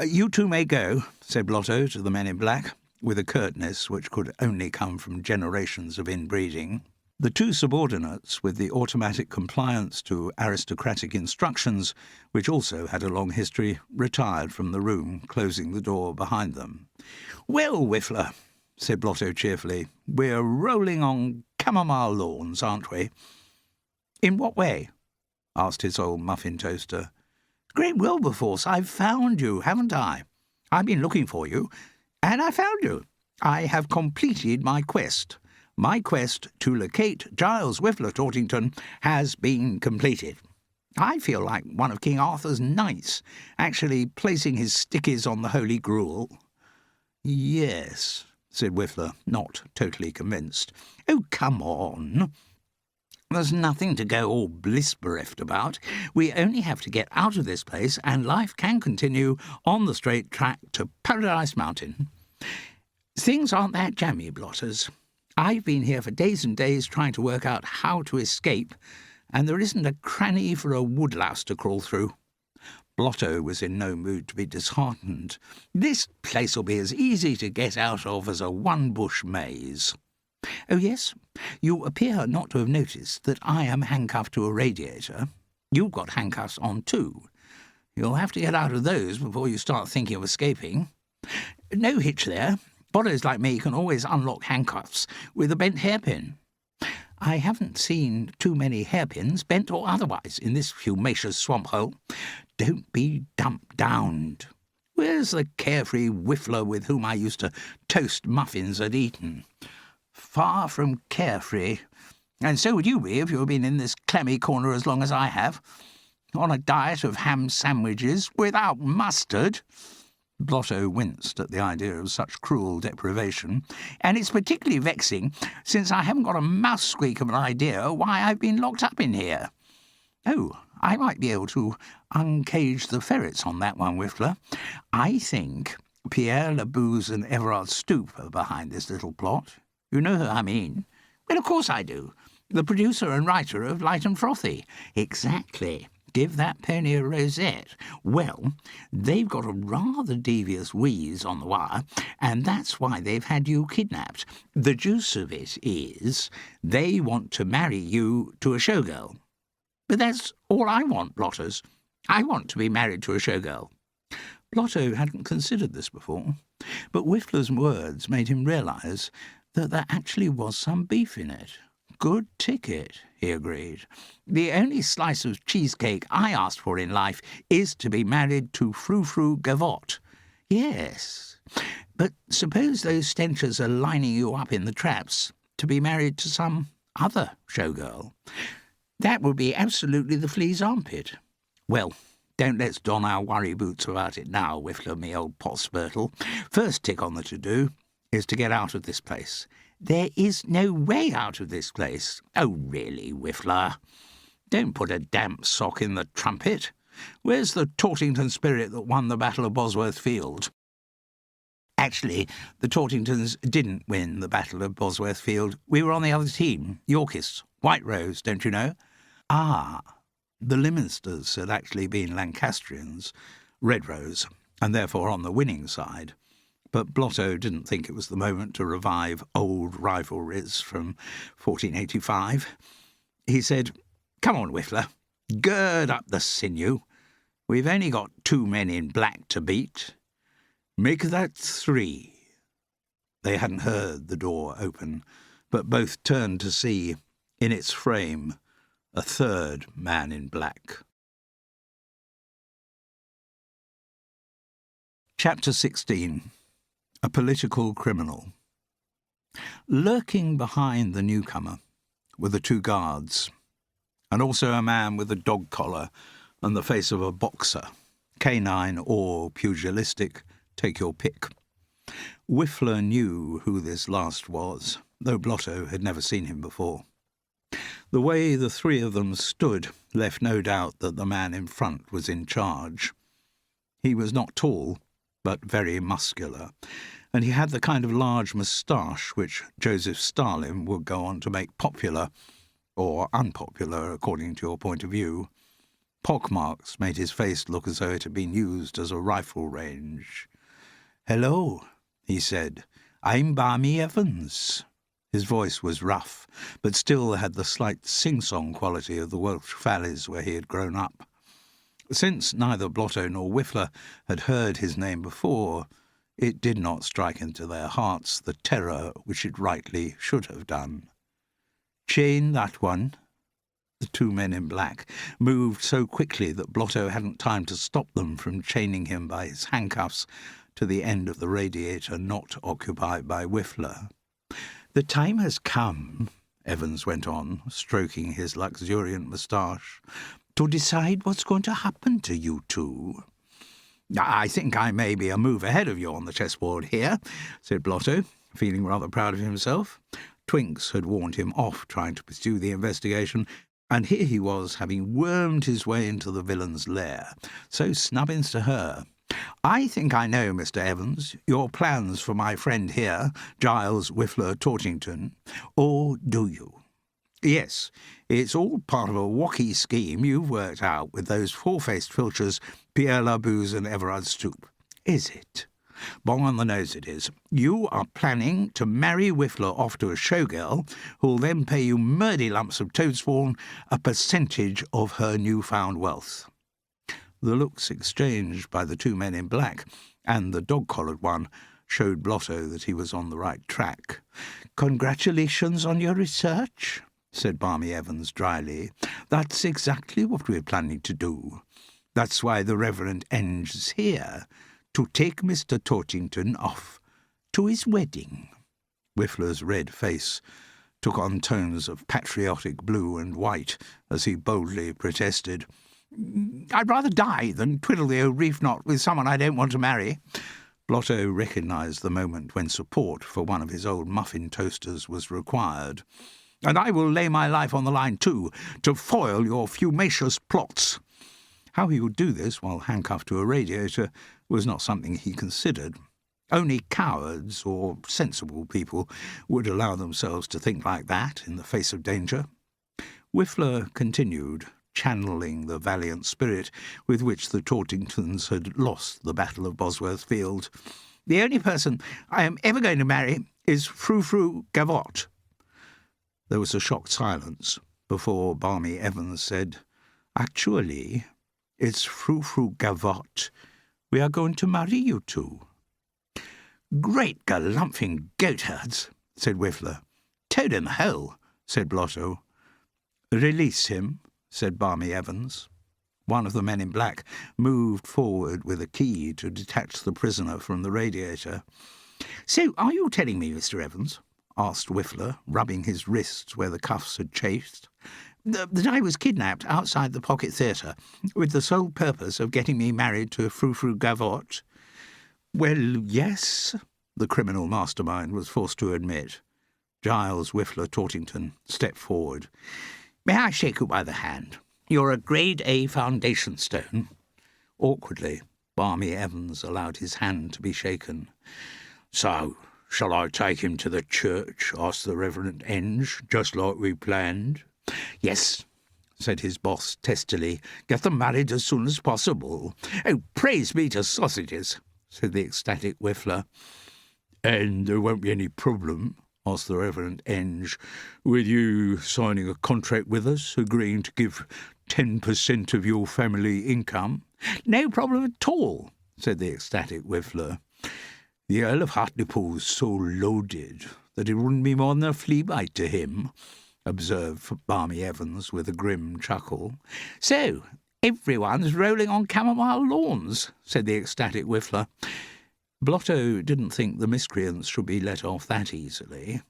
"You two may go," said Blotto to the men in black, with a curtness which could only come from generations of inbreeding. The two subordinates, with the automatic compliance to aristocratic instructions, which also had a long history, retired from the room, closing the door behind them. "Well, Whiffler," said Blotto cheerfully, "we're rolling on chamomile lawns, aren't we?" "In what way?" asked his old muffin toaster. "Great Wilberforce, I've found you, haven't I? I've been looking for you, and I found you. I have completed my quest. My quest to locate Giles Whiffler Tortington has been completed. I feel like one of King Arthur's knights, actually placing his stickies on the Holy Gruel." "Yes," said Whiffler, not totally convinced. "Oh, come on. There's nothing to go all bliss-bereft about. We only have to get out of this place, and life can continue on the straight track to Paradise Mountain. Things aren't that jammy, Blotters. I've been here for days and days trying to work out how to escape, and there isn't a cranny for a woodlouse to crawl through." Blotto was in no mood to be disheartened. "This place'll be as easy to get out of as a one-bush maze." "Oh, yes, you appear not to have noticed that I am handcuffed to a radiator. You've got handcuffs on too. You'll have to get out of those before you start thinking of escaping. No hitch there. Bodders like me can always unlock handcuffs with a bent hairpin. I haven't seen too many hairpins, bent or otherwise, in this fumacious swamp hole. Don't be dumped-downed. Where's the carefree Whiffler with whom I used to toast muffins at Eton? Far from carefree. And so would you be if you had been in this clammy corner as long as I have. On a diet of ham sandwiches without mustard." Blotto winced at the idea of such cruel deprivation, "and it's particularly vexing since I haven't got a mouse squeak of an idea why I've been locked up in here. Oh, I might be able to uncage the ferrets on that one, Whiffler. I think Pierre Labouze and Everard Stoop are behind this little plot. You know who I mean?" "Well, of course I do. The producer and writer of Light and Frothy." "Exactly. Give that pony a rosette. Well, they've got a rather devious wheeze on the wire, and that's why they've had you kidnapped. The juice of it is they want to marry you to a showgirl. But that's all I want, Blotters. I want to be married to a showgirl." Blotto hadn't considered this before, but Whiffler's words made him realise that there actually was some beef in it. "Good ticket," he agreed. "The only slice of cheesecake I asked for in life is to be married to Frou-Frou Gavotte. Yes, but suppose those stenchers are lining you up in the traps to be married to some other showgirl. That would be absolutely the flea's armpit. Well, don't let's don our worry boots about it now, Whiffler, me old potspurtle. First tick on the to-do is to get out of this place." "There is no way out of this place." "Oh, really, Whiffler? Don't put a damp sock in the trumpet. Where's the Tortington spirit that won the Battle of Bosworth Field?" "Actually, the Tortingtons didn't win the Battle of Bosworth Field. We were on the other team, Yorkists, White Rose, don't you know?" "Ah, the Lyminsters had actually been Lancastrians, Red Rose, and therefore on the winning side. But Blotto didn't think it was the moment to revive old rivalries from 1485. He said, "Come on, Whiffler, gird up the sinew. We've only got 2 men in black to beat. Make that 3. They hadn't heard the door open, but both turned to see, in its frame, a 3rd man in black. Chapter 16. A Political Criminal. Lurking behind the newcomer were the 2 guards, and also a man with a dog collar and the face of a boxer, canine or pugilistic, take your pick. Whiffler knew who this last was, though Blotto had never seen him before. The way the 3 of them stood left no doubt that the man in front was in charge. He was not tall, but very muscular, and he had the kind of large moustache which Joseph Stalin would go on to make popular, or unpopular according to your point of view. Pockmarks made his face look as though it had been used as a rifle range. "Hello," he said. "I'm Barmy Evans." His voice was rough, but still had the slight sing-song quality of the Welsh valleys where he had grown up. Since neither Blotto nor Whiffler had heard his name before, it did not strike into their hearts the terror which it rightly should have done. "Chain that one." The two men in black moved so quickly that Blotto hadn't time to stop them from chaining him by his handcuffs to the end of the radiator not occupied by Whiffler. "The time has come," Evans went on, stroking his luxuriant moustache, "to decide what's going to happen to you two." "I think I may be a move ahead of you on the chessboard here," said Blotto, feeling rather proud of himself. Twinks had warned him off trying to pursue the investigation, and here he was, having wormed his way into the villain's lair. So snubbins to her. "I think I know, Mr. Evans, your plans for my friend here, Giles Whiffler Tortington. Or do you?" "Yes, it's all part of a wacky scheme you've worked out with those four-faced filchers, Pierre Labouze and Everard Stoop." "Is it?" "Bong on the nose it is. You are planning to marry Whiffler off to a showgirl who'll then pay you murdy lumps of toadspawn, a percentage of her newfound wealth." The looks exchanged by the two men in black and the dog-collared one showed Blotto that he was on the right track. "Congratulations on your research," said Barmy Evans dryly. "That's exactly what we're planning to do. That's why the Reverend Enge is here, to take Mr. Tortington off to his wedding." Whiffler's red face took on tones of patriotic blue and white as he boldly protested. "I'd rather die than twiddle the old reef knot with someone I don't want to marry." Blotto recognised the moment when support for one of his old muffin toasters was required. "And I will lay my life on the line too, to foil your fumacious plots." How he would do this while handcuffed to a radiator was not something he considered. Only cowards or sensible people would allow themselves to think like that in the face of danger. Whiffler continued, channeling the valiant spirit with which the Tortingtons had lost the Battle of Bosworth Field. "The only person I am ever going to marry is Frou-Frou Gavotte." There was a shocked silence before Barmy Evans said, "Actually, it's Frou-Frou Gavotte we are going to marry you to." "Great galumphing goatherds," said Whiffler. "Toad in the hole," said Blotto. "Release him," said Barmy Evans. One of the men in black moved forward with a key to detach the prisoner from the radiator. "So are you telling me, Mr. Evans," asked Whiffler, rubbing his wrists where the cuffs had chafed, "that I was kidnapped outside the Pocket Theatre with the sole purpose of getting me married to Frou-Frou Gavotte?" "Well, yes," the criminal mastermind was forced to admit. Giles Whiffler Tortington stepped forward. "May I shake you by the hand? You're a Grade A foundation stone." Awkwardly, Barmy Evans allowed his hand to be shaken. "So, shall I take him to the church?" asked the Reverend Enge, "just like we planned?" "Yes," said his boss testily. "Get them married as soon as possible." "Oh, praise be to sausages," said the ecstatic Whiffler. "And there won't be any problem," asked the Reverend Enge, "with you signing a contract with us, agreeing to give 10% of your family income?" "No problem at all," said the ecstatic Whiffler. "The Earl of Hartlepool's so loaded that it wouldn't be more than a flea bite to him," observed Barmy Evans with a grim chuckle. "So everyone's rolling on chamomile lawns," said the ecstatic Whiffler. Blotto didn't think the miscreants should be let off that easily.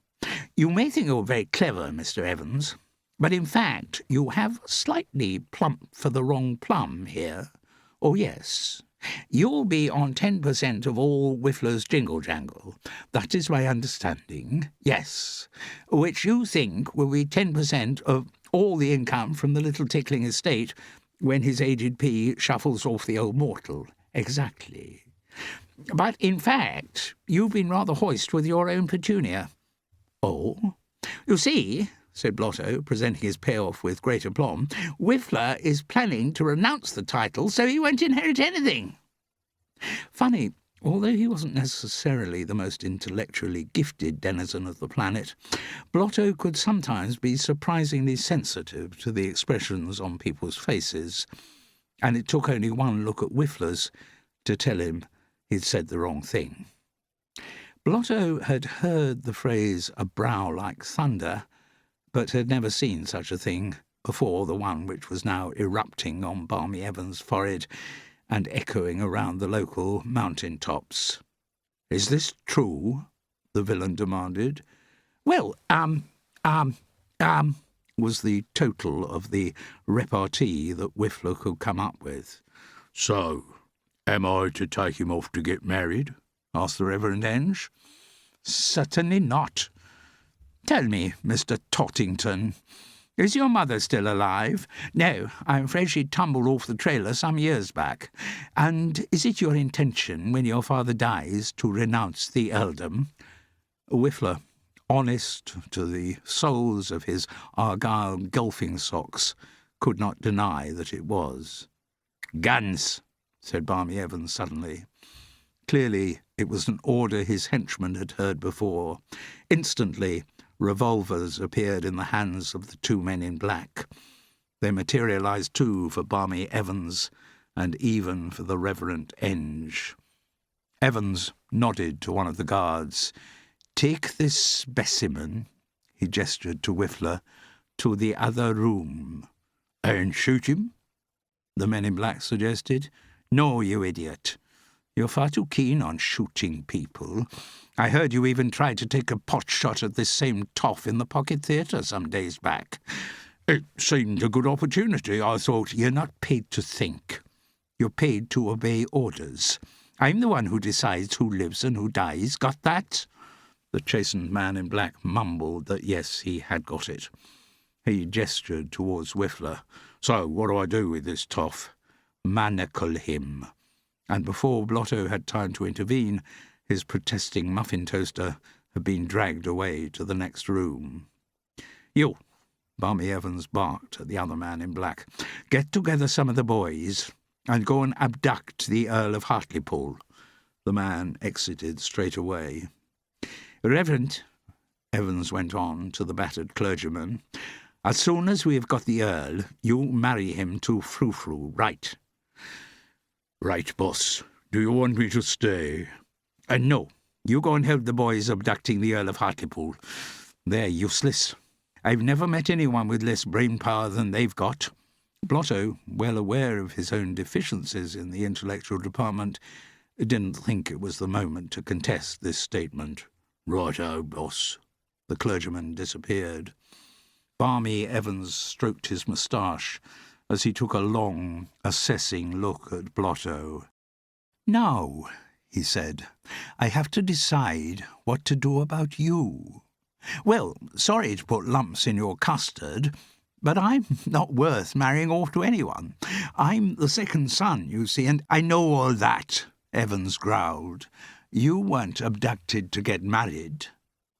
"You may think you're very clever, Mr. Evans, but in fact you have slightly plumped for the wrong plum here. Oh, yes. You'll be on 10% of all Whiffler's jingle-jangle. That is my understanding. Yes. Which you think will be 10% of all the income from the little tickling estate when his aged P shuffles off the old mortal. Exactly. But, in fact, you've been rather hoist with your own petunia. Oh? You see, said Blotto, presenting his payoff with great aplomb, Whiffler is planning to renounce the title so he won't inherit anything. Funny, although he wasn't necessarily the most intellectually gifted denizen of the planet, Blotto could sometimes be surprisingly sensitive to the expressions on people's faces, and it took only one look at Whiffler's to tell him he'd said the wrong thing. Blotto had heard the phrase "a brow like thunder," but had never seen such a thing before the one which was now erupting on Barmy Evans' forehead and echoing around the local mountain tops. "Is this true?" the villain demanded. "Well, was the total of the repartee that Whiffler could come up with. "So, am I to take him off to get married?" asked the Reverend Enge. "Certainly not. Tell me, Mr. Tottington, is your mother still alive? No, I'm afraid she tumbled off the trailer some years back. And is it your intention, when your father dies, to renounce the earldom?" Whiffler, honest to the soles of his Argyle golfing socks, could not deny that it was. "Guns," said Barmy Evans suddenly. Clearly it was an order his henchman had heard before. Instantly revolvers appeared in the hands of the two men in black. They materialised too for Barmy Evans, and even for the Reverend Enge. Evans nodded to one of the guards. "Take this specimen," he gestured to Whiffler, "to the other room." "And shoot him?" the men in black suggested. "No, you idiot. You're far too keen on shooting people. I heard you even tried to take a pot shot at this same toff in the Pocket Theatre some days back." "It seemed a good opportunity. I thought—" "You're not paid to think. You're paid to obey orders. I'm the one who decides who lives and who dies. Got that?" The chastened man in black mumbled that yes, he had got it. He gestured towards Whiffler. "So what do I do with this toff?" "Manacle him." And before Blotto had time to intervene, his protesting muffin toaster had been dragged away to the next room. "You," Barmy Evans barked at the other man in black, "get together some of the boys and go and abduct the Earl of Hartlepool." The man exited straight away. "Reverend," Evans went on to the battered clergyman, "as soon as we have got the Earl, you marry him to Frou-Frou, right?" "Right, boss. Do you want me to stay?" No. You go and help the boys abducting the Earl of Hartlepool. They're useless. I've never met anyone with less brain power than they've got." Blotto, well aware of his own deficiencies in the intellectual department, didn't think it was the moment to contest this statement. "Righto, boss." The clergyman disappeared. Barmy Evans stroked his moustache as he took a long, assessing look at Blotto. "Now," he said, "I have to decide what to do about you. Well, sorry to put lumps in your custard, but I'm not worth marrying off to anyone. I'm the second son, you see, and—" "I know all that," Evans growled. "You weren't abducted to get married."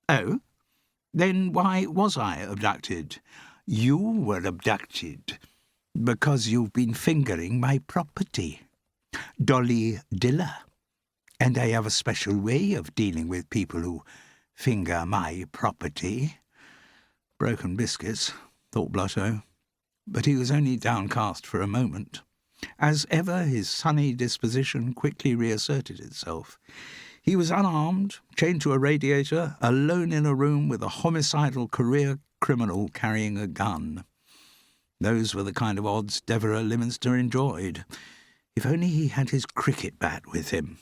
"Oh? Then why was I abducted?" "You were abducted because you've been fingering my property. Dolly Diller. And I have a special way of dealing with people who finger my property." Broken biscuits, thought Blotto, but he was only downcast for a moment. As ever, his sunny disposition quickly reasserted itself. He was unarmed, chained to a radiator, alone in a room with a homicidal career criminal carrying a gun. Those were the kind of odds Devereux Lyminster enjoyed. If only he had his cricket bat with him.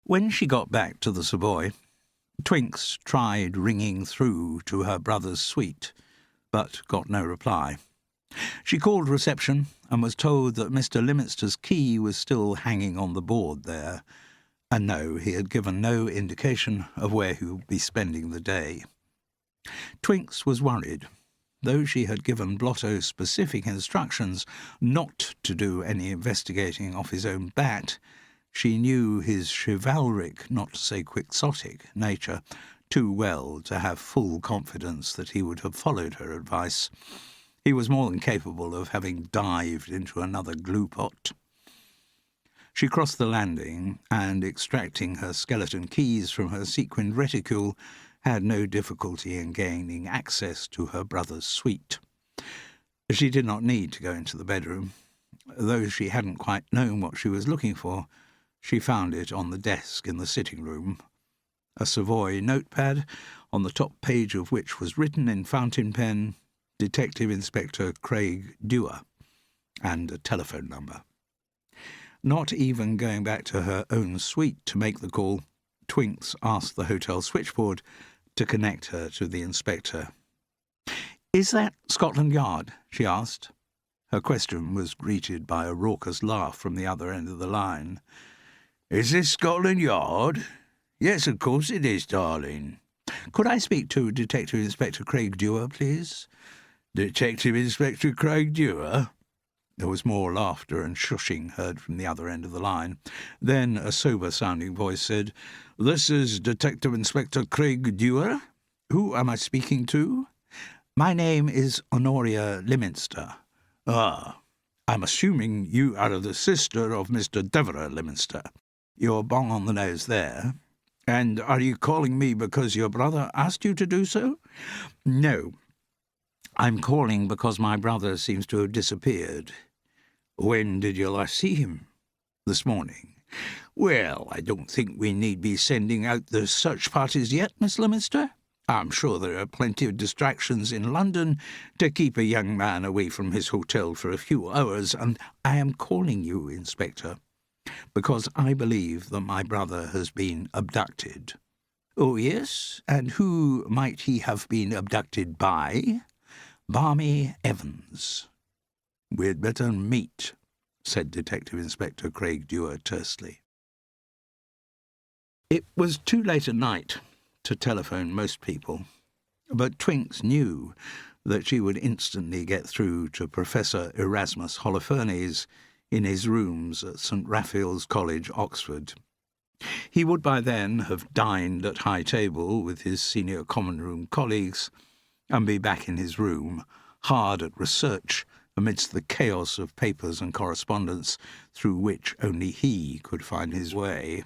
When she got back to the Savoy, Twinks tried ringing through to her brother's suite, but got no reply. She called reception and was told that Mr. Lyminster's key was still hanging on the board there, and no, he had given no indication of where he would be spending the day. Twinks was worried. Though she had given Blotto specific instructions not to do any investigating off his own bat, She knew his chivalric, not to say quixotic, nature too well to have full confidence that he would have followed her advice. He was more than capable of having dived into another glue pot. She crossed the landing and, extracting her skeleton keys from her sequined reticule, had no difficulty in gaining access to her brother's suite. She did not need to go into the bedroom. Though she hadn't quite known what she was looking for, she found it on the desk in the sitting room. A Savoy notepad, on the top page of which was written in fountain pen, Detective Inspector Craig Dewar, and a telephone number. Not even going back to her own suite to make the call, Twinks asked the hotel switchboard to connect her to the inspector. "Is that Scotland Yard?" she asked. Her question was greeted by a raucous laugh from the other end of the line. "Is this Scotland Yard? Yes, of course it is, darling." "Could I speak to Detective Inspector Craig Dewar, please?" "Detective Inspector Craig Dewar?" There was more laughter and shushing heard from the other end of the line. Then a sober-sounding voice said, "This is Detective Inspector Craig Dewar. Who am I speaking to?" "My name is Honoria Lyminster." "Ah, I'm assuming you are the sister of Mr. Devereux Lyminster. "You're bong on the nose there." "And are you calling me because your brother asked you to do so?" "No. I'm calling because my brother seems to have disappeared." "When did you last see him?" "This morning." "Well, I don't think we need be sending out the search parties yet, Miss Lyminster. I'm sure there are plenty of distractions in London to keep a young man away from his hotel for a few hours, and I am calling you, Inspector, because I believe that my brother has been abducted." "Oh, yes? And who might he have been abducted by?" "Barmy Evans." "We'd better meet," said Detective Inspector Craig Dewar tersely. It was too late at night to telephone most people, but Twinks knew that she would instantly get through to Professor Erasmus Holofernes in his rooms at St. Raphael's College, Oxford. He would by then have dined at high table with his senior common room colleagues and be back in his room, hard at research amidst the chaos of papers and correspondence through which only he could find his way.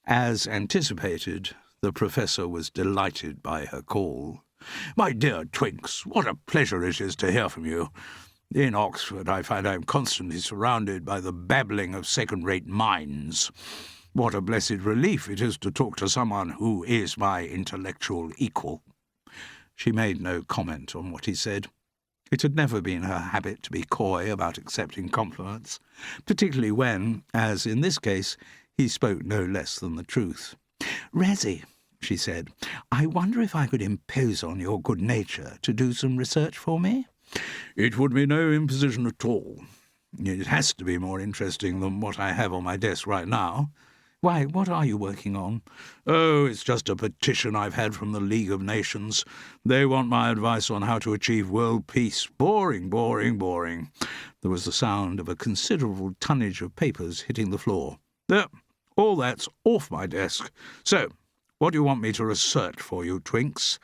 As anticipated, the Professor was delighted by her call. "My dear Twinks, what a pleasure it is to hear from you. In Oxford I find I am constantly surrounded by the babbling of second-rate minds. What a blessed relief it is to talk to someone who is my intellectual equal." She made no comment on what he said. It had never been her habit to be coy about accepting compliments, particularly when, as in this case, he spoke no less than the truth. "Razzie," she said, "I wonder if I could impose on your good nature to do some research for me?" "It would be no imposition at all. It has to be more interesting than what I have on my desk right now." "Why, what are you working on?" "Oh, it's just a petition I've had from the League of Nations. They want my advice on how to achieve world peace. Boring, boring, boring." There was the sound of a considerable tonnage of papers hitting the floor. "There, all that's off my desk. So, what do you want me to research for you, Twinks?"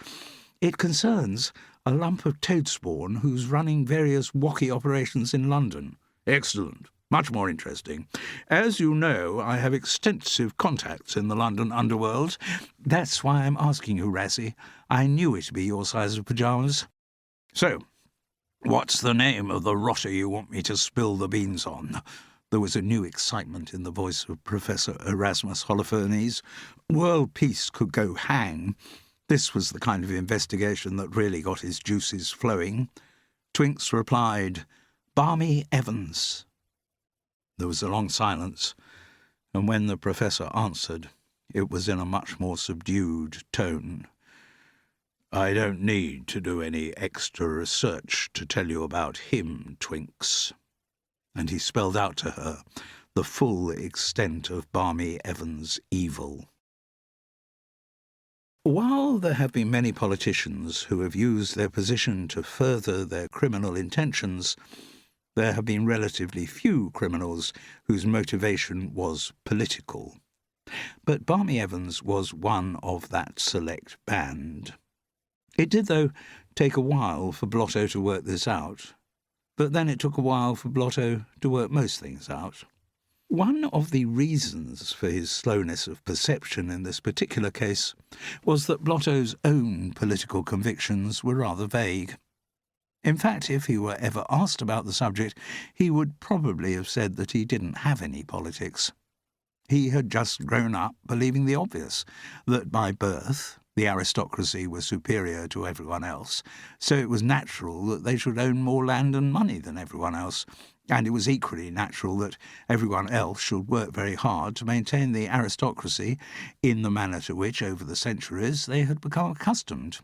"It concerns a lump of toad spawn who's running various wacky operations in London." "Excellent. Much more interesting. As you know, I have extensive contacts in the London underworld." "That's why I'm asking you, Razzie. I knew it'd be your size of pyjamas." "So, what's the name of the rotter you want me to spill the beans on?" There was a new excitement in the voice of Professor Erasmus Holofernes. World peace could go hang. This was the kind of investigation that really got his juices flowing. Twinks replied, "Barmy Evans." There was a long silence, and when the Professor answered, it was in a much more subdued tone. "I don't need to do any extra research to tell you about him, Twinks." And he spelled out to her the full extent of Barmy Evans' evil. While there have been many politicians who have used their position to further their criminal intentions, there have been relatively few criminals whose motivation was political. But Barmy Evans was one of that select band. It did, though, take a while for Blotto to work this out, but then it took a while for Blotto to work most things out. One of the reasons for his slowness of perception in this particular case was that Blotto's own political convictions were rather vague. In fact, if he were ever asked about the subject, he would probably have said that he didn't have any politics. He had just grown up believing the obvious, that by birth the aristocracy was superior to everyone else, so it was natural that they should own more land and money than everyone else, and it was equally natural that everyone else should work very hard to maintain the aristocracy in the manner to which, over the centuries, they had become accustomed.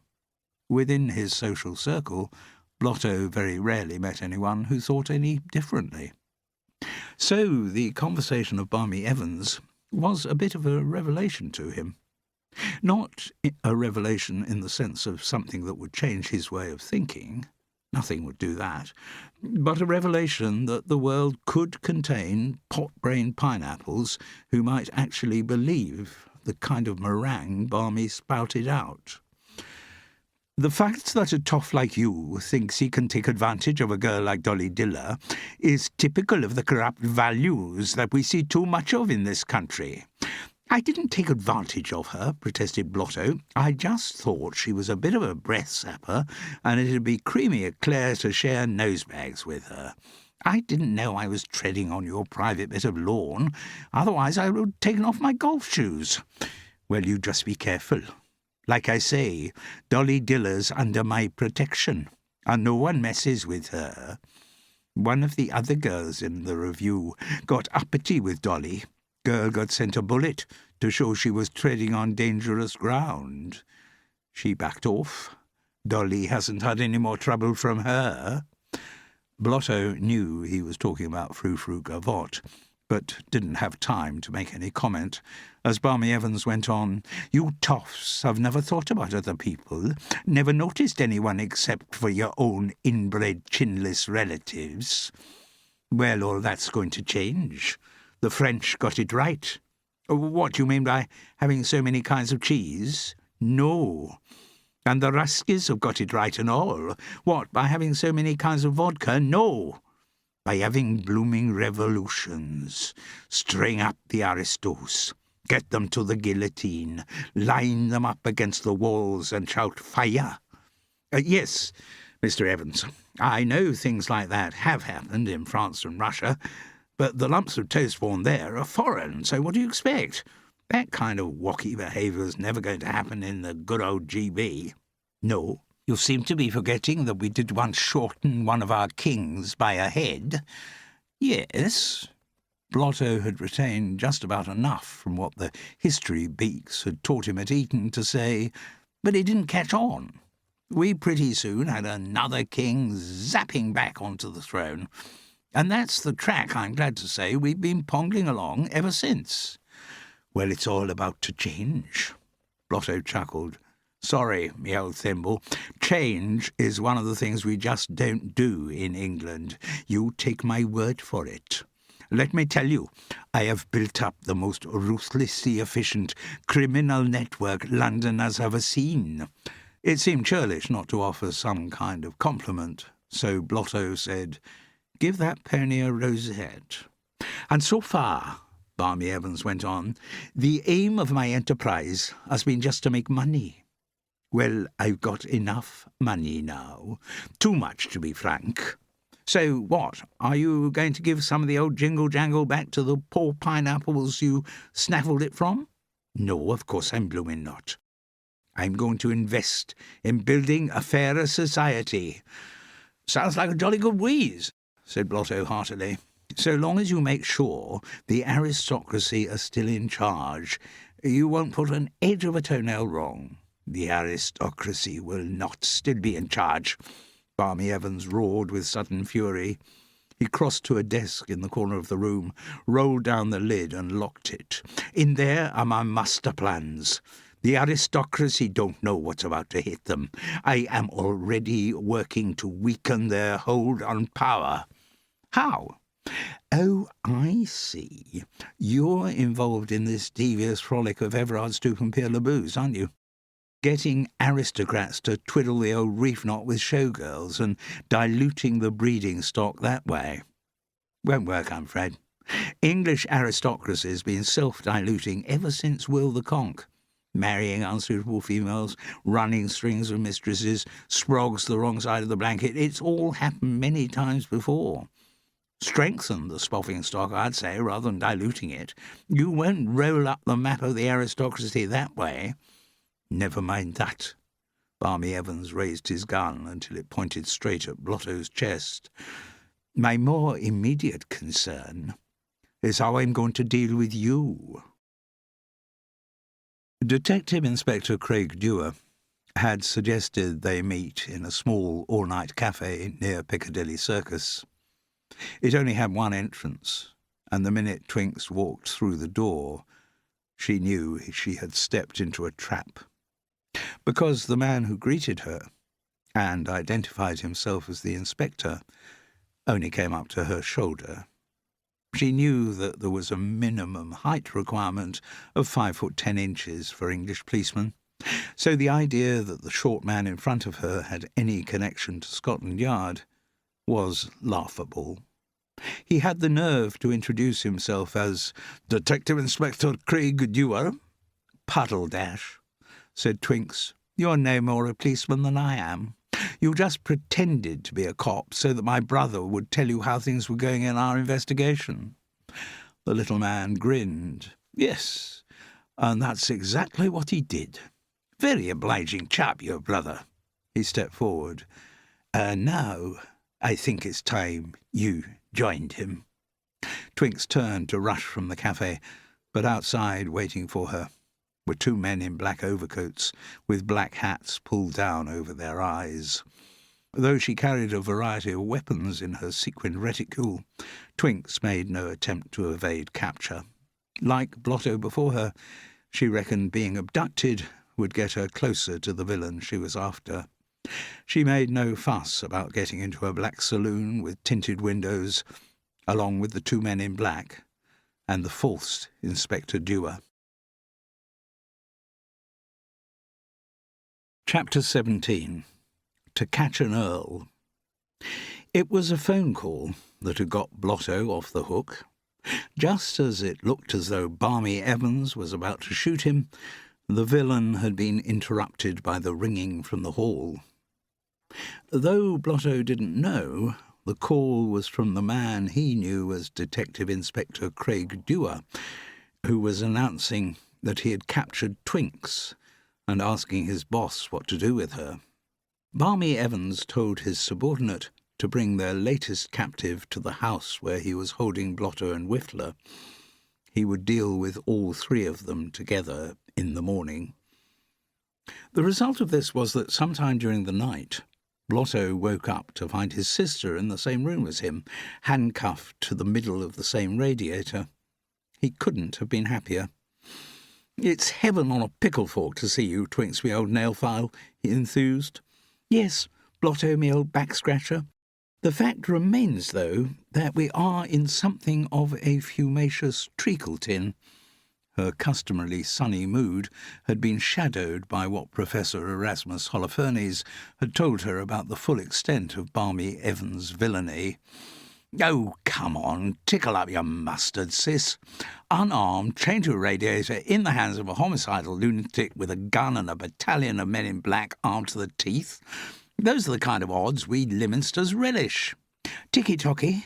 Within his social circle, Blotto very rarely met anyone who thought any differently. So the conversation of Barmy Evans was a bit of a revelation to him. Not a revelation in the sense of something that would change his way of thinking. Nothing would do that. But a revelation that the world could contain pot-brained pineapples who might actually believe the kind of meringue Barmy spouted out. The fact that a toff like you thinks he can take advantage of a girl like Dolly Diller is typical of the corrupt values that we see too much of in this country. I didn't take advantage of her, protested Blotto. I just thought she was a bit of a breath-sapper, and it'd be creamy eclair to share nosebags with her. I didn't know I was treading on your private bit of lawn. Otherwise I would have taken off my golf shoes. Well, you just be careful. Like I say, Dolly Diller's under my protection, and no one messes with her. One of the other girls in the Revue got uppity with Dolly. Girl got sent a bullet to show she was treading on dangerous ground. She backed off. Dolly hasn't had any more trouble from her. Blotto knew he was talking about Frou-Frou Gavotte, but didn't have time to make any comment, as Barmy Evans went on. You toffs have never thought about other people, never noticed anyone except for your own inbred chinless relatives. Well, all that's going to change. The French got it right. What do you mean by having so many kinds of cheese? No. And the Ruskies have got it right and all. What, by having so many kinds of vodka? No. By having blooming revolutions. String up the aristos. Get them to the guillotine. Line them up against the walls and shout fire. Yes, Mr. Evans, I know things like that have happened in France and Russia, but the lumps of toast born there are foreign, so what do you expect? That kind of wacky behaviour is never going to happen in the good old GB. No, you seem to be forgetting that we did once shorten one of our kings by a head. Yes. Blotto had retained just about enough from what the history beaks had taught him at Eton to say, but it didn't catch on. We pretty soon had another king zapping back onto the throne. And that's the track, I'm glad to say, we've been pongling along ever since. Well, it's all about to change. Blotto chuckled. Sorry, me old thimble. Change is one of the things we just don't do in England. You take my word for it. Let me tell you, I have built up the most ruthlessly efficient criminal network London has ever seen. It seemed churlish not to offer some kind of compliment, so Blotto said, Give that pony a rosette. And so far, Barmy Evans went on, the aim of my enterprise has been just to make money. Well, I've got enough money now. Too much, to be frank. So what, are you going to give some of the old jingle-jangle back to the poor pineapples you snaffled it from? No, of course I'm blooming not. I'm going to invest in building a fairer society. Sounds like a jolly good wheeze, said Blotto heartily. So long as you make sure the aristocracy are still in charge, you won't put an edge of a toenail wrong. The aristocracy will not still be in charge, Barmy Evans roared with sudden fury. He crossed to a desk in the corner of the room, rolled down the lid and locked it. In there are my master plans. The aristocracy don't know what's about to hit them. I am already working to weaken their hold on power. How? Oh, I see. You're involved in this devious frolic of Everard Stoop and Pierre LeBou's, aren't you? Getting aristocrats to twiddle the old reef knot with showgirls and diluting the breeding stock that way. Won't work, I'm afraid. English aristocracy's been self-diluting ever since Will the Conk. Marrying unsuitable females, running strings of mistresses, sprogs the wrong side of the blanket. It's all happened many times before. Strengthen the spoffing stock, I'd say, rather than diluting it. You won't roll up the map of the aristocracy that way. Never mind that. Barmy Evans raised his gun until it pointed straight at Blotto's chest. My more immediate concern is how I'm going to deal with you. Detective Inspector Craig Dewar had suggested they meet in a small all-night cafe near Piccadilly Circus. It only had one entrance, and the minute Twinks walked through the door, she knew she had stepped into a trap. Because the man who greeted her, and identified himself as the inspector, only came up to her shoulder. She knew that there was a minimum height requirement of 5'10" for English policemen, so the idea that the short man in front of her had any connection to Scotland Yard was laughable. He had the nerve to introduce himself as Detective Inspector Craig Dewar. Puddle dash, said Twinks. You're no more a policeman than I am. You just pretended to be a cop so that my brother would tell you how things were going in our investigation. The little man grinned. Yes, and that's exactly what he did. Very obliging chap, your brother. He stepped forward. Now, I think it's time you joined him. Twinks turned to rush from the cafe, but outside, waiting for her, were two men in black overcoats, with black hats pulled down over their eyes. Though she carried a variety of weapons in her sequined reticule, Twinks made no attempt to evade capture. Like Blotto before her, she reckoned being abducted would get her closer to the villain she was after. She made no fuss about getting into a black saloon with tinted windows, along with the two men in black and the false Inspector Dewar. Chapter 17. To Catch an Earl. It was a phone call that had got Blotto off the hook. Just as it looked as though Barmy Evans was about to shoot him, the villain had been interrupted by the ringing from the hall. Though Blotto didn't know, the call was from the man he knew as Detective Inspector Craig Dewar, who was announcing that he had captured Twinks and asking his boss what to do with her. Barmy Evans told his subordinate to bring their latest captive to the house where he was holding Blotto and Whiffler. He would deal with all three of them together in the morning. The result of this was that sometime during the night, Blotto woke up to find his sister in the same room as him, handcuffed to the middle of the same radiator. He couldn't have been happier. "It's heaven on a pickle fork to see you, Twinks, me old nail file," he enthused. "Yes, Blotto, me old back-scratcher. The fact remains, though, that we are in something of a fumacious treacle tin." Her customarily sunny mood had been shadowed by what Professor Erasmus Holofernes had told her about the full extent of Barmy Evans' villainy. "Oh, come on, tickle up your mustard, sis. Unarmed, chained to a radiator, in the hands of a homicidal lunatic with a gun and a battalion of men in black armed to the teeth. Those are the kind of odds we Lyminsters relish." "Ticky-tocky,"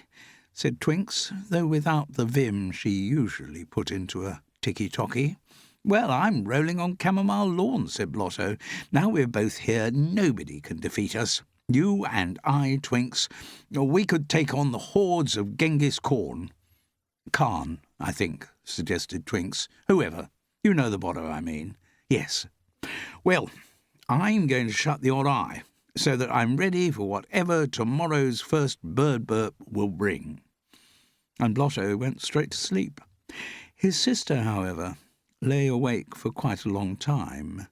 said Twinks, though without the vim she usually put into a ticky-tocky. "Well, I'm rolling on chamomile lawn," said Blotto. "Now we're both here, nobody can defeat us. You and I, Twinks, we could take on the hordes of Genghis Khan." "Khan, I think," suggested Twinks. "Whoever. You know the botto, I mean." "Yes. Well, I'm going to shut the odd eye, so that I'm ready for whatever tomorrow's first bird burp will bring." And Blotto went straight to sleep. His sister, however, lay awake for quite a long time,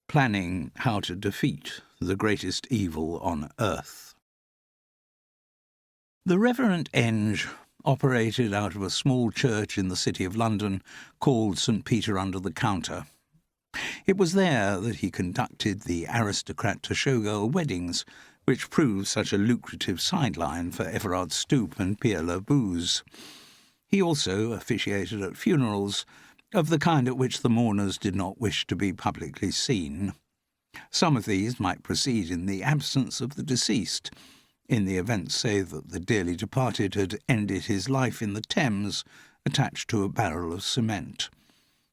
planning how to defeat the greatest evil on earth. The Reverend Enge operated out of a small church in the City of London called St. Peter under the Counter. It was there that he conducted the aristocrat-to-showgirl weddings, which proved such a lucrative sideline for Everard Stoop and Pierre Labouze. He also officiated at funerals, of the kind at which the mourners did not wish to be publicly seen. Some of these might proceed in the absence of the deceased, in the event, say, that the dearly departed had ended his life in the Thames, attached to a barrel of cement.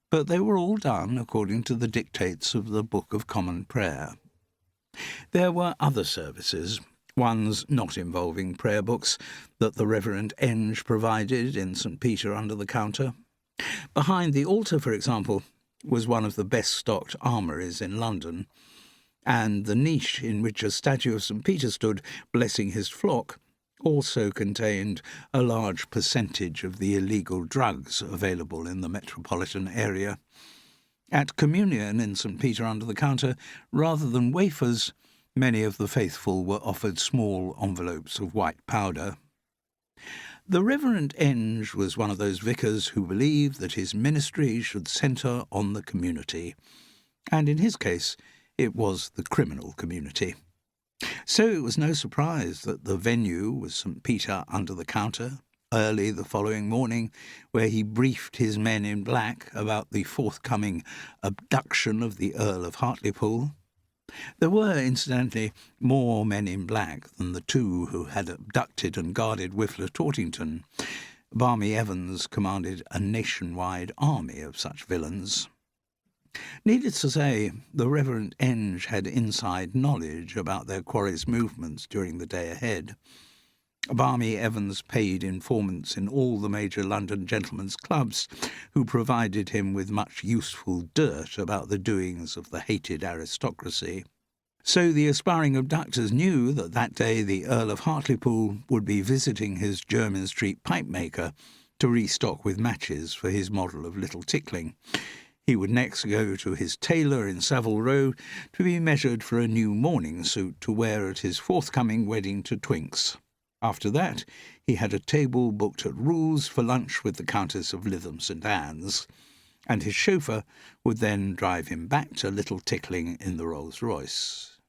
But they were all done according to the dictates of the Book of Common Prayer. There were other services, ones not involving prayer books, that the Reverend Enge provided in St. Peter under the Counter. Behind the altar, for example, was one of the best-stocked armouries in London, and the niche in which a statue of St. Peter stood, blessing his flock, also contained a large percentage of the illegal drugs available in the metropolitan area. At communion in St. Peter under the Counter, rather than wafers, many of the faithful were offered small envelopes of white powder. The Reverend Enge was one of those vicars who believed that his ministry should centre on the community, and in his case it was the criminal community. So it was no surprise that the venue was St. Peter under the Counter, early the following morning, where he briefed his men in black about the forthcoming abduction of the Earl of Hartlepool. There were, incidentally, more men in black than the two who had abducted and guarded Whiffler Tortington. Barmy Evans commanded a nationwide army of such villains. Needless to say, the Reverend Enge had inside knowledge about their quarry's movements during the day ahead. Barmy Evans paid informants in all the major London gentlemen's clubs, who provided him with much useful dirt about the doings of the hated aristocracy. So the aspiring abductors knew that that day the Earl of Hartlepool would be visiting his Jermyn Street pipe maker to restock with matches for his model of Little Tickling. He would next go to his tailor in Savile Row to be measured for a new mourning suit to wear at his forthcoming wedding to Twinks. After that, he had a table booked at Rule's for lunch with the Countess of Lytham St. Anne's, and his chauffeur would then drive him back to Little Tickling in the Rolls-Royce.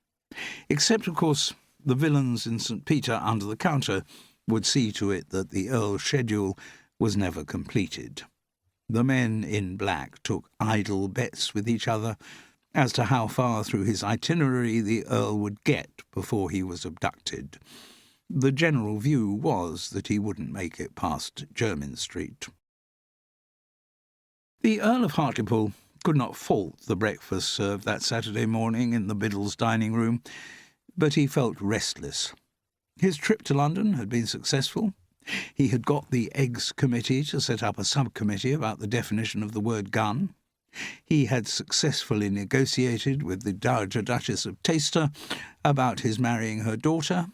Except, of course, the villains in St. Peter under the Counter would see to it that the Earl's schedule was never completed. The men in black took idle bets with each other as to how far through his itinerary the Earl would get before he was abducted. The general view was that he wouldn't make it past Jermyn Street. The Earl of Hartlepool could not fault the breakfast served that Saturday morning in the Biddle's dining room, but he felt restless. His trip to London had been successful. He had got the Eggs Committee to set up a subcommittee about the definition of the word gun. He had successfully negotiated with the Dowager Duchess of Taster about his marrying her daughter.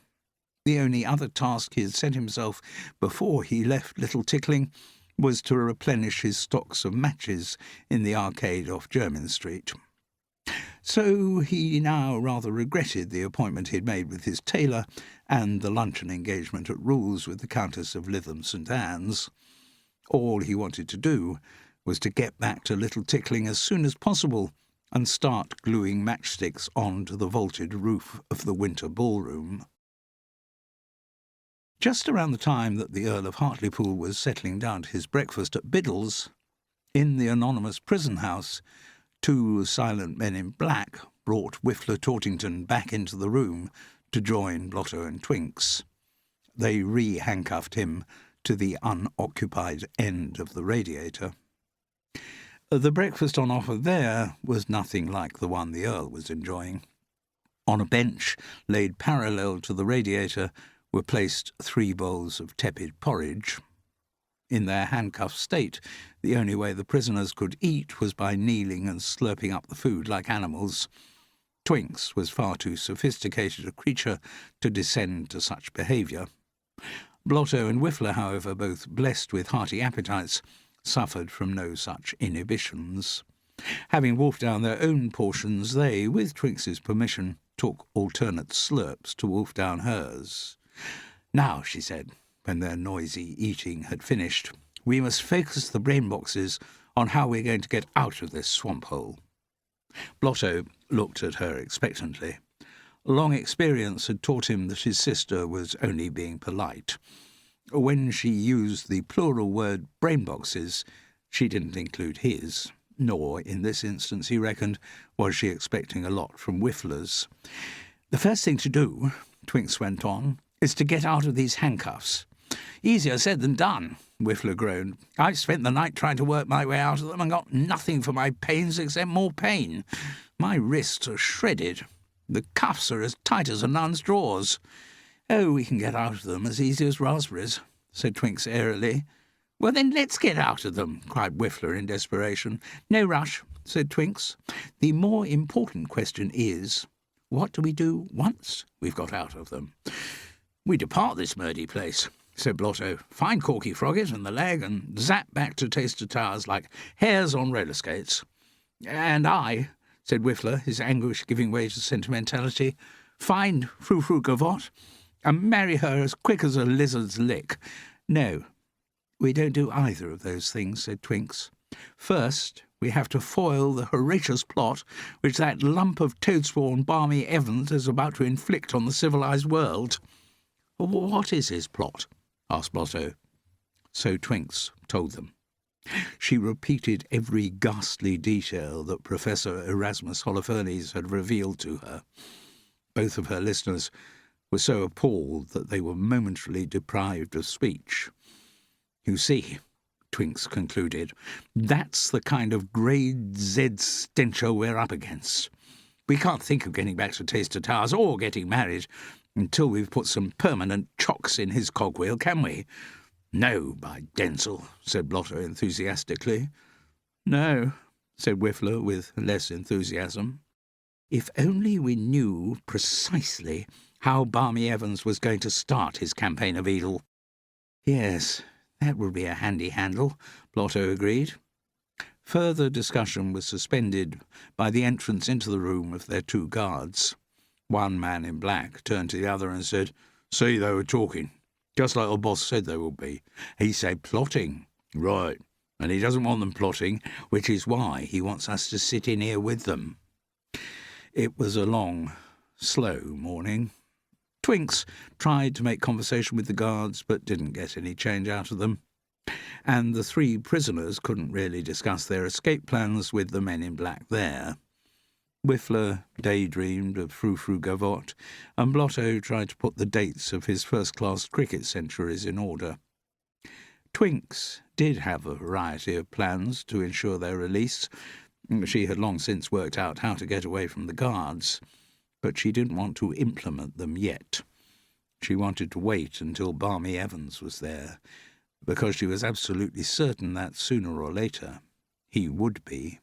The only other task he had set himself before he left Little Tickling was to replenish his stocks of matches in the arcade off Jermyn Street. So he now rather regretted the appointment he had made with his tailor and the luncheon engagement at Rule's with the Countess of Lytham St. Anne's. All he wanted to do was to get back to Little Tickling as soon as possible and start gluing matchsticks onto the vaulted roof of the Winter Ballroom. Just around the time that the Earl of Hartlepool was settling down to his breakfast at Biddle's, in the anonymous prison house, two silent men in black brought Whiffler Tortington back into the room to join Blotto and Twinks. They re-handcuffed him to the unoccupied end of the radiator. The breakfast on offer there was nothing like the one the Earl was enjoying. On a bench laid parallel to the radiator were placed 3 bowls of tepid porridge. In their handcuffed state, the only way the prisoners could eat was by kneeling and slurping up the food like animals. Twinks was far too sophisticated a creature to descend to such behaviour. Blotto and Whiffler, however, both blessed with hearty appetites, suffered from no such inhibitions. Having wolfed down their own portions, they, with Twinks's permission, took alternate slurps to wolf down hers. "Now," she said, when their noisy eating had finished, "we must focus the brain boxes on how we're going to get out of this swamp hole." Blotto looked at her expectantly. Long experience had taught him that his sister was only being polite. When she used the plural word brain boxes, she didn't include his, nor, in this instance, he reckoned, was she expecting a lot from Whiffler's. "The first thing to do," Twinks went on, "is to get out of these handcuffs." "Easier said than done," Whiffler groaned. "I've spent the night trying to work my way out of them and got nothing for my pains except more pain. My wrists are shredded. The cuffs are as tight as a nun's drawers." "Oh, we can get out of them as easy as raspberries," said Twinks airily. "Well, then let's get out of them," cried Whiffler in desperation. "No rush," said Twinks. "The more important question is, what do we do once we've got out of them?" "We depart this murdy place," said Blotto. "Find Corky Frogget and the leg and zap back to Taster Towers like hares on roller skates." "And I," said Whiffler, his anguish giving way to sentimentality, "find Frou-Frou Gavotte and marry her as quick as a lizard's lick." "No, we don't do either of those things," said Twinks. "First, we have to foil the Horatius plot which that lump of toad-spawn Barmy Evans is about to inflict on the civilised world." "What is his plot?" asked Blotto. So Twinks told them. She repeated every ghastly detail that Professor Erasmus Holofernes had revealed to her. Both of her listeners were so appalled that they were momentarily deprived of speech. "You see," Twinks concluded, "that's the kind of grade Z stencher we're up against. We can't think of getting back to Taster Towers or getting married until we've put some permanent chocks in his cogwheel, can we?" "No, by Denzil," said Blotto enthusiastically. "No," said Whiffler with less enthusiasm. "If only we knew precisely how Barmy Evans was going to start his campaign of evil." "Yes, that would be a handy handle," Blotto agreed. Further discussion was suspended by the entrance into the room of their two guards. One man in black turned to the other and said, "See, they were talking, just like our boss said they would be. He said plotting." "Right, and he doesn't want them plotting, which is why he wants us to sit in here with them." It was a long, slow morning. Twinks tried to make conversation with the guards, but didn't get any change out of them. And the three prisoners couldn't really discuss their escape plans with the men in black there. Whiffler daydreamed of Frou-Frou Gavotte, and Blotto tried to put the dates of his first-class cricket centuries in order. Twinks did have a variety of plans to ensure their release. She had long since worked out how to get away from the guards, but she didn't want to implement them yet. She wanted to wait until Barmy Evans was there, because she was absolutely certain that sooner or later he would be.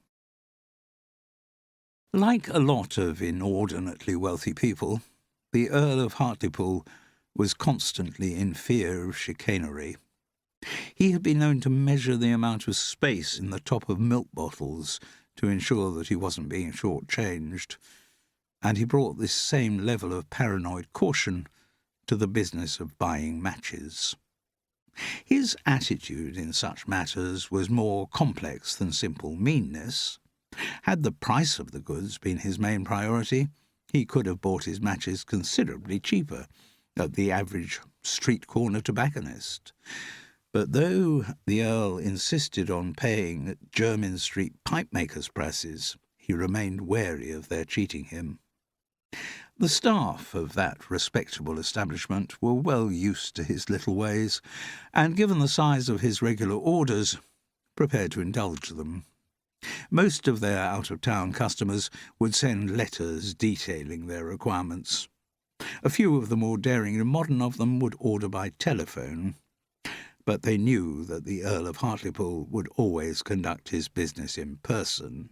Like a lot of inordinately wealthy people, the Earl of Hartlepool was constantly in fear of chicanery. He had been known to measure the amount of space in the top of milk bottles to ensure that he wasn't being short-changed, and he brought this same level of paranoid caution to the business of buying matches. His attitude in such matters was more complex than simple meanness. Had the price of the goods been his main priority, he could have bought his matches considerably cheaper at the average street-corner tobacconist. But though the Earl insisted on paying at Jermyn Street pipe-makers' prices, he remained wary of their cheating him. The staff of that respectable establishment were well used to his little ways, and given the size of his regular orders, prepared to indulge them. Most of their out-of-town customers would send letters detailing their requirements. A few of the more daring and modern of them would order by telephone, but they knew that the Earl of Hartlepool would always conduct his business in person.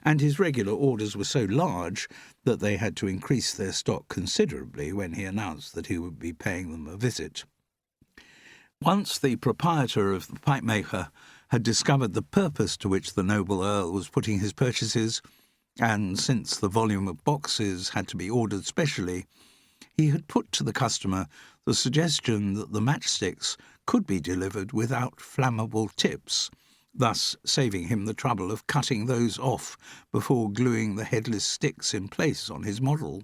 And his regular orders were so large that they had to increase their stock considerably when he announced that he would be paying them a visit. Once the proprietor of the pipe-maker had discovered the purpose to which the noble Earl was putting his purchases, and since the volume of boxes had to be ordered specially, He had put to the customer the suggestion that the matchsticks could be delivered without flammable tips, thus saving him the trouble of cutting those off before gluing the headless sticks in place on his model.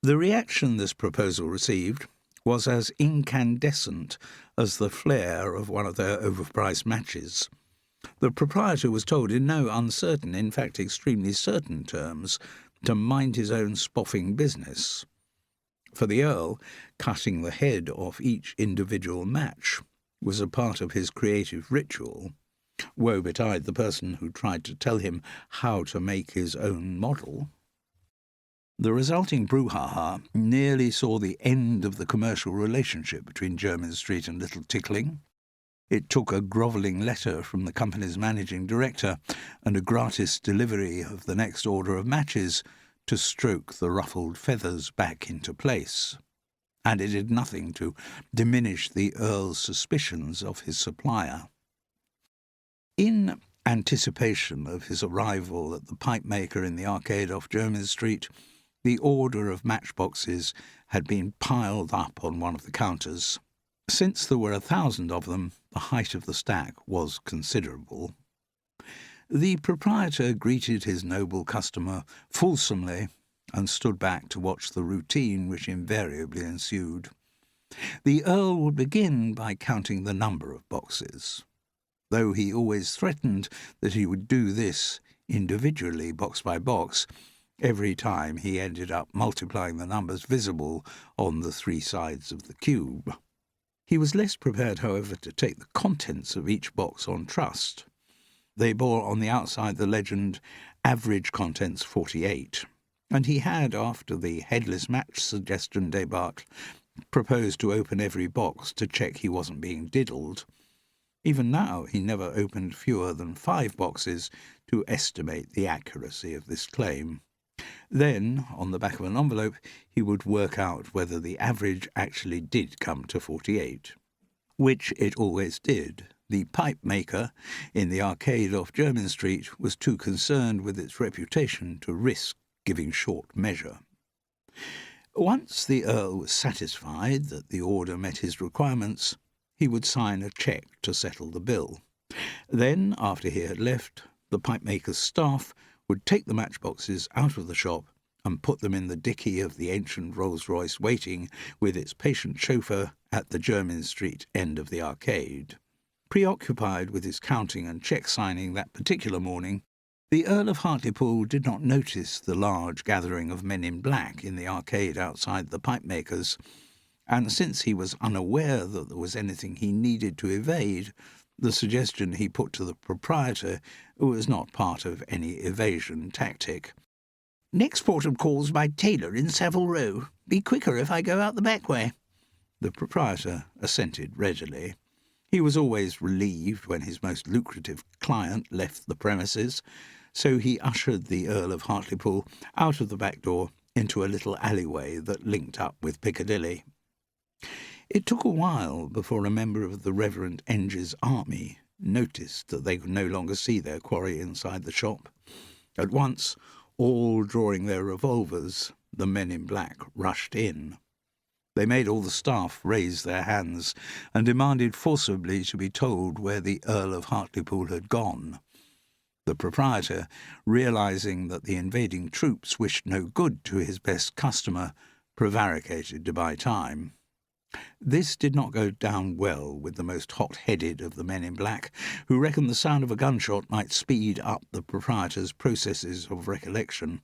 The reaction this proposal received was as incandescent as the flare of one of their overpriced matches. The proprietor was told in no uncertain, in fact extremely certain terms, to mind his own spoffing business. For the Earl, cutting the head off each individual match was a part of his creative ritual. Woe betide the person who tried to tell him how to make his own model. The resulting brouhaha nearly saw the end of the commercial relationship between Jermyn Street and Little Tickling. It took a grovelling letter from the company's managing director and a gratis delivery of the next order of matches to stroke the ruffled feathers back into place. And it did nothing to diminish the Earl's suspicions of his supplier. In anticipation of his arrival at the pipe maker in the arcade off Jermyn Street, the order of matchboxes had been piled up on one of the counters. Since there were 1,000 of them, the height of the stack was considerable. The proprietor greeted his noble customer fulsomely and stood back to watch the routine which invariably ensued. The Earl would begin by counting the number of boxes, though he always threatened that he would do this individually, box by box. Every time he ended up multiplying the numbers visible on the 3 sides of the cube. He was less prepared, however, to take the contents of each box on trust. They bore on the outside the legend, "Average contents 48", and he had, after the headless match suggestion debacle, proposed to open every box to check he wasn't being diddled. Even now he never opened fewer than 5 boxes to estimate the accuracy of this claim. Then, on the back of an envelope, he would work out whether the average actually did come to 48. Which it always did. The pipe maker in the arcade off Jermyn Street was too concerned with its reputation to risk giving short measure. Once the Earl was satisfied that the order met his requirements, he would sign a cheque to settle the bill. Then, after he had left, the pipe maker's staff would take the matchboxes out of the shop and put them in the dicky of the ancient Rolls-Royce waiting with its patient chauffeur at the Jermyn Street end of the arcade. Preoccupied with his counting and cheque-signing that particular morning, the Earl of Hartlepool did not notice the large gathering of men in black in the arcade outside the pipe maker's, and since he was unaware that there was anything he needed to evade, the suggestion he put to the proprietor was not part of any evasion tactic. "Next port of call's by Taylor in Savile Row. Be quicker if I go out the back way." The proprietor assented readily. He was always relieved when his most lucrative client left the premises, so he ushered the Earl of Hartlepool out of the back door into a little alleyway that linked up with Piccadilly. It took a while before a member of the Reverend Enge's army noticed that they could no longer see their quarry inside the shop. At once, all drawing their revolvers, the men in black rushed in. They made all the staff raise their hands and demanded forcibly to be told where the Earl of Hartlepool had gone. The proprietor, realizing that the invading troops wished no good to his best customer, prevaricated to buy time. This did not go down well with the most hot-headed of the men in black, who reckoned the sound of a gunshot might speed up the proprietor's processes of recollection.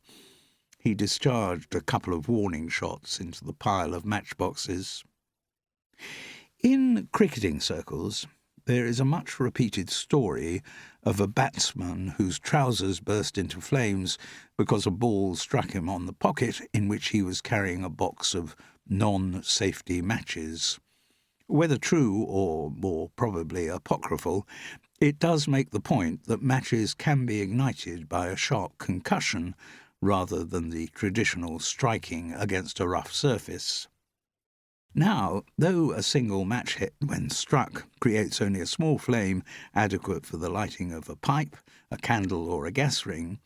He discharged a couple of warning shots into the pile of matchboxes. In cricketing circles, there is a much-repeated story of a batsman whose trousers burst into flames because a ball struck him on the pocket in which he was carrying a box of non-safety matches. Whether true or, more probably, apocryphal, it does make the point that matches can be ignited by a sharp concussion rather than the traditional striking against a rough surface. Now, though a single match head, when struck, creates only a small flame adequate for the lighting of a pipe, a candle or a gas ring,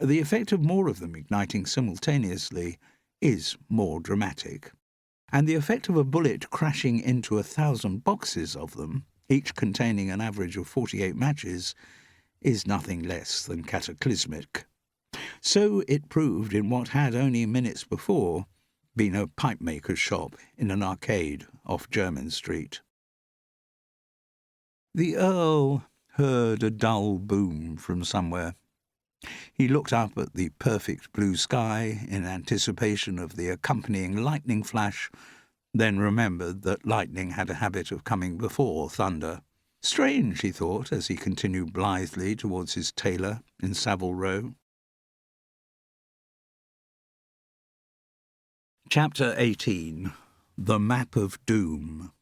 the effect of more of them igniting simultaneously is more dramatic. And the effect of a bullet crashing into 1,000 boxes of them, each containing an average of 48 matches, is nothing less than cataclysmic. So it proved in what had only minutes before been a pipe maker's shop in an arcade off Jermyn Street. The Earl heard a dull boom from somewhere. He looked up at the perfect blue sky in anticipation of the accompanying lightning flash, then remembered that lightning had a habit of coming before thunder. Strange, he thought, as he continued blithely towards his tailor in Savile Row. Chapter 18. The Map of Doom.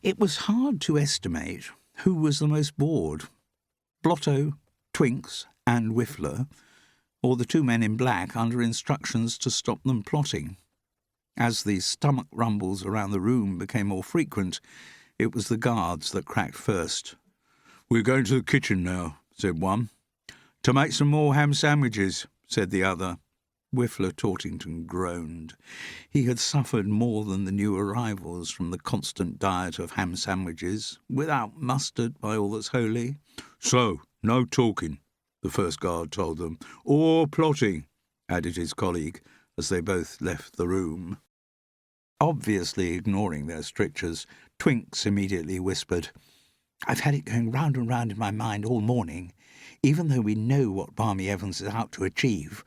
It was hard to estimate who was the most bored, Blotto, Twinks, and Whiffler, or the two men in black under instructions to stop them plotting. As the stomach rumbles around the room became more frequent, it was the guards that cracked first. "We're going to the kitchen now," said one. "To make some more ham sandwiches," said the other. Whiffler Tortington groaned. He had suffered more than the new arrivals from the constant diet of ham sandwiches, without mustard, by all that's holy. "So, no talking," the first guard told them. "Or plotting," added his colleague, as they both left the room. Obviously ignoring their strictures, Twinks immediately whispered, "I've had it going round and round in my mind all morning. Even though we know what Barmy Evans is out to achieve,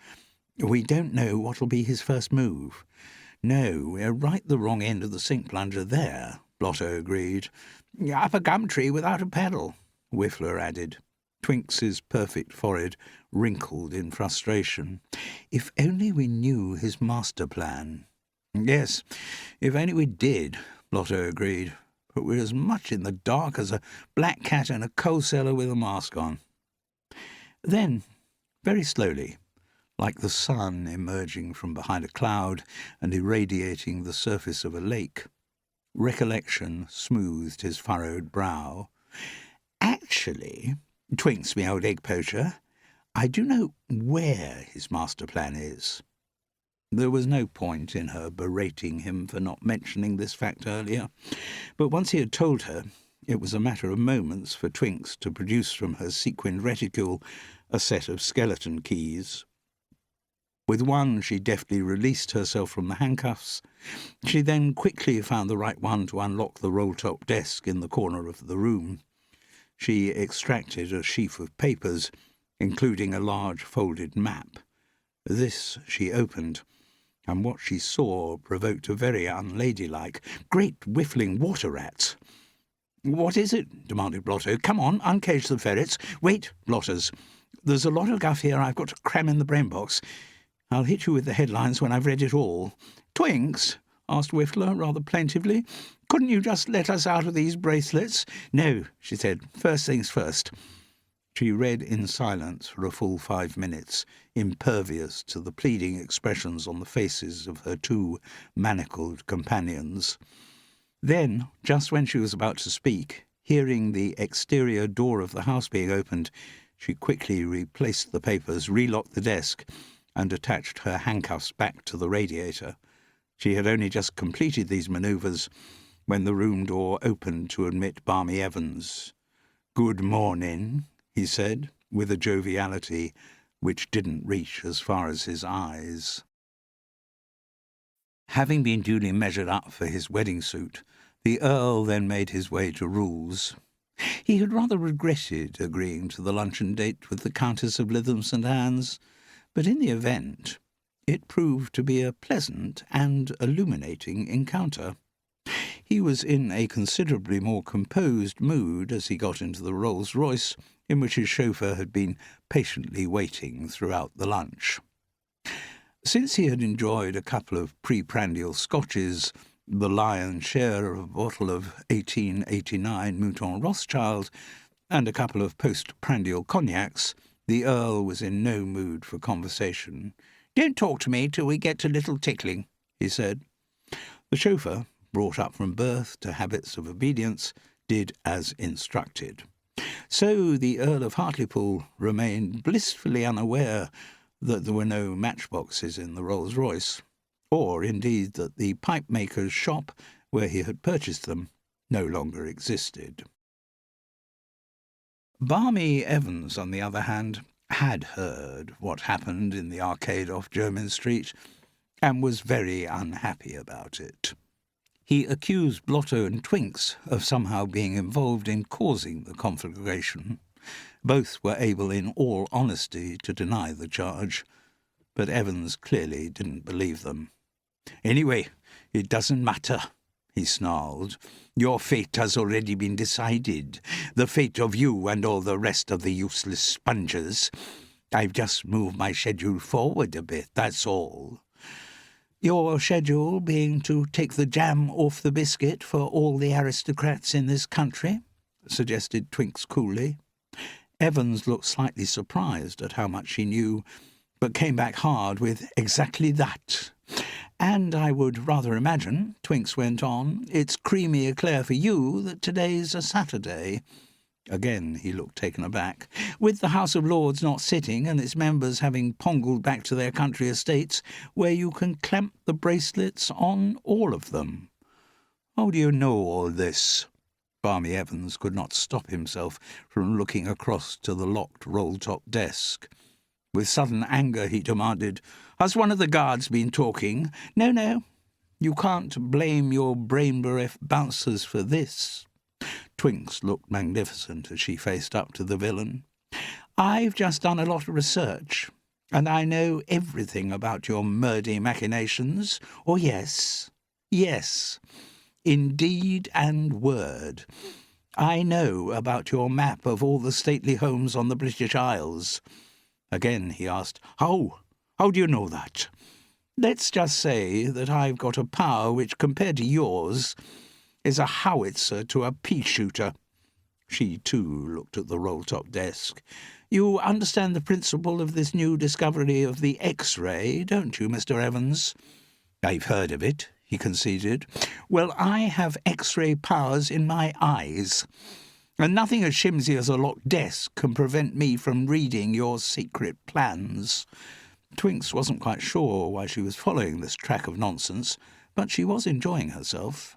we don't know what'll be his first move." "No, we're right the wrong end of the sink plunger there," Blotto agreed. "Up a gum tree without a pedal," Whiffler added. Twinks's perfect forehead wrinkled in frustration. "If only we knew his master plan." "Yes, if only we did," Blotto agreed. "But we're as much in the dark as a black cat in a coal cellar with a mask on." Then, very slowly, like the sun emerging from behind a cloud and irradiating the surface of a lake, recollection smoothed his furrowed brow. "Actually, Twinks, me old egg poacher, I do know where his master plan is." There was no point in her berating him for not mentioning this fact earlier, but once he had told her, it was a matter of moments for Twinks to produce from her sequined reticule a set of skeleton keys. With one, she deftly released herself from the handcuffs. She then quickly found the right one to unlock the roll-top desk in the corner of the room. She extracted a sheaf of papers, including a large folded map. This she opened, and what she saw provoked a very unladylike, "Great whiffling water rats!" "What is it?" demanded Blotto. "Come on, uncage the ferrets. Wait, Blotters. There's a lot of guff here I've got to cram in the brain box. I'll hit you with the headlines when I've read it all." "Twinks," asked Whiffler rather plaintively, "couldn't you just let us out of these bracelets?" "No," she said. "First things first." She read in silence for a full 5 minutes, impervious to the pleading expressions on the faces of her two manacled companions. Then, just when she was about to speak, hearing the exterior door of the house being opened, she quickly replaced the papers, relocked the desk, and attached her handcuffs back to the radiator. She had only just completed these manoeuvres when the room door opened to admit Barmy Evans. "Good morning," he said, with a joviality which didn't reach as far as his eyes. Having been duly measured up for his wedding suit, the Earl then made his way to Rules. He had rather regretted agreeing to the luncheon date with the Countess of Lytham St. Anne's, but in the event it proved to be a pleasant and illuminating encounter. He was in a considerably more composed mood as he got into the Rolls-Royce in which his chauffeur had been patiently waiting throughout the lunch. Since he had enjoyed a couple of pre-prandial scotches, the lion's share of a bottle of 1889 Mouton Rothschild, and a couple of post-prandial cognacs, the Earl was in no mood for conversation. "Don't talk to me till we get to Little Tickling," he said. The chauffeur, brought up from birth to habits of obedience, did as instructed. So the Earl of Hartlepool remained blissfully unaware that there were no matchboxes in the Rolls-Royce, or indeed that the pipe maker's shop where he had purchased them no longer existed. Barmy Evans, on the other hand, had heard what happened in the arcade off Jermyn Street, and was very unhappy about it. He accused Blotto and Twinks of somehow being involved in causing the conflagration. Both were able in all honesty to deny the charge, but Evans clearly didn't believe them. "Anyway, it doesn't matter," he snarled. "Your fate has already been decided, the fate of you and all the rest of the useless sponges. I've just moved my schedule forward a bit, that's all." "Your schedule being to take the jam off the biscuit for all the aristocrats in this country?" suggested Twinks coolly. Evans looked slightly surprised at how much he knew, but came back hard with "exactly that. And I would rather imagine," Twinks went on, "it's creamy eclair for you that today's a Saturday." Again he looked taken aback. "With the House of Lords not sitting and its members having pongled back to their country estates, where you can clamp the bracelets on all of them." "How do you know all this?" Barmy Evans could not stop himself from looking across to the locked roll-top desk. With sudden anger he demanded, "Has one of the guards been talking?" No. You can't blame your brain-bereft bouncers for this." Twinks looked magnificent as she faced up to the villain. "I've just done a lot of research, and I know everything about your murdy machinations. Oh, yes, in deed and word. I know about your map of all the stately homes on the British Isles." Again he asked, How do you know that?" "Let's just say that I've got a power which, compared to yours, is a howitzer to a pea-shooter." She, too, looked at the roll-top desk. "You understand the principle of this new discovery of the X-ray, don't you, Mr. Evans?" "I've heard of it," he conceded. "Well, I have X-ray powers in my eyes, and nothing as shimsy as a locked desk can prevent me from reading your secret plans." Twinks wasn't quite sure why she was following this track of nonsense, but she was enjoying herself,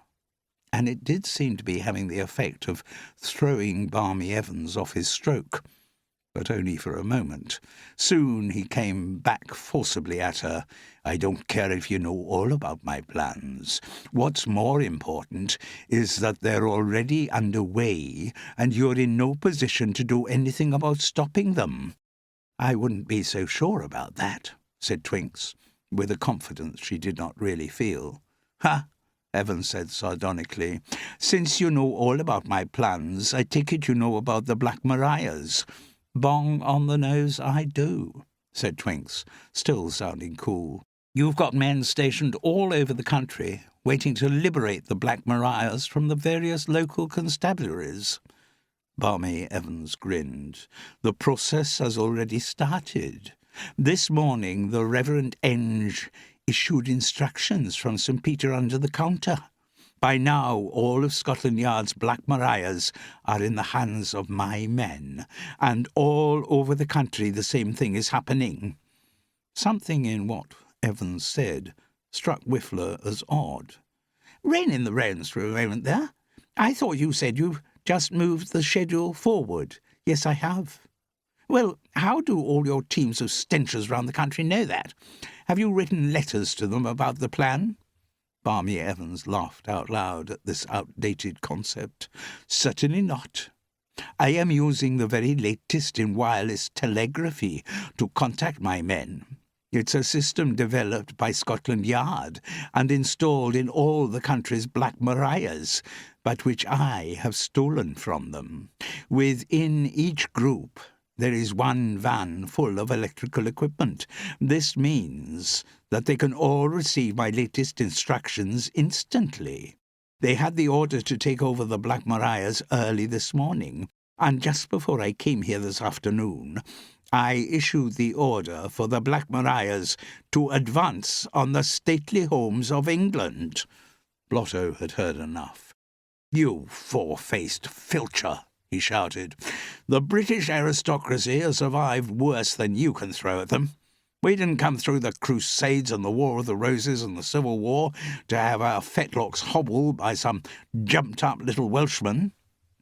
and it did seem to be having the effect of throwing Barmy Evans off his stroke, but only for a moment. Soon he came back forcibly at her. "I don't care if you know all about my plans. What's more important is that they're already underway, and you're in no position to do anything about stopping them." "I wouldn't be so sure about that," said Twinks, with a confidence she did not really feel. "Ha!" Evans said sardonically. "Since you know all about my plans, I take it you know about the Black Marias." "Bong on the nose, I do," said Twinks, still sounding cool. "You've got men stationed all over the country, waiting to liberate the Black Marias from the various local constabularies." Barmy Evans grinned. "The process has already started. This morning the Reverend Enge issued instructions from St. Peter under the counter. By now all of Scotland Yard's Black Marias are in the hands of my men, and all over the country the same thing is happening." Something in what Evans said struck Whiffler as odd. "Rein in the reins for a moment there. I thought you said you've just moved the schedule forward." "Yes, I have." "Well, how do all your teams of stenchers round the country know that? Have you written letters to them about the plan?" Barmy Evans laughed out loud at this outdated concept. "Certainly not. I am using the very latest in wireless telegraphy to contact my men. It's a system developed by Scotland Yard and installed in all the country's Black Marias, but which I have stolen from them. Within each group there is one van full of electrical equipment. This means that they can all receive my latest instructions instantly. They had the order to take over the Black Marias early this morning, and just before I came here this afternoon, I issued the order for the Black Marias to advance on the stately homes of England." Blotto had heard enough. "You four-faced filcher," he shouted. "The British aristocracy has survived worse than you can throw at them. We didn't come through the Crusades and the War of the Roses and the Civil War to have our fetlocks hobbled by some jumped-up little Welshman.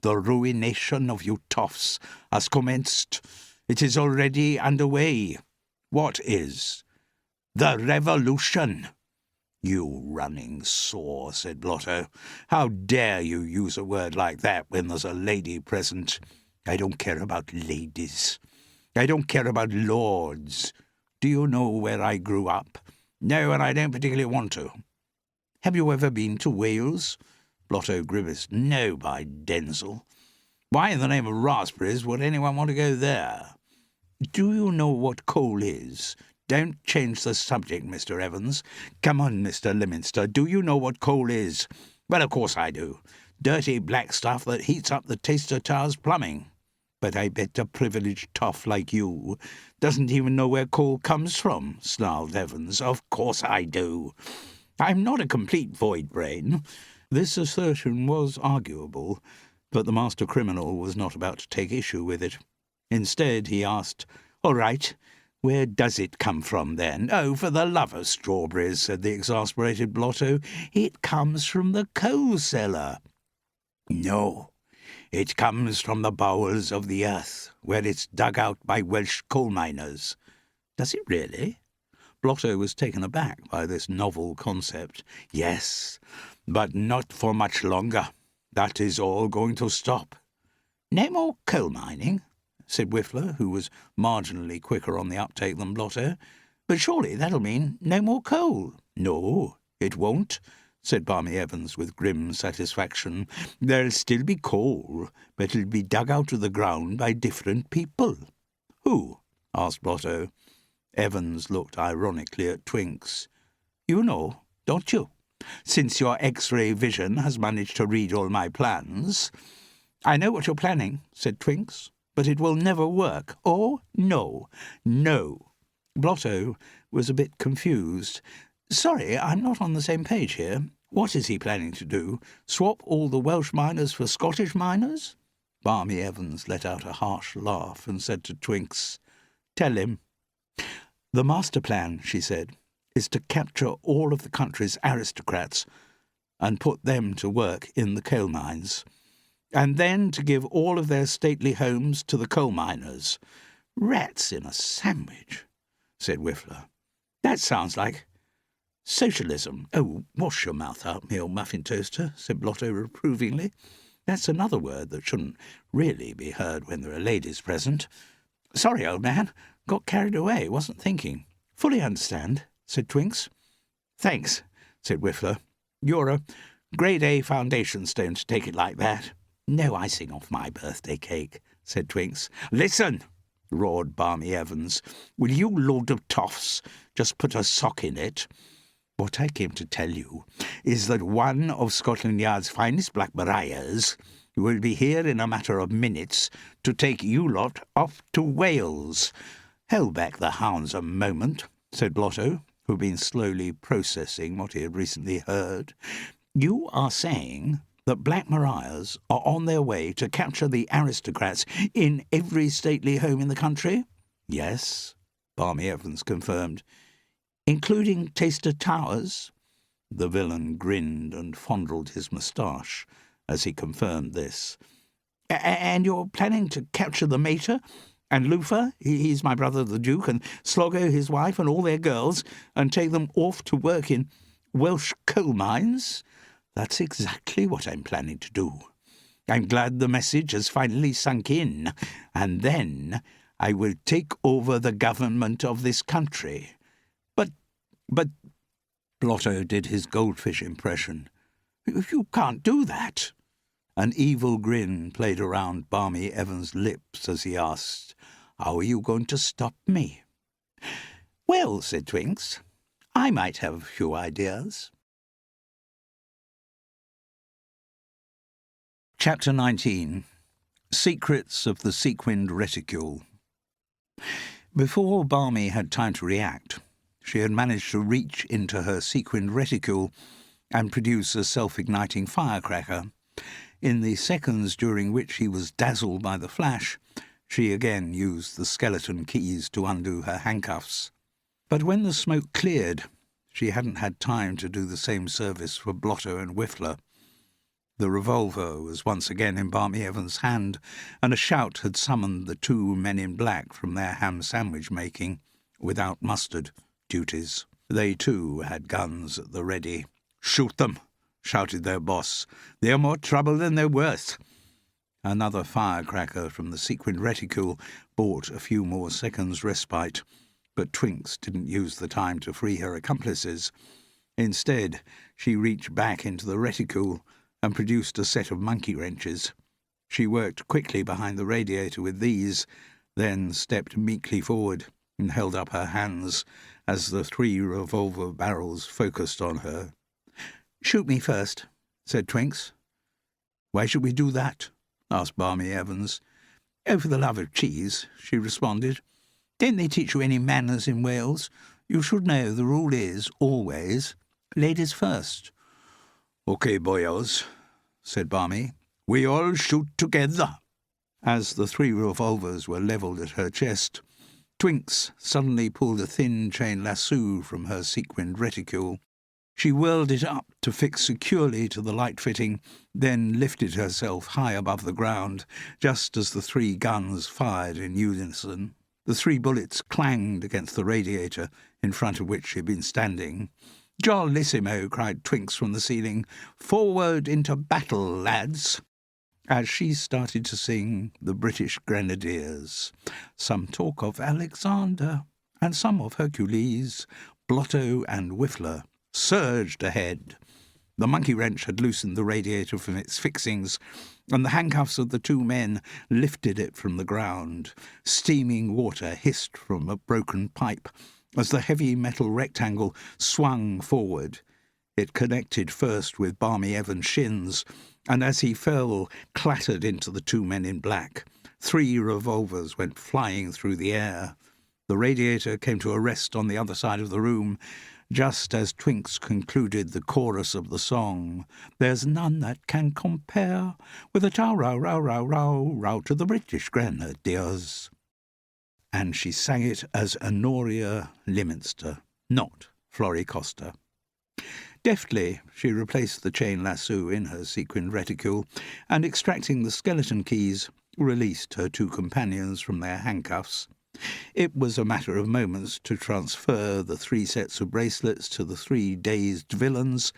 The ruination of you toffs has commenced. It is already underway. What is? The revolution. You running sore, said Blotto. How dare you use a word like that when there's a lady present? I don't care about ladies. I don't care about lords. Do you know where I grew up? No, and I don't particularly want to. Have you ever been to Wales? Blotto grimaced. No, by Denzel. Why in the name of raspberries would anyone want to go there? Do you know what coal is? Don't change the subject, Mr. Evans. Come on, Mr. Leominster, do you know what coal is? Well, of course I do. Dirty black stuff that heats up the Taster Tower's plumbing. But I bet a privileged toff like you doesn't even know where coal comes from, snarled Evans. Of course I do. I'm not a complete void brain. This assertion was arguable, but the master criminal was not about to take issue with it. Instead, he asked, All right, where does it come from, then? Oh, for the love of strawberries, said the exasperated Blotto. It comes from the coal cellar. No, it comes from the bowels of the earth, where it's dug out by Welsh coal miners. Does it really? Blotto was taken aback by this novel concept. Yes, but not for much longer. That is all going to stop. No more coal mining, said Whiffler, who was marginally quicker on the uptake than Blotto. But surely that'll mean no more coal. No, it won't, said Barmy Evans with grim satisfaction. There'll still be coal, but it'll be dug out of the ground by different people. Who? Asked Blotto. Evans looked ironically at Twinks. You know, don't you? Since your X-ray vision has managed to read all my plans. I know what you're planning, said Twinks, but it will never work. Oh, no, no. Blotto was a bit confused. Sorry, I'm not on the same page here. What is he planning to do? Swap all the Welsh miners for Scottish miners? Barmy Evans let out a harsh laugh and said to Twinks, Tell him. The master plan, she said, is to capture all of the country's aristocrats and put them to work in the coal mines, and then to give all of their stately homes to the coal miners. Rats in a sandwich, said Whiffler. That sounds like socialism. Oh, wash your mouth out, me old muffin toaster, said Blotto reprovingly. That's another word that shouldn't really be heard when there are ladies present. Sorry, old man. Got carried away. Wasn't thinking. Fully understand, said Twinks. Thanks, said Whiffler. You're a grade A foundation stone to take it like that. No icing off my birthday cake, said Twinks. Listen, roared Barmy Evans. Will you lord of toffs just put a sock in it? What I came to tell you is that one of Scotland Yard's finest Black Marias will be here in a matter of minutes to take you lot off to Wales. Hold back the hounds a moment, said Blotto, who had been slowly processing what he had recently heard. You are saying that Black Marias are on their way to capture the aristocrats in every stately home in the country? Yes, Barmy Evans confirmed. Including Taster Towers? The villain grinned and fondled his moustache as he confirmed this. And you're planning to capture the Mater? And Lufa, he's my brother the Duke, and Sloggo, his wife, and all their girls, and take them off to work in Welsh coal mines? That's exactly what I'm planning to do. I'm glad the message has finally sunk in, and then I will take over the government of this country. But, Blotto did his goldfish impression. You can't do that. An evil grin played around Barmy Evans' lips as he asked, How are you going to stop me? Well, said Twinks, I might have a few ideas. Chapter 19. Secrets of the Sequined Reticule. Before Barmy had time to react, she had managed to reach into her sequined reticule and produce a self-igniting firecracker. In the seconds during which he was dazzled by the flash, she again used the skeleton keys to undo her handcuffs. But when the smoke cleared, she hadn't had time to do the same service for Blotto and Whiffler. The revolver was once again in Barmy Evans' hand, and a shout had summoned the two men in black from their ham sandwich making, without mustard, duties. They too had guns at the ready. "Shoot them!" shouted their boss. "They're more trouble than they're worth." Another firecracker from the sequined reticule bought a few more seconds' respite, but Twinks didn't use the time to free her accomplices. Instead, she reached back into the reticule and produced a set of monkey wrenches. She worked quickly behind the radiator with these, then stepped meekly forward and held up her hands as the 3 revolver barrels focused on her. "Shoot me first," said Twinks. "Why should we do that?" asked Barmy Evans. "Oh, for the love of cheese," she responded. "Don't they teach you any manners in Wales? You should know the rule is, always, ladies first." "OK, boyos," said Barmy. "We all shoot together." As the 3 revolvers were levelled at her chest, Twinks suddenly pulled a thin chain lasso from her sequined reticule. She whirled it up to fix securely to the light fitting, then lifted herself high above the ground, just as the 3 guns fired in unison. The 3 bullets clanged against the radiator in front of which she had been standing. "Jollissimo!" cried Twinks from the ceiling. "Forward into battle, lads!" As she started to sing the British Grenadiers, some talk of Alexander and some of Hercules, Blotto and Whiffler surged ahead. The monkey wrench had loosened the radiator from its fixings, and the handcuffs of the 2 men lifted it from the ground. Steaming water hissed from a broken pipe as the heavy metal rectangle swung forward. It connected first with Barmy Evans' shins, and as he fell, clattered into the 2 men in black. 3 revolvers went flying through the air. The radiator came to a rest on the other side of the room, just as Twinks concluded the chorus of the song, "There's none that can compare with a tow-row-row-row-row to the British Grenadiers." And she sang it as Honoria Lyminster, not Florrie Costa. Deftly, she replaced the chain lasso in her sequined reticule, and extracting the skeleton keys, released her 2 companions from their handcuffs. It was a matter of moments to transfer the 3 sets of bracelets to the 3 dazed villains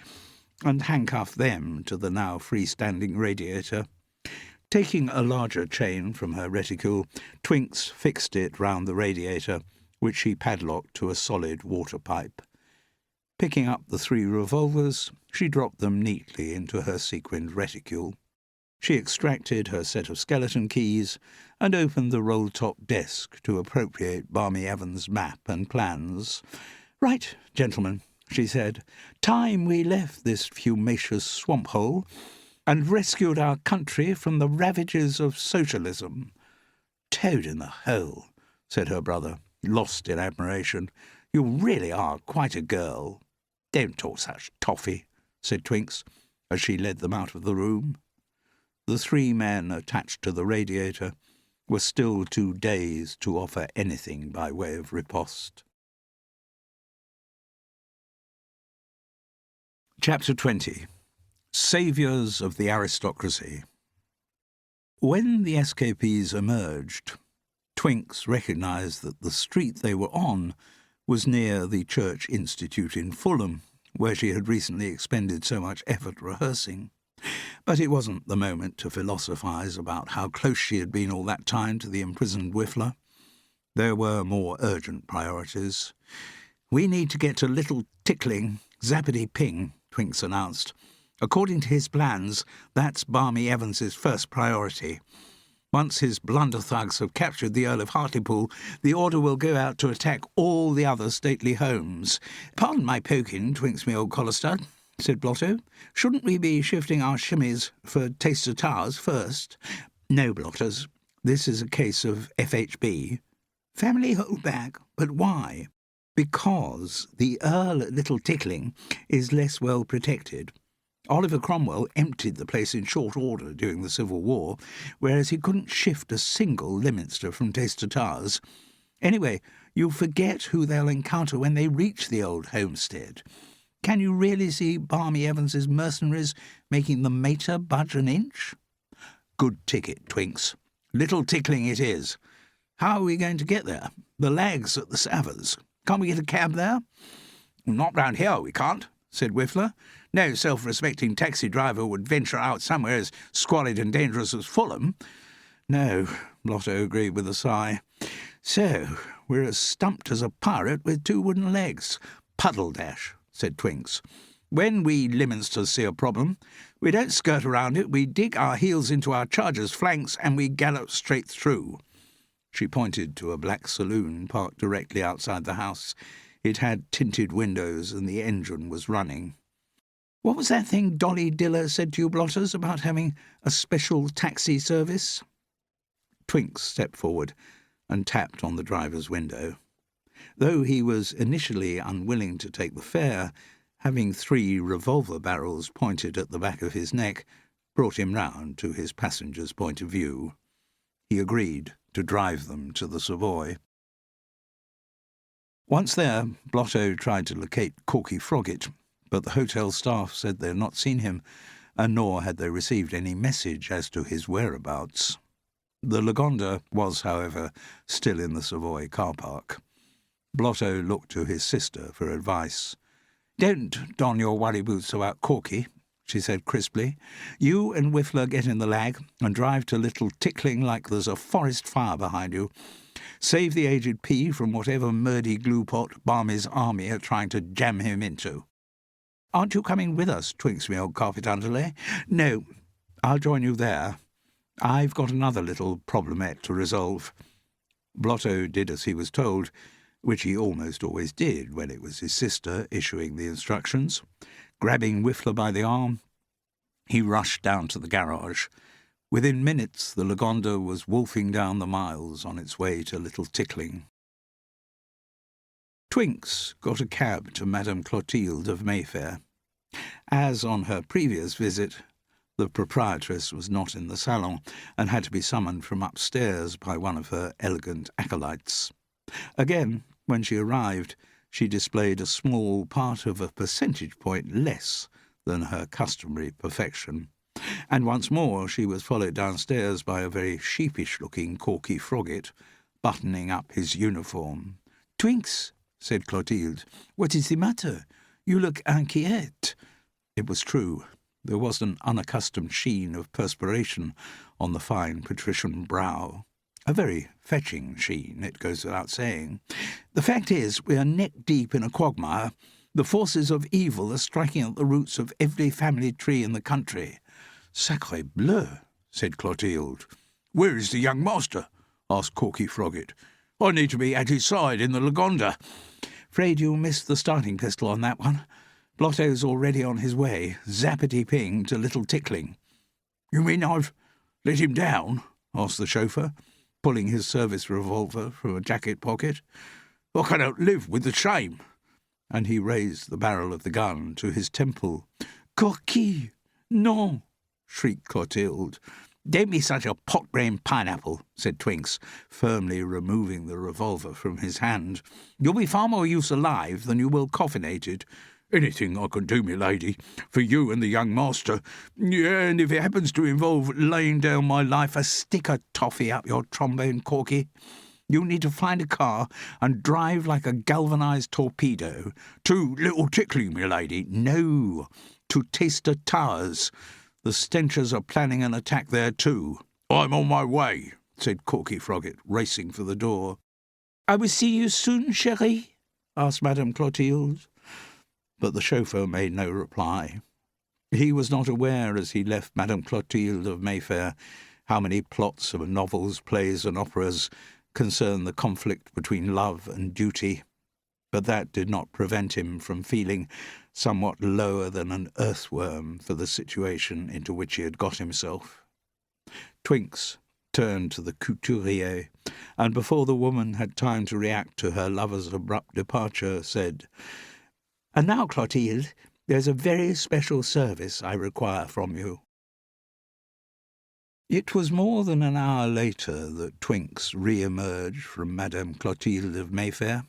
and handcuff them to the now freestanding radiator. Taking a larger chain from her reticule, Twinks fixed it round the radiator, which she padlocked to a solid water pipe. Picking up the 3 revolvers, she dropped them neatly into her sequined reticule. She extracted her set of skeleton keys and opened the roll-top desk to appropriate Barmy Evans' map and plans. "Right, gentlemen," she said, "time we left this fumacious swamp-hole and rescued our country from the ravages of socialism." "Toad in the hole," said her brother, lost in admiration. "You really are quite a girl." "Don't talk such toffee," said Twinks, as she led them out of the room. The 3 men attached to the radiator were still too dazed to offer anything by way of riposte. Chapter 20. Saviours of the Aristocracy. When the escapees emerged, Twinks recognised that the street they were on was near the Church Institute in Fulham, where she had recently expended so much effort rehearsing. But it wasn't the moment to philosophise about how close she had been all that time to the imprisoned Whiffler. There were more urgent priorities. "We need to get to Little Tickling, Zappity-Ping," Twinks announced. "According to his plans, that's Barmy Evans's first priority. Once his blunder thugs have captured the Earl of Hartlepool, the order will go out to attack all the other stately homes." "Pardon my poking, Twinks, me old collar-stud," said Blotto. "Shouldn't we be shifting our shimmies for Taster Towers first?" "No, Blotters. This is a case of FHB. Family holdback. But why? Because the Earl at Little Tickling is less well protected. Oliver Cromwell emptied the place in short order during the Civil War, whereas he couldn't shift a single Lyminster from Taster Towers. Anyway, You'll forget who they'll encounter when they reach the old homestead. Can you really see Barmy Evans's mercenaries making the mater budge an inch? Good ticket, Twinks. Little tickling it is. How are we going to get there? The lag's at the Savers. Can't we get a cab there? Not round here, we can't, said Whiffler. No self-respecting taxi driver would venture out somewhere as squalid and dangerous as Fulham. No, Blotto agreed with a sigh. So, we're as stumped as a pirate with two wooden legs. Puddle dash, said Twinks. When we Lyminsters see a problem, we don't skirt around it, we dig our heels into our charger's flanks and we gallop straight through. She pointed to a black saloon parked directly outside the house. It had tinted windows and the engine was running. What was that thing Dolly Diller said to you, Blotters, about having a special taxi service? Twinks stepped forward and tapped on the driver's window. Though he was initially unwilling to take the fare, having 3 revolver barrels pointed at the back of his neck brought him round to his passenger's point of view. He agreed to drive them to the Savoy. Once there, Blotto tried to locate Corky Froggatt, but the hotel staff said they had not seen him, and nor had they received any message as to his whereabouts. The Lagonda was, however, still in the Savoy car park. Blotto looked to his sister for advice. "Don't don your worry boots about Corky," she said crisply. "You and Whiffler get in the lag and drive to Little Tickling like there's a forest fire behind you. Save the aged P from whatever murdy gluepot Barmy's army are trying to jam him into." "Aren't you coming with us, Twinks, me old carpet underlay?" "No, I'll join you there. I've got another little problemette to resolve." Blotto did as he was told, which he almost always did when it was his sister issuing the instructions. Grabbing Whiffler by the arm, he rushed down to the garage. Within minutes, the Lagonda was wolfing down the miles on its way to Little Tickling. Twinks got a cab to Madame Clotilde of Mayfair. As on her previous visit, the proprietress was not in the salon and had to be summoned from upstairs by one of her elegant acolytes. Again, when she arrived, she displayed a small part of a percentage point less than her customary perfection. And once more she was followed downstairs by a very sheepish-looking Corky Froggatt, buttoning up his uniform. "Twinks," said Clotilde, "what is the matter? You look inquiet." It was true. There was an unaccustomed sheen of perspiration on the fine patrician brow. A very fetching sheen, it goes without saying. "The fact is, we are neck-deep in a quagmire. The forces of evil are striking at the roots of every family tree in the country." "Sacré bleu," said Clotilde. "Where is the young master?" asked Corky Froggatt. "I need to be at his side in the Lagonda." "Afraid you'll miss the starting pistol on that one. Blotto's already on his way, zappity-ping to Little Tickling." "You mean I've let him down?" asked the chauffeur, pulling his service revolver from a jacket pocket. "I cannot live with the shame." And he raised the barrel of the gun to his temple. "Corky, non!" shrieked Clotilde. "Don't be such a pot-brained pineapple," said Twinks, firmly removing the revolver from his hand. "You'll be far more use alive than you will coffinated." "Anything I can do, my lady, for you and the young master. Yeah, and if it happens to involve laying down my life, a stick of toffee up your trombone, Corky. You'll need to find a car and drive like a galvanised torpedo to Little Tickling, my lady. No, to Taster Towers. The Stenchers are planning an attack there too." "I'm on my way," said Corky Froggatt, racing for the door. "I will see you soon, chérie?" asked Madame Clotilde. But the chauffeur made no reply. He was not aware, as he left Madame Clotilde of Mayfair, how many plots of novels, plays, and operas concern the conflict between love and duty. But that did not prevent him from feeling somewhat lower than an earthworm for the situation into which he had got himself. Twinks turned to the couturier, and before the woman had time to react to her lover's abrupt departure, said, "And now, Clotilde, there's a very special service I require from you." It was more than an hour later that Twinks re-emerged from Madame Clotilde of Mayfair.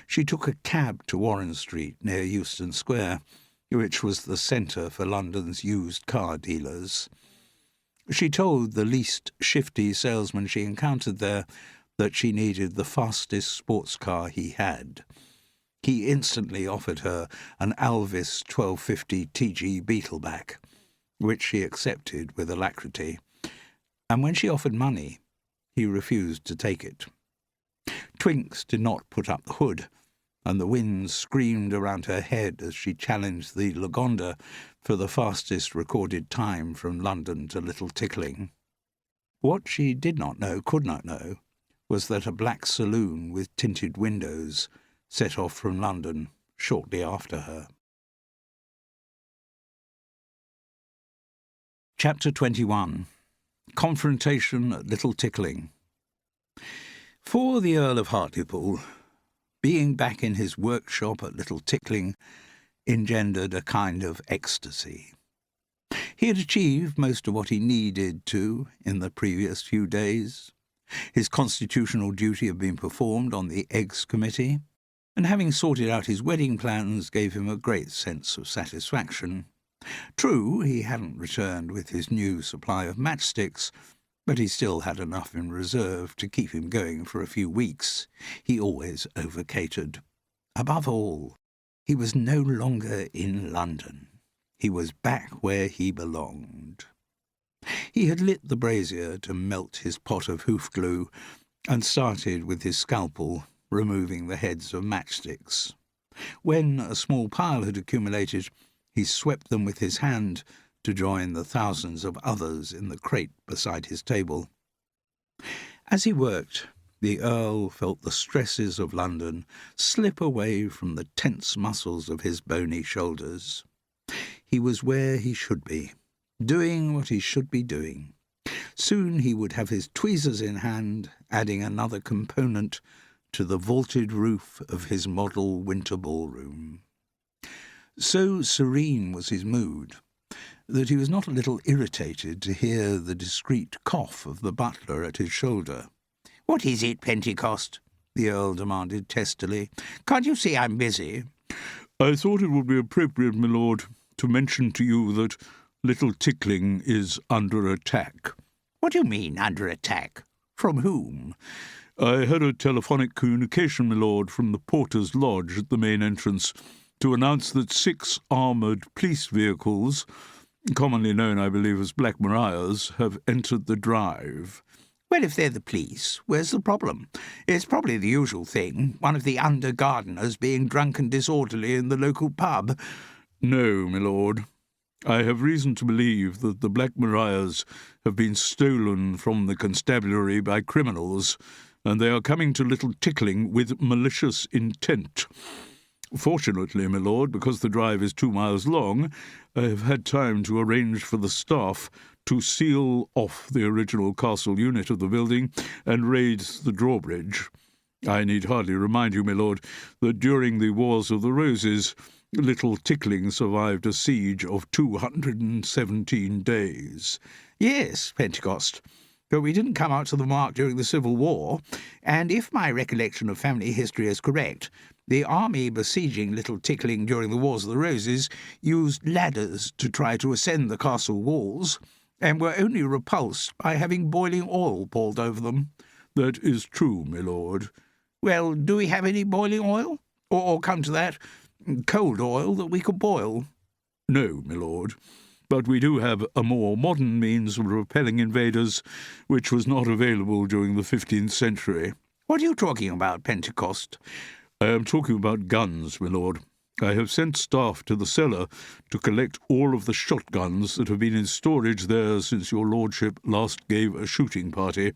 She took a cab to Warren Street near Euston Square, which was the centre for London's used car dealers. She told the least shifty salesman she encountered there that she needed the fastest sports car he had. He instantly offered her an Alvis 1250 TG Beetleback, which she accepted with alacrity, and when she offered money, he refused to take it. Twinks did not put up the hood, and the wind screamed around her head as she challenged the Lagonda for the fastest recorded time from London to Little Tickling. What she did not know, could not know, was that a black saloon with tinted windows set off from London shortly after her. Chapter 21. Confrontation at Little Tickling. For the Earl of Hartlepool, being back in his workshop at Little Tickling engendered a kind of ecstasy. He had achieved most of what he needed to in the previous few days. His constitutional duty had been performed on the Eggs Committee, and having sorted out his wedding plans gave him a great sense of satisfaction. True, he hadn't returned with his new supply of matchsticks, but he still had enough in reserve to keep him going for a few weeks. He always over-catered. Above all, he was no longer in London. He was back where he belonged. He had lit the brazier to melt his pot of hoof glue and started with his scalpel, removing the heads of matchsticks. When a small pile had accumulated, he swept them with his hand to join the thousands of others in the crate beside his table. As he worked, the Earl felt the stresses of London slip away from the tense muscles of his bony shoulders. He was where he should be, doing what he should be doing. Soon he would have his tweezers in hand, adding another component to the vaulted roof of his model winter ballroom. So serene was his mood that he was not a little irritated to hear the discreet cough of the butler at his shoulder. "What is it, Pentecost?" the Earl demanded testily. "Can't you see I'm busy?" "I thought it would be appropriate, my lord, to mention to you that Little Tickling is under attack." "What do you mean, under attack? From whom?" "I had a telephonic communication, my lord, from the porter's lodge at the main entrance to announce that 6 armoured police vehicles, commonly known, I believe, as Black Marias, have entered the drive." "Well, if they're the police, where's the problem? It's probably the usual thing, one of the under-gardeners being drunk and disorderly in the local pub." "No, my lord. I have reason to believe that the Black Marias have been stolen from the constabulary by criminals, and they are coming to Little Tickling with malicious intent. Fortunately, my lord, because the drive is 2 miles long, I have had time to arrange for the staff to seal off the original castle unit of the building and raise the drawbridge. I need hardly remind you, my lord, that during the Wars of the Roses, Little Tickling survived a siege of 217 days. "Yes, Pentecost, but we didn't come out to the mark during the Civil War, and if my recollection of family history is correct, the army besieging Little Tickling during the Wars of the Roses used ladders to try to ascend the castle walls, and were only repulsed by having boiling oil poured over them." "That is true, my lord." "Well, do we have any boiling oil? Or come to that, cold oil that we could boil?" "No, my lord. But we do have a more modern means of repelling invaders, which was not available during the 15th century. "What are you talking about, Pentecost?" "I am talking about guns, my lord. I have sent staff to the cellar to collect all of the shotguns that have been in storage there since your lordship last gave a shooting party,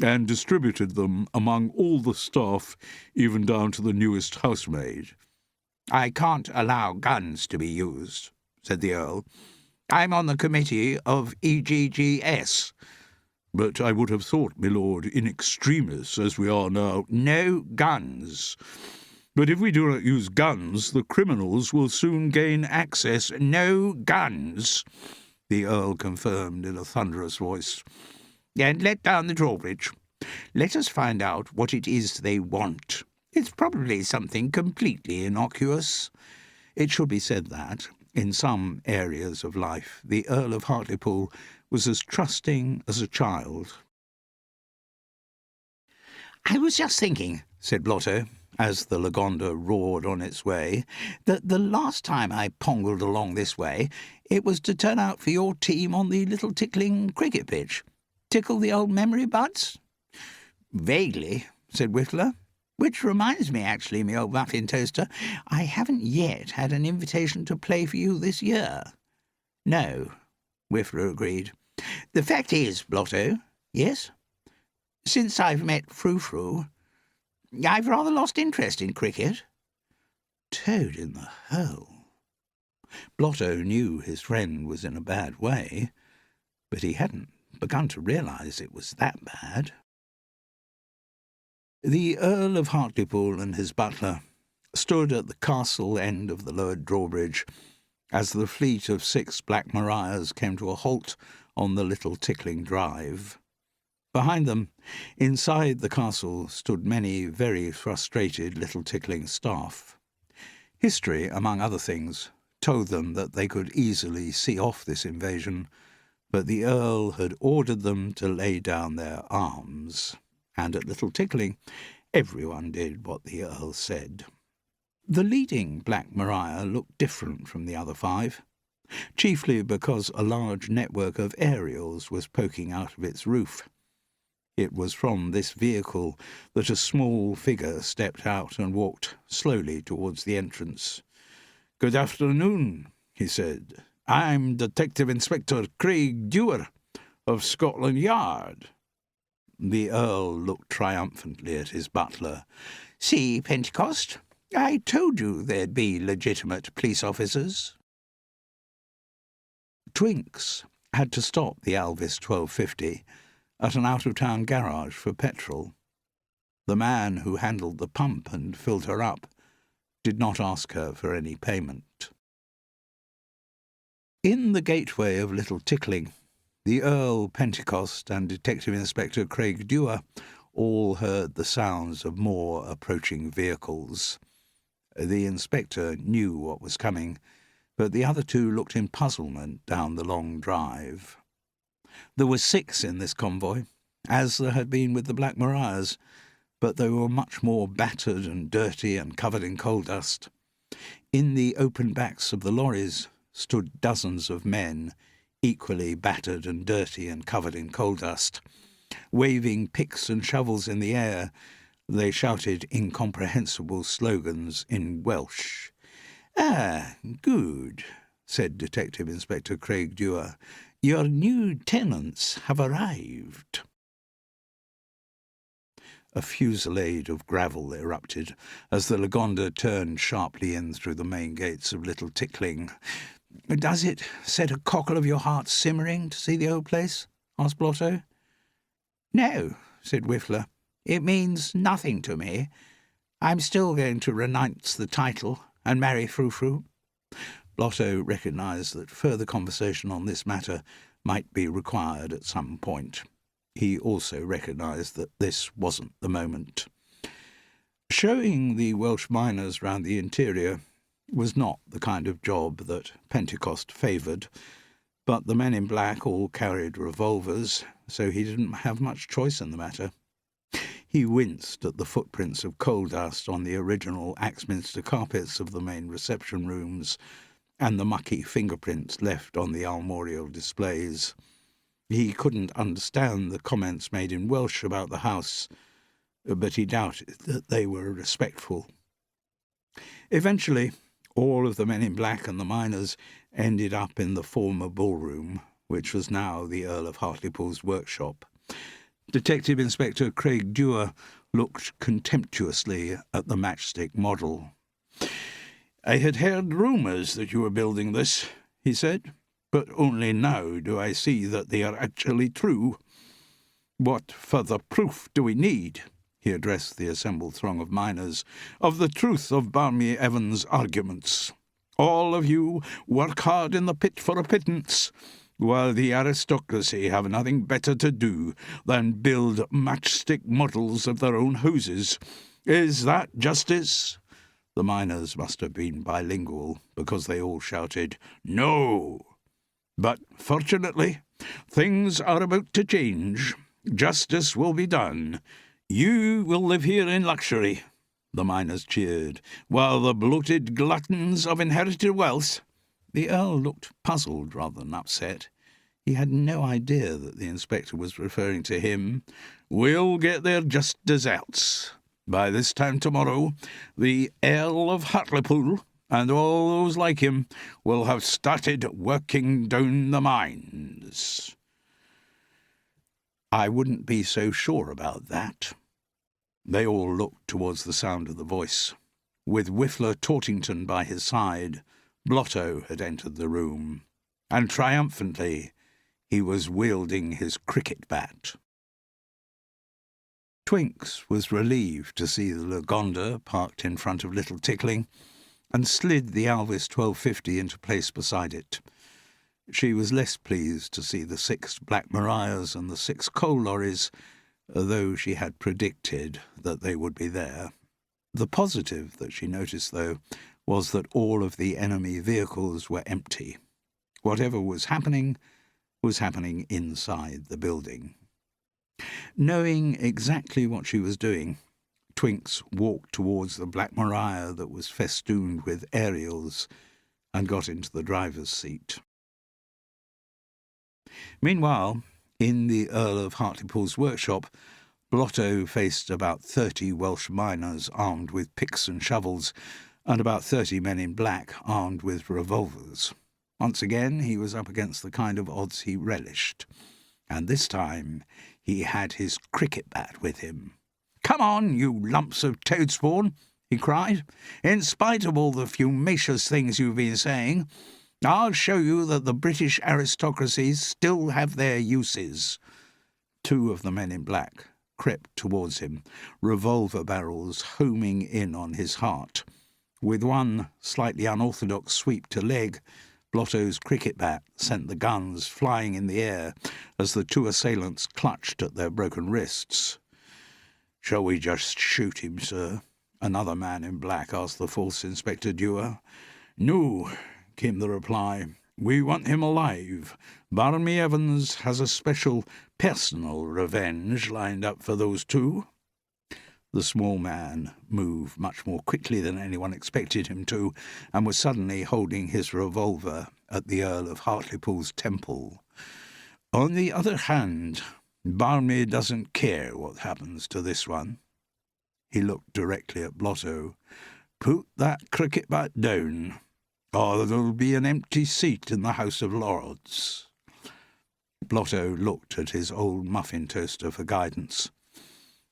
and distributed them among all the staff, even down to the newest housemaid." "I can't allow guns to be used," said the Earl. "I'm on the committee of EGGS." "But I would have thought, my lord, in extremis, as we are now—" "No guns." "But if we do not use guns, the criminals will soon gain access." "No guns." the Earl confirmed in a thunderous voice, "and let down the drawbridge. Let us find out what it is they want. It's probably something completely innocuous." It should be said that, in some areas of life, the Earl of Hartlepool was as trusting as a child. "I was just thinking," said Blotto, as the Lagonda roared on its way, "that the last time I pongled along this way, it was to turn out for your team on the little tickling cricket pitch. Tickle the old memory buds?" "Vaguely," said Whittler. "Which reminds me, actually, me old muffin toaster, I haven't yet had an invitation to play for you this year." "No," Whittler agreed. "The fact is, Blotto—" "Yes?" "Since I've met Frou-Frou, I've rather lost interest in cricket." Toad in the hole. Blotto knew his friend was in a bad way, but he hadn't begun to realise it was that bad. The Earl of Hartlepool and his butler stood at the castle end of the lowered drawbridge as the fleet of 6 Black Marias came to a halt on the little tickling drive. Behind them, inside the castle, stood many very frustrated little tickling staff. History, among other things, told them that they could easily see off this invasion, but the Earl had ordered them to lay down their arms, and at Little Tickling everyone did what the Earl said. The leading Black Maria looked different from the other 5, chiefly because a large network of aerials was poking out of its roof. It was from this vehicle that a small figure stepped out and walked slowly towards the entrance. "Good afternoon," he said. "I'm Detective Inspector Craig Dewar of Scotland Yard." The Earl looked triumphantly at his butler. "See, Pentecost, I told you there'd be legitimate police officers." Twinks had to stop the Alvis 1250 at an out-of-town garage for petrol. The man who handled the pump and filled her up did not ask her for any payment. In the gateway of Little Tickling, the Earl, Pentecost, and Detective Inspector Craig Dewar all heard the sounds of more approaching vehicles. The inspector knew what was coming, but the other 2 looked in puzzlement down the long drive. There were 6 in this convoy, as there had been with the Black Marias, but they were much more battered and dirty and covered in coal dust. In the open backs of the lorries stood dozens of men, equally battered and dirty and covered in coal dust. Waving picks and shovels in the air, they shouted incomprehensible slogans in Welsh. "Ah, good," said Detective Inspector Craig Dewar. "Your new tenants have arrived." A fusillade of gravel erupted as the Lagonda turned sharply in through the main gates of Little Tickling. "Does it set a cockle of your heart simmering to see the old place?" asked Blotto. "No," said Whiffler. "It means nothing to me. I'm still going to renounce the title and marry Frou-Frou." Blotto recognised that further conversation on this matter might be required at some point. He also recognised that this wasn't the moment. Showing the Welsh miners round the interior was not the kind of job that Pentecost favoured, but the men in black all carried revolvers, so he didn't have much choice in the matter. He winced at the footprints of coal dust on the original Axminster carpets of the main reception rooms, and the mucky fingerprints left on the armorial displays. He couldn't understand the comments made in Welsh about the house, but he doubted that they were respectful. Eventually, all of the men in black and the miners ended up in the former ballroom, which was now the Earl of Hartlepool's workshop. Detective Inspector Craig Dewar looked contemptuously at the matchstick model. "I had heard rumours that you were building this," he said, "but only now do I see that they are actually true. What further proof do we need," he addressed the assembled throng of miners, "of the truth of Barmy Evans' arguments? All of you work hard in the pit for a pittance. while the aristocracy have nothing better to do than build matchstick models of their own houses. Is that justice?" The miners must have been bilingual, because they all shouted, "No!" But fortunately, things are about to change. Justice will be done. You will live here in luxury, the miners cheered, while the bloated gluttons of inherited wealth— The Earl looked puzzled rather than upset. He had no idea that the inspector was referring to him. "Will get their just deserts. By this time tomorrow, the Earl of Hartlepool and all those like him will have started working down the mines." "I wouldn't be so sure about that." They all looked towards the sound of the voice. With Whiffler Tortington by his side, Blotto had entered the room, and triumphantly he was wielding his cricket bat. Twinks was relieved to see the Lagonda parked in front of Little Tickling, and slid the Alvis 1250 into place beside it. She was less pleased to see the 6 Black Marias and the 6 coal lorries, though she had predicted that they would be there. The positive that she noticed, though, was that all of the enemy vehicles were empty. Whatever was happening inside the building. Knowing exactly what she was doing, Twinks walked towards the Black Maria that was festooned with aerials and got into the driver's seat. Meanwhile, in the Earl of Hartlepool's workshop, Blotto faced about 30 Welsh miners armed with picks and shovels, and about 30 men in black armed with revolvers. Once again, he was up against the kind of odds he relished, and this time he had his cricket bat with him. "Come on, you lumps of toad spawn," he cried. "In spite of all the fumacious things you've been saying, I'll show you that the British aristocracies still have their uses." 2 of the men in black crept towards him, revolver barrels homing in on his heart. With one slightly unorthodox sweep to leg, Blotto's cricket bat sent the guns flying in the air as the 2 assailants clutched at their broken wrists. "Shall we just shoot him, sir?" another man in black asked the false Inspector Dewar. "No," came the reply. "We want him alive. Barmy Evans has a special personal revenge lined up for those 2. The small man moved much more quickly than anyone expected him to, and was suddenly holding his revolver at the Earl of Hartlepool's temple. "On the other hand, Barmy doesn't care what happens to this one." He looked directly at Blotto. "Put that cricket bat down, or there'll be an empty seat in the House of Lords." Blotto looked at his old muffin toaster for guidance.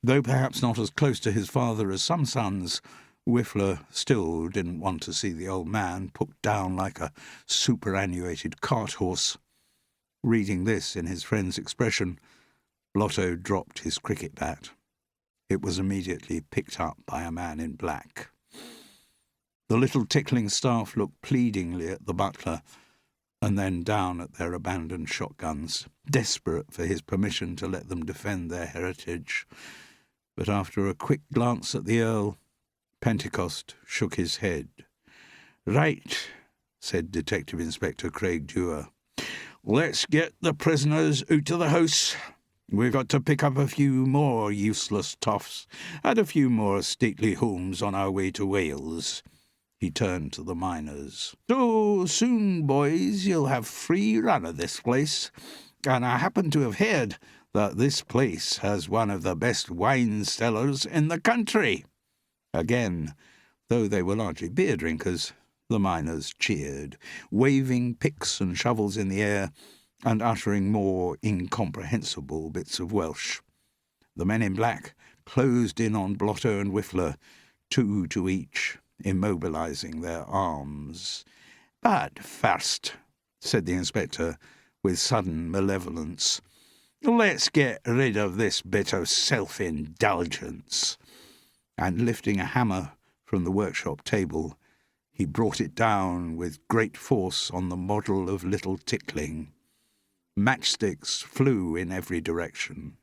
Though perhaps not as close to his father as some sons, Whiffler still didn't want to see the old man put down like a superannuated cart horse. Reading this in his friend's expression, Blotto dropped his cricket bat. It was immediately picked up by a man in black. The Little Tickling staff looked pleadingly at the butler, and then down at their abandoned shotguns, desperate for his permission to let them defend their heritage. But after a quick glance at the Earl, Pentecost shook his head. "Right," said Detective Inspector Craig Dewar. "Let's get the prisoners out of the house. We've got to pick up a few more useless toffs and a few more stately homes on our way to Wales." He turned to the miners. "So soon, boys, you'll have free run of this place, and I happen to have heard that this place has one of the best wine cellars in the country." Again, though they were largely beer drinkers, the miners cheered, waving picks and shovels in the air and uttering more incomprehensible bits of Welsh. The men in black closed in on Blotto and Whiffler, 2 to each, immobilizing their arms. "But first," said the inspector with sudden malevolence, "let's get rid of this bit of self-indulgence." And lifting a hammer from the workshop table, he brought it down with great force on the model of Little Tickling. Matchsticks flew in every direction.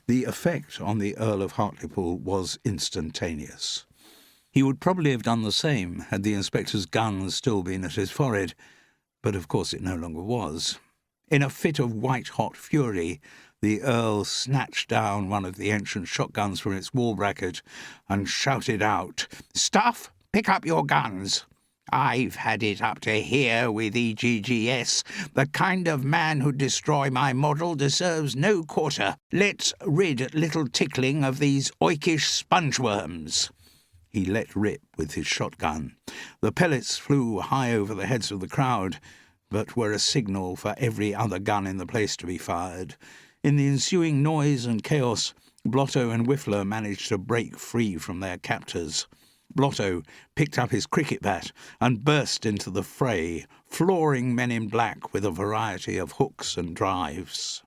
The effect on the Earl of Hartlepool was instantaneous. He would probably have done the same had the inspector's gun still been at his forehead, but of course it no longer was. In a fit of white-hot fury, the Earl snatched down one of the ancient shotguns from its wall bracket and shouted out, "Stuff! Pick up your guns! I've had it up to here with EGGS. The kind of man who'd destroy my model deserves no quarter. Let's rid little Tickling of these oikish spongeworms." He let rip with his shotgun. The pellets flew high over the heads of the crowd, but were a signal for every other gun in the place to be fired. In the ensuing noise and chaos, Blotto and Whiffler managed to break free from their captors. Blotto picked up his cricket bat and burst into the fray, flooring men in black with a variety of hooks and drives.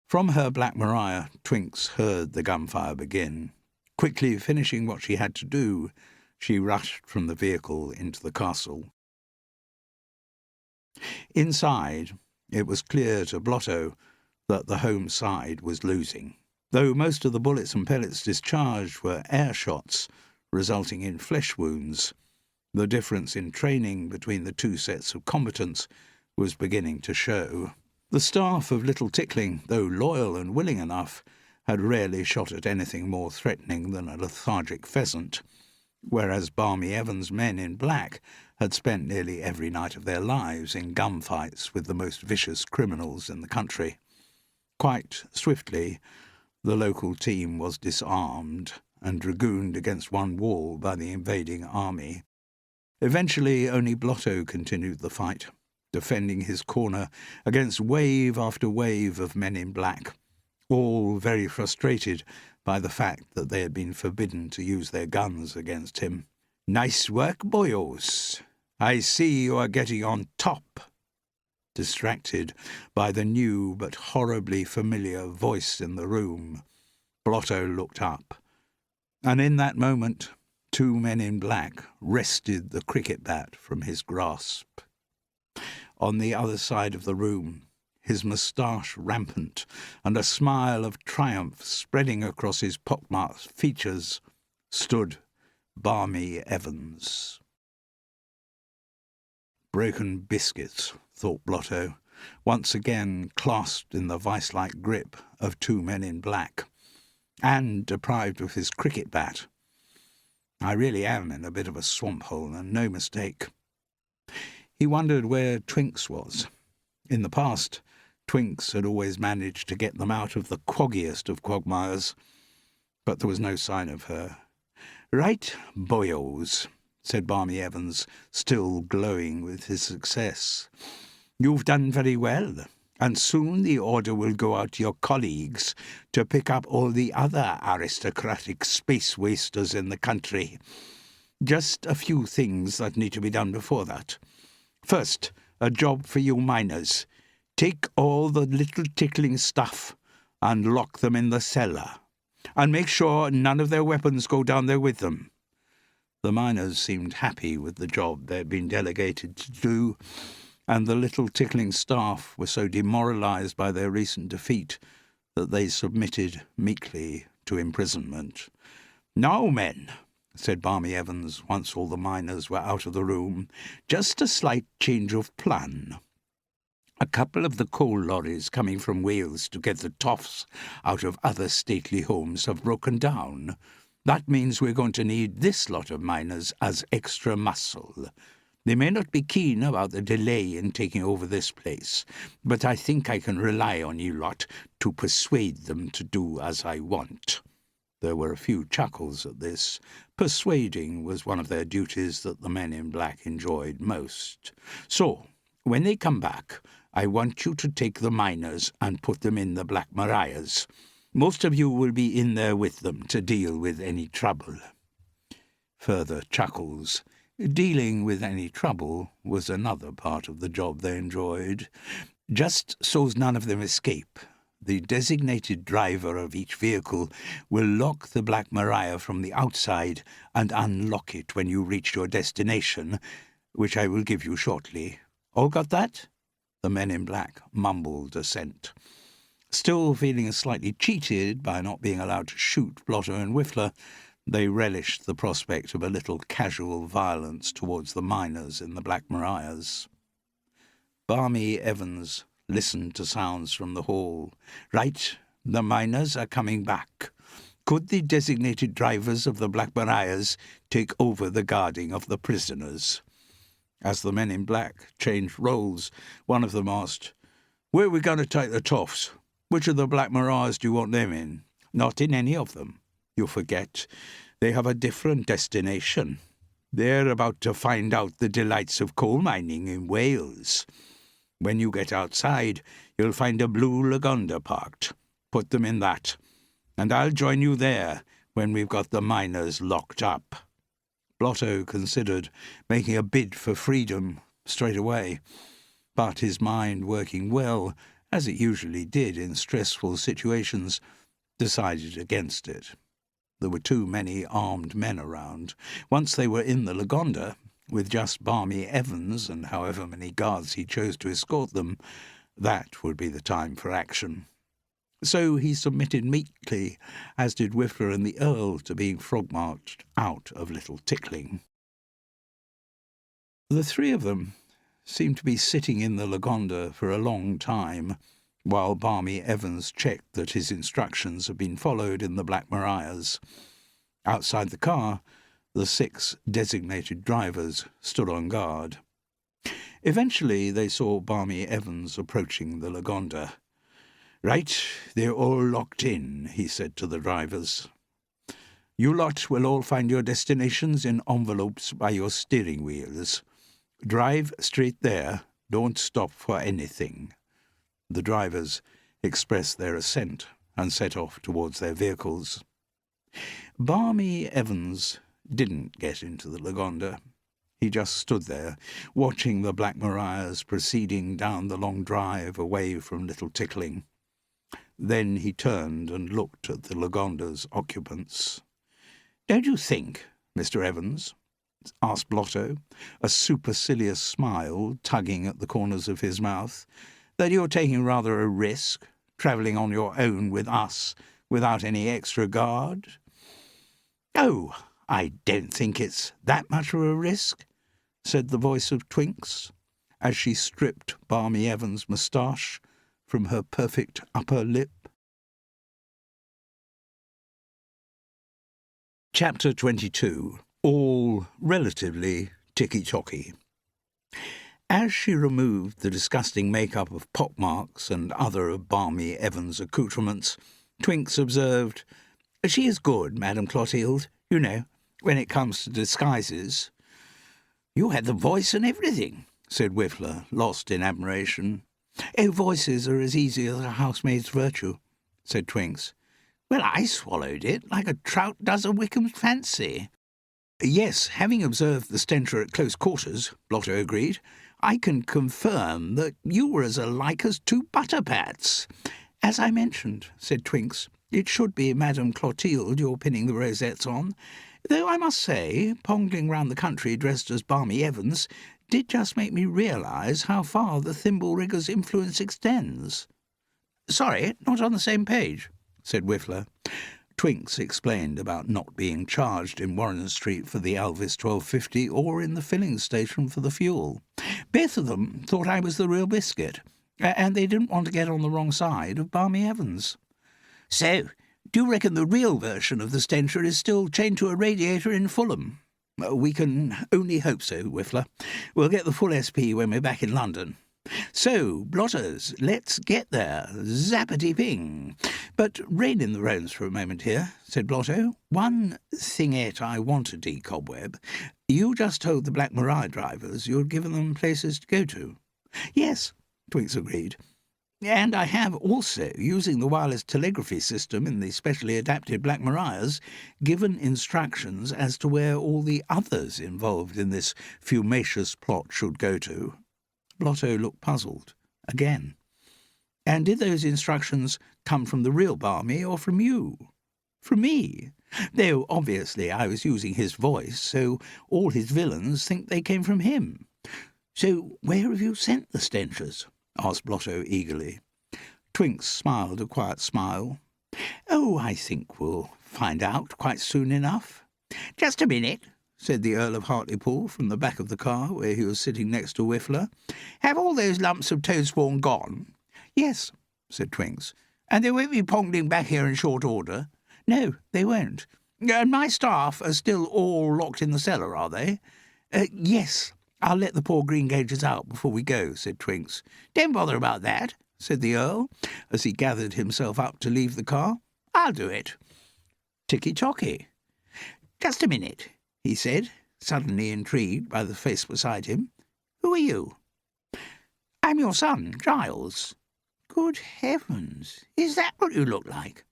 From her Black Maria, Twinks heard the gunfire begin. Quickly finishing what she had to do, she rushed from the vehicle into the castle. Inside, it was clear to Blotto that the home side was losing. Though most of the bullets and pellets discharged were air shots, resulting in flesh wounds, the difference in training between the two sets of combatants was beginning to show. The staff of Little Tickling, though loyal and willing enough, had rarely shot at anything more threatening than a lethargic pheasant, whereas Barmy Evans' men in black had spent nearly every night of their lives in gunfights with the most vicious criminals in the country. Quite swiftly, the local team was disarmed and dragooned against one wall by the invading army. Eventually, only Blotto continued the fight, defending his corner against wave after wave of men in black, all very frustrated by the fact that they had been forbidden to use their guns against him. "Nice work, boyos. I see you are getting on top." Distracted by the new but horribly familiar voice in the room, Blotto looked up, and in that moment 2 men in black wrested the cricket bat from his grasp. On the other side of the room, his moustache rampant and a smile of triumph spreading across his pockmarked features, stood Barmy Evans. Broken biscuits, thought Blotto, once again clasped in the vice-like grip of 2 men in black, and deprived of his cricket bat. I really am in a bit of a swamp hole, and no mistake. He wondered where Twinks was. In the past, Twinks had always managed to get them out of the quaggiest of quagmires, but there was no sign of her. "Right, boyos," said Barmy Evans, still glowing with his success. "You've done very well, and soon the order will go out to your colleagues to pick up all the other aristocratic space wasters in the country. Just a few things that need to be done before that. First, a job for you miners. Take all the Little Tickling stuff and lock them in the cellar, and make sure none of their weapons go down there with them." The miners seemed happy with the job they had been delegated to do, and the Little Tickling staff were so demoralized by their recent defeat that they submitted meekly to imprisonment. "Now, men," said Barmy Evans, once all the miners were out of the room, "just a slight change of plan. A couple of the coal lorries coming from Wales to get the toffs out of other stately homes have broken down. That means we're going to need this lot of miners as extra muscle. They may not be keen about the delay in taking over this place, but I think I can rely on you lot to persuade them to do as I want." There were a few chuckles at this. Persuading was one of their duties that the men in black enjoyed most. "So, when they come back, I want you to take the miners and put them in the Black Marias. Most of you will be in there with them to deal with any trouble." Further chuckles. Dealing with any trouble was another part of the job they enjoyed. "Just so's none of them escape, the designated driver of each vehicle will lock the Black Maria from the outside and unlock it when you reach your destination, which I will give you shortly. All got that?" The men in black mumbled assent. Still feeling slightly cheated by not being allowed to shoot Blotto and Whiffler, they relished the prospect of a little casual violence towards the miners in the Black Marias. Barmy Evans listened to sounds from the hall. Right, the miners are coming back. Could the designated drivers of the Black Marias take over the guarding of the prisoners? As the men in black changed roles, one of them asked, "Where are we going to take the toffs? Which of the Black Marias do you want them in?" "Not in any of them. You forget. They have a different destination. They're about to find out the delights of coal mining in Wales. When you get outside, you'll find a blue Lagonda parked. Put them in that. And I'll join you there when we've got the miners locked up." Blotto considered making a bid for freedom straight away, but his mind working well, as it usually did in stressful situations, decided against it. There were too many armed men around. Once they were in the Lagonda, with just Barmy Evans and however many guards he chose to escort them, that would be the time for action. So he submitted meekly, as did Whiffler and the Earl, to being frog-marched out of Little Tickling. The three of them seemed to be sitting in the Lagonda for a long time, while Barmy Evans checked that his instructions had been followed in the Black Marias. Outside the car, the 6 designated drivers stood on guard. Eventually they saw Barmy Evans approaching the Lagonda. "Right, they're all locked in," he said to the drivers. "You lot will all find your destinations in envelopes by your steering wheels. Drive straight there. Don't stop for anything." The drivers expressed their assent and set off towards their vehicles. Barmy Evans didn't get into the Lagonda. He just stood there, watching the Black Marias proceeding down the long drive away from Little Tickling. Then he turned and looked at the Lagonda's occupants. "Don't you think, Mr. Evans," asked Blotto, a supercilious smile tugging at the corners of his mouth, "that you're taking rather a risk, travelling on your own with us, without any extra guard?" "Oh, I don't think it's that much of a risk," said the voice of Twinks, as she stripped Barmy Evans' moustache from her perfect upper lip. Chapter 22. All relatively ticky-tocky. As she removed the disgusting make-up of pockmarks and other of Barmy Evans' accoutrements, Twinks observed, "She is good, Madame Clotilde, you know, when it comes to disguises." "You had the voice and everything," said Whiffler, lost in admiration. "Oh, voices are as easy as a housemaid's virtue," said Twinks. "Well, I swallowed it like a trout does a Wickham's fancy." "Yes, having observed the stencher at close quarters," Blotto agreed, "I can confirm that you were as alike as 2 butter-pats." "As I mentioned," said Twinks, "it should be Madame Clotilde you're pinning the rosettes on, though I must say, pongling round the country dressed as Barmy Evans did just make me realise how far the thimble-rigger's influence extends." "Sorry, not on the same page," said Whiffler. Twinks explained about not being charged in Warren Street for the Alvis 1250 or in the filling station for the fuel. "Both of them thought I was the real biscuit, and they didn't want to get on the wrong side of Barmy Evans." "So, do you reckon the real version of the stencher is still chained to a radiator in Fulham?" "We can only hope so, Whiffler. We'll get the full SP when we're back in London. So, Blotters, let's get there. Zappity-ping. But rein in the roans for a moment here," said Blotto. "One thingette I want to decobweb. You just told the Black Maria drivers you'd given them places to go to." "Yes," Twinks agreed. "And I have also, using the wireless telegraphy system in the specially adapted Black Marias, given instructions as to where all the others involved in this fumacious plot should go to." Blotto looked puzzled, again. "And did those instructions come from the real Barmy or from you?" "From me. Though, obviously, I was using his voice, so all his villains think they came from him." "So where have you sent the stenchers?" asked Blotto eagerly. Twinks smiled a quiet smile. "Oh, I think we'll find out quite soon enough." "Just a minute," said the Earl of Hartlepool from the back of the car, where he was sitting next to Whiffler. "Have all those lumps of toad spawn gone?" "Yes," said Twinks. "And they won't be ponging back here in short order?" "No, they won't." "And my staff are still all locked in the cellar, are they?" "Yes. I'll let the poor greengages out before we go," said Twinks. "Don't bother about that," said the Earl, as he gathered himself up to leave the car. "I'll do it." Ticky-tocky. "Just a minute," he said, suddenly intrigued by the face beside him. "Who are you?" "I'm your son, Giles." "Good heavens! Is that what you look like?"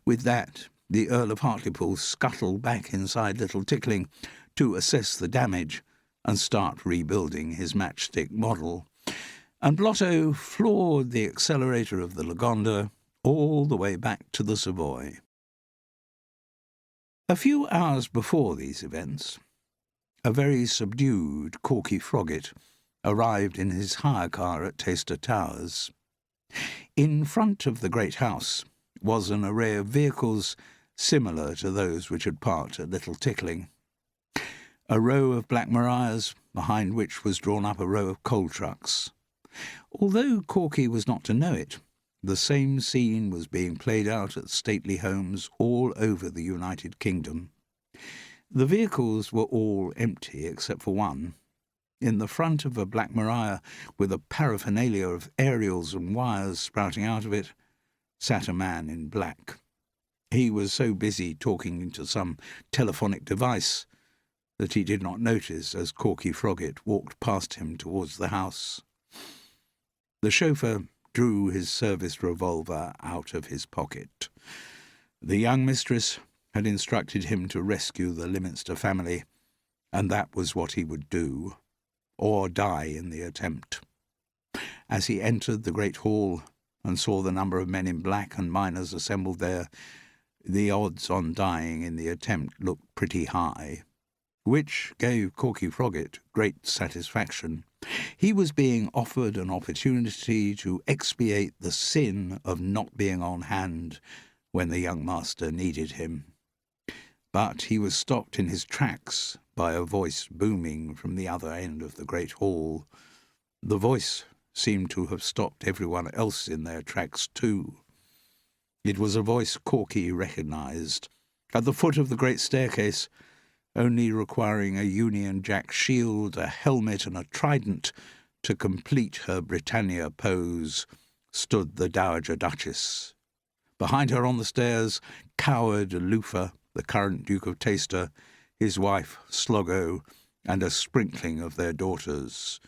With that, the Earl of Hartlepool scuttled back inside Little Tickling to assess the damage and start rebuilding his matchstick model, and Blotto floored the accelerator of the Lagonda all the way back to the Savoy. A few hours before these events, a very subdued Corky Frogget arrived in his hire car at Taster Towers. In front of the great house was an array of vehicles similar to those which had parked at Little Tickling. A row of Black Marias, behind which was drawn up a row of coal trucks. Although Corky was not to know it, the same scene was being played out at stately homes all over the United Kingdom. The vehicles were all empty except for one. In the front of a Black Maria, with a paraphernalia of aerials and wires sprouting out of it, sat a man in black. He was so busy talking into some telephonic device that he did not notice as Corky Frogget walked past him towards the house. The chauffeur drew his service revolver out of his pocket. The young mistress had instructed him to rescue the Leominster family, and that was what he would do, or die in the attempt. As he entered the great hall and saw the number of men in black and miners assembled there, the odds on dying in the attempt looked pretty high, which gave Corky Frogget great satisfaction. He was being offered an opportunity to expiate the sin of not being on hand when the young master needed him. But he was stopped in his tracks by a voice booming from the other end of the great hall. The voice seemed to have stopped everyone else in their tracks too. It was a voice Corky recognised. At the foot of the great staircase, only requiring a Union Jack shield, a helmet and a trident to complete her Britannia pose, stood the Dowager Duchess. Behind her on the stairs cowered Lufa, the current Duke of Taster, his wife Sloggo, and a sprinkling of their daughters.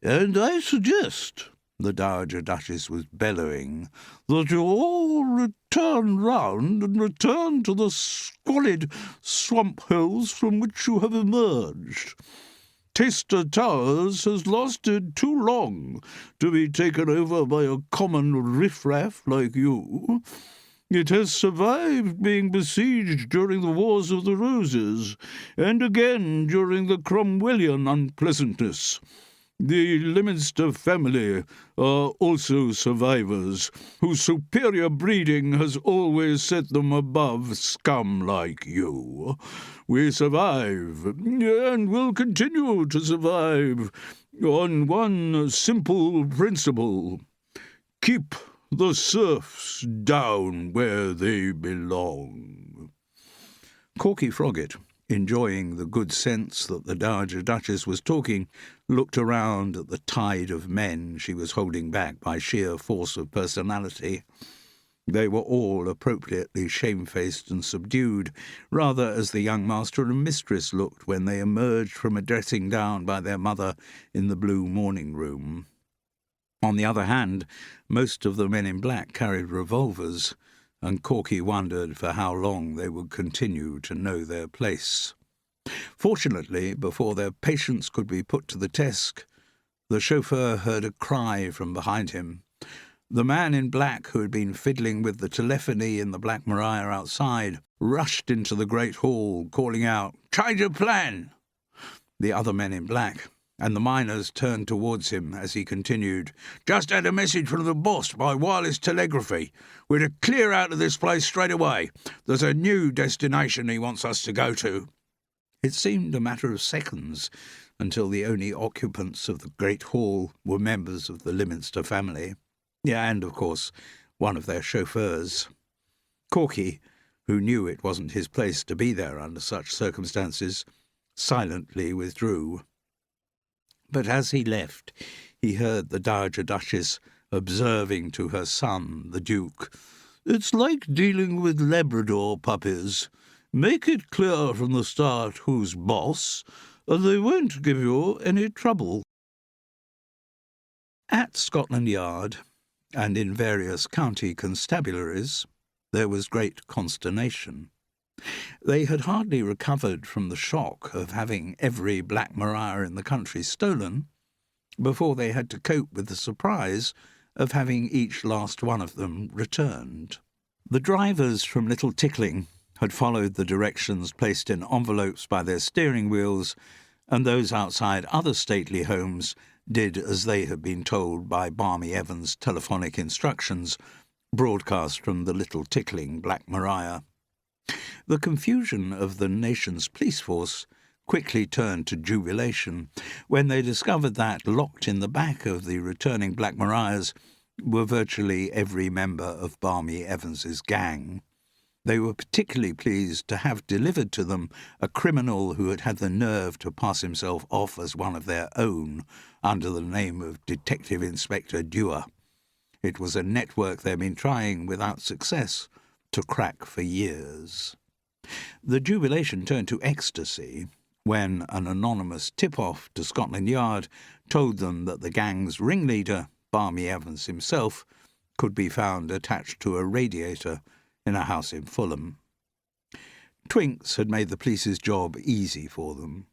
"And I suggest," the Dowager Duchess was bellowing, "that you all return round and return to the squalid swamp holes from which you have emerged. Taster Towers has lasted too long to be taken over by a common riffraff like you. It has survived being besieged during the Wars of the Roses, and again during the Cromwellian unpleasantness. The Leominster family are also survivors, whose superior breeding has always set them above scum like you. We survive, and will continue to survive, on one simple principle: keep the serfs down where they belong." Corky Frogget, enjoying the good sense that the Dowager Duchess was talking, looked around at the tide of men she was holding back by sheer force of personality. They were all appropriately shamefaced and subdued, rather as the young master and mistress looked when they emerged from a dressing down by their mother in the blue morning-room. On the other hand, most of the men in black carried revolvers, and Corky wondered for how long they would continue to know their place. Fortunately, before their patience could be put to the test, the chauffeur heard a cry from behind him. The man in black, who had been fiddling with the telephony in the Black Maria outside, rushed into the great hall, calling out, "Change of plan!" The other men in black, and the miners turned towards him as he continued, "Just had a message from the boss by wireless telegraphy. We're to clear out of this place straight away. There's a new destination he wants us to go to." It seemed a matter of seconds until the only occupants of the great hall were members of the Leominster family. Yeah, and, of course, one of their chauffeurs. Corky, who knew it wasn't his place to be there under such circumstances, silently withdrew. But as he left, he heard the Dowager Duchess observing to her son, the Duke, "It's like dealing with Labrador puppies. Make it clear from the start who's boss, and they won't give you any trouble." At Scotland Yard, and in various county constabularies, there was great consternation. They had hardly recovered from the shock of having every Black Maria in the country stolen before they had to cope with the surprise of having each last one of them returned. The drivers from Little Tickling had followed the directions placed in envelopes by their steering wheels, and those outside other stately homes did as they had been told by Barmy Evans' telephonic instructions, broadcast from the Little Tickling Black Maria. The confusion of the nation's police force quickly turned to jubilation when they discovered that, locked in the back of the returning Black Marias, were virtually every member of Barmy Evans's gang. They were particularly pleased to have delivered to them a criminal who had had the nerve to pass himself off as one of their own under the name of Detective Inspector Dewar. It was a network they'd been trying without success to crack for years. The jubilation turned to ecstasy when an anonymous tip-off to Scotland Yard told them that the gang's ringleader, Barmy Evans himself, could be found attached to a radiator in a house in Fulham. Twinks had made the police's job easy for them.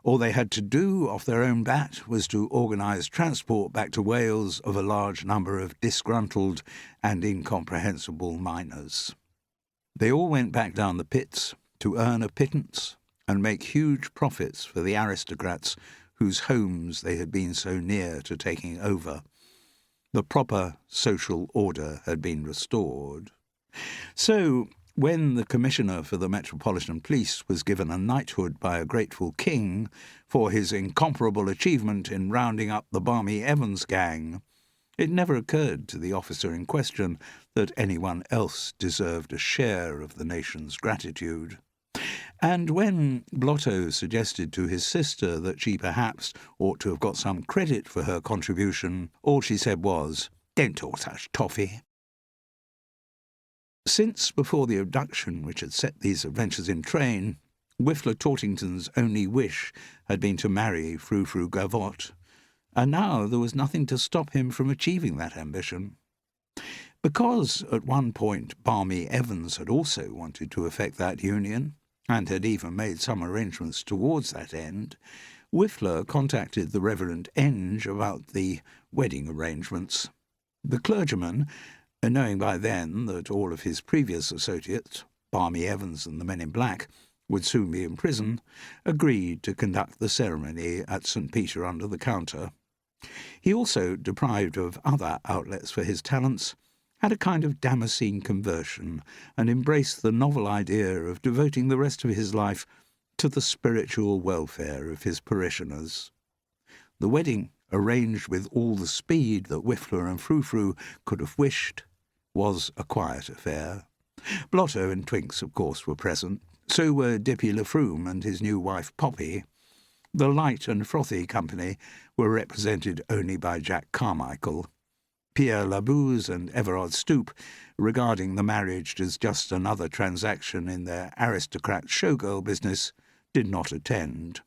All they had to do off their own bat was to organise transport back to Wales of a large number of disgruntled and incomprehensible miners. They all went back down the pits to earn a pittance and make huge profits for the aristocrats whose homes they had been so near to taking over. The proper social order had been restored. So, when the Commissioner for the Metropolitan Police was given a knighthood by a grateful king for his incomparable achievement in rounding up the Barmy Evans gang, it never occurred to the officer in question that anyone else deserved a share of the nation's gratitude. And when Blotto suggested to his sister that she perhaps ought to have got some credit for her contribution, all she said was, "Don't talk such toffee." Since before the abduction which had set these adventures in train, Whiffler Tortington's only wish had been to marry Frou Frou Gavotte, and now there was nothing to stop him from achieving that ambition. Because at one point Barmy Evans had also wanted to effect that union, and had even made some arrangements towards that end, Whiffler contacted the Reverend Enge about the wedding arrangements. The clergyman, knowing by then that all of his previous associates, Barmy Evans and the men in black, would soon be in prison, agreed to conduct the ceremony at St. Peter under the counter. He also, deprived of other outlets for his talents, had a kind of Damascene conversion and embraced the novel idea of devoting the rest of his life to the spiritual welfare of his parishioners. The wedding, arranged with all the speed that Whiffler and Frou Frou could have wished, was a quiet affair. Blotto and Twinks, of course, were present. So were Dippy Lafroom and his new wife Poppy. The light and frothy company were represented only by Jack Carmichael. Pierre Labouze and Everard Stoop, regarding the marriage as just another transaction in their aristocrat showgirl business, did not attend.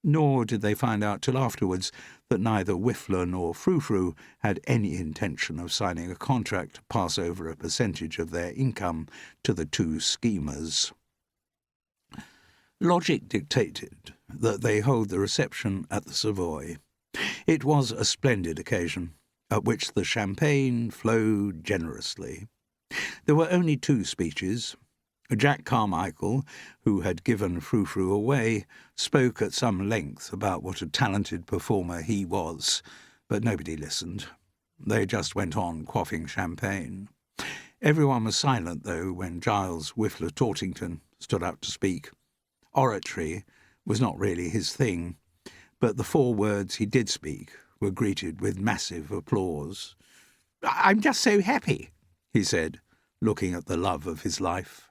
Nor did they find out till afterwards that neither Whiffler nor Frou Frou had any intention of signing a contract to pass over a percentage of their income to the two schemers. Logic dictated that they hold the reception at the Savoy. It was a splendid occasion, at which the champagne flowed generously. There were only two speeches. Jack Carmichael, who had given Frou-Frou away, spoke at some length about what a talented performer he was, but nobody listened. They just went on quaffing champagne. Everyone was silent, though, when Giles Whiffler Tortington stood up to speak. Oratory was not really his thing, but the 4 words he did speak were greeted with massive applause. "I'm just so happy," he said, looking at the love of his life.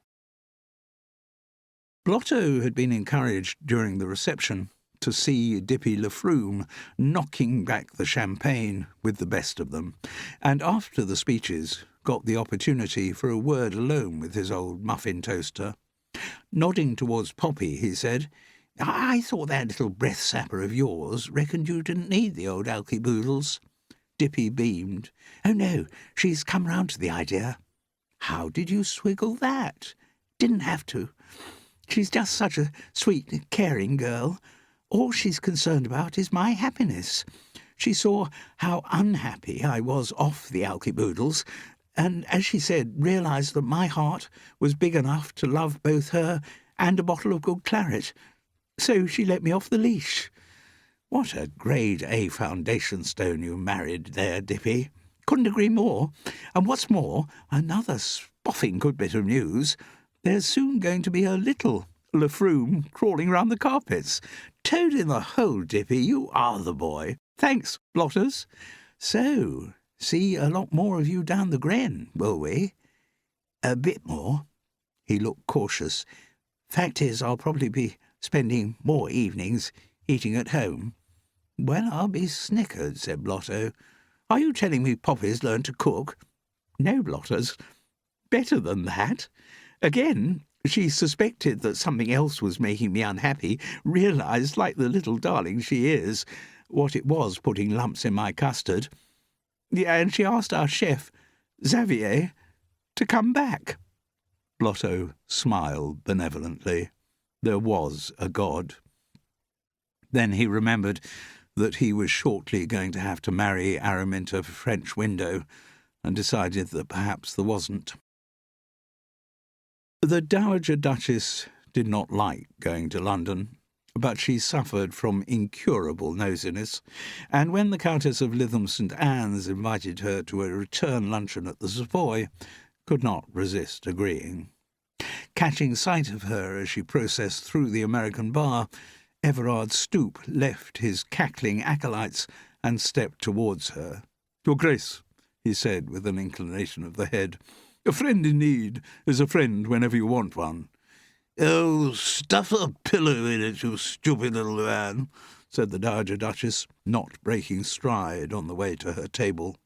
Blotto had been encouraged during the reception to see Dippy Lafroom knocking back the champagne with the best of them, and after the speeches got the opportunity for a word alone with his old muffin toaster. Nodding towards Poppy, he said, "I thought that little breath-sapper of yours reckoned you didn't need the old alky boodles." Dippy beamed. "Oh, no, she's come round to the idea." "How did you swiggle that?" "Didn't have to. She's just such a sweet, caring girl. All she's concerned about is my happiness. She saw how unhappy I was off the alky boodles, and, as she said, realised that my heart was big enough to love both her and a bottle of good claret. So she let me off the leash." "What a grade A foundation stone you married there, Dippy." "Couldn't agree more. And what's more, another spoffing good bit of news. There's soon going to be a little Lafroom crawling round the carpets. Toad in the hole, Dippy, you are the boy." "Thanks, Blotters. So, see a lot more of you down the Gren, will we?" "A bit more." He looked cautious. "Fact is, I'll probably be spending more evenings eating at home." "Well, I'll be snickered," said Blotto. "Are you telling me Poppy's learned to cook?" "No, Blotters. Better than that. Again, she suspected that something else was making me unhappy, realised, like the little darling she is, what it was putting lumps in my custard. And she asked our chef, Xavier, to come back." Blotto smiled benevolently. There was a God. Then he remembered that he was shortly going to have to marry Araminta French Window, and decided that perhaps there wasn't. The Dowager Duchess did not like going to London, but she suffered from incurable nosiness, and when the Countess of Lytham St. Anne's invited her to a return luncheon at the Savoy, could not resist agreeing. Catching sight of her as she processed through the American bar, Everard Stoop left his cackling acolytes and stepped towards her. "Your Grace," he said with an inclination of the head, "a friend in need is a friend whenever you want one." "Oh, stuff a pillow in it, you stupid little man," said the Dowager Duchess, not breaking stride on the way to her table.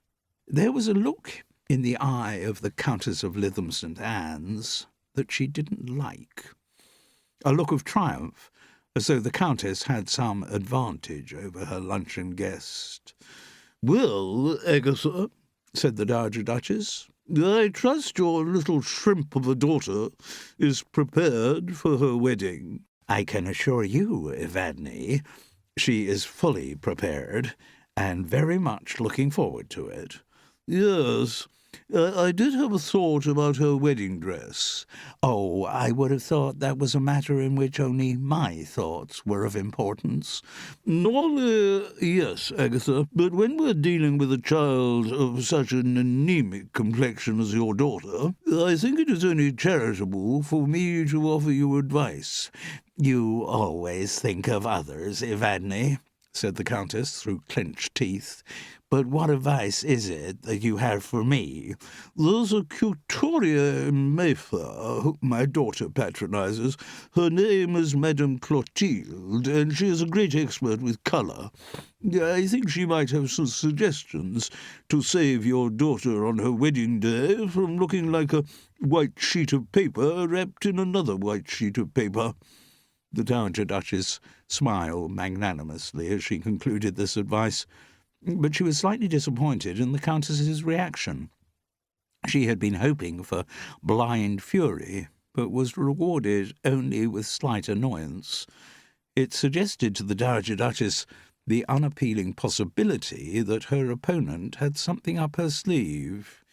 There was a look in the eye of the Countess of Lytham St. Anne's that she didn't like. A look of triumph, as though the Countess had some advantage over her luncheon guest. "Well, Agatha," said the Dowager Duchess, "I trust your little shrimp of a daughter is prepared for her wedding." "I can assure you, Evadne, she is fully prepared, and very much looking forward to it." "Yes, I did have a thought about her wedding dress." "Oh, I would have thought that was a matter in which only my thoughts were of importance." "Normally, yes, Agatha, but when we're dealing with a child of such an anemic complexion as your daughter, I think it is only charitable for me to offer you advice." "You always think of others, Evadne," said the Countess through clenched teeth. "But what advice is it that you have for me?" "There's a couturier in Mayfair whom my daughter patronises. Her name is Madame Clotilde, and she is a great expert with colour. I think she might have some suggestions to save your daughter on her wedding day from looking like a white sheet of paper wrapped in another white sheet of paper." The Dowager Duchess smiled magnanimously as she concluded this advice, but she was slightly disappointed in the Countess's reaction. She had been hoping for blind fury, but was rewarded only with slight annoyance. It suggested to the Dowager Duchess the unappealing possibility that her opponent had something up her sleeve.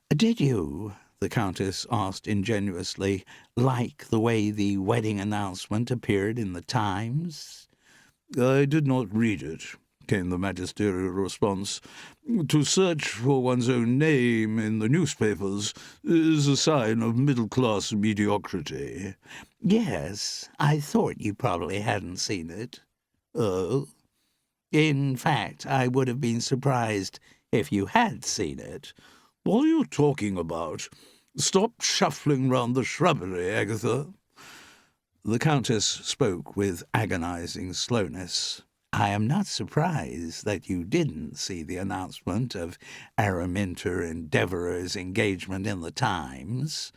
"Did you," the Countess asked ingenuously, like the way the wedding announcement appeared in the Times. I did not read it, came the magisterial response. To search for one's own name in the newspapers is a sign of middle-class mediocrity. Yes, I thought you probably hadn't seen it. Oh? In fact, I would have been surprised if you had seen it. What are you talking about? Stop shuffling round the shrubbery, Agatha. The Countess spoke with agonizing slowness. I am not surprised that you didn't see the announcement of Araminta and Devereux's engagement in the Times,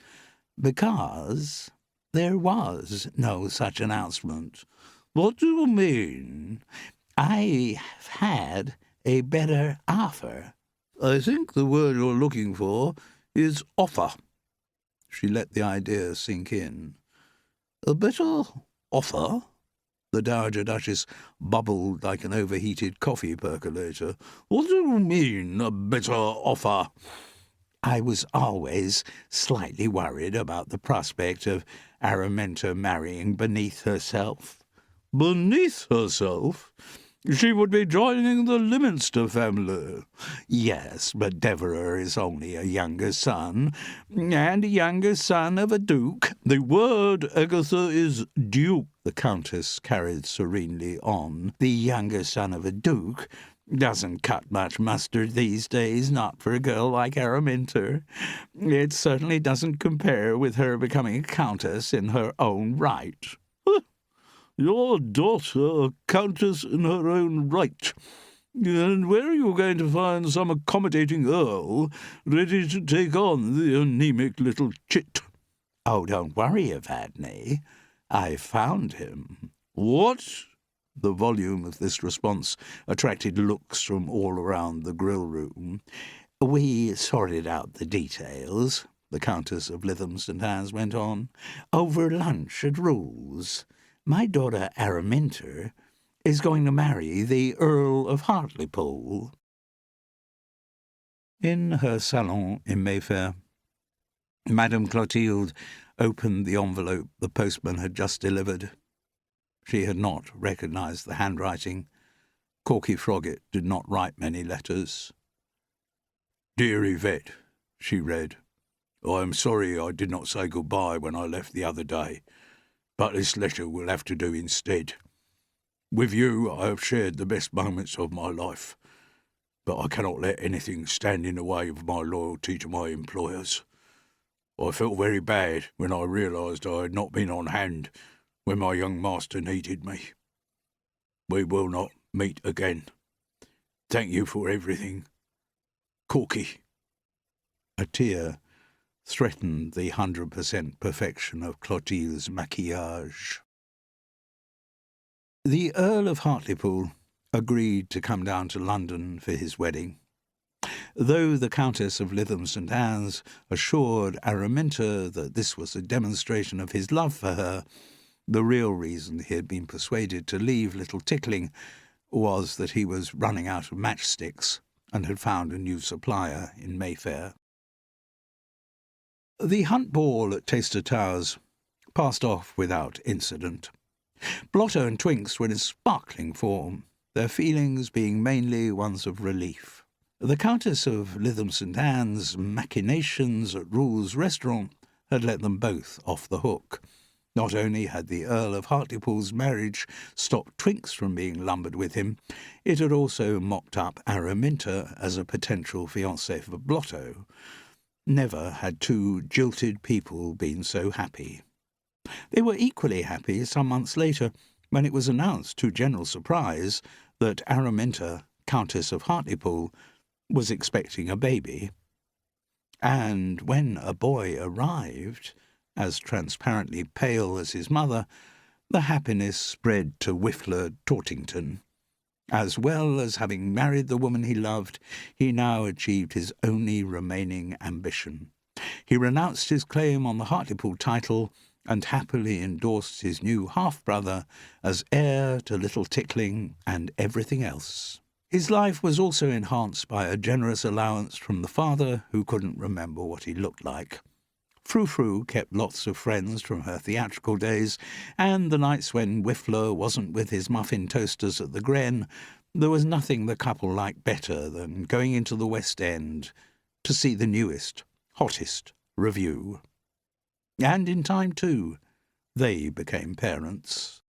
because there was no such announcement. What do you mean? I have had a better offer. I think the word you're looking for is offer. She let the idea sink in. A better offer? The Dowager Duchess bubbled like an overheated coffee percolator. What do you mean, a better offer? I was always slightly worried about the prospect of Araminta marrying beneath herself. Beneath herself? She would be joining the Leominster family. Yes, but Devereux is only a younger son, and a younger son of a duke. The word, Agatha, is duke, the Countess carried serenely on. The younger son of a duke doesn't cut much mustard these days, not for a girl like Araminta. It certainly doesn't compare with her becoming a countess in her own right. Your daughter a countess in her own right. And where are you going to find some accommodating earl ready to take on the anemic little chit? Oh, don't worry, Evadne. I found him. What? The volume of this response attracted looks from all around the grill-room. We sorted out the details, the Countess of Lytham St. Anne's went on, over lunch at Rule's. My daughter Araminta is going to marry the Earl of Hartlepool. In her salon in Mayfair, Madame Clotilde opened the envelope the postman had just delivered. She had not recognised the handwriting. Corky Froggatt did not write many letters. Dear Yvette, she read, I am sorry I did not say goodbye when I left the other day, but this letter will have to do instead. With you I have shared the best moments of my life, but I cannot let anything stand in the way of my loyalty to my employers. I felt very bad when I realised I had not been on hand when my young master needed me. We will not meet again. Thank you for everything. Corky. A tear threatened the 100% perfection of Clotilde's maquillage. The Earl of Hartlepool agreed to come down to London for his wedding. Though the Countess of Lytham St. Anne's assured Araminta that this was a demonstration of his love for her, the real reason he had been persuaded to leave Little Tickling was that he was running out of matchsticks and had found a new supplier in Mayfair. The hunt ball at Taster Towers passed off without incident. Blotto and Twinks were in sparkling form, their feelings being mainly ones of relief. The Countess of Lytham St. Anne's machinations at Rule's restaurant had let them both off the hook. Not only had the Earl of Hartlepool's marriage stopped Twinks from being lumbered with him, it had also mocked up Araminta as a potential fiancée for Blotto. Never had two jilted people been so happy. They were equally happy some months later when it was announced, to general surprise, that Araminta, Countess of Hartlepool, was expecting a baby. And when a boy arrived, as transparently pale as his mother, the happiness spread to Whiffler Tortington. As well as having married the woman he loved, he now achieved his only remaining ambition. He renounced his claim on the Hartlepool title and happily endorsed his new half-brother as heir to Little Tickling and everything else. His life was also enhanced by a generous allowance from the father who couldn't remember what he looked like. Frou-Frou kept lots of friends from her theatrical days, and the nights when Whiffler wasn't with his muffin toasters at the Gren, there was nothing the couple liked better than going into the West End to see the newest, hottest Revue. And in time, too, they became parents.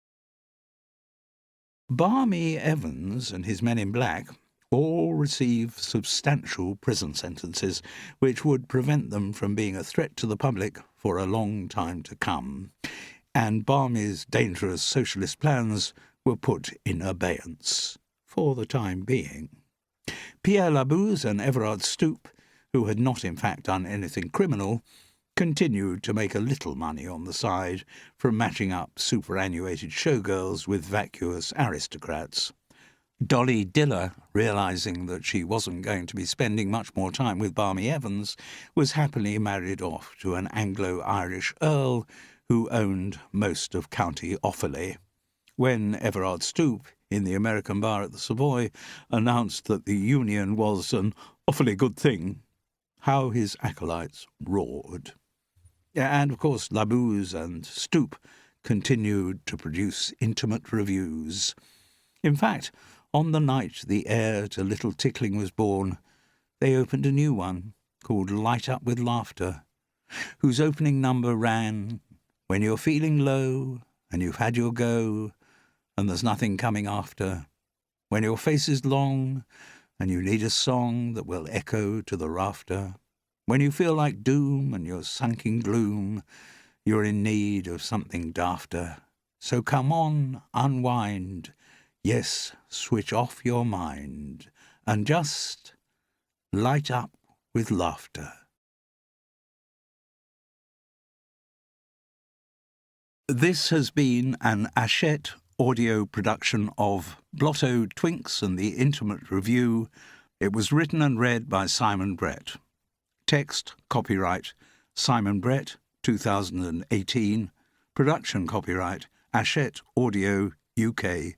Barmy Evans and his men in black all received substantial prison sentences, which would prevent them from being a threat to the public for a long time to come, and Barmy's dangerous socialist plans were put in abeyance for the time being. Pierre Labouze and Everard Stoop, who had not in fact done anything criminal, continued to make a little money on the side from matching up superannuated showgirls with vacuous aristocrats. Dolly Diller, realising that she wasn't going to be spending much more time with Barmy Evans, was happily married off to an Anglo-Irish earl who owned most of County Offaly. When Everard Stoop, in the American bar at the Savoy, announced that the union was an awfully good thing, how his acolytes roared. And, of course, Labouze and Stoop continued to produce intimate revues. In fact, on the night the heir to Little Tickling was born, they opened a new one called Light Up with Laughter, whose opening number ran, "When you're feeling low and you've had your go and there's nothing coming after, when your face is long and you need a song that will echo to the rafter, when you feel like doom and you're sunk in gloom, you're in need of something dafter. So come on, unwind, yes, switch off your mind, and just light up with laughter." This has been an Hachette audio production of Blotto, Twinks and the Intimate Revue. It was written and read by Simon Brett. Text, copyright, Simon Brett, 2018. Production copyright, Hachette Audio, UK,